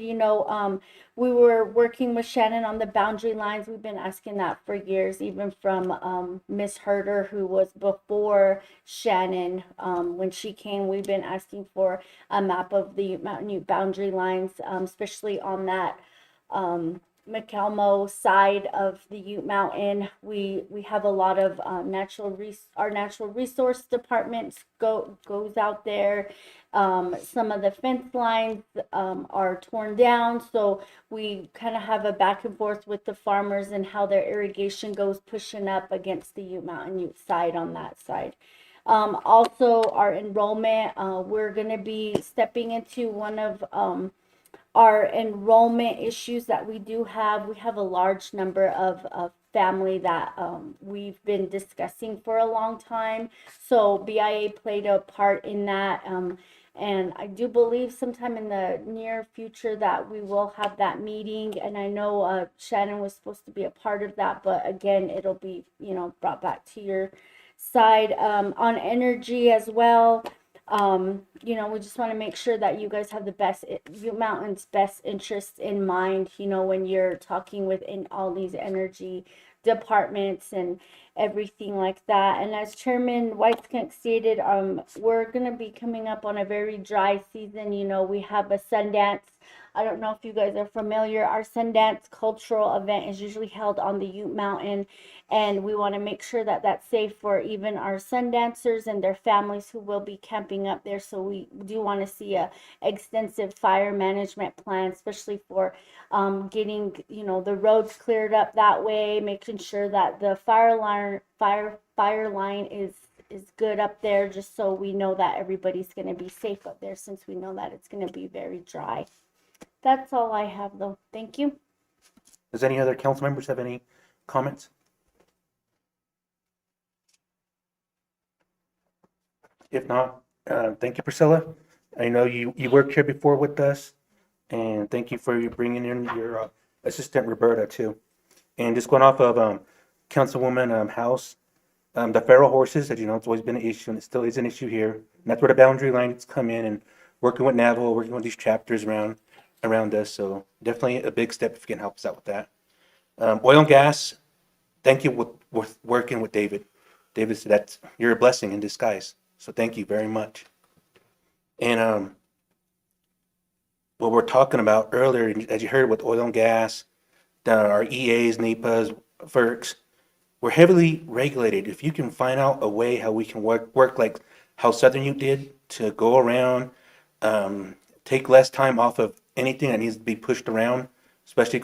we were working with Shannon on the boundary lines. We've been asking that for years, even from Miss Herder, who was before Shannon. When she came, we've been asking for a map of the Mountain Ute boundary lines, especially on that McElmo side of the Ute Mountain. We have a lot of our natural resource departments goes out there. Some of the fence lines are torn down, so we kind of have a back and forth with the farmers and how their irrigation goes pushing up against the Ute Mountain Ute side on that side. Also, our enrollment, we're going to be stepping into one of our enrollment issues that we do have. We have a large number of family that we've been discussing for a long time. So BIA played a part in that. And I do believe sometime in the near future that we will have that meeting. And I know Shannon was supposed to be a part of that, but again, it'll be, brought back to your side. On energy as well. We just want to make sure that you guys have the best, Ute Mountain's best interests in mind, when you're talking within all these energy departments and everything like that. And as Chairman Whiteskunk stated, we're going to be coming up on a very dry season. We have a Sundance. I don't know if you guys are familiar. Our Sundance cultural event is usually held on the Ute Mountain, and we want to make sure that that's safe for even our Sundancers and their families who will be camping up there. So we do want to see a extensive fire management plan, especially for getting the roads cleared up that way, making sure that the fire line is good up there, just so we know that everybody's going to be safe up there, since we know that it's going to be very dry. That's all I have, though. Thank you. Does any other council members have any comments? If not, thank you, Priscilla. I know you worked here before with us, and thank you for bringing in your assistant, Roberta, too. And just going off of Councilwoman House, the feral horses, as you know, it's always been an issue, and it still is an issue here. And that's where the boundary lines come in, and working with Navajo, working with these chapters around us. So definitely a big step if you can help us out with that. Oil and gas, thank you with working with David. David said that you're a blessing in disguise. So thank you very much. And what we're talking about earlier, as you heard with oil and gas, our EAs, NEPAs, FERCs, we're heavily regulated. If you can find out a way how we can work like how Southern Ute did, to go around, take less time off of anything that needs to be pushed around, especially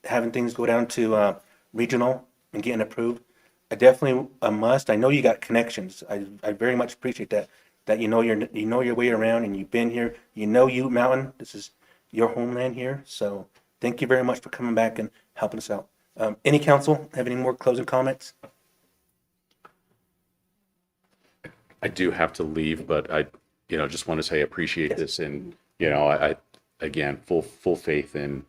having things go down to regional and getting approved. I definitely a must. I know you got connections. I very much appreciate that you know your way around and you've been here. You know Ute Mountain. This is your homeland here. So thank you very much for coming back and helping us out. Any council have any more closing comments? I do have to leave, but I, just want to say I appreciate this, and I again full faith in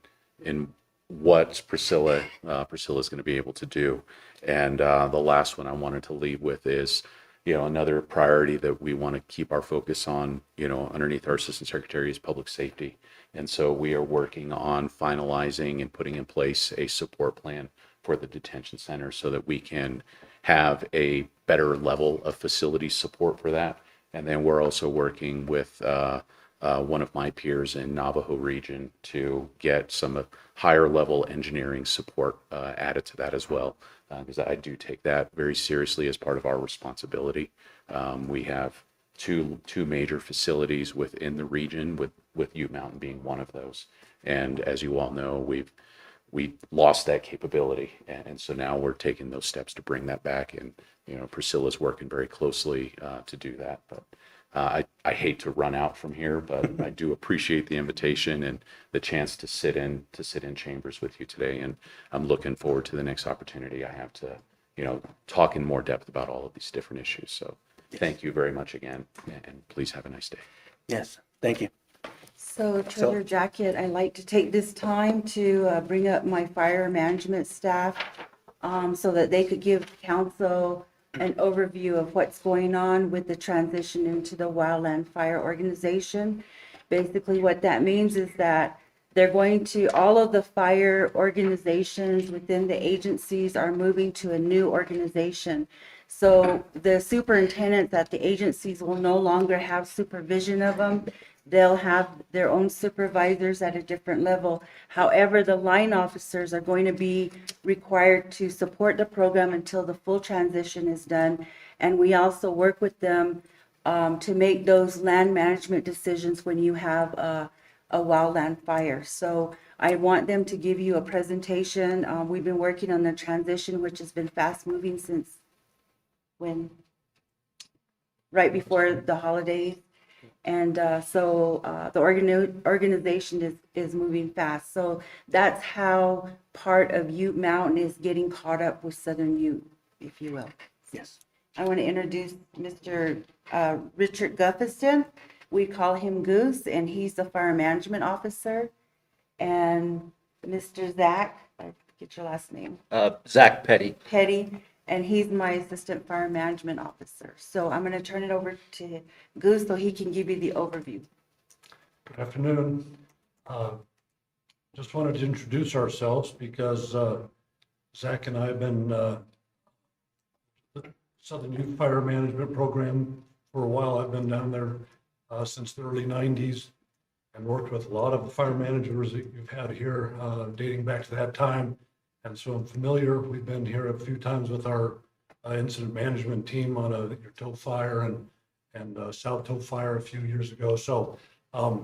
what Priscilla's going to be able to do. And the last one I wanted to leave with is, another priority that we want to keep our focus on, underneath our Assistant Secretary is public safety. And so we are working on finalizing and putting in place a support plan for the detention center so that we can have a better level of facility support for that. And then we're also working with one of my peers in Navajo region to get some higher level engineering support added to that as well, because I do take that very seriously as part of our responsibility. We have two major facilities within the region, with Ute Mountain being one of those. And as you all know, we lost that capability, and so now we're taking those steps to bring that back. And Priscilla's working very closely to do that. But I hate to run out from here, but I do appreciate the invitation and the chance to sit in chambers with you today. And I'm looking forward to the next opportunity I have to, talk in more depth about all of these different issues. So thank you very much again, and please have a nice day. Yes, thank you. So Treasurer Jacket, I'd like to take this time to bring up my fire management staff so that they could give council an overview of what's going on with the transition into the Wildland Fire Organization. Basically, what that means is that they're going to, all of the fire organizations within the agencies are moving to a new organization. So the superintendents at the agencies will no longer have supervision of them. They'll have their own supervisors at a different level. However, the line officers are going to be required to support the program until the full transition is done. And we also work with them to make those land management decisions when you have a wildland fire. So I want them to give you a presentation. We've been working on the transition, which has been fast moving since right before the holidays. And so the organization is moving fast. So that's how part of Ute Mountain is getting caught up with Southern Ute, if you will. Yes. I want to introduce Mr. Richard Gutherson. We call him Goose, and he's the fire management officer. And Mr. Zach, I forget your last name. Zach Petty. Petty. And he's my assistant fire management officer. So I'm going to turn it over to Goose so he can give you the overview. Good afternoon. Just wanted to introduce ourselves because Zach and I have been the Southern Youth Fire Management Program for a while. I've been down there since the early 90s and worked with a lot of the fire managers that you've had here dating back to that time. And so I'm familiar. We've been here a few times with our incident management team on your Toe Fire and South Toe Fire a few years ago. So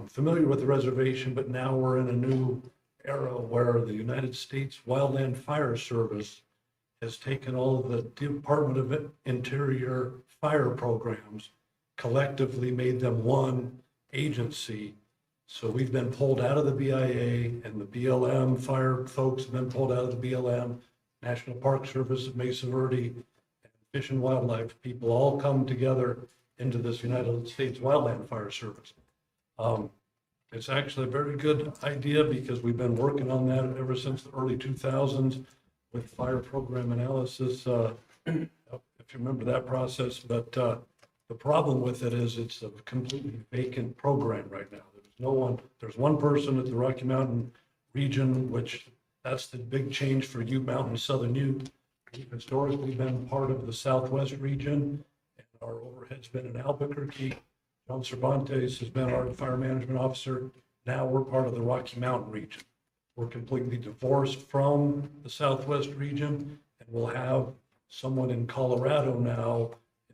familiar with the reservation, but now we're in a new era where the United States Wildland Fire Service has taken all of the Department of Interior fire programs, collectively made them one agency. So we've been pulled out of the BIA, and the BLM fire folks have been pulled out of the BLM, National Park Service of Mesa Verde, and Fish and Wildlife people all come together into this United States Wildland Fire Service. It's actually a very good idea because we've been working on that ever since the early 2000s with fire program analysis, if you remember that process. But the problem with it is it's a completely vacant program right now. There's one person at the Rocky Mountain region, which that's the big change for Ute Mountain, Southern Ute. We've historically been part of the Southwest region, and our overhead's been in Albuquerque. John Cervantes has been our fire management officer. Now we're part of the Rocky Mountain region. We're completely divorced from the Southwest region, and we'll have someone in Colorado now.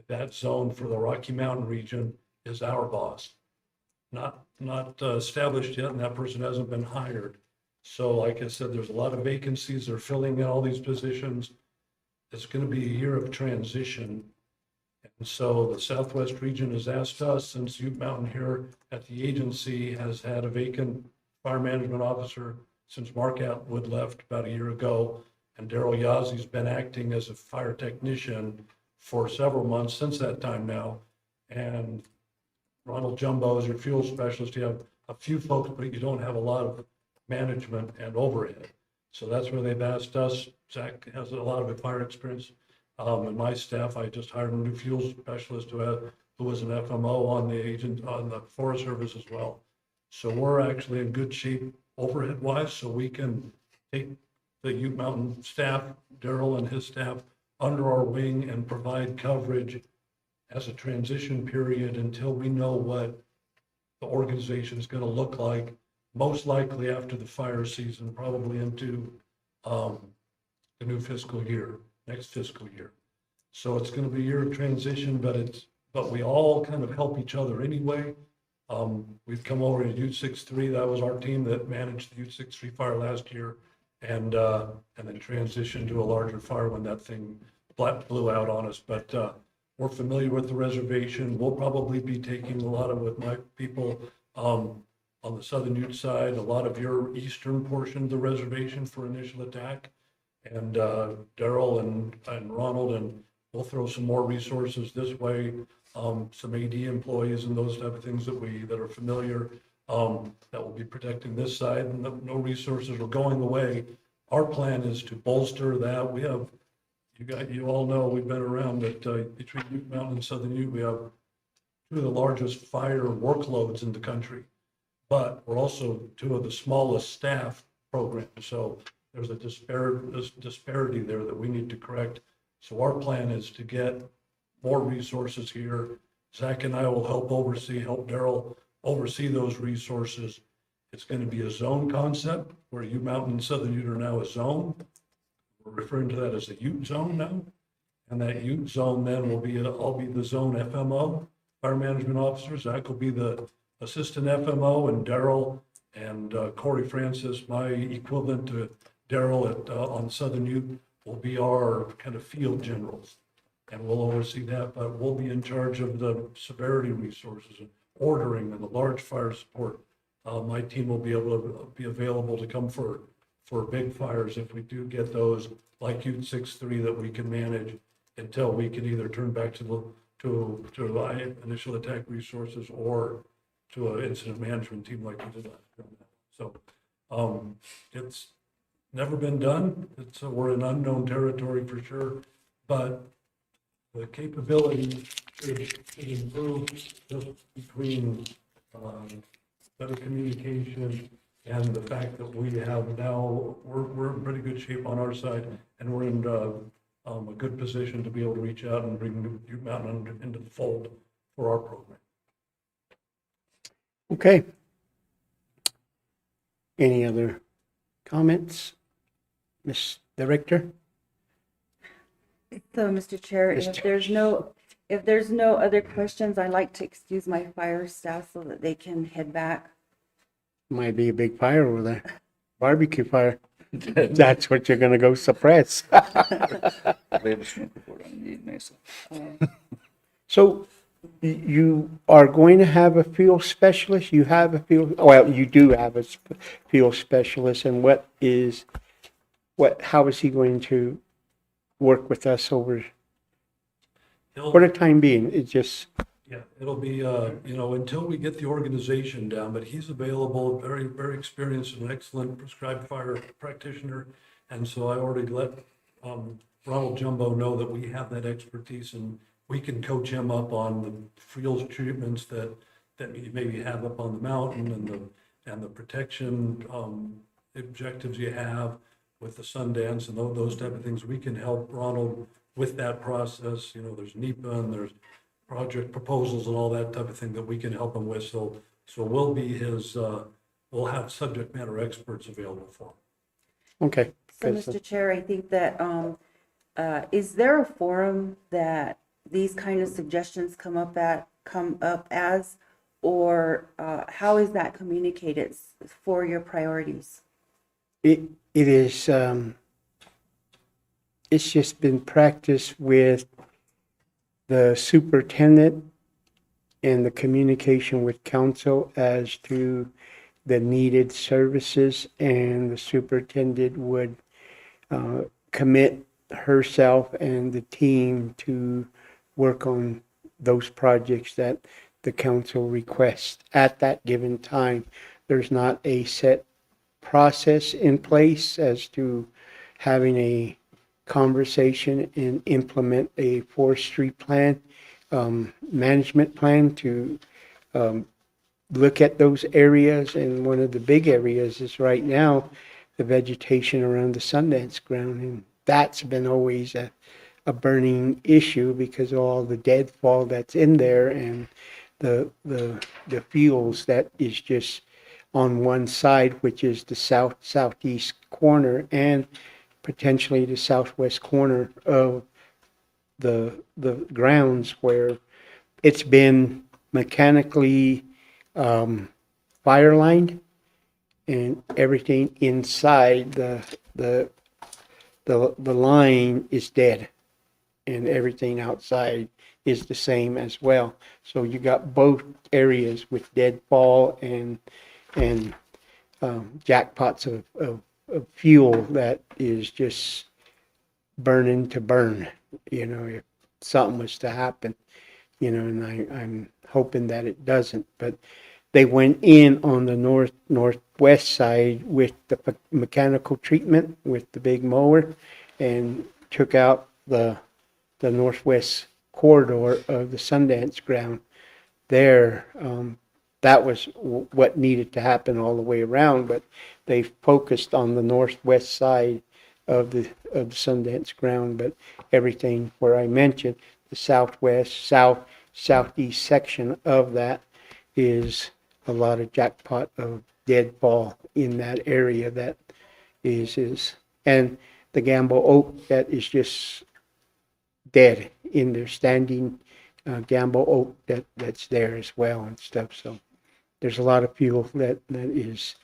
That zone for the Rocky Mountain region is our boss. Not not established yet, and that person hasn't been hired. So like I said, there's a lot of vacancies. They're filling in all these positions. It's going to be a year of transition. And so the Southwest region has asked us, since Ute Mountain here at the agency has had a vacant fire management officer since Mark Atwood left about a year ago, and Daryl Yazzie has been acting as a fire technician for several months since that time now. And Ronald Jumbo is your fuel specialist. You have a few folks, but you don't have a lot of management and overhead. So that's where they've asked us. Zach has a lot of fire experience. In my staff, I just hired a new fuel specialist who was an FMO on the Forest Service as well. So we're actually in good shape overhead wise, so we can take the Ute Mountain staff, Daryl and his staff, under our wing and provide coverage as a transition period until we know what the organization is going to look like, most likely after the fire season, probably into the new fiscal year, next fiscal year. So it's going to be a year of transition, but we all kind of help each other anyway. We've come over to Ute 6-3. That was our team that managed the Ute 6-3 fire last year, and then transitioned to a larger fire when that thing blew out on us. But we're familiar with the reservation. We'll probably be taking a lot of with my people on the southern Ute side, a lot of your eastern portion of the reservation for initial attack. And Daryl and Ronald, and we'll throw some more resources this way, some AD employees and those type of things that are familiar, that will be protecting this side, and no resources are going away. Our plan is to bolster that. We have, you all know, we've been around that between Ute Mountain and Southern Ute, we have two of the largest fire workloads in the country, but we're also two of the smallest staff programs. So there's a disparity there that we need to correct. So our plan is to get more resources here. Zach and I will help Daryl oversee those resources. It's going to be a zone concept where Ute Mountain and Southern Ute are now a zone. We're referring to that as the Ute zone now. And that Ute zone then will be, I'll be the zone FMO, fire management officer. Zach will be the assistant FMO, and Daryl and Corey Francis, my equivalent to Daryl on Southern Ute, will be our kind of field generals. And we'll oversee that, but we'll be in charge of the severity resources and ordering and the large fire support. My team will be able to be available to come for big fires if we do get those, like Ute 6-3, that we can manage until we can either turn back to initial attack resources or to an incident management team like we did last year. So it's never been done. We're in unknown territory for sure, but the capability should improve just between better communication and the fact that we have now, we're in pretty good shape on our side, and we're in a good position to be able to reach out and bring Ute Mountain into the fold for our program. Okay. Any other comments? Ms. Director? So, Mr. Chair, if there's no other questions, I'd like to excuse my fire staff so that they can head back. Might be a big fire over there. Barbecue fire. That's what you're gonna go suppress. So you are going to have a field specialist? You have a field, well, you do have a field specialist, and how is he going to work with us over for the time being? It's just. Yeah, it'll be, until we get the organization down, but he's available, very, very experienced, and excellent prescribed fire practitioner. And so I already let Ronald Jumbo know that we have that expertise, and we can coach him up on the field treatments that you maybe have up on the mountain, and the protection objectives you have with the Sundance and those type of things. We can help Ronald with that process. There's NEPA and there's project proposals and all that type of thing that we can help him with. So we'll be we'll have subject matter experts available for him. Okay. So, Mr. Chair, I think that, is there a forum that these kind of suggestions come up as, or how is that communicated for your priorities? It is, it's just been practiced with the superintendent and the communication with council as to the needed services, and the superintendent would commit herself and the team to work on those projects that the council requests at that given time. There's not a set process in place as to having a conversation and implement a forestry plan, management plan to look at those areas. And one of the big areas is right now the vegetation around the Sundance ground, and that's been always a burning issue because of all the deadfall that's in there and the fuels that is just on one side, which is the southeast corner and potentially the southwest corner of the grounds, where it's been mechanically fire lined, and everything inside the line is dead, and everything outside is the same as well. So you got both areas with deadfall and jackpots of fuel that is just burning to burn, if something was to happen, and I'm hoping that it doesn't. But they went in on the northwest side with the mechanical treatment with the big mower and took out the northwest corridor of the Sundance ground there. That was what needed to happen all the way around, but they focused on the northwest side of the Sundance ground. But everything where I mentioned, the southwest, southeast section of that is a lot of jackpot of deadfall in that area that is and the Gamble oak that is just dead in there, standing Gamble oak that's there as well and stuff. So there's a lot of fuel that is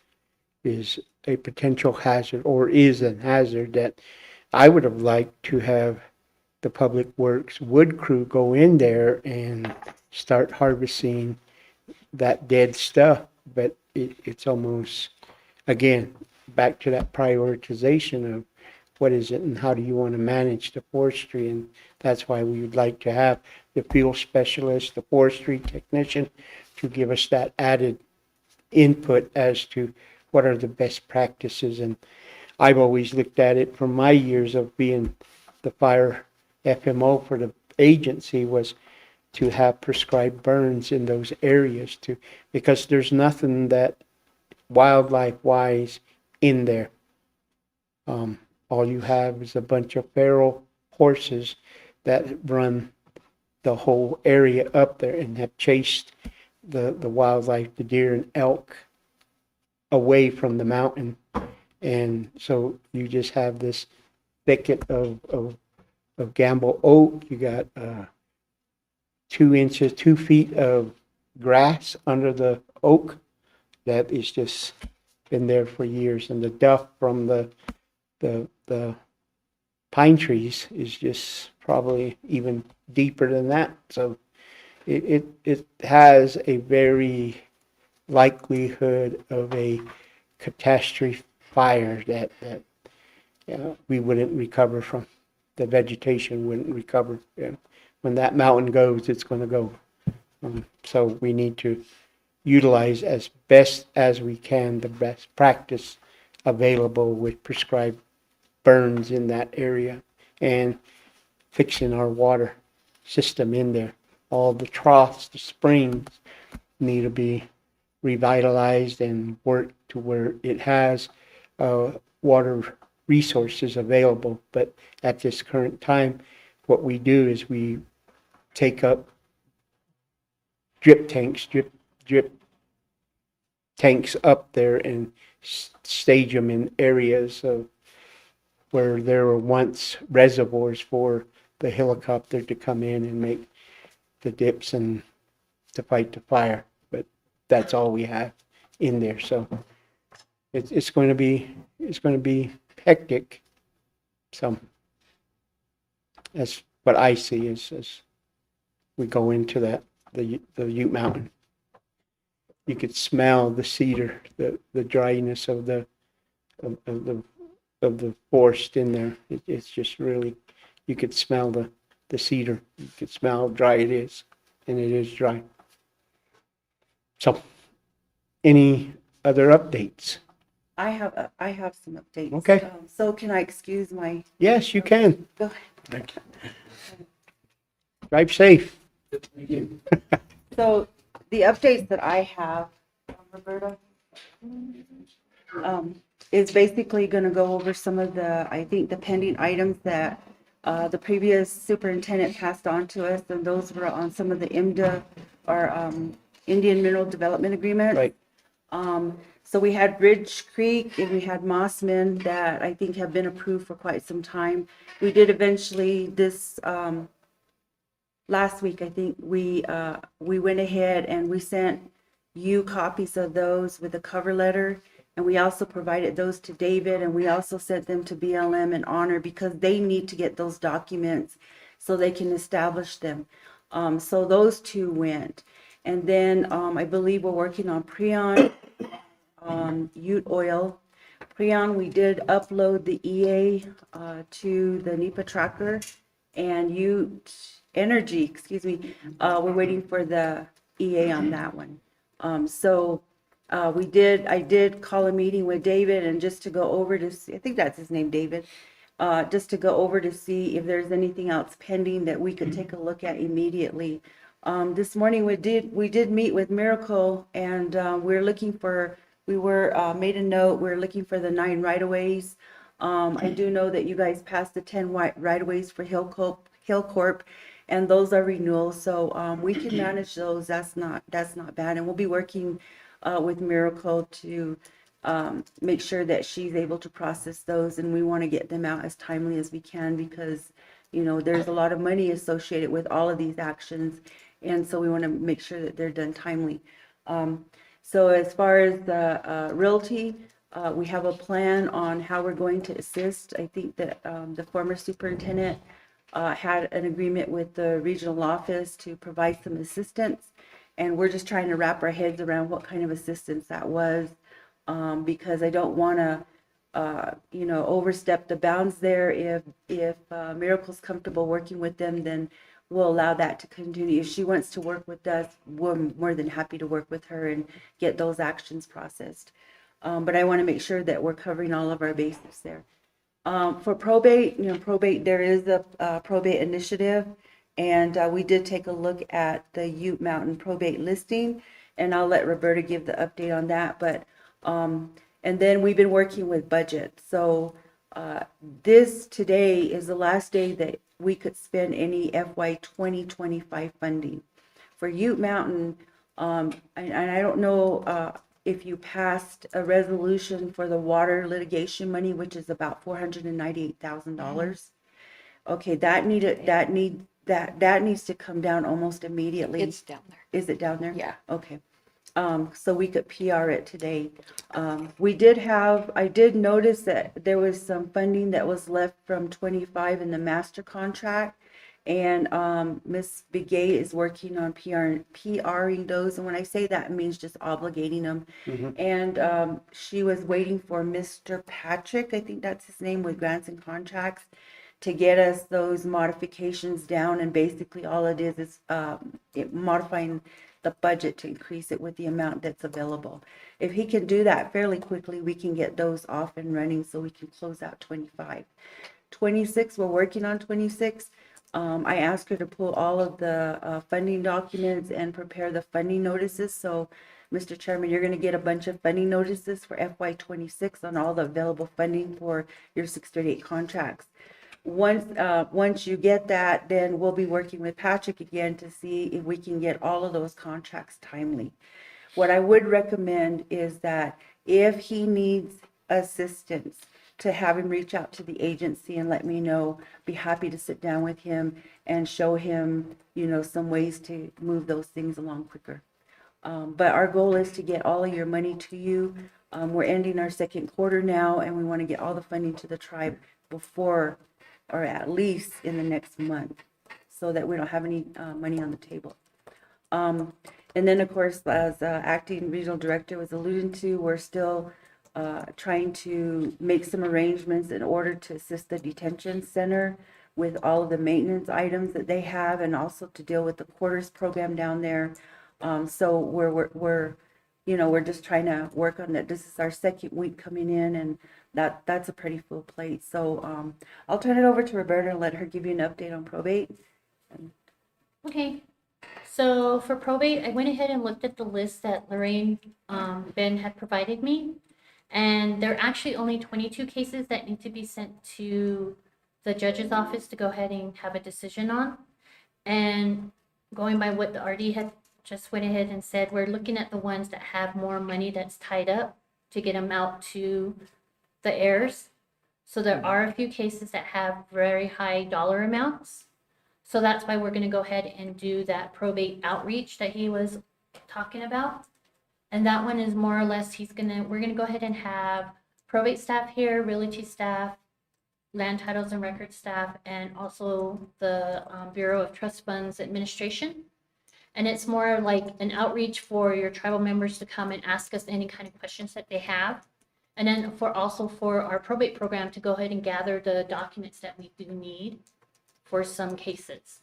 a potential hazard, or is a hazard, that I would have liked to have the Public Works wood crew go in there and start harvesting that dead stuff. But it's almost, again, back to that prioritization of what is it and how do you want to manage the forestry. And that's why we would like to have the fuel specialist, the forestry technician, to give us that added input as to what are the best practices. And I've always looked at it from my years of being the fire FMO for the agency, was to have prescribed burns in those areas because there's nothing that wildlife wise in there. All you have is a bunch of feral horses that run the whole area up there and have chased the wildlife, the deer and elk, away from the mountain. And so you just have this thicket of Gamble oak. You got 2 feet of grass under the oak that is just been there for years, and the duff from the pine trees is just probably even deeper than that. So it has a very likelihood of a catastrophe fire that we wouldn't recover from. The vegetation wouldn't recover. When that mountain goes, it's going to go. So we need to utilize as best as we can the best practice available with prescribed burns in that area and fixing our water system in there. All the troughs, the springs need to be revitalized and work to where it has water resources available. But at this current time, what we do is we take up drip tanks up there and stage them in areas of where there were once reservoirs for the helicopter to come in and make the dips and to fight the fire. But that's all we have in there, so it's going to be hectic. So that's what I see as we go into the Ute Mountain. You could smell the cedar, the dryness of the forest in there. It's just really, you could smell the cedar. You could smell how dry it is, and it is dry. So, any other updates? I have some updates. Okay. So can I excuse my? Yes, you can. Go ahead. Drive safe. So the updates that I have, Roberta, is basically going to go over some of I think the pending items that the previous superintendent passed on to us, and those were on some of the IMDA, or Indian Mineral Development Agreement. Right. So we had Ridge Creek and we had Mossman that I think have been approved for quite some time. We did eventually this, last week, I think we went ahead and we sent you copies of those with a cover letter. And we also provided those to David, and we also sent them to BLM and Honor because they need to get those documents so they can establish them. So those two went. And then I believe we're working on Prion, Ute Oil. Prion, we did upload the EA to the NEPA tracker, and Ute Energy, excuse me, we're waiting for the EA on that one. I did call a meeting with David, and just to go over to see, I think that's his name, David, just to go over to see if there's anything else pending that we could take a look at immediately. This morning we did meet with Miracle, and we were made a note, we're looking for the 9 right-of-ways. I do know that you guys passed the 10 right-of-ways for Hillcorp, and those are renewals, so we can manage those. That's not bad, and we'll be working with Miracle to make sure that she's able to process those, and we want to get them out as timely as we can because, you know, there's a lot of money associated with all of these actions, and so we want to make sure that they're done timely. So as far as the realty, we have a plan on how we're going to assist. I think that the former superintendent had an agreement with the regional office to provide some assistance, and we're just trying to wrap our heads around what kind of assistance that was, because I don't want to, overstep the bounds there. If Miracle's comfortable working with them, then we'll allow that to continue. If she wants to work with us, we're more than happy to work with her and get those actions processed. But I want to make sure that we're covering all of our bases there. For probate, there is a probate initiative, and we did take a look at the Ute Mountain probate listing, and I'll let Roberta give the update on that. But and then we've been working with budget. So this today is the last day that we could spend any FY 2025 funding for Ute Mountain. And I don't know if you passed a resolution for the water litigation money, which is about $498,000. Okay, that needs to come down almost immediately. It's down there. Is it down there? Yeah. Okay. So we could PR it today. I did notice that there was some funding that was left from 25 in the master contract, and Ms. Begay is working on PRing those, and when I say that, it means just obligating them. And she was waiting for Mr. Patrick, I think that's his name, with Grants and Contracts, to get us those modifications down, and basically all it is modifying the budget to increase it with the amount that's available. If he can do that fairly quickly, we can get those off and running so we can close out 25. 26, we're working on 26. I asked her to pull all of the funding documents and prepare the funding notices. So, Mr. Chairman, you're going to get a bunch of funding notices for FY 26 on all the available funding for your 638 contracts. Once you get that, then we'll be working with Patrick again to see if we can get all of those contracts timely. What I would recommend is that if he needs assistance, to have him reach out to the agency and let me know. Be happy to sit down with him and show him, some ways to move those things along quicker. But our goal is to get all of your money to you. We're ending our second quarter now, and we want to get all the funding to the tribe before, or at least in the next month, so that we don't have any money on the table. And then, of course, as acting regional director was alluding to, we're still trying to make some arrangements in order to assist the detention center with all of the maintenance items that they have, and also to deal with the quarters program down there. So we're just trying to work on that. This is our second week coming in, and that's a pretty full plate. So I'll turn it over to Roberta and let her give you an update on probate. Okay, so for probate, I went ahead and looked at the list that Lorraine Ben had provided me. And there are actually only 22 cases that need to be sent to the judge's office to go ahead and have a decision on. And going by what the RD had just went ahead and said, we're looking at the ones that have more money that's tied up to get them out to the heirs. So there are a few cases that have very high dollar amounts. So that's why we're going to go ahead and do that probate outreach that he was talking about. And that one is more or less, we're going to go ahead and have probate staff here, realty staff, land titles and record staff, and also the Bureau of Trust Funds Administration. And it's more like an outreach for your tribal members to come and ask us any kind of questions that they have. And then also for our probate program to go ahead and gather the documents that we do need for some cases.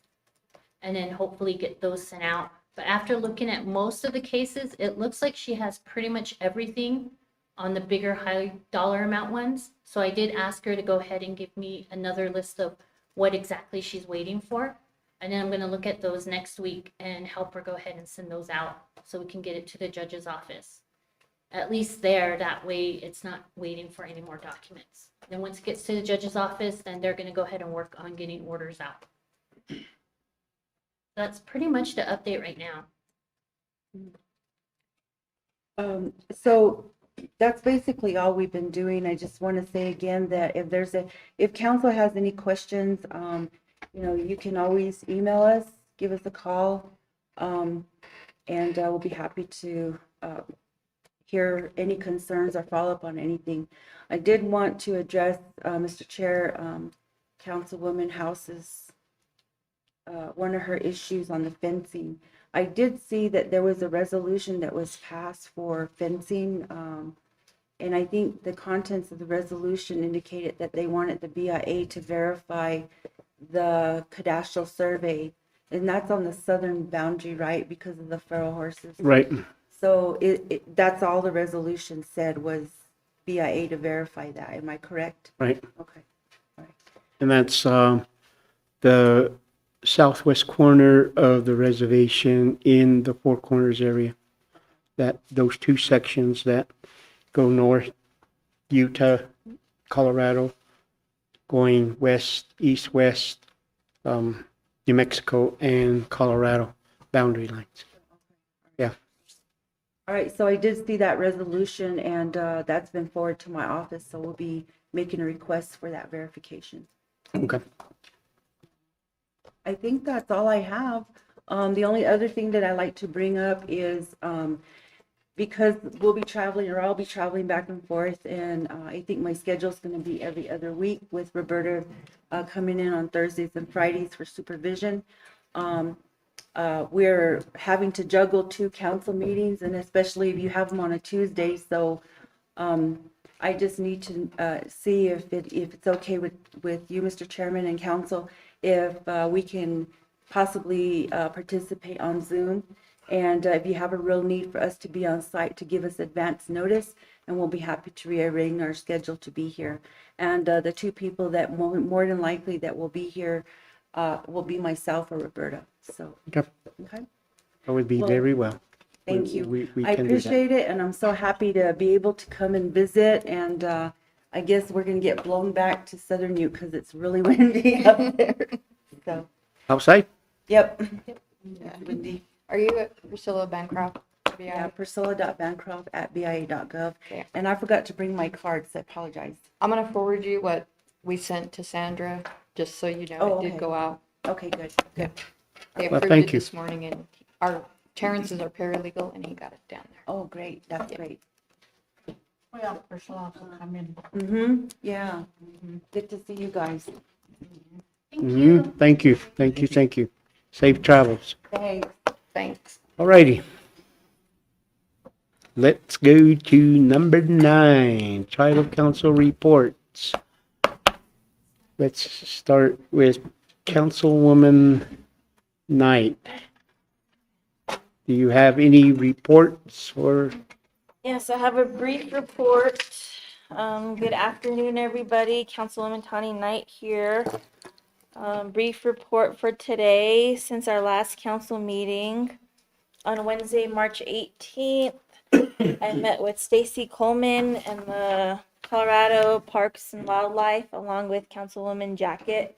And then hopefully get those sent out. But after looking at most of the cases, it looks like she has pretty much everything on the bigger high dollar amount ones. So I did ask her to go ahead and give me another list of what exactly she's waiting for. And then I'm going to look at those next week and help her go ahead and send those out so we can get it to the judge's office. At least there, that way it's not waiting for any more documents. Then once it gets to the judge's office, then they're going to go ahead and work on getting orders out. That's pretty much the update right now. So that's basically all we've been doing. I just want to say again that if council has any questions, you can always email us, give us a call, and we'll be happy to hear any concerns or follow up on anything. I did want to address, Mr. Chair, Councilwoman House's one of her issues on the fencing. I did see that there was a resolution that was passed for fencing, and I think the contents of the resolution indicated that they wanted the BIA to verify the cadastral survey, and that's on the southern boundary, right, because of the feral horses. Right. So that's all the resolution said, was BIA to verify that. Am I correct? Right. Okay. All right. And that's the southwest corner of the reservation in the Four Corners area. Those two sections that go north, Utah, Colorado, going west, east, west, New Mexico and Colorado boundary lines. Yeah. All right, so I did see that resolution, and that's been forwarded to my office, so we'll be making a request for that verification. Okay. I think that's all I have. The only other thing that I like to bring up is because we'll be traveling, or I'll be traveling back and forth, and I think my schedule is going to be every other week with Roberta coming in on Thursdays and Fridays for supervision. We're having to juggle 2 council meetings, and especially if you have them on a Tuesday. So I just need to see if it's okay with you, Mr. Chairman and council, if we can possibly participate on Zoom. And if you have a real need for us to be on site, to give us advance notice, and we'll be happy to rearrange our schedule to be here. And the 2 people that more than likely that will be here will be myself or Roberta. So, Okay. Okay. That would be very well. Thank you. We I can do that. appreciate it, and I'm so happy to be able to come and visit. And I guess we're going to get blown back to Southern Ute because it's really windy up there. So, Outside? yep. Yeah. Windy. Are you at Priscilla Bancroft? Yeah, priscilla.bancroft@bia.gov. Okay. And I forgot to bring my cards. I apologize. I'm gonna forward you what we sent to Sandra, just so you know Oh, it did okay. go out. Okay, good. They Well, approved thank it you. this morning, and our Terrence is our paralegal and he got it down there. Oh, great, that's great. We have Priscilla to come in. Mm-hmm, yeah. Good to see you guys. Thank you, thank you, thank you. Safe travels. Thanks. Thanks. Alrighty. Let's go to number 9, Tribal Council reports. Let's start with Councilwoman Knight. Do you have any reports or? Yes, I have a brief report. Good afternoon, everybody. Councilwoman Tani Knight here. Brief report for today. Since our last council meeting on Wednesday, March 18th, I met with Stacy Coleman and the Colorado Parks and Wildlife along with Councilwoman Jacket.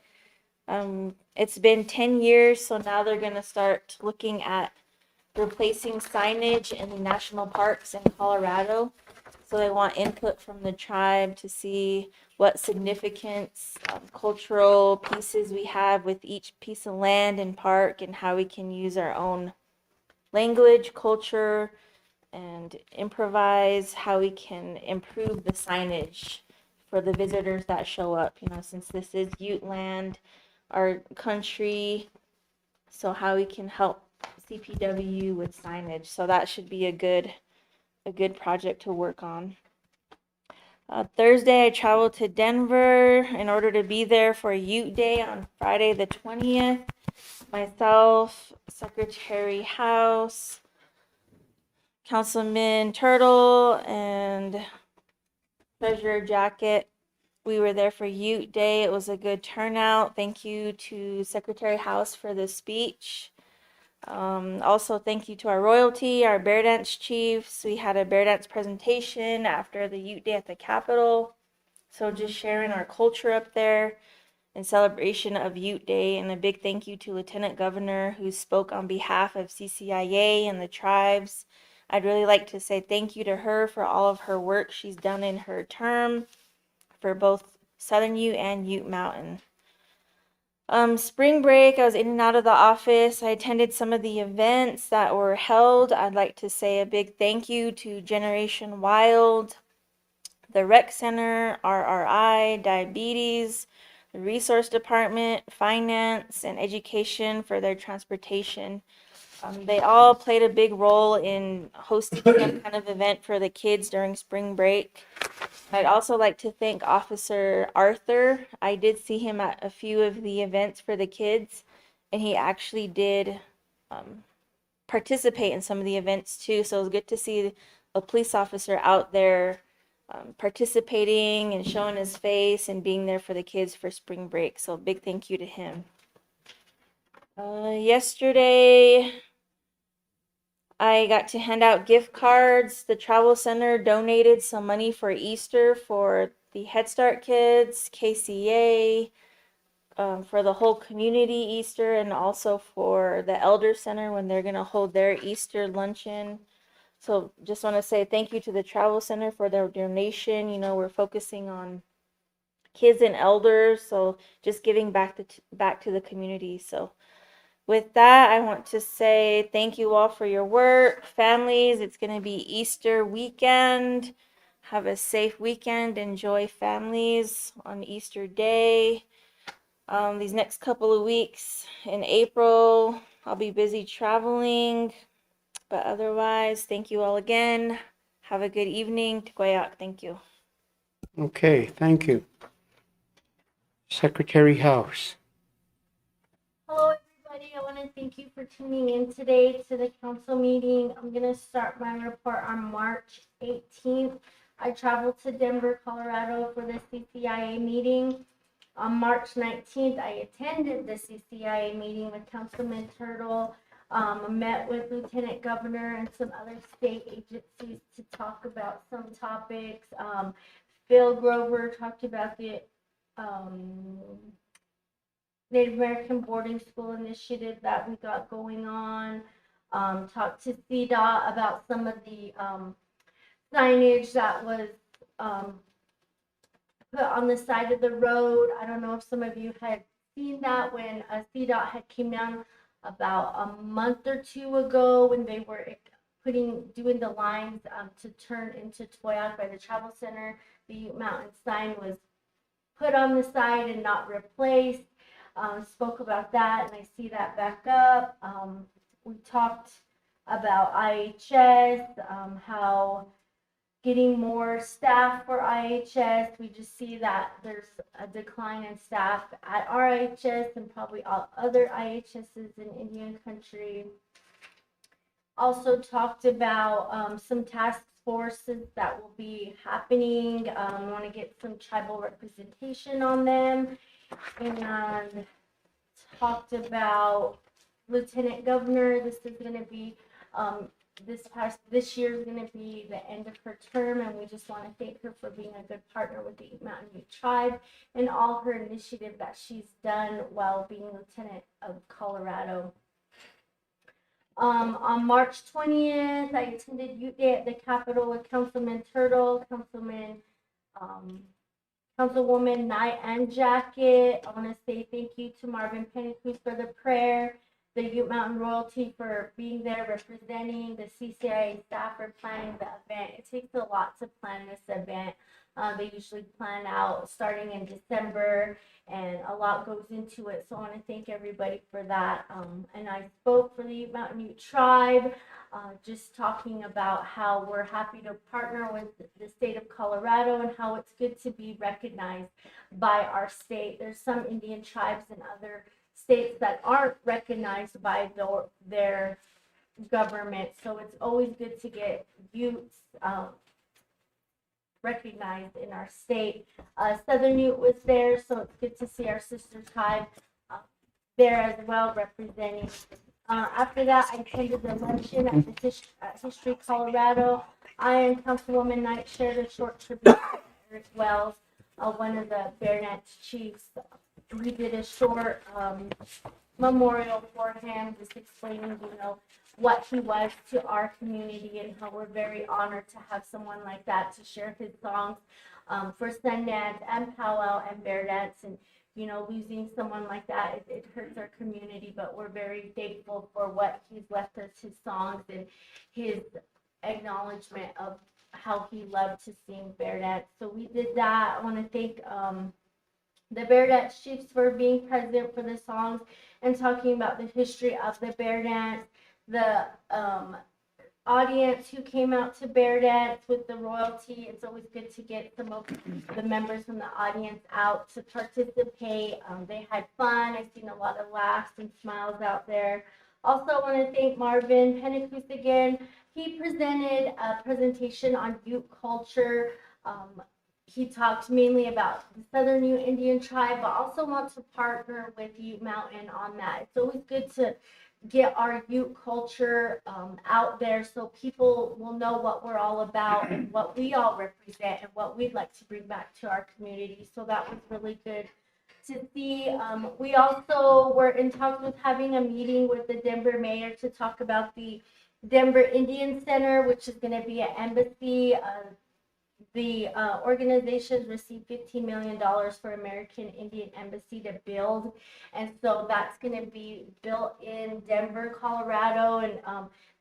It's been 10 years, so now they're going to start looking at replacing signage in the national parks in Colorado. So they want input from the tribe to see what significance, cultural pieces we have with each piece of land and park, and how we can use our own language, culture, and improvise how we can improve the signage for the visitors that show up, you know, since this is Ute land, our country, so how we can help CPW with signage. So that should be a good project to work on. Thursday, I traveled to Denver in order to be there for Ute Day on Friday the 20th. Myself, Secretary House, Councilman Turtle, and Treasurer Jacket. We were there for Ute Day. It was a good turnout. Thank you to Secretary House for the speech. Also, thank you to our royalty, our bear dance chiefs. We had a bear dance presentation after the Ute Day at the Capitol. So just sharing our culture up there in celebration of Ute Day. And a big thank you to Lieutenant Governor, who spoke on behalf of CCIA and the tribes. I'd really like to say thank you to her for all of her work she's done in her term for both Southern Ute and Ute Mountain. Spring break, I was in and out of the office. I attended some of the events that were held. I'd like to say a big thank you to Generation Wild, the Rec Center, RRI, Diabetes, the Resource Department, Finance, and Education for their transportation. They all played a big role in hosting some kind of event for the kids during spring break. I'd also like to thank Officer Arthur. I did see him at a few of the events for the kids, and he actually did participate in some of the events too. So it was good to see a police officer out there participating and showing his face and being there for the kids for spring break. So big thank you to him. Yesterday, I got to hand out gift cards. The Travel Center donated some money for Easter for the Head Start kids, KCA, for the whole community Easter, and also for the Elder Center when they're going to hold their Easter luncheon. So just want to say thank you to the Travel Center for their donation. You know, we're focusing on kids and elders, so just giving back to the community. So with that, I want to say thank you all for your work. Families, it's going to be Easter weekend. Have a safe weekend. Enjoy families on Easter Day. These next couple of weeks in April, I'll be busy traveling. But otherwise, thank you all again. Have a good evening. Tukoyak, thank you. Okay, thank you. Secretary House. Hello, everybody. I want to thank you for tuning in today to the council meeting. I'm going to start my report on March 18th. I traveled to Denver, Colorado for the CCIA meeting. On March 19th, I attended the CCIA meeting with Councilman Turtle. Met with Lieutenant Governor and some other state agencies to talk about some topics. Phil Grover talked about the Native American boarding school initiative that we got going on. Talked to CDOT about some of the signage that was put on the side of the road. I don't know if some of you had seen that when CDOT had came down about a month or two ago when they were doing the lines to turn into Toyac by the travel center. The Ute Mountain sign was put on the side and not replaced. Spoke about that, and I see that back up. We talked about IHS, how getting more staff for IHS. We just see that there's a decline in staff at RIHS and probably all other IHSs in Indian country. Also talked about some task forces that will be happening. Want to get some tribal representation on them, and talked about Lieutenant Governor. This is going to be this year is going to be the end of her term, and we just want to thank her for being a good partner with the Mountain Ute Tribe and all her initiative that she's done while being Lieutenant of Colorado. On March 20th, I attended Ute Day at the Capitol with Councilman Turtle, Councilwoman Knight and Jacket. I want to say thank you to Marvin Pennicruz for the prayer, the Ute Mountain Royalty for being there representing, the CCIA staff for planning the event. It takes a lot to plan this event. They usually plan out starting in December, and a lot goes into it. So I want to thank everybody for that. And I spoke for the Ute Mountain Ute Tribe, just talking about how we're happy to partner with the state of Colorado and how it's good to be recognized by our state. There's some Indian tribes in other states that aren't recognized by their government. So it's always good to get Utes recognized in our state. Southern Ute was there, so it's good to see our sister tribe there as well representing. After that, I attended the luncheon at History Colorado. I and Councilwoman Knight shared a short tribute to Eric Wells, one of the Bear Dance chiefs. We did a short memorial for him, just explaining, what he was to our community and how we're very honored to have someone like that to share his songs for Sundance and Powwow and Bear Dance. And, losing someone like that, it hurts our community, but we're very thankful for what he's left us, his songs and his acknowledgement of how he loved to sing Bear Dance. So we did that. I want to thank the Bear Dance chiefs for being present for the songs and talking about the history of the Bear Dance. The audience who came out to Bear Dance with the royalty. It's always good to get some of the members from the audience out to participate. They had fun. I've seen a lot of laughs and smiles out there. Also, I want to thank Marvin Pennicruz again. He presented a presentation on Ute culture. He talked mainly about the Southern Ute Indian tribe, but also want to partner with Ute Mountain on that. It's always good to get our Ute culture out there so people will know what we're all about and what we all represent and what we'd like to bring back to our community. So that was really good to see. We also were in talks with having a meeting with the Denver mayor to talk about the Denver Indian Center, which is going to be an embassy. The organizations received $15 million for American Indian Embassy to build. And so that's going to be built in Denver, Colorado. And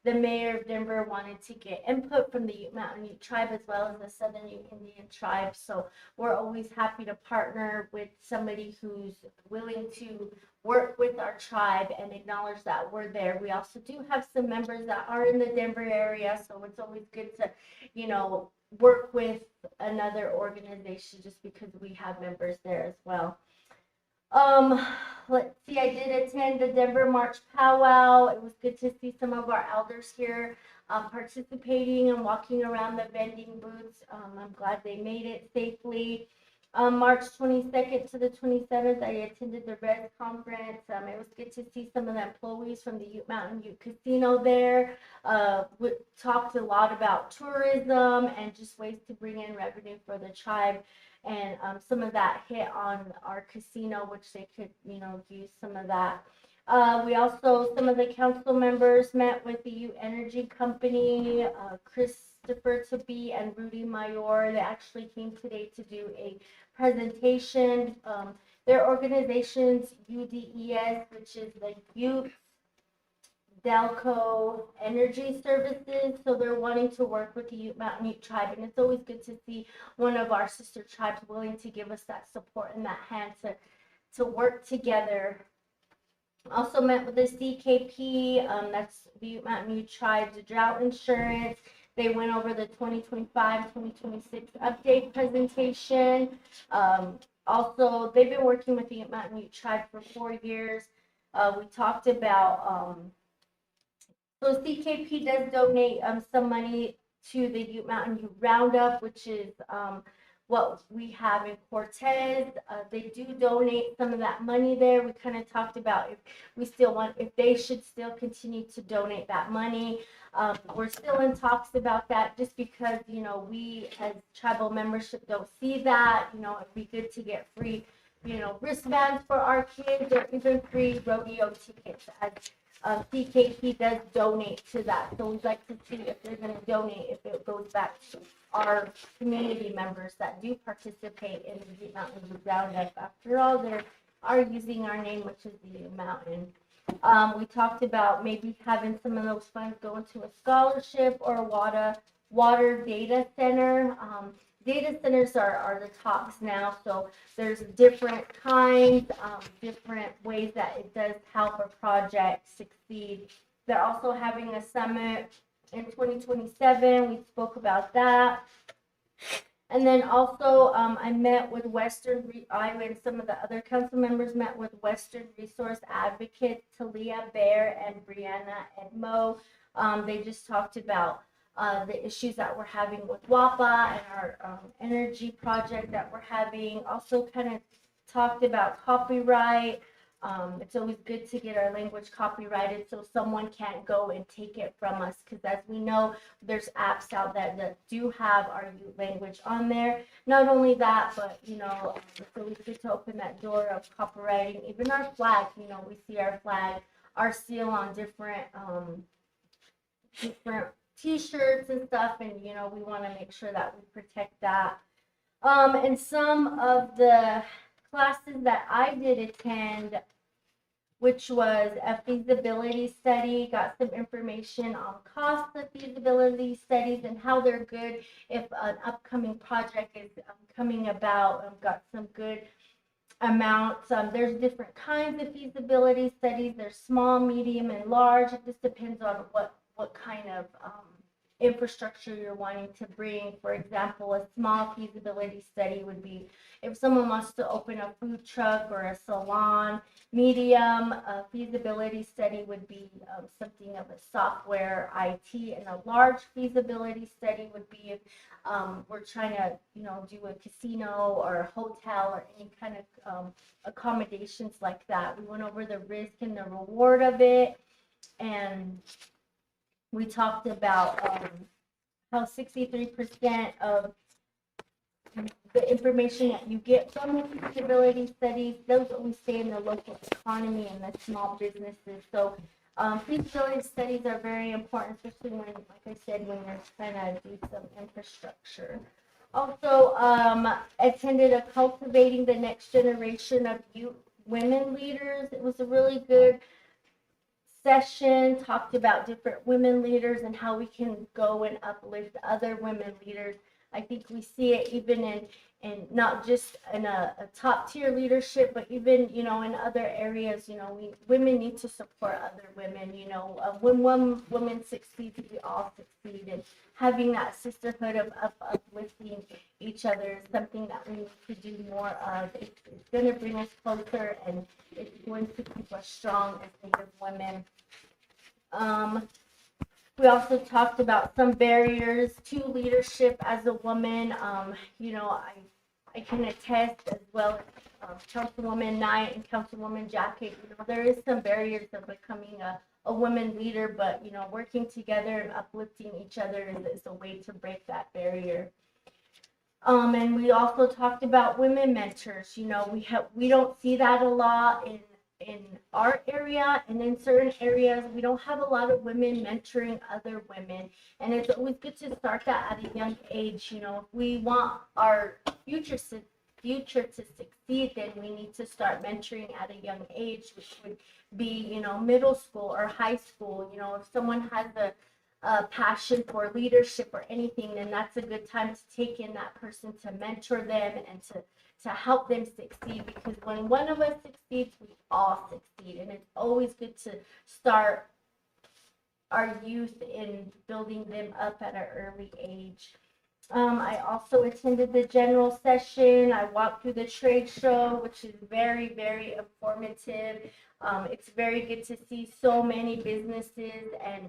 the mayor of Denver wanted to get input from the Ute Mountain Ute Tribe as well as the Southern Ute Indian Tribe. So we're always happy to partner with somebody who's willing to work with our tribe and acknowledge that we're there. We also do have some members that are in the Denver area. So it's always good to, work with another organization just because we have members there as well. Let's see, I did attend the Denver March Powwow. It was good to see some of our elders here participating and walking around the vending booths. I'm glad they made it safely. March 22nd to the 27th, I attended the Red Conference. It was good to see some of the employees from the Ute Mountain Ute Casino there. We talked a lot about tourism and just ways to bring in revenue for the tribe. And some of that hit on our casino, which they could, use some of that. We also, some of the council members met with the Ute Energy Company, Christopher Tabee and Rudy Mayor. They actually came today to do a presentation. Their organization's UDES, which is the Ute Delco Energy Services, so they're wanting to work with the Ute Mountain Ute Tribe, and it's always good to see one of our sister tribes willing to give us that support and that hand to work together. Also met with the CKP, that's the Ute Mountain Ute Tribe's drought insurance. They went over the 2025-2026 update presentation. Also, they've been working with the Ute Mountain Ute Tribe for 4 years. We talked about, so CKP does donate some money to the Ute Mountain Ute Roundup, which is what we have in Cortez. They do donate some of that money there. We kind of talked about if they should still continue to donate that money. We're still in talks about that just because, you know, we as tribal membership don't see that. You know, it'd be good to get free, you know, wristbands for our kids or even free rodeo tickets, as CKP does donate to that. So we'd like to see if they're going to donate, if it goes back to our community members that do participate in the Ute Mountain Ute Roundup. After all, they are using our name, which is the Ute Mountain. We talked about maybe having some of those funds go into a scholarship or a water data center. Data centers are the talks now, so there's different kinds, different ways that it does help a project succeed. They're also having a summit in 2027. We spoke about that. And then also, I met with I and some of the other council members met with Western Resource Advocates, Talia Bear and Brianna Edmo. They just talked about the issues that we're having with WAPA and our energy project that we're having. Also kind of talked about copyright. It's always good to get our language copyrighted so someone can't go and take it from us, because as we know, there's apps out there that do have our Ute language on there. Not only that, but, you know, it's always good to open that door of copywriting. Even our flag, you know, we see our flag, our seal on different t-shirts and stuff, and, you know, we want to make sure that we protect that. And some of the classes that I did attend, which was a feasibility study, got some information on cost of feasibility studies and how they're good if an upcoming project is coming about. Got some good amounts. There's different kinds of feasibility studies. There's small, medium, and large. It just depends on what kind of infrastructure you're wanting to bring. For example, a small feasibility study would be if someone wants to open a food truck or a salon. Medium feasibility study would be something of a software IT, and a large feasibility study would be if we're trying to, you know, do a casino or a hotel or any kind of accommodations like that. We went over the risk and the reward of it, and we talked about how 63% of the information that you get from the feasibility studies, those always stay in the local economy and the small businesses. So feasibility studies are very important, especially when, like I said, when you're trying to do some infrastructure. Also, attended a Cultivating the Next Generation of Youth Women Leaders. It was a really good session, talked about different women leaders and how we can go and uplift other women leaders. I think we see it even in not just in a top tier leadership, but even, you know, in other areas. You know, women need to support other women. You know, when one woman succeeds, we all succeed. And having that sisterhood of uplifting each other is something that we need to do more of. It's going to bring us closer, and it's going to keep us strong as Native women. We also talked about some barriers to leadership as a woman. You know, I can attest, as well as Councilwoman Knight and Councilwoman Jacket, you know, there is some barriers of becoming a woman leader, but, you know, working together and uplifting each other is a way to break that barrier. And we also talked about women mentors. You know, we don't see that a lot in our area, and in certain areas we don't have a lot of women mentoring other women, and it's always good to start that at a young age. You know, if we want our future future to succeed, then we need to start mentoring at a young age, which would be, you know, middle school or high school. You know, if someone has a passion for leadership or anything, then that's a good time to take in that person to mentor them and to help them succeed, because when one of us succeeds, we all succeed. And it's always good to start our youth in building them up at an early age. I also attended the general session. I walked through the trade show, which is very, very informative. It's very good to see so many businesses and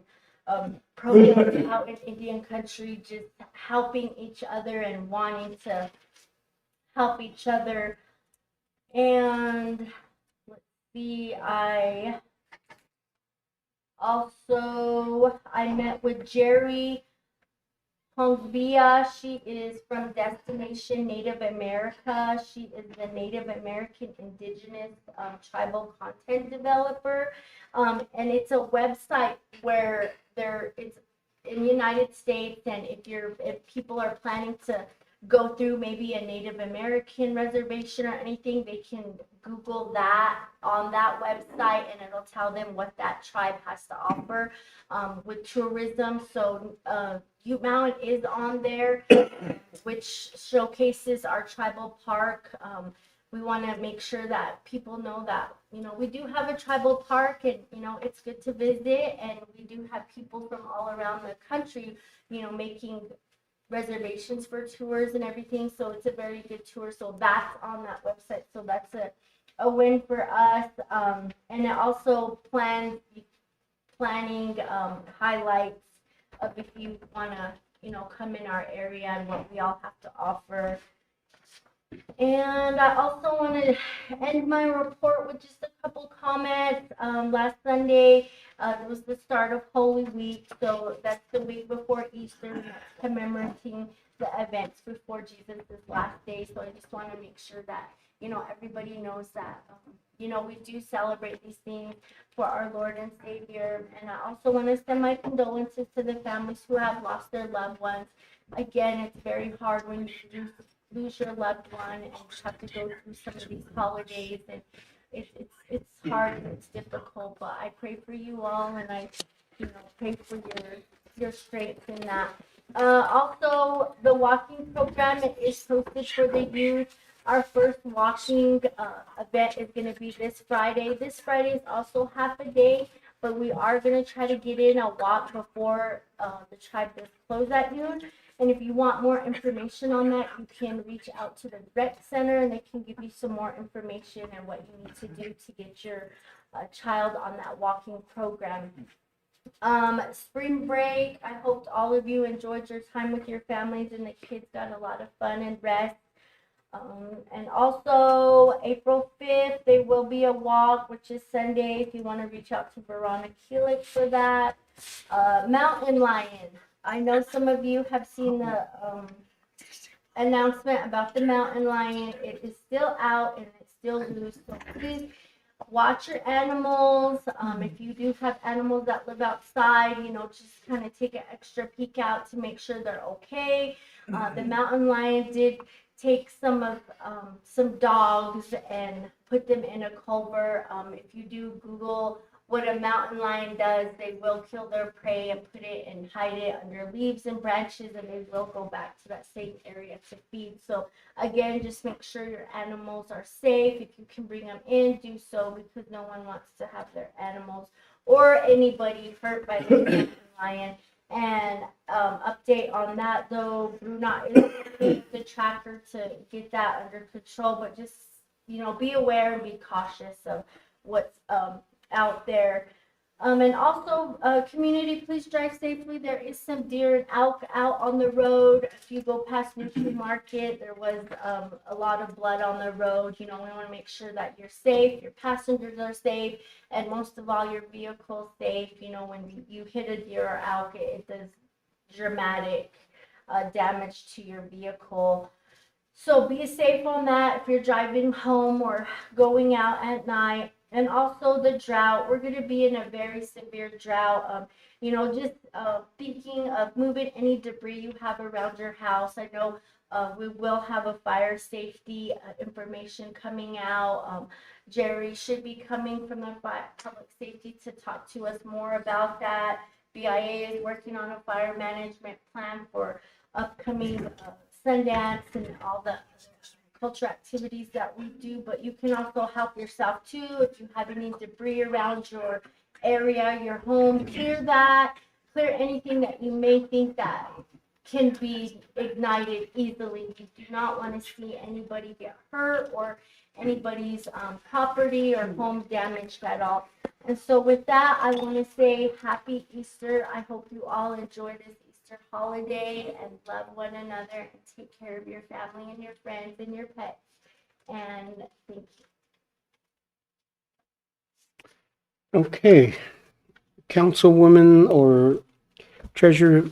programs out in Indian country just helping each other and wanting to help each other. And let's see, I met with Jerry Hongsbia. She is from Destination Native America. She is the Native American Indigenous tribal content developer. And it's a website where it's in the United States, and if people are planning to go through maybe a Native American reservation or anything, they can Google that on that website, and it'll tell them what that tribe has to offer with tourism. So Ute Mountain is on there, which showcases our tribal park. We want to make sure that people know that, you know, we do have a tribal park, and, you know, it's good to visit, and we do have people from all around the country, you know, making reservations for tours and everything. So it's a very good tour. So that's on that website. So that's a win for us. And it also planning highlights of if you want to, you know, come in our area and what we all have to offer. And I also want to end my report with just a couple comments. Last Sunday, it was the start of Holy Week, so that's the week before Easter, and that's commemorating the events before Jesus' last day. So I just want to make sure that, you know, everybody knows that, you know, we do celebrate these things for our Lord and Savior. And I also want to send my condolences to the families who have lost their loved ones. Again, it's very hard when you lose your loved one and have to go through some of these holidays, and it's hard and it's difficult, but I pray for you all, and I, you know, pray for your strength in that. Also, the walking program is posted for the youth. Our first walking event is going to be this Friday. This Friday is also half a day, but we are going to try to get in a walk before the tribe does close at noon. And if you want more information on that, you can reach out to the rec center, and they can give you some more information and what you need to do to get your child on that walking program. Spring break, I hoped all of you enjoyed your time with your families and the kids got a lot of fun and rest. And also April 5th, there will be a walk, which is Sunday, if you want to reach out to Veronica Helix for that. Mountain Lion. I know some of you have seen the announcement about the Mountain Lion. It is still out and it's still loose. So please watch your animals. If you do have animals that live outside, you know, just kind of take an extra peek out to make sure they're okay. The Mountain Lion did take some dogs and put them in a culvert. If you do Google what a mountain lion does, they will kill their prey and put it and hide it under leaves and branches, and they will go back to that same area to feed. So again, just make sure your animals are safe. If you can bring them in, do so, because no one wants to have their animals or anybody hurt by the mountain lion. And update on that though, Bruna is using the tracker to get that under control, but just, you know, be aware and be cautious of what's out there. And also, community, please drive safely. There is some deer and elk out on the road. If you go past Newsview Market, there was a lot of blood on the road. You know, we want to make sure that you're safe, your passengers are safe, and most of all, your vehicle's safe. You know, when you hit a deer or elk, it does dramatic damage to your vehicle. So be safe on that if you're driving home or going out at night. And also the drought, we're going to be in a very severe drought. You know, just thinking of moving any debris you have around your house. I know We will have a fire safety information coming out. Jerry should be coming from the public safety to talk to us more about that. BIA is working on a fire management plan for upcoming Sundance and all the cultural activities that we do, but you can also help yourself too. If you have any debris around your area, your home, clear that, clear anything that you may think that can be ignited easily. You do not want to see anybody get hurt or anybody's property or home damaged at all. And so with that, I want to say happy Easter. I hope you all enjoy this Easter holiday and love one another and take care of your family and your friends and your pets. And thank you. Okay. Councilwoman or Treasurer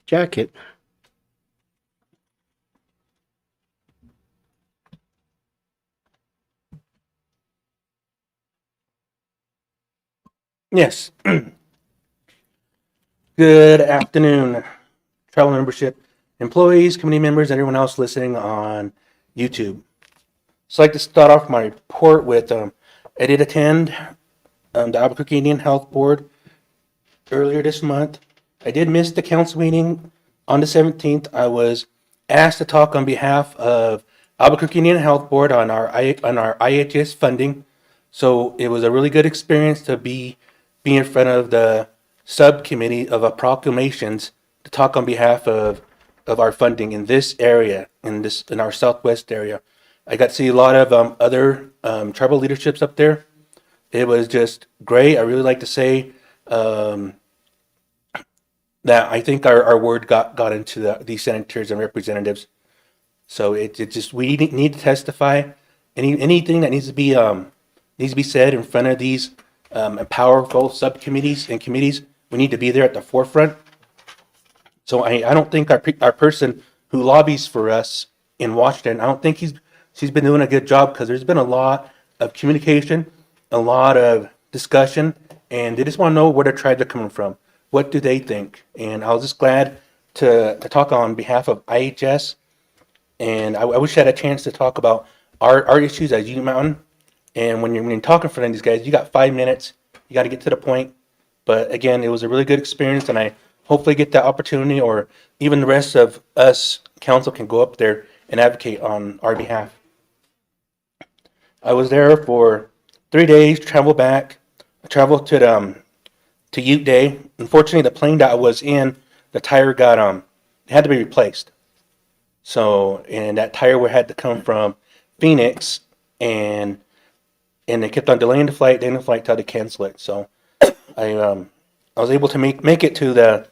Jacket. Yes. Good afternoon, travel membership employees, committee members, and everyone else listening on YouTube. So I'd like to start off my report with I did attend the Albuquerque Indian Health Board earlier this month. I did miss the council meeting on the 17th. I was asked to talk on behalf of Albuquerque Indian Health Board on our IHS funding. So it was a really good experience to be in front of the subcommittee of proclamations to talk on behalf of our funding in this area, in our southwest area. I got to see a lot of other tribal leaderships up there. It was just great. I really like to say that I think our word got into these senators and representatives. So it just, we need to testify. Anything that needs to be said in front of these powerful subcommittees and committees, we need to be there at the forefront. So I don't think our person who lobbies for us in Washington, I don't think she's been doing a good job, because there's been a lot of communication, a lot of discussion, and they just want to know where the tribes are coming from. What do they think? And I was just glad to talk on behalf of IHS, and I wish I had a chance to talk about our issues as Ute Mountain. And when you're talking in front of these guys, you got 5 minutes. You got to get to the point. But again, it was a really good experience, and I hopefully get that opportunity, or even the rest of us council can go up there and advocate on our behalf. I was there for 3 days, traveled back. I traveled to Ute Day. Unfortunately, the plane that I was in, the tire had to be replaced. So, and that tire had to come from Phoenix, and they kept on delaying the flight till they cancel it. So I was able to make it to the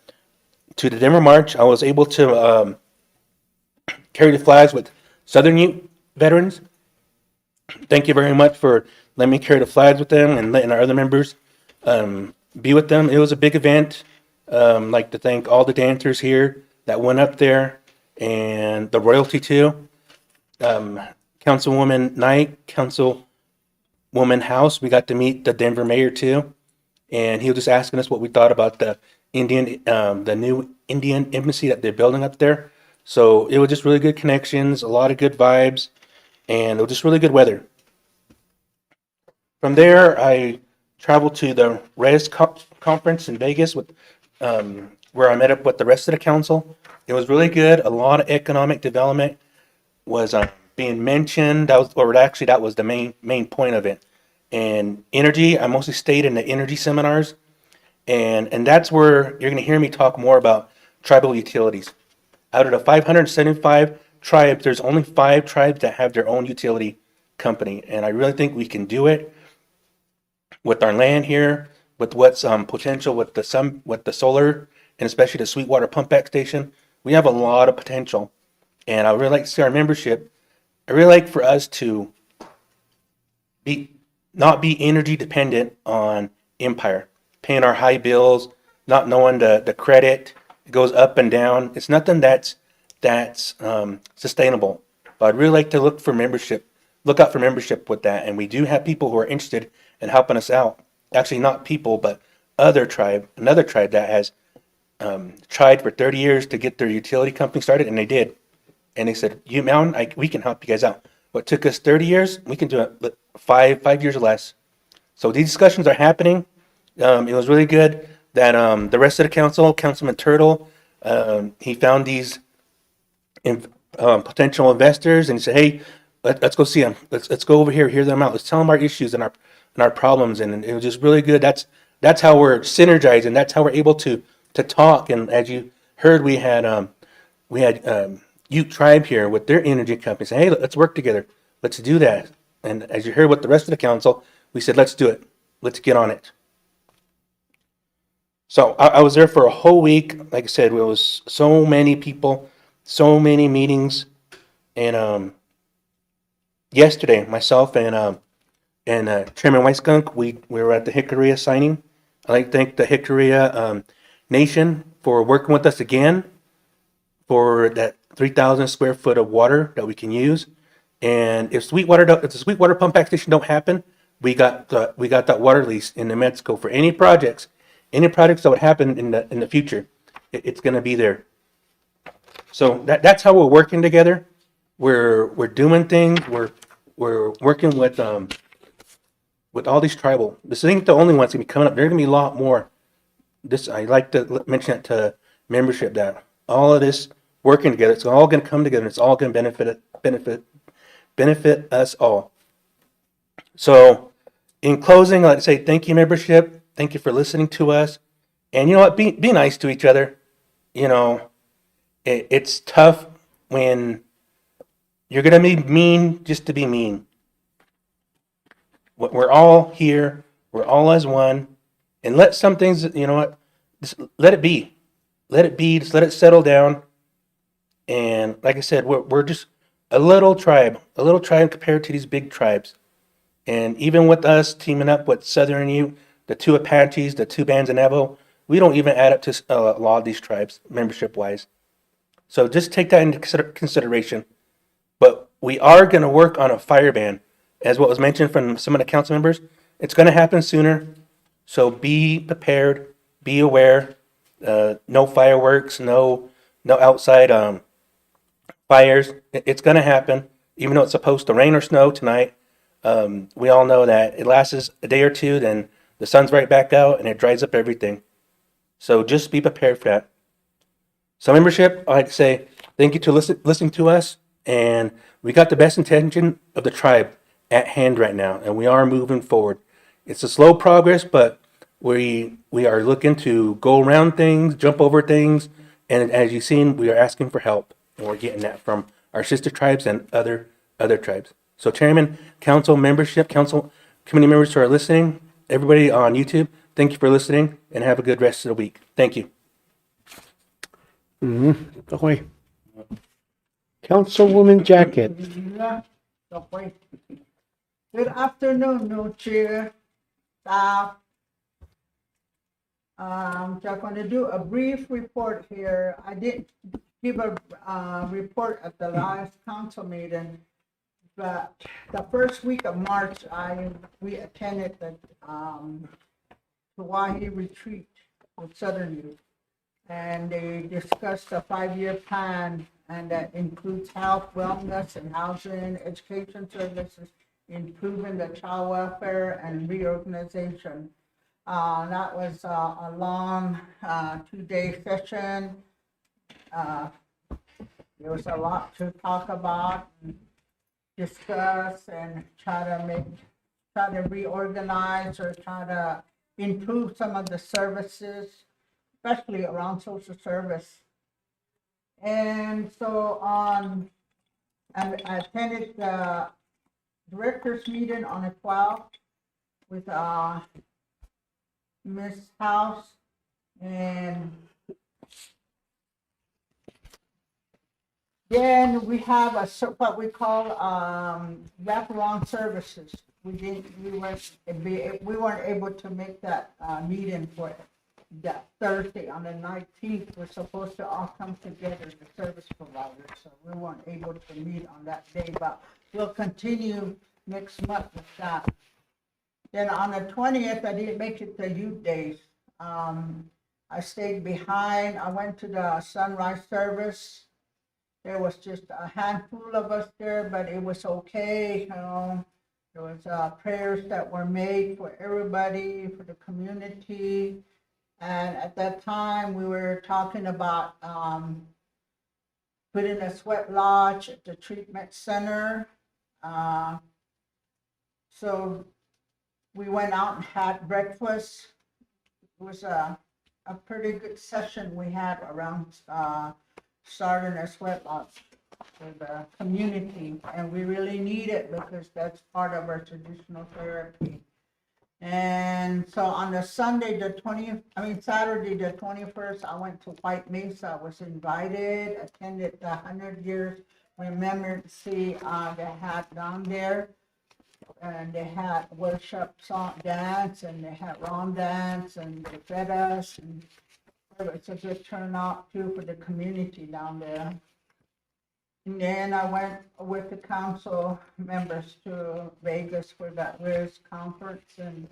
Denver March. I was able to carry the flags with Southern Ute veterans. Thank you very much for letting me carry the flags with them and letting our other members be with them. It was a big event. Like to thank all the dancers here that went up there, and the royalty too. Councilwoman Knight, Councilwoman House, we got to meet the Denver mayor too, and he was just asking us what we thought about the new Indian embassy that they're building up there. So it was just really good connections, a lot of good vibes, and it was just really good weather. From there, I traveled to the RES conference in Vegas where I met up with the rest of the council. It was really good. A lot of economic development was being mentioned. That was the main point of it. And energy, I mostly stayed in the energy seminars, and that's where you're going to hear me talk more about tribal utilities. Out of the 575 tribes, there's only 5 tribes that have their own utility company, and I really think we can do it with our land here, with what's potential with the solar, and especially the Sweetwater Pump Back Station. We have a lot of potential, and I really like to see our membership. I really like for us to not be energy dependent on Empire, paying our high bills, not knowing the credit. It goes up and down. It's nothing that's sustainable. But I'd really like to look out for membership with that. And we do have people who are interested in helping us out. Actually, not people, but another tribe that has tried for 30 years to get their utility company started, and they did. And they said, you Mountain, we can help you guys out. What took us 30 years, we can do it 5 years or less. So these discussions are happening. It was really good that the rest of the council, Councilman Turtle, he found these potential investors and he said, hey, let's go see them. Let's go over here, hear them out. Let's tell them our issues and our problems. And it was just really good. That's how we're synergizing. That's how we're able to talk. And as you heard, we had Ute Tribe here with their energy company saying, hey, let's work together. Let's do that. And as you heard with the rest of the council, we said, let's do it. Let's get on it. So I was there for a whole week. Like I said, it was so many people, so many meetings. And yesterday, myself and Chairman Weisskunk, we were at the Jicarilla signing. I'd like to thank the Jicarilla Nation for working with us again for that 3,000 square foot of water that we can use. And if the Sweetwater pump back station don't happen, we got that water lease in New Mexico for any projects that would happen in the future. It's going to be there. So that's how we're working together. We're doing things. We're working with all these tribal. This ain't the only ones going to be coming up. There's going to be a lot more. I like to mention it to membership that all of this working together, it's all going to come together and it's all going to benefit us all. So in closing, I'd like to say thank you, membership. Thank you for listening to us. And you know what? Be nice to each other. You know, it's tough when you're going to be mean just to be mean. We're all here. We're all as one. And let some things, you know what? Just let it be. Let it be. Just let it settle down. And like I said, we're just a little tribe compared to these big tribes. And even with us teaming up with Southern Ute, the 2 Apaches, the 2 bands of Navajo, we don't even add up to a lot of these tribes membership-wise. So just take that into consideration. But we are going to work on a fire ban, as what was mentioned from some of the council members. It's going to happen sooner. So be prepared, be aware. No fireworks, no outside fires. It's going to happen, even though it's supposed to rain or snow tonight. We all know that it lasts a day or two, then the sun's right back out and it dries up everything. So just be prepared for that. So membership, I'd like to say thank you to listening to us, and we got the best intention of the tribe at hand right now, and we are moving forward. It's a slow progress, but we are looking to go around things, jump over things, and as you've seen, we are asking for help, and we're getting that from our sister tribes and other tribes. So chairman, council membership, council committee members who are listening, everybody on YouTube, thank you for listening, and have a good rest of the week. Thank you. Okay. Councilwoman Jacket. Good afternoon, no chair, staff. Just going to do a brief report here. I didn't give a report at the last council meeting, but the first week of March, we attended the Hawaii retreat with Southern Youth, and they discussed a 5-year plan, and that includes health, wellness, and housing, education services, improving the child welfare, and reorganization. That was a long 2-day session. There was a lot to talk about, and discuss, and try to reorganize or try to improve some of the services, especially around social service. And so I attended the directors meeting on the 12th with Ms. House, and then we have what we call wraparound services. We weren't able to make that meeting for that Thursday on the 19th. We're supposed to all come together, the service providers, so we weren't able to meet on that day, but we'll continue next month with that. Then on the 20th, I didn't make it to Youth Days. I stayed behind. I went to the sunrise service, There was just a handful of us there, but it was okay, There was prayers that were made for everybody, for the community. And at that time, we were talking about putting a sweat lodge at the treatment center. So we went out and had breakfast. It was a pretty good session we had around starting a sweat lodge for the community. And we really need it because that's part of our traditional therapy. And so on the Saturday, the 21st, I went to White Mesa. I was invited, attended the 100 years remembrance they had down there. And they had worship song dance, and they had rom dance, and they fed us. And it was a good turnout too for the community down there. And then I went with the council members to Vegas for that RIS conference and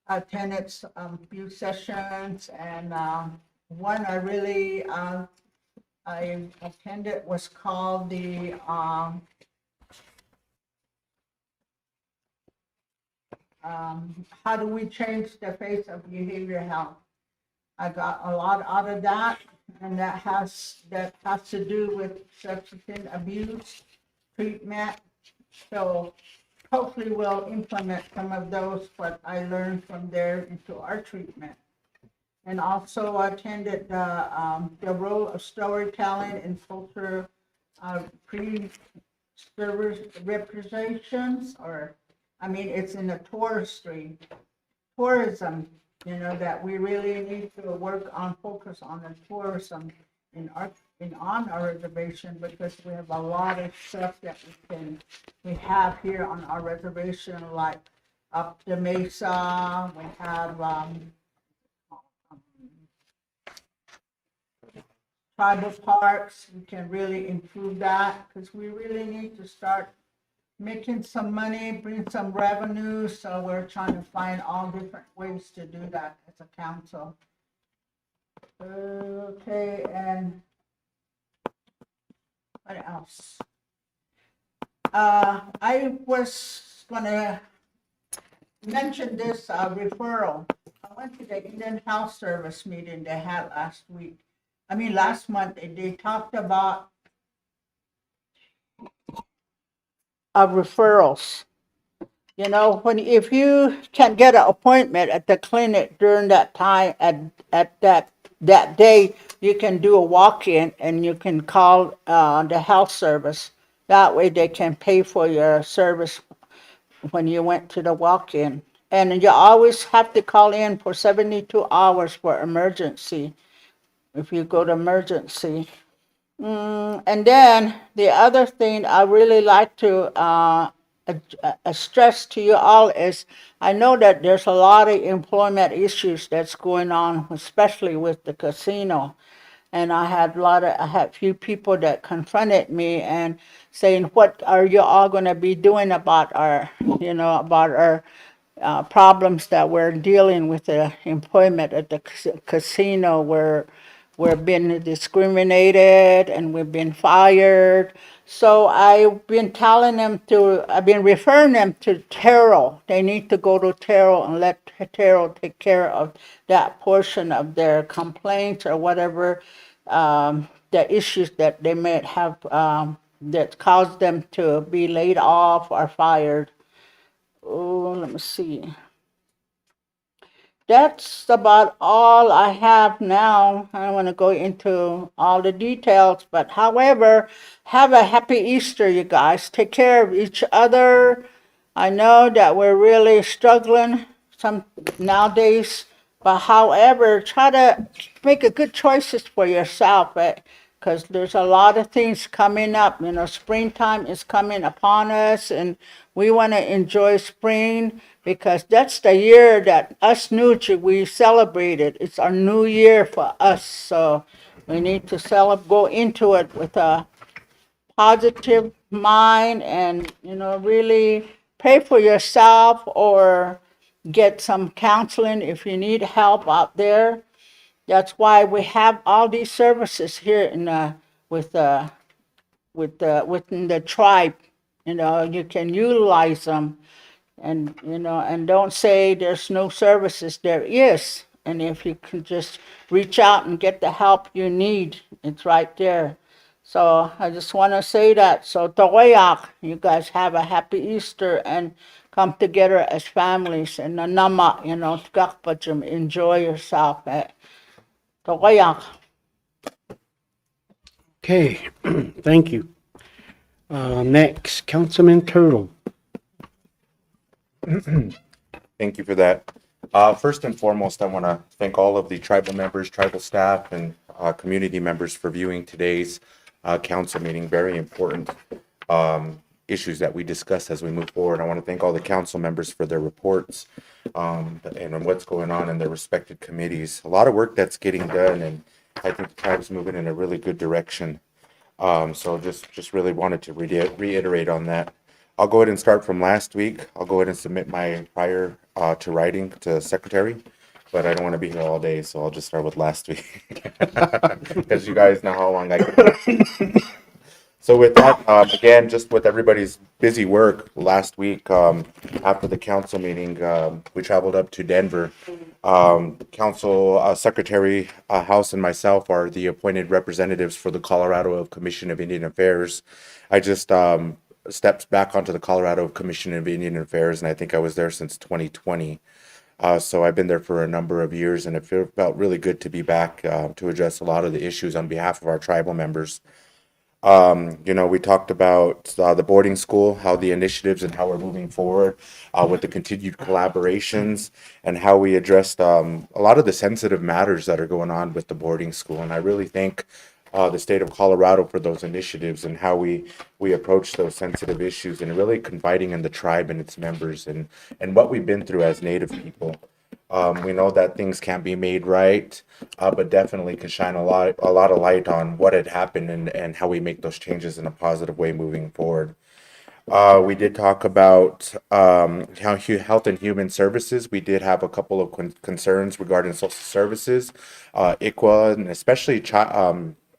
attended a few sessions. And one I really I attended was called the how do we change the face of behavioral health? I got a lot out of that. And that has to do with substance abuse treatment. So hopefully we'll implement some of those what I learned from there into our treatment. And also attended the role of storytelling in culture pre-service representations, or it's in the tourism. That we really need to focus on the tourism on our reservation, because we have a lot of stuff that we have here on our reservation, like up the mesa. We have tribal parks. We can really improve that because we really need to start making some money, bring some revenue. So we're trying to find all different ways to do that as a council. Okay, and what else? I was gonna mention this referral. I went to the Indian Health Service meeting they had last month. They talked about referrals. If you can get an appointment at the clinic during that time, at that day, you can do a walk-in and you can call the health service. That way they can pay for your service when you went to the walk-in. And you always have to call in for 72 hours for emergency, if you go to emergency. And then the other thing I really like to stress to you all is, I know that there's a lot of employment issues that's going on, especially with the casino. And I had a few people that confronted me and saying, what are you all going to be doing about our problems that we're dealing with the employment at the casino, where we're being discriminated and we've been fired. So I've been referring them to Terrell. They need to go to Terrell and let Terrell take care of that portion of their complaints or whatever, the issues that they may have that caused them to be laid off or fired. Oh, let me see. That's about all I have now. I don't want to go into all the details, but however, have a happy Easter, you guys. Take care of each other. I know that we're really struggling nowadays, but however, try to make a good choices for yourself, because there's a lot of things coming up. Springtime is coming upon us, and we want to enjoy spring, because that's the year that us Nuchi, we celebrated. It's our new year for us, so we need to go into it with a positive mind and, really pray for yourself or get some counseling if you need help out there. That's why we have all these services here with within the tribe. You know, you can utilize them, and and don't say there's no services. There is, and if you can just reach out and get the help you need, it's right there. So I just want to say that. So Tawayak, you guys have a happy Easter and come together as families. And Nama, Tkakpachum, enjoy yourself. Tawayak. Okay, thank you. Next, Councilman Turtle. Thank you for that. First and foremost, I want to thank all of the tribal members, tribal staff, and community members for viewing today's council meeting. Very important issues that we discuss as we move forward. I want to thank all the council members for their reports and what's going on in their respected committees. A lot of work that's getting done, and I think the tribe's moving in a really good direction. So just really wanted to reiterate on that. I'll go ahead and start from last week. I'll go ahead and submit my prior to writing to secretary, but I don't want to be here all day, so I'll just start with last week. Because you guys know how long I can. So with that, again, just with everybody's busy work last week, after the council meeting, we traveled up to Denver. Council Secretary House and myself are the appointed representatives for the Colorado Commission of Indian Affairs. I just stepped back onto the Colorado Commission of Indian Affairs, and I think I was there since 2020. So I've been there for a number of years, and it felt really good to be back to address a lot of the issues on behalf of our tribal members. We talked about the boarding school, how the initiatives and how we're moving forward with the continued collaborations, and how we addressed a lot of the sensitive matters that are going on with the boarding school. And I really thank the state of Colorado for those initiatives and how we approach those sensitive issues, and really confiding in the tribe and its members and what we've been through as Native people. We know that things can't be made right, but definitely can shine a lot of light on what had happened and how we make those changes in a positive way moving forward. We did talk about health and human services. We did have a couple of concerns regarding social services, ICWA, and especially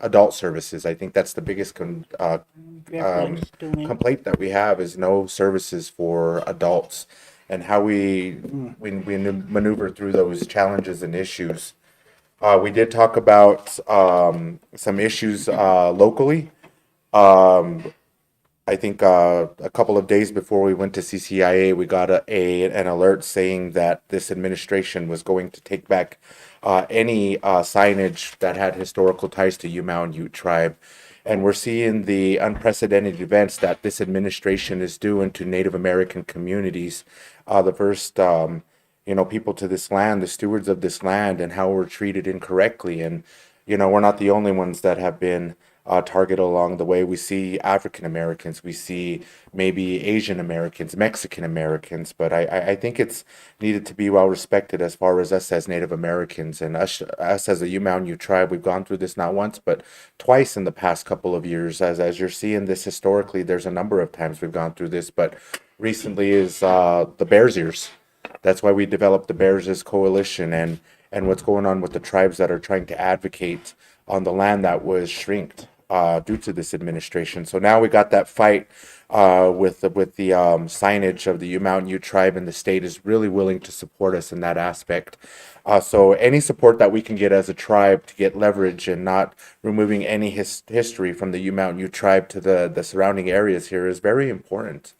adult services. I think that's the biggest complaint that we have is no services for adults, and how we maneuver through those challenges and issues. We did talk about some issues locally. I think a couple of days before we went to CCIA, we got an alert saying that this administration was going to take back any signage that had historical ties to Yumao and Ute tribe. And we're seeing the unprecedented events that this administration is doing to Native American communities. The first, people to this land, the stewards of this land, and how we're treated incorrectly. And, we're not the only ones that have been targeted along the way. We see African Americans, we see maybe Asian Americans, Mexican Americans, but I think it's needed to be well respected as far as us as Native Americans and us as a Yumao and Ute tribe. We've gone through this not once, but twice in the past couple of years. As you're seeing this historically, there's a number of times we've gone through this, but recently is the Bears Ears. That's why we developed the Bears Ears Coalition and what's going on with the tribes that are trying to advocate on the land that was shrinked due to this administration. So now we got that fight with the signage of the Yumao and Ute tribe, and the state is really willing to support us in that aspect. So any support that we can get as a tribe to get leverage and not removing any history from the Yumao and Ute tribe to the surrounding areas here is very important.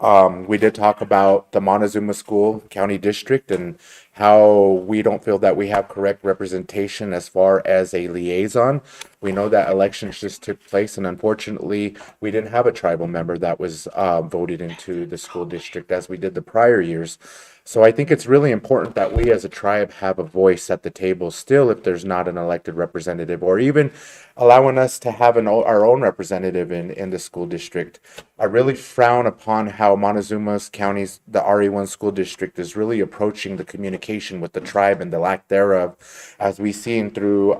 We did talk about the Montezuma School County District and how we don't feel that we have correct representation as far as a liaison. We know that elections just took place, and unfortunately, we didn't have a tribal member that was voted into the school district as we did the prior years. So I think it's really important that we as a tribe have a voice at the table still if there's not an elected representative, or even allowing us to have our own representative in the school district. I really frown upon how Montezuma County's, the RE1 school district, is really approaching the communication with the tribe and the lack thereof, as we've seen through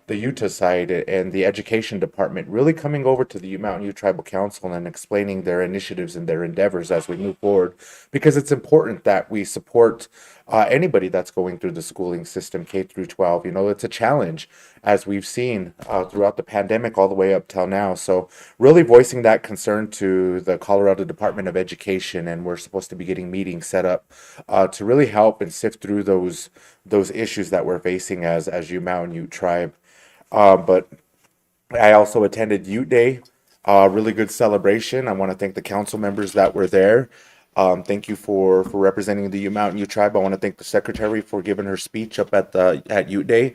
the Utah side and the education department really coming over to the Yumao and Ute Tribal Council and explaining their initiatives and their endeavors as we move forward, because it's important that we support anybody that's going through the schooling system, K through 12. You know, it's a challenge, as we've seen throughout the pandemic all the way up till now. So really voicing that concern to the Colorado Department of Education, and we're supposed to be getting meetings set up to really help and sift through those issues that we're facing as Ute Mountain Ute Tribe. But I also attended Ute Day, really good celebration. I want to thank the council members that were there. Thank you for representing the Ute Mountain Ute Tribe. I want to thank the secretary for giving her speech up at Ute Day.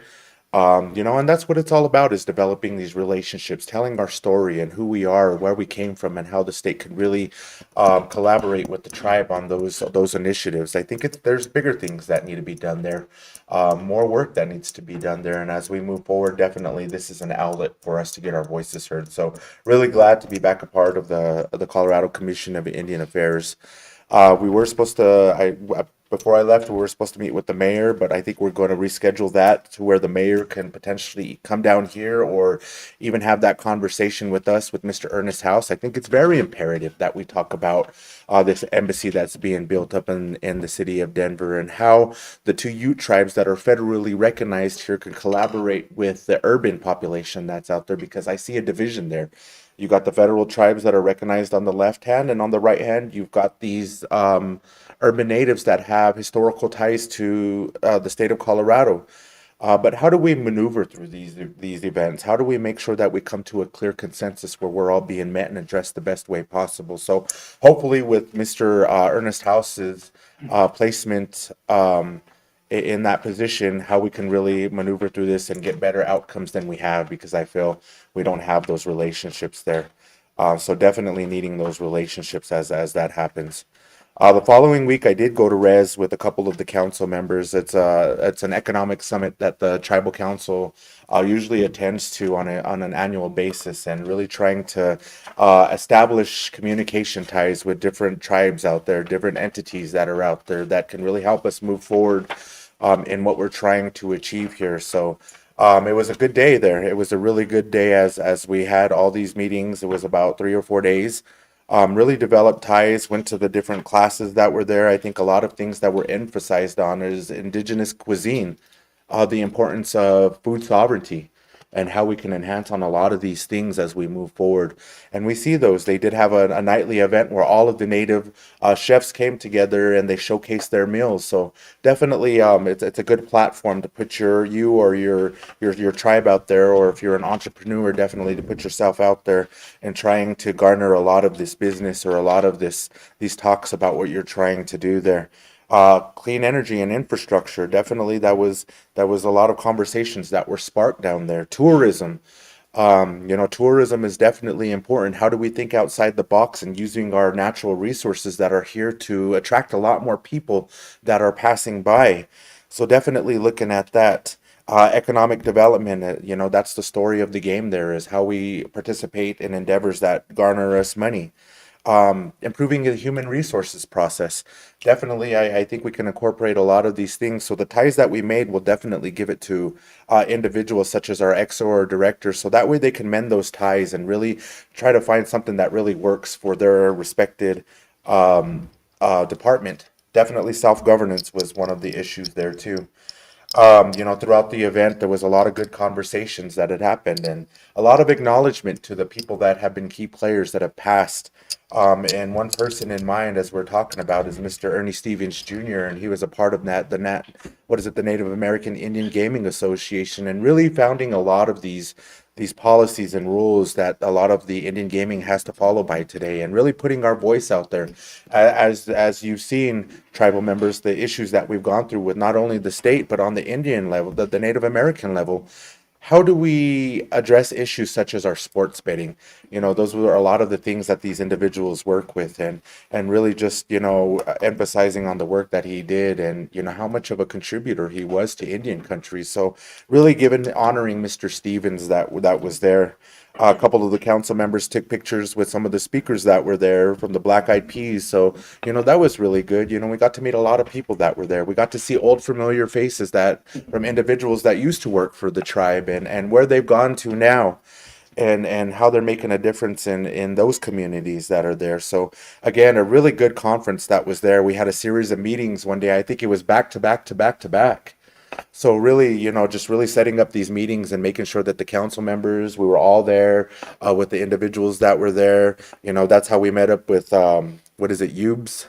You know, and that's what it's all about, is developing these relationships, telling our story and who we are, where we came from, and how the state could really collaborate with the tribe on those initiatives. I think there's bigger things that need to be done there, more work that needs to be done there. And as we move forward, definitely this is an outlet for us to get our voices heard. So really glad to be back a part of the Colorado Commission of Indian Affairs. We were supposed to, before I left, we were supposed to meet with the mayor, but I think we're going to reschedule that to where the mayor can potentially come down here or even have that conversation with us, with Mr. Ernest House. I think it's very imperative that we talk about this embassy that's being built up in the city of Denver, and how the two Ute tribes that are federally recognized here can collaborate with the urban population that's out there, because I see a division there. You got the federal tribes that are recognized on the left hand, and on the right hand, you've got these urban natives that have historical ties to the state of Colorado. But how do we maneuver through these events? How do we make sure that we come to a clear consensus where we're all being met and addressed the best way possible? So hopefully with Mr. Ernest House's placement in that position, how we can really maneuver through this and get better outcomes than we have, because I feel we don't have those relationships there. So definitely needing those relationships as that happens. The following week, I did go to Res with a couple of the council members. It's an economic summit that the tribal council usually attends to on an annual basis, and really trying to establish communication ties with different tribes out there, different entities that are out there that can really help us move forward in what we're trying to achieve here. So it was a good day there. It was a really good day as we had all these meetings. It was about 3 or 4 days. Really developed ties, went to the different classes that were there. I think a lot of things that were emphasized on is indigenous cuisine, the importance of food sovereignty, and how we can enhance on a lot of these things as we move forward. And we see those. They did have a nightly event where all of the native chefs came together and they showcased their meals. So definitely it's a good platform to put you or your tribe out there, or if you're an entrepreneur, definitely to put yourself out there and trying to garner a lot of this business or a lot of these talks about what you're trying to do there. Clean energy and infrastructure, definitely that was a lot of conversations that were sparked down there. Tourism, tourism is definitely important. How do we think outside the box and using our natural resources that are here to attract a lot more people that are passing by? So definitely looking at that. Economic development, that's the story of the game there, is how we participate in endeavors that garner us money. Improving the human resources process. Definitely, I think we can incorporate a lot of these things. So the ties that we made will definitely give it to individuals such as our XO or directors, so that way they can mend those ties and really try to find something that really works for their respected department. Definitely self-governance was one of the issues there too. Throughout the event, there was a lot of good conversations that had happened, and a lot of acknowledgement to the people that have been key players that have passed. And one person in mind, as we're talking about, is Mr. Ernie Stevens Jr., and he was a part of the Native American Indian Gaming Association, and really founding a lot of these policies and rules that a lot of the Indian gaming has to follow by today, and really putting our voice out there. As you've seen, tribal members, the issues that we've gone through with not only the state, but on the Indian level, the Native American level. How do we address issues such as our sports betting? Those were a lot of the things that these individuals work with, and really just, emphasizing on the work that he did, and, how much of a contributor he was to Indian countries. So really honoring Mr. Stevens that was there. A couple of the council members took pictures with some of the speakers that were there from the Black Eyed Peas. So, that was really good. We got to meet a lot of people that were there. We got to see old familiar faces from individuals that used to work for the tribe and where they've gone to now. and how they're making a difference in those communities that are there. So again, a really good conference that was there. We had a series of meetings one day. I think it was back to back to back to back. So really, just really setting up these meetings and making sure that the council members, we were all there with the individuals that were there. That's how we met up with, what is it, Yudes,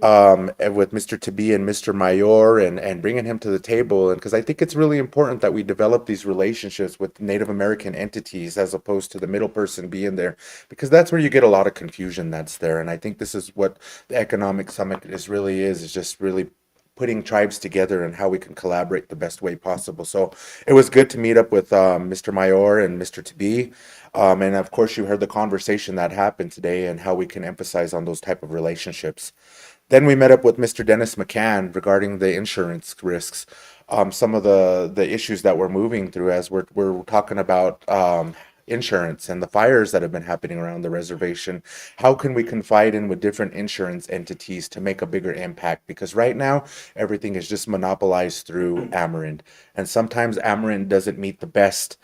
and with Mr. Tabi and Mr. Mayor and bringing him to the table. And because I think it's really important that we develop these relationships with Native American entities as opposed to the middle person being there, because that's where you get a lot of confusion that's there. And I think this is what the Economic Summit is just really putting tribes together and how we can collaborate the best way possible. So it was good to meet up with Mr. Mayor and Mr. Tabi. And of course, you heard the conversation that happened today and how we can emphasize on those type of relationships. Then we met up with Mr. Dennis McCann regarding the insurance risks, some of the issues that we're moving through as we're talking about insurance and the fires that have been happening around the reservation. How can we confide in with different insurance entities to make a bigger impact? Because right now, everything is just monopolized through Amerind. And sometimes Amerind doesn't meet the best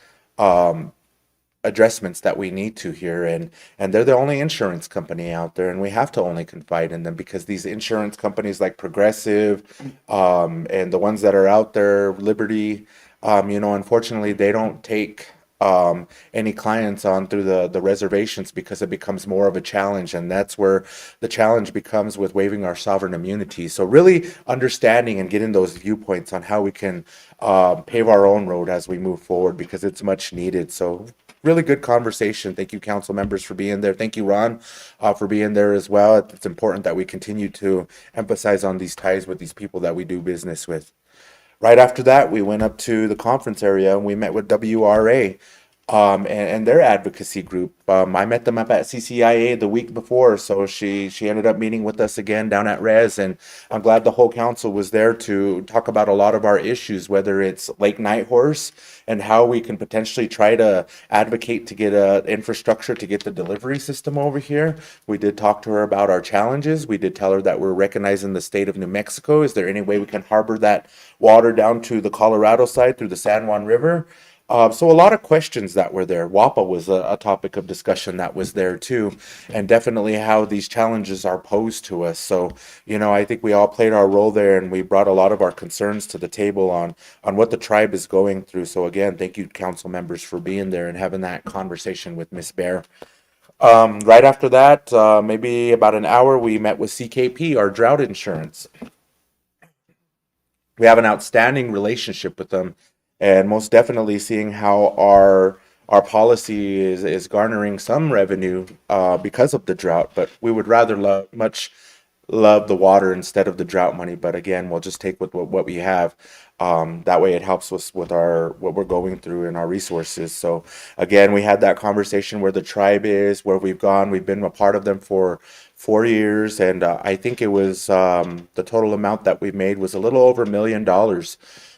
adjustments that we need to here, and they're the only insurance company out there, and we have to only confide in them because these insurance companies like Progressive and the ones that are out there, Liberty, unfortunately they don't take any clients on through the reservations because it becomes more of a challenge, and that's where the challenge becomes with waiving our sovereign immunity. So really understanding and getting those viewpoints on how we can pave our own road as we move forward, because it's much needed. So really good conversation. Thank you, council members, for being there. Thank you, Ron, for being there as well. It's important that we continue to emphasize on these ties with these people that we do business with. Right after that, we went up to the conference area and we met with WRA and their advocacy group. I met them up at CCIA the week before, so she ended up meeting with us again down at Res, and I'm glad the whole council was there to talk about a lot of our issues, whether it's Lake Nighthorse and how we can potentially try to advocate to get infrastructure to get the delivery system over here. We did talk to her about our challenges. We did tell her that we're recognizing the state of New Mexico. Is there any way we can harbor that water down to the Colorado side through the San Juan River? So a lot of questions that were there. WAPA was a topic of discussion that was there too, and definitely how these challenges are posed to us. So, I think we all played our role there, and we brought a lot of our concerns to the table on what the tribe is going through. So again, thank you, council members, for being there and having that conversation with Miss Bear. Right after that, maybe about an hour, we met with CKP, our drought insurance. We have an outstanding relationship with them, and most definitely seeing how our policy is garnering some revenue because of the drought. But we would rather much love the water instead of the drought money. But again, we'll just take what we have. That way it helps us with what we're going through and our resources. So again, we had that conversation where the tribe is, where we've gone. We've been a part of them for 4 years, and I think it was the total amount that we made was a little over $1 million.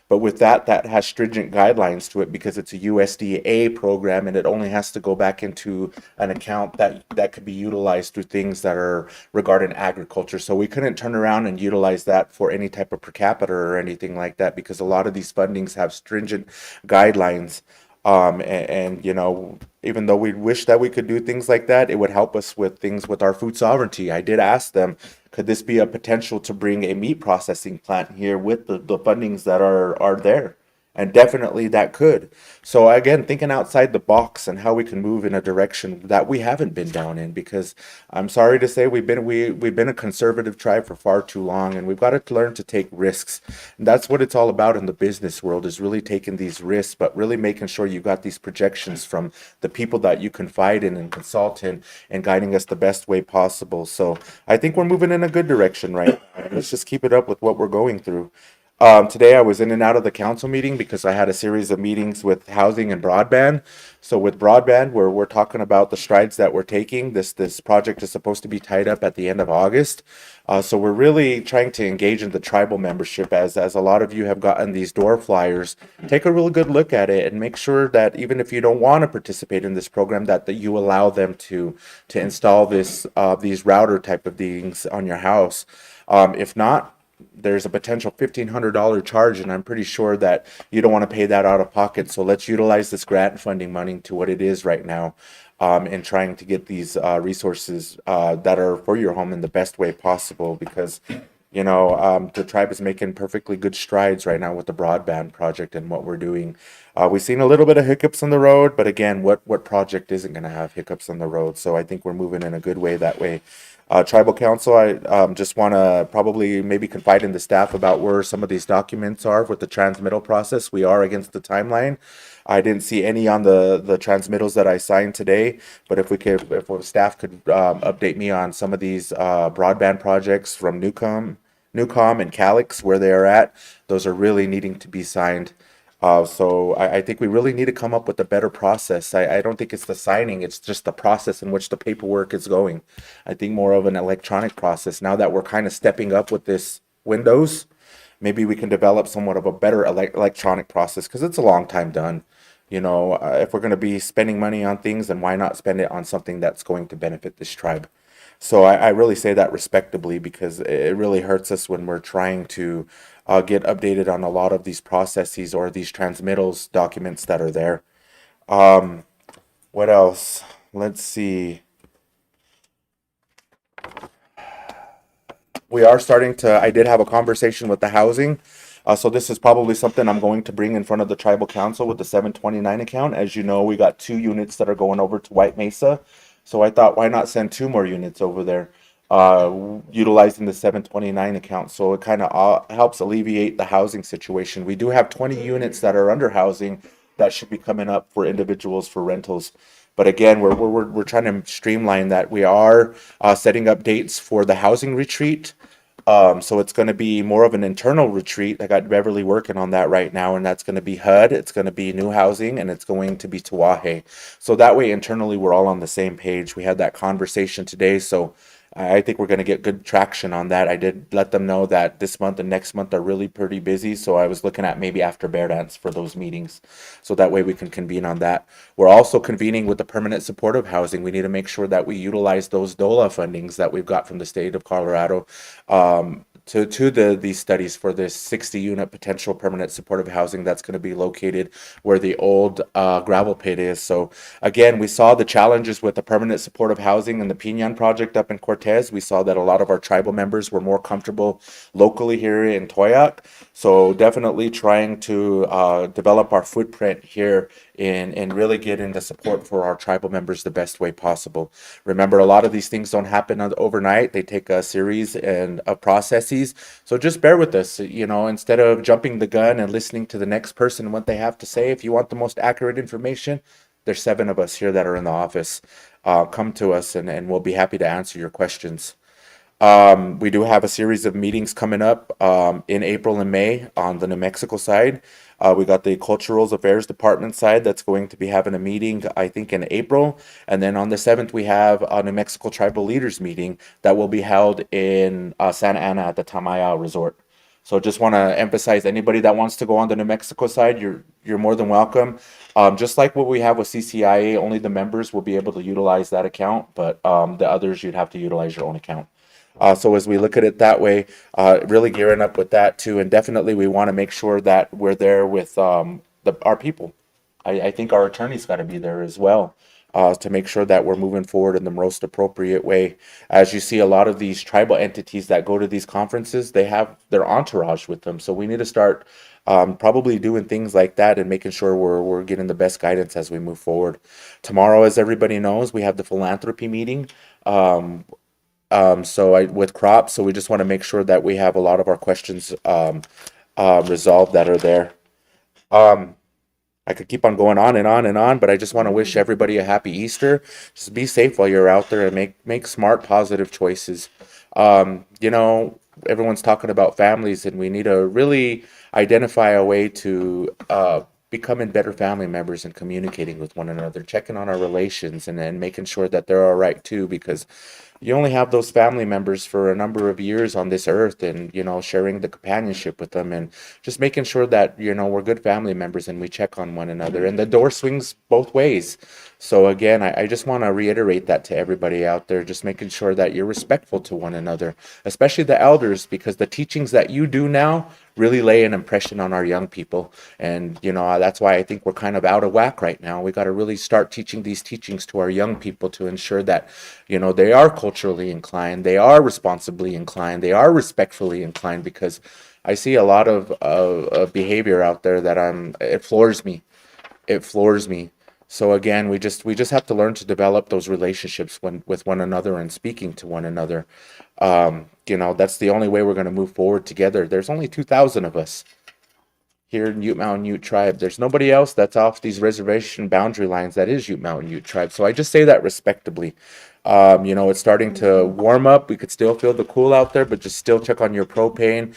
But with that has stringent guidelines to it because it's a USDA program, and it only has to go back into an account that could be utilized through things that are regarding agriculture. So we couldn't turn around and utilize that for any type of per capita or anything like that, because a lot of these fundings have stringent guidelines. Even though we wish that we could do things like that, it would help us with things with our food sovereignty. I did ask them, could this be a potential to bring a meat processing plant here with the fundings that are there? And definitely that could. So again, thinking outside the box and how we can move in a direction that we haven't been down in, because I'm sorry to say we've been a conservative tribe for far too long, and we've got to learn to take risks. And that's what it's all about in the business world, is really taking these risks, but really making sure you got these projections from the people that you confide in and consult in and guiding us the best way possible. So I think we're moving in a good direction right now. Let's just keep it up with what we're going through. Today I was in and out of the council meeting because I had a series of meetings with housing and broadband. So with broadband, we're talking about the strides that we're taking. This project is supposed to be tied up at the end of August. So we're really trying to engage in the tribal membership as a lot of you have gotten these door flyers. Take a real good look at it and make sure that even if you don't want to participate in this program, that you allow them to install these router type of things on your house. If not, there's a potential $1,500 charge, and I'm pretty sure that you don't want to pay that out of pocket. So let's utilize this grant funding money to what it is right now, in trying to get these resources that are for your home in the best way possible. Because the tribe is making perfectly good strides right now with the broadband project and what we're doing. We've seen a little bit of hiccups on the road, but again, what project isn't going to have hiccups on the road? So I think we're moving in a good way that way. Tribal Council, I just want to probably maybe confide in the staff about where some of these documents are with the transmittal process. We are against the timeline. I didn't see any on the transmittals that I signed today, but if staff could update me on some of these broadband projects from Newcom and Calix, where they are at, those are really needing to be signed. So I think we really need to come up with a better process. I don't think it's the signing, it's just the process in which the paperwork is going. I think more of an electronic process. Now that we're kind of stepping up with this Windows, maybe we can develop somewhat of a better electronic process, because it's a long time done. If we're going to be spending money on things, then why not spend it on something that's going to benefit this tribe? So I really say that respectably, because it really hurts us when we're trying to get updated on a lot of these processes or these transmittals documents that are there. What else? Let's see. I did have a conversation with the housing. So this is probably something I'm going to bring in front of the tribal council with the 729 account. As you know, we got 2 units that are going over to White Mesa. So I thought, why not send 2 more units over there, utilizing the 729 account. So it kind of helps alleviate the housing situation. We do have 20 units that are under housing that should be coming up for individuals for rentals. But again, we're trying to streamline that. We are setting up dates for the housing retreat. So it's going to be more of an internal retreat. I got Beverly working on that right now, and that's going to be HUD, it's going to be new housing, and it's going to be Tawahe. So that way internally we're all on the same page. We had that conversation today, so I think we're going to get good traction on that. I did let them know that this month and next month are really pretty busy, so I was looking at maybe after Bear Dance for those meetings, so that way we can convene on that. We're also convening with the permanent supportive housing. We need to make sure that we utilize those DOLA fundings that we've got from the state of Colorado to these studies for this 60 unit potential permanent supportive housing that's going to be located where the old gravel pit is. So again, we saw the challenges with the permanent supportive housing and the Piñan project up in Cortez. We saw that a lot of our tribal members were more comfortable locally here in Toyac. So definitely trying to develop our footprint here and really get into support for our tribal members the best way possible. Remember, a lot of these things don't happen overnight. They take a series of processes. So just bear with us, instead of jumping the gun and listening to the next person and what they have to say. If you want the most accurate information, there's 7 of us here that are in the office. Come to us and we'll be happy to answer your questions. We do have a series of meetings coming up in April and May on the New Mexico side. We got the Cultural Affairs Department side that's going to be having a meeting, I think, in April. And then on the 7th, we have a New Mexico Tribal Leaders meeting that will be held in Santa Ana at the Tamaya Resort. So just want to emphasize, anybody that wants to go on the New Mexico side, you're more than welcome. Just like what we have with CCIA, only the members will be able to utilize that account, but the others, you'd have to utilize your own account. So as we look at it that way, really gearing up with that too, and definitely we want to make sure that we're there with our people. I think our attorney's got to be there as well to make sure that we're moving forward in the most appropriate way. As you see, a lot of these tribal entities that go to these conferences, they have their entourage with them. So we need to start probably doing things like that and making sure we're getting the best guidance as we move forward. Tomorrow, as everybody knows, we have the philanthropy meeting. With crops, so we just want to make sure that we have a lot of our questions resolved that are there. I could keep on going on and on and on, but I just want to wish everybody a happy Easter. Just be safe while you're out there and make smart, positive choices. Everyone's talking about families, and we need to really identify a way to becoming better family members and communicating with one another, checking on our relations, and then making sure that they're all right too, because you only have those family members for a number of years on this earth, and, you know, sharing the companionship with them and just making sure that, you know, we're good family members and we check on one another. And the door swings both ways. So again, I just want to reiterate that to everybody out there, just making sure that you're respectful to one another, especially the elders, because the teachings that you do now really lay an impression on our young people. And, you know, that's why I think we're kind of out of whack right now. We got to really start teaching these teachings to our young people to ensure that, you know, they are culturally inclined, they are responsibly inclined, they are respectfully inclined, because I see a lot of behavior out there that it floors me. It floors me. So again, we just have to learn to develop those relationships with one another and speaking to one another. You know, that's the only way we're going to move forward together. There's only 2,000 of us here in Ute Mountain Ute Tribe. There's nobody else that's off these reservation boundary lines that is Ute Mountain Ute Tribe. So I just say that respectably. You know, it's starting to warm up. We could still feel the cool out there, but just still check on your propane.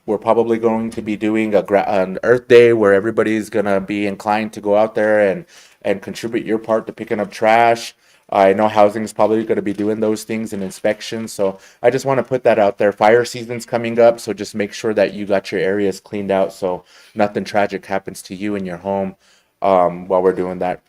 We're probably going to be doing an Earth Day where everybody's going to be inclined to go out there and contribute your part to picking up trash. I know housing is probably going to be doing those things and inspections. So I just want to put that out there. Fire season's coming up, so just make sure that you got your areas cleaned out so nothing tragic happens to you in your home while we're doing that.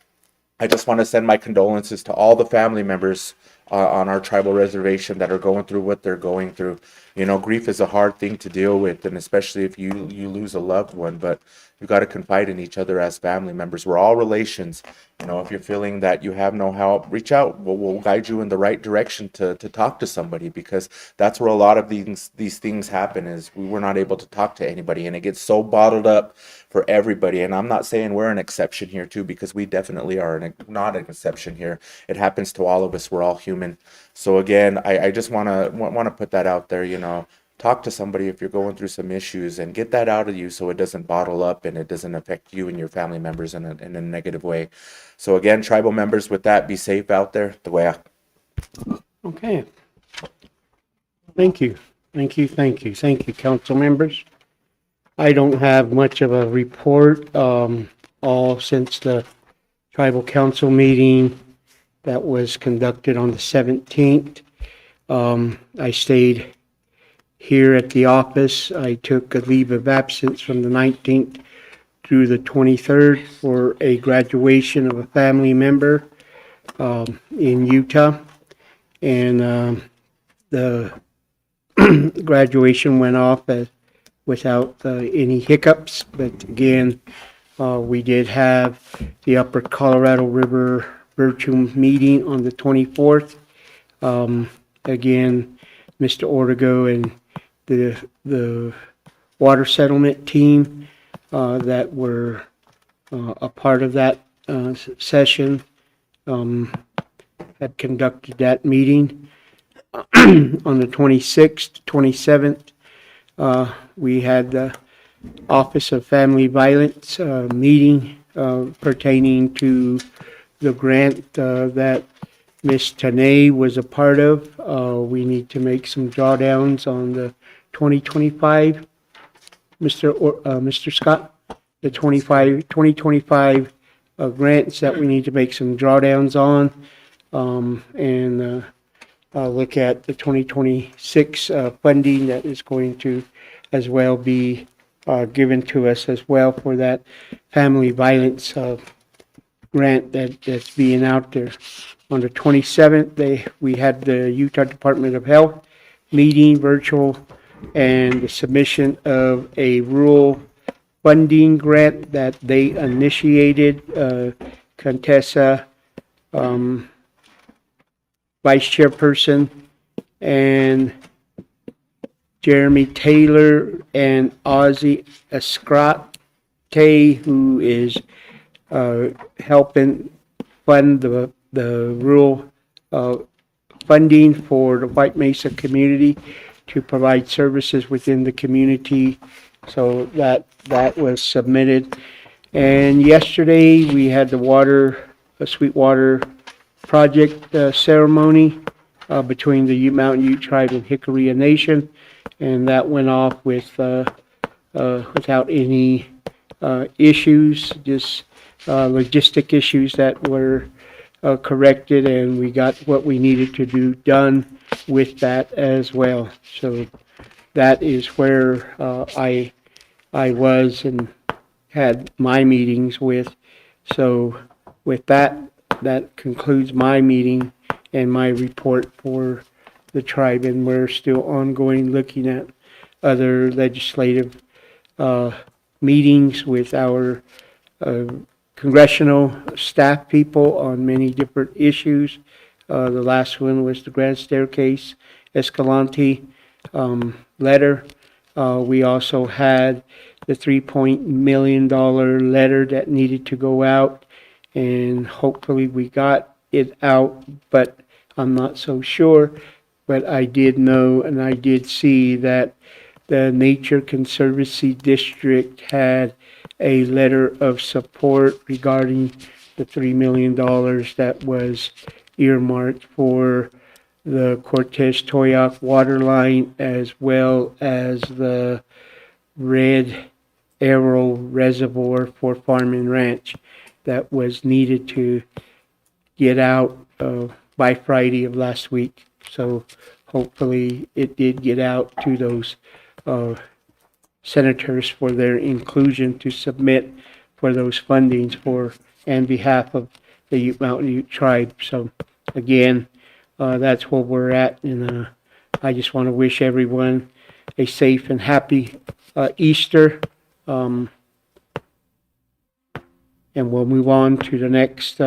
I just want to send my condolences to all the family members on our tribal reservation that are going through what they're going through. You know, grief is a hard thing to deal with, and especially if you lose a loved one, but you've got to confide in each other as family members. We're all relations. You know, if you're feeling that you have no help, reach out. We'll guide you in the right direction to talk to somebody, because that's where a lot of these things happen, is we were not able to talk to anybody, and it gets so bottled up for everybody. And I'm not saying we're an exception here too, because we definitely are not an exception here. It happens to all of us. We're all human. So again, I just want to put that out there. You know, talk to somebody if you're going through some issues and get that out of you so it doesn't bottle up and it doesn't affect you and your family members in a negative way. So again, tribal members, with that, be safe out there. Okay. Thank you, council members. I don't have much of a report, all since the tribal council meeting that was conducted on the 17th. I stayed here at the office. I took a leave of absence from the 19th through the 23rd for a graduation of a family member in Utah. And the graduation went off without any hiccups. But again, we did have the Upper Colorado River virtual meeting on the 24th. Again, Mr. Ortego and the water settlement team that were a part of that session had conducted that meeting. On the 26th, 27th, we had the Office of Family Violence meeting pertaining to the grant that Ms. Tanay was a part of. We need to make some drawdowns on the 2025, Mr. Scott, the 2025 grants that we need to make some drawdowns on, and look at the 2026 funding that is going to as well be given to us as well for that family violence grant that's being out there. On the 27th, we had the Utah Department of Health meeting virtual, and the submission of a rural funding grant that they initiated. Contessa, Vice Chairperson, and Jeremy Taylor and Ozzy Escrote, who is helping fund the rural funding for the White Mesa community to provide services within the community. So that was submitted. And yesterday we had the Sweetwater project ceremony between the Ute Mountain Ute Tribe and Jicarilla Nation, and that went off without any issues, just logistic issues that were corrected, and we got what we needed to do done with that as well. So that is where I was and had my meetings with. So with that, that concludes my meeting and my report for the tribe, and we're still ongoing looking at other legislative meetings with our congressional staff people on many different issues. The last one was the Grand Staircase Escalante letter. We also had the $3 million letter that needed to go out, and hopefully we got it out, but I'm not so sure. But I did know and I did see that the Nature Conservancy District had a letter of support regarding the $3 million that was earmarked for the Cortez Toyac water line, as well as the Red Arrow Reservoir for Farm and Ranch that was needed to get out by Friday of last week. So hopefully it did get out to those senators for their inclusion to submit for those fundings for and behalf of the Ute Mountain Ute tribe. So again, that's where we're at, and I just want to wish everyone a safe and happy Easter. And we'll move on to the next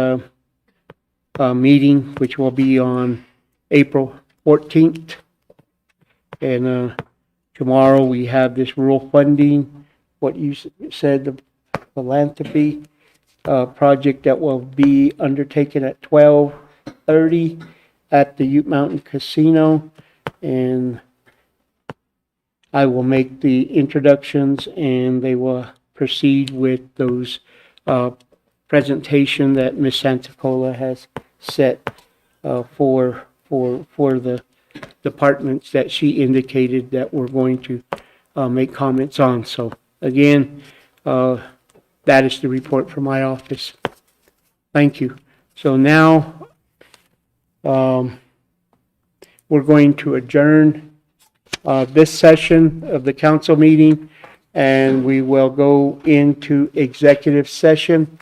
meeting, which will be on April 14th. And tomorrow we have this rural funding, what you said, the philanthropy project that will be undertaken at 12:30 at the Ute Mountain Casino. And I will make the introductions, and they will proceed with those presentation that Ms. Santacola has set for the departments that she indicated that we're going to make comments on. So again, that is the report from my office. Thank you. So now we're going to adjourn this session of the council meeting, and we will go into executive session.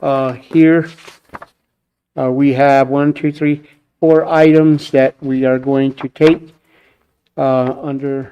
Here we have 4 items that we are going to take under